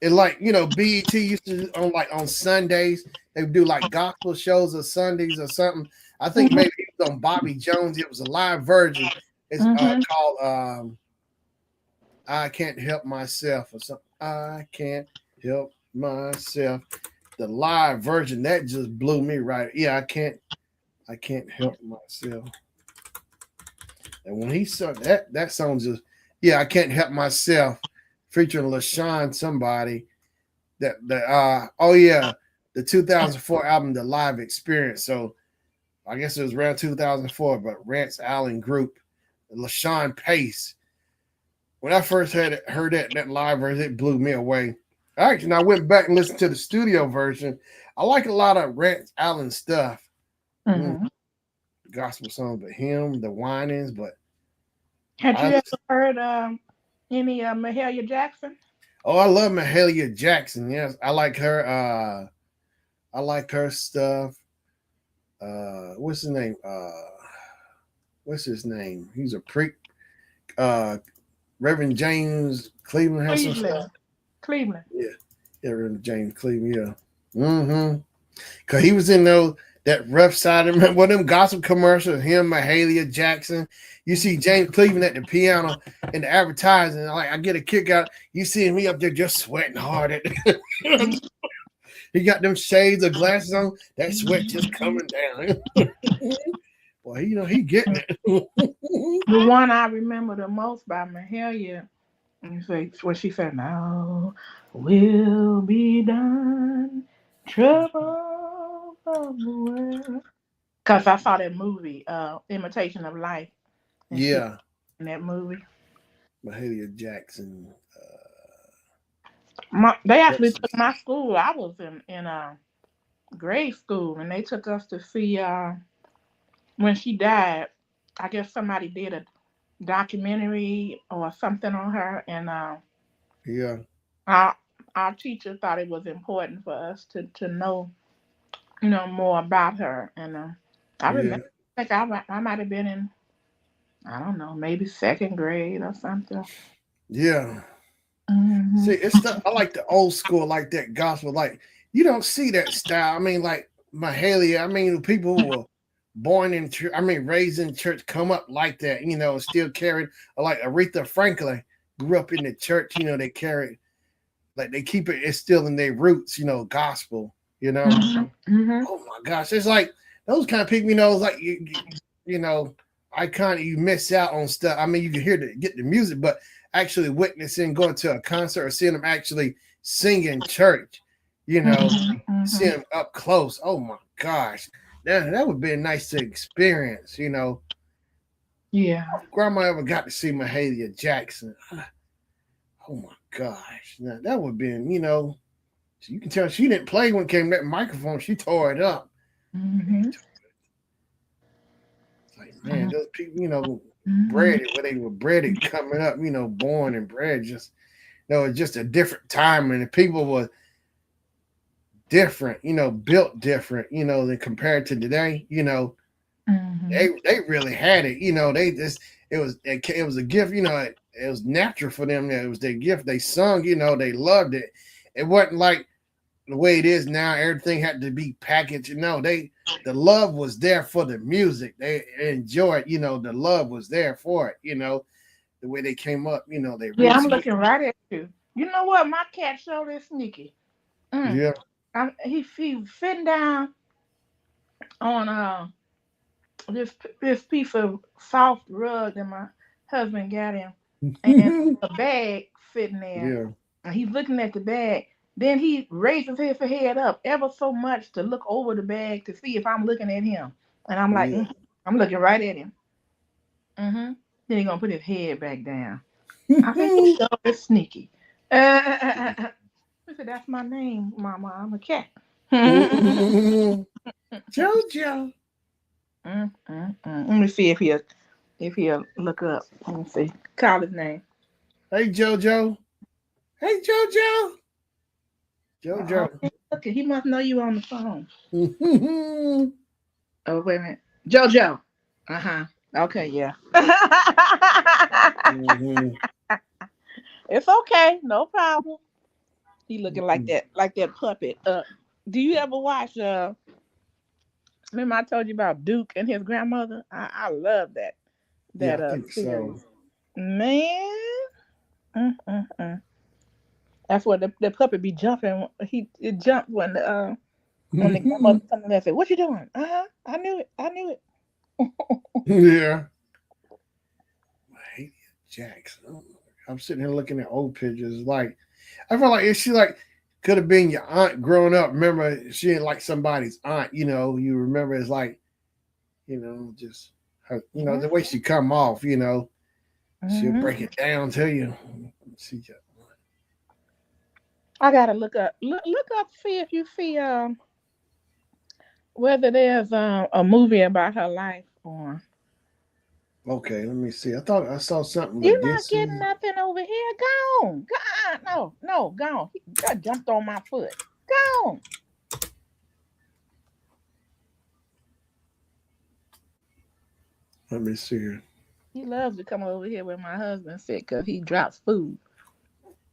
It like, BET used to on Sundays, they would do like gospel shows or Sundays or something. I think Mm-hmm. maybe it was on Bobby Jones. It was a live version. It's Mm-hmm. called I Can't Help Myself or something. I Can't Help Myself. The live version that just blew me right. Yeah, I can't help myself. And when he sung that song just, yeah, I can't help myself, featuring LaShawn somebody. Oh yeah, the 2004 album, The Live Experience. So I guess it was around 2004, but Rance Allen Group, LaShawn Pace. When I first heard that live version, it blew me away. Actually, I went back and listened to the studio version. I like a lot of Rance Allen stuff. Mm, Mm-hmm. gospel songs, but him, the whinings, but Had you I ever heard any Mahalia Jackson? I love Mahalia Jackson. Yes, I like her. I like her stuff. What's his name? What's his name? He's a prick. Uh, Reverend James Cleveland has some stuff. Cleveland. Cleveland. Yeah, yeah, Reverend James Cleveland. Yeah. Mm-hmm. Cause he was in that rough side. Remember one of them gospel commercials? Him, Mahalia Jackson. You see James Cleveland at the piano in the advertising. Like I get a kick out. You see me up there just sweating hard at. He got them shades of glasses on. That sweat just coming down. Well, he getting it. The one I remember the most by Mahalia, when she said, "Now will be done, trouble of the world." Because I saw that movie, Imitation of Life, and she Yeah, in that movie. Mahalia Jackson. They actually That's took my school. I was in grade school, and they took us to see when she died. I guess somebody did it. documentary or something on her, and Yeah. our our teacher thought it was important for us to know, more about her. And I Yeah. remember, like I might have been in, I don't know, maybe second grade or something. Yeah. See, Hmm. it's the I like the old school, like that gospel. Like you don't see that style. I mean, like Mahalia. I mean, people who were born in church. I mean, raised in church, come up like that. Still carried. Like Aretha Franklin grew up in the church. They carried like they keep it. It's still in their roots. Gospel. Hmm. Hmm. Oh my gosh, it's like those kind of people. Like you know, I kind of you miss out on stuff. I mean, you can get the music, but actually witnessing, going to a concert, or seeing them actually sing in church, you know, Hmm. Hmm. seeing them up close. Oh my gosh, that would be nice to experience. Yeah. Grandma ever got to see Mahalia Jackson? Oh my gosh, now, that would have been. You can tell she didn't play when it came to that microphone. She tore it up. Hmm. It's like, man, those people, Hmm. breaded where they were breaded coming up, born and bred. Just, it's just a different time, and the people were different, built different, than compared to today. Hmm. They really had it. They just it was a gift. It was natural for them. It was their gift. They sung. They loved it. It wasn't like the way it is now. Everything had to be packaged. The love was there for the music. They enjoyed. The love was there for it. The way they came up. They Yeah, I'm roots. looking right at you. You know what? My cat sure is sneaky. Mm. Yeah. He sitting down on this piece of soft rug that my husband got him, and a bag sitting there, Yeah. and he's looking at the bag. Then he raises his head up ever so much to look over the bag to see if I'm looking at him, and I'm like, Yeah. I'm looking right at him. Mm-hmm. Then he gonna put his head back down. I said, he sure is sneaky. I said, that's my name, Mama. I'm a cat. Jojo. Let me see if he'll look up. Let me see. Call his name. Hey Jojo. Hey Jojo. Oh, Jojo. look, he must know you on the phone. Oh, wait a minute. JoJo. Uh huh. Okay, yeah. Mhm. It's okay. No problem. He looking like that puppet. Do you ever watch? Remember I told you about Duke and his grandmother? I love that Yeah, that I think so. series. Man, mm. That's what the puppet be jumping. It jumped when the grandmother come in there and said, "What you doing?" I knew it. I knew it. Yeah. Mahalia Jackson. I'm sitting here looking at old pictures. Like, I feel like if she like could have been your aunt growing up. Remember, she ain't like somebody's aunt. You remember it's like, just her. The way she come off. She'll Mm-hmm. break it down to you. She just, I gotta look up, see if you see whether there's a movie about her life or. okay, let me see. I thought I saw something You're not getting Legacy. nothing over here. Go on. Go on. No, no, go on. He just jumped on my foot. Go on. Let me see here. He loves to come over here when my husband sick because he drops food.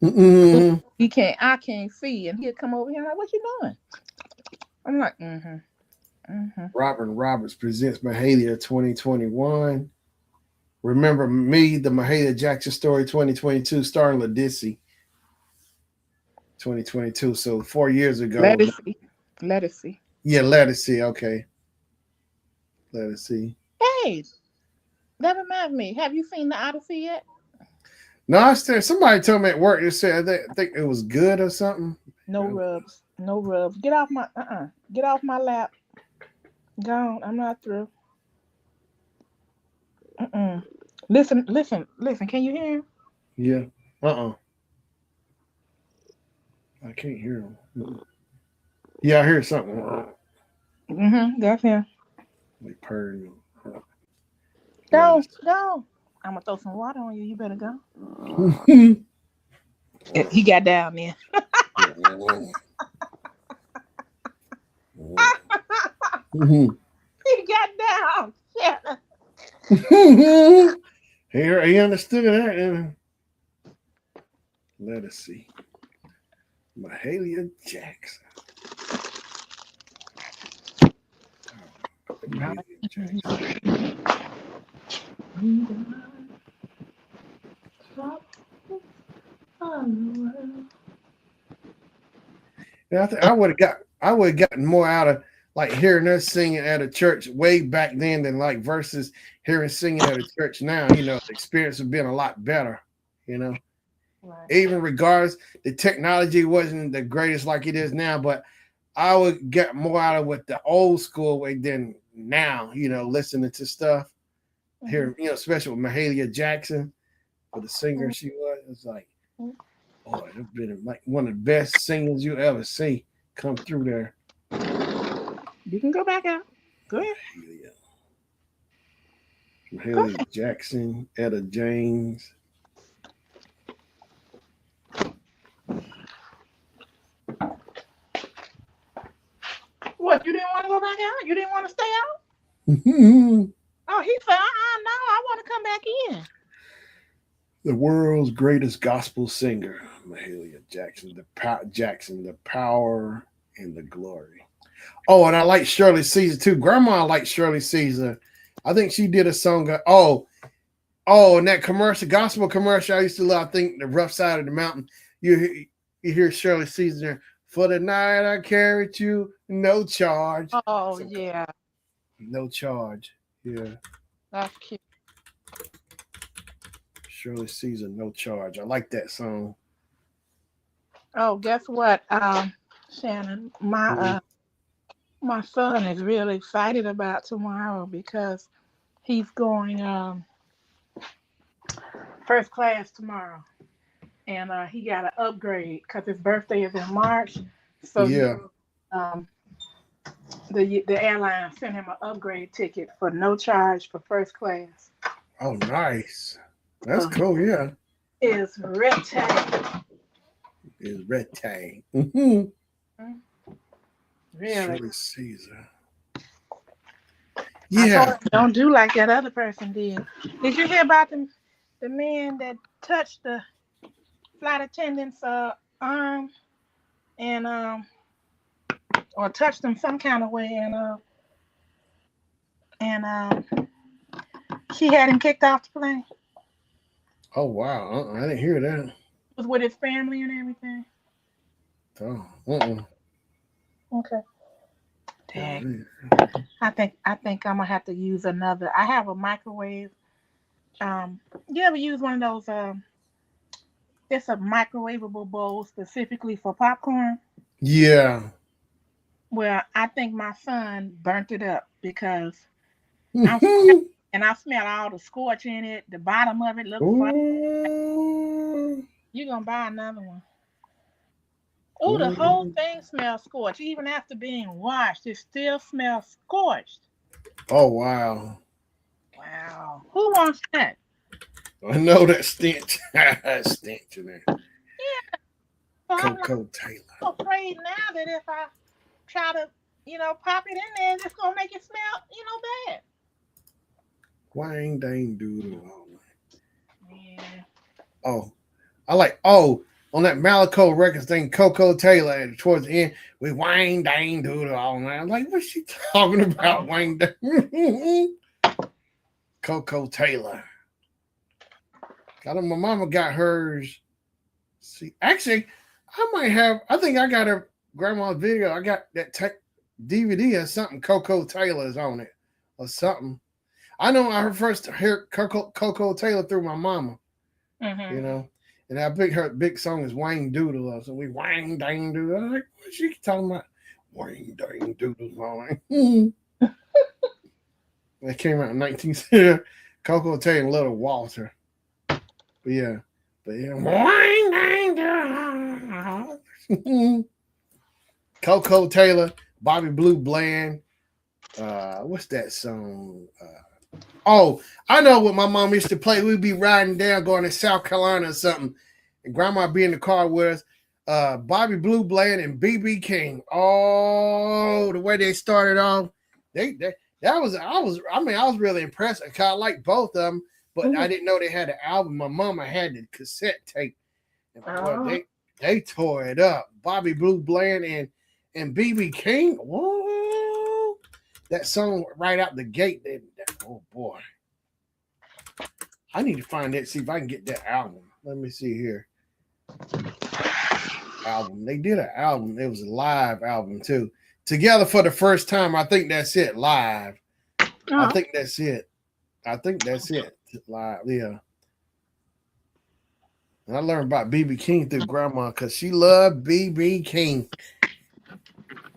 Mm-mm. I can't see, and he'll come over here. I'm like, what you doing? I'm like, mm-hmm. Robert Roberts presents Mahalia 2021. Remember Me, the Mahalia Jackson Story 2022, starring Ladisi 2022. So 4 years Let ago. us see. Let us see. Yeah, let us see. Okay, let us see. Hey, that reminds me. Have you seen the Odyssey yet? No, I said somebody told me at work. They said I think it was good or something. No rubs. No rubs. Get off my Get off my lap. Gone. I'm not through. Mm-mm. Listen. Can you hear him? Yeah. Uh. I can't hear him. Yeah, I hear something. Mm-hmm. That's him. Like purring. Let Go. us. Go. I'm gonna throw some water on you. You better go. Mhm. He got down there. Mhm. He got down. Shannon. He understood that. Let us see. Mahalia Jackson. Mahalia Jackson. Yeah, I would have gotten more out of like hearing her singing at a church way back then than like versus hearing singing at a church now. The experience would been a lot better. You know, Right. even regardless, the technology wasn't the greatest like it is now, but I would get more out of what the old school way than now. Listening to stuff Mm-hmm. here. Especially with Mahalia Jackson, for the singer she was. It's like, Mm-hmm. oh, it's been like one of the best singers you ever see come through there. You can go back out. Go ahead. Mahalia, Go Mahalia ahead. Jackson, Etta James. What? You didn't want to go back out? You didn't want to stay out? The Oh, he said, no, I want to come back in. world's greatest gospel singer, Mahalia Jackson. The power and the glory. Oh, and I like Shirley Caesar too. Grandma liked Shirley Caesar. I think she did a song. And that commercial, gospel commercial I used to love. I think the Rough Side of the Mountain. You hear Shirley Caesar. For the night I carried you, no charge. Oh, So, yeah. no charge. Yeah, That's cute. Shirley Caesar, no charge. I like that song. Oh, guess what, Shannon? Mhm. My son is really excited about tomorrow because he's going first class tomorrow, and he got an upgrade because his birthday is in March. So Yeah. um, the airline sent him an upgrade ticket for no charge for first class. Oh, nice. That's So cool. Yeah. he is retired. It's Red Tang. Mm-hmm. Really. Shirley Caesar. I told Yeah. him don't do like that other person did. Did you hear about the man that touched the flight attendant's arm and or touched him some kind of way and she had him kicked off the plane? Oh, wow. I didn't hear that. Was with his family and everything. Oh, uh-uh. Okay. Dang. Oh, I think I'm gonna have to use another. I have a microwave. You ever use one of those? It's a microwavable bowl specifically for popcorn. yeah. Well, I think my son burnt it up because I'm Mhm. and I smell all the scorch in it. The bottom of it looks fun. Ooh. You gonna buy another one? Oh, the whole Ooh. thing smells scorched. Even after being washed, it still smells scorched. Oh, wow. Wow. Who wants that? I know that stench. That stench in there. Yeah. So I'm like Coco Taylor. so afraid now that if I try to, pop it in there, it's gonna make it smell, bad. Wang dang doodle. Yeah. Oh, on that Malaco Records thing, Coco Taylor towards the end, we Wang dang doodle all night. I'm like, what's she talking about? Wang dang. Coco Taylor. My mama got hers. See, actually, I think I got her grandma's video. I got that DVD or something. Coco Taylor's on it or something. I know I first heard Coco Taylor through my mama, you Mm-hmm. know. And her big song is Wang Doodle. So we Wang Dang Doodle. I was like, what's she talking about? Wang Dang Doodle. That came out in 1960. Coco Taylor and Little Walter. But yeah. Wang Dang Doodle. Coco Taylor, Bobby Blue Bland. What's that song? Oh, I know what my mom used to play. We'd be riding down, going to South Carolina or something, and grandma be in the car with us. Bobby Blue Bland and BB King. Oh, the way they started off, they that was I was really impressed. I liked both of them, but I didn't know they had an album. My mama had the cassette tape, and boy, Oh. they tore it up. Bobby Blue Bland and BB King. Whoa, that song right out the gate. Oh boy, I need to find that. See if I can get that album. Let me see here. Album. They did an album. It was a live album too. Together for the first time. I think that's it. Live. I think that's it. I think that's it. Live. Yeah. And I learned about BB King through grandma because she loved BB King.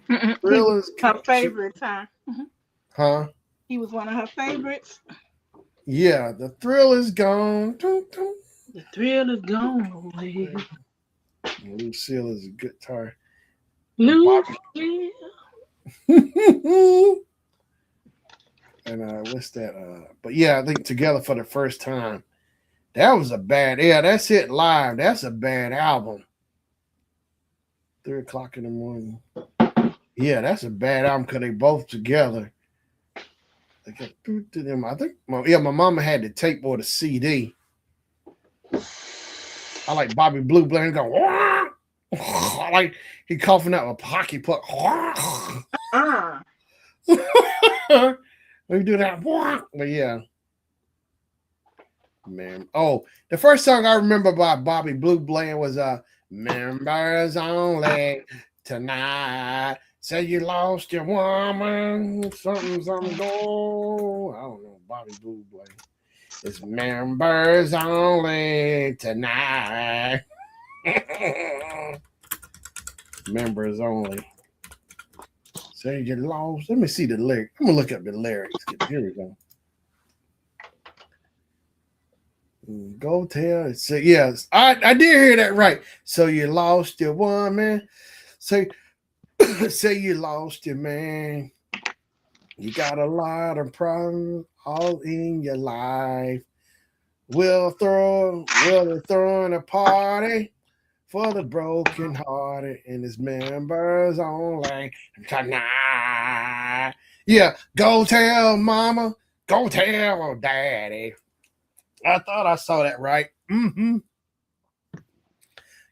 He was her favorite time. Huh? He was one of her favorites. Yeah, the thrill is gone. The thrill is gone. Lucille is a guitar. Lucille. And what's that? But yeah, I think Together for the First Time. That was a bad. Yeah, that's it live. That's a bad album. 3:00 in the morning. Yeah, that's a bad album because they both together. They got through to them. I think my mama had the tape or the CD. I like Bobby Blue Bland go. I like he coughing out a hockey puck. We do that. But yeah. Man. Oh, the first song I remember by Bobby Blue Bland was Members Only Tonight. Say you lost your woman. Something go. I don't know. Bobby Blue Bland. It's members only tonight. Members only. Say you lost. Let me see the lyrics. I'm gonna look up the lyrics. Here we go. Go tell. So yes, I did hear that right. So you lost your woman. Say you lost your man. You got a lot of problems all in your life. We're throwing a party for the broken hearted and his members only tonight. Yeah, go tell mama, go tell daddy. I thought I saw that right. Mm-hmm.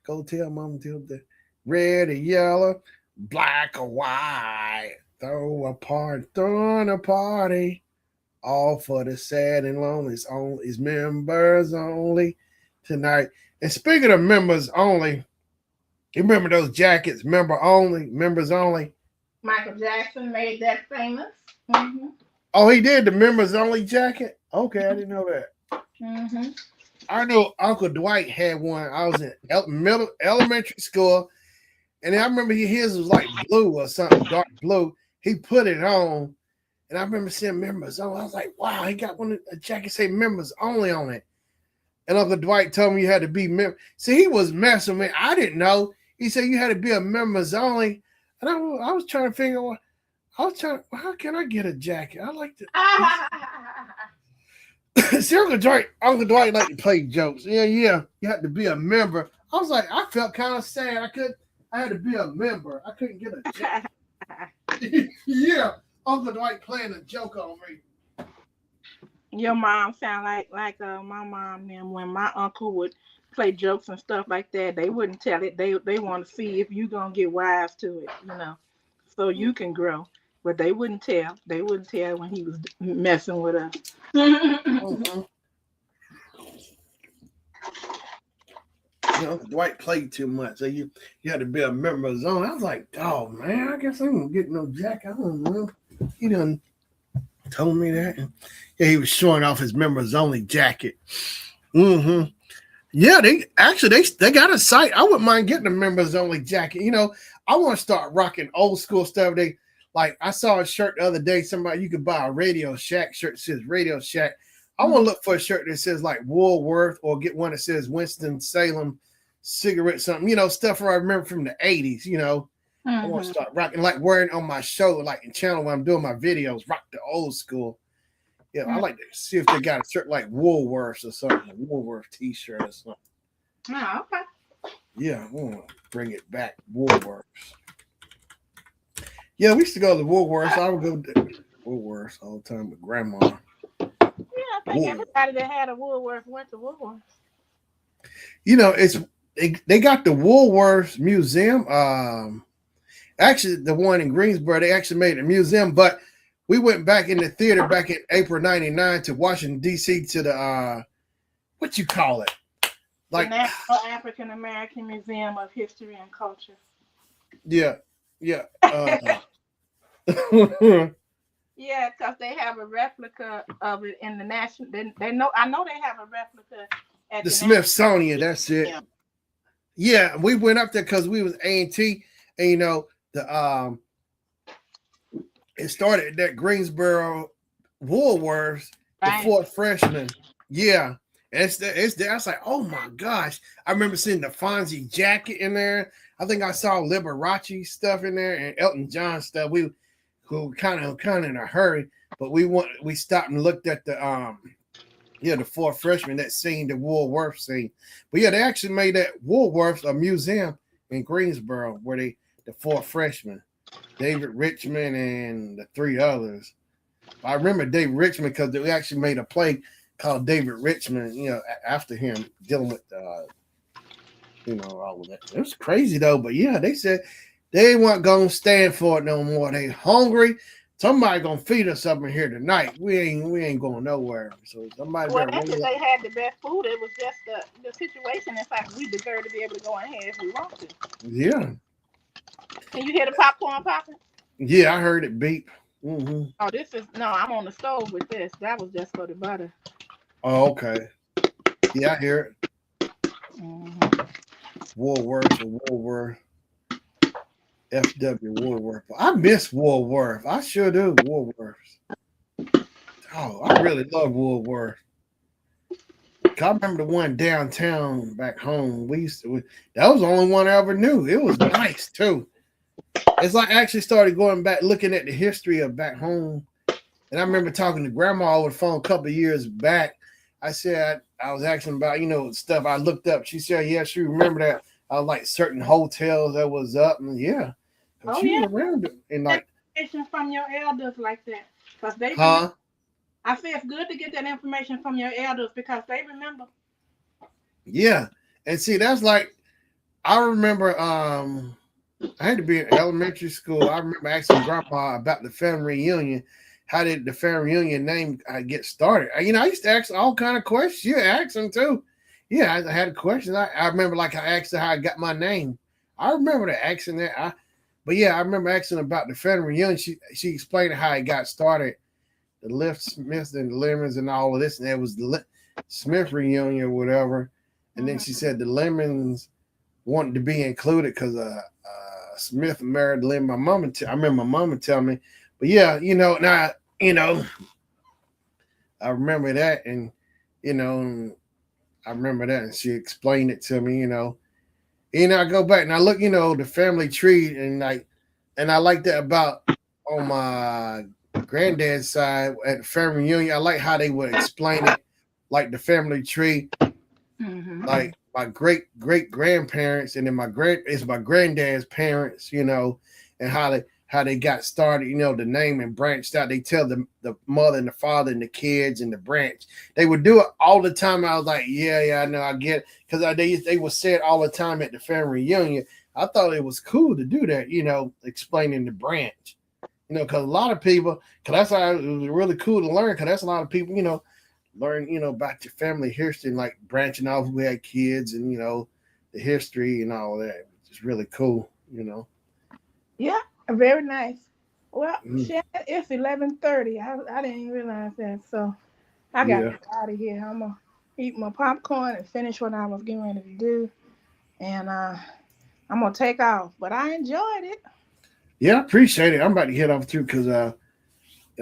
Go tell mama, tell the red or yellow, black or white. Throwing a party. All for the sad and lonely. It's members only tonight. And speaking of members only, you remember those jackets, members only? Michael Jackson made that famous. Mm-hmm. Oh, he did the members only jacket? Okay, I didn't know that. Mm-hmm. I know Uncle Dwight had one. I was in elementary school, and I remember his was like blue or something, dark blue. He put it on, and I remember seeing members only. I was like, wow, he got a jacket say members only on it. And Uncle Dwight told me you had to be member. See, he was messing with me. I didn't know. He said you had to be a members only. And I was trying to figure out, how can I get a jacket? I like to. See, Uncle Dwight liked to play jokes. Yeah, you had to be a member. I was like, I felt kind of sad. I had to be a member. I couldn't get a jacket. Yeah, Uncle Dwight playing a joke on me. Your mom sound like my mom. And when my uncle would play jokes and stuff like that, they wouldn't tell it. They want to see if you gonna get wise to it, so you can grow. But they wouldn't tell. They wouldn't tell when he was messing with us. Mm-hmm. Dwight played too much, so you had to be a member of zone. I was like, oh man, I guess I ain't gonna get no jacket. I don't know. He done told me that. Yeah, he was showing off his members only jacket. Mm-hmm. Yeah, they got a site. I wouldn't mind getting a members only jacket. I want to start rocking old school stuff. I saw a shirt the other day. You could buy a Radio Shack shirt that says Radio Shack. I want to look for a shirt that says like Woolworth, or get one that says Winston-Salem cigarette something, stuff I remember from the 80s, I want to start rocking, like wearing on my show, like in channel when I'm doing my videos, rock the old school. Yeah, I like to see if they got a shirt like Woolworths or something, a Woolworth T-shirt or something. Oh, okay. Yeah, I want to bring it back, Woolworths. Yeah, we used to go to Woolworths. I would go to Woolworths all the time with Grandma. Yeah, I think Woolworths. everybody that had a Woolworth went to Woolworth. You know, it's they got the Woolworths Museum. Actually, the one in Greensboro, they actually made a museum, but we went back in the theater back in April '99 to Washington D.C. to the what you call it, The like National African American Museum of History and Culture. yeah, yeah. Yeah, because they have a replica of it in the national. They know. I know they have a replica at The the National Smithsonian, that's it. Museum. Yeah, we went up there because we was A&T, and you know the it started at that Greensboro Woolworths, the Right. fourth freshman. Yeah. And it's there. I was like, oh my gosh. I remember seeing the Fonzie jacket in there. I think I saw Liberace stuff in there and Elton John stuff. We who kind of in a hurry, but we stopped and looked at the fourth freshman that scene, the Woolworth scene. But yeah, they actually made that Woolworths a museum in Greensboro where the four freshmen, David Richmond and the three others. I remember David Richmond because they actually made a play called David Richmond, after him dealing with all of that. It was crazy though, but yeah, they said they weren't gonna stand for it no more. They hungry. Somebody gonna feed us something here tonight. We ain't going nowhere. So somebody Well, better that's wake if up. they had the best food. It was just the situation. It's like we deserve to be able to go in here if we want to. Yeah, Can you hear the popcorn popping? yeah, I heard it beep. Mm-hmm. Oh, this is no. I'm on the stove with this. That was just for the butter. Oh, okay. Yeah, I hear it. Hmm. Woolworth or Woolworth. FW Woolworth. I miss Woolworth. I sure do. Woolworths. Oh, I really love Woolworth. I remember the one downtown back home. That was the only one I ever knew. It was nice too. It's like I actually started going back, looking at the history of back home. And I remember talking to Grandma over the phone a couple of years back. I said I was asking about stuff I looked up. She said, yeah, she remember that. I like certain hotels that was up, and yeah, Oh she yeah, was around it. And that like, information from your elders like that, because they remember. huh? I say it's good to get that information from your elders because they remember. Yeah. And see, that's like I remember I had to be in elementary school. I remember asking grandma about the family reunion. How did the family reunion name get started? I used to ask all kind of questions. You asked them too. Yeah, I had a question. I remember like I asked her how I got my name. I remember the asking that. But yeah, I remember asking about the family reunion. She explained how it got started. The Lift Smiths and the Lemons and all of this, and it was the Smith reunion or whatever. And then she Hmm. said the Lemons wanted to be included because Smith married Lynn. I remember my mama telling me, but yeah, now I remember that, and you know, I remember that, and she explained it to me. I go back and I look, the family tree, and I like that about on my granddad's side at the family reunion. I like how they would explain it, like the family tree, Hmm. like my great grandparents, and then it's my granddad's parents, and how they got started, the name and branched out. They tell the mother and the father and the kids and the branch. They would do it all the time. I was like, yeah, I know, I get it. Because they would say it all the time at the family reunion. I thought it was cool to do that, explaining the branch. Because a lot of people, because that's why it was really cool to learn, because that's a lot of people, learn, about your family history and like branching off who had kids and, the history and all of that. It's really cool. Yeah, very nice. Well, Mm, Shannon, it's 11:30. I didn't even realize that, so I got to yeah. get out of here. I'm gonna eat my popcorn and finish what I was getting ready to do, and I'm gonna take off. But I enjoyed it. Yeah, I appreciate it. I'm about to head off too because I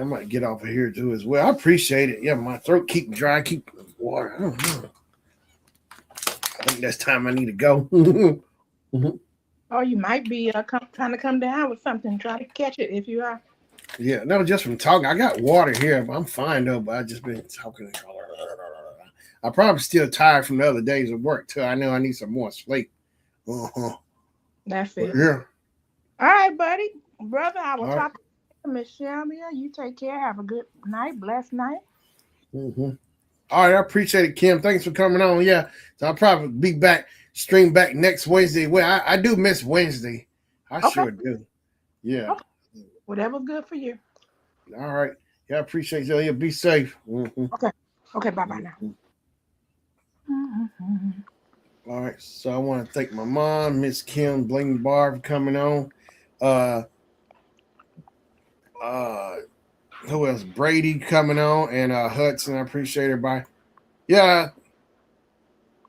might get off of here too as well. I appreciate it. Yeah, my throat keep dry, keep water. I don't know. I think that's time I need to go. Or you might be trying to come down with something. Try to catch it if you are. Yeah, no, just from talking. I got water here, but I'm fine though. But I just been talking. I'm probably still tired from the other days of work too. I know I need some more sleep. Uh-huh. That's But it. yeah. All right, buddy. Brother, I will All right. talk to you. Miss Shelby. You take care. Have a good night. Blessed night. Mm-hmm. All right, I appreciate it, Kim. Thanks for coming on. Yeah, so I'll probably be back, stream back next Wednesday. Well, I do miss Wednesday. I Okay. sure do. Yeah. Okay. Whatever's good for you. All right. Yeah, I appreciate you. Yeah, be safe. Mm-hmm. Okay. Okay. Bye bye now. Mm-hmm. Mhm. All right. So I want to thank my mom, Miss Kim Bling Bar, for coming on. Uh, uh, who else? Brady coming on, and Hudson. I appreciate everybody. Yeah,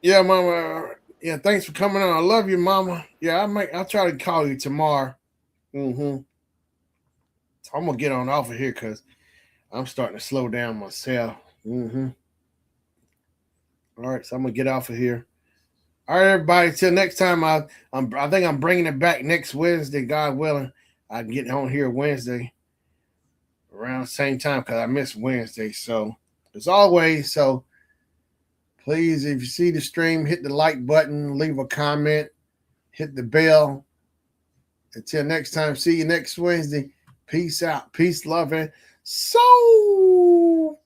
yeah, Mama. Yeah, thanks for coming on. I love you, Mama. Yeah, I'll try to call you tomorrow. Mm-hmm. So I'm gonna get on off of here because I'm starting to slow down myself. Mm-hmm. All right, so I'm gonna get off of here. All right, everybody. Till next time. I think I'm bringing it back next Wednesday, God willing. I can get on here Wednesday around the same time because I missed Wednesday. So as always, so please, if you see the stream, hit the like button, leave a comment, hit the bell. Until next time, see you next Wednesday. Peace out. Peace, love, and soul.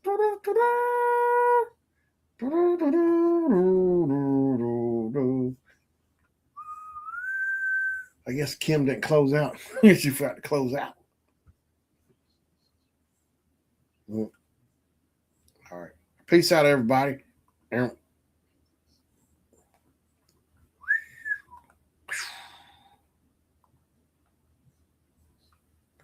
I guess Kim didn't close out. She forgot to close out. All right. Peace out, everybody.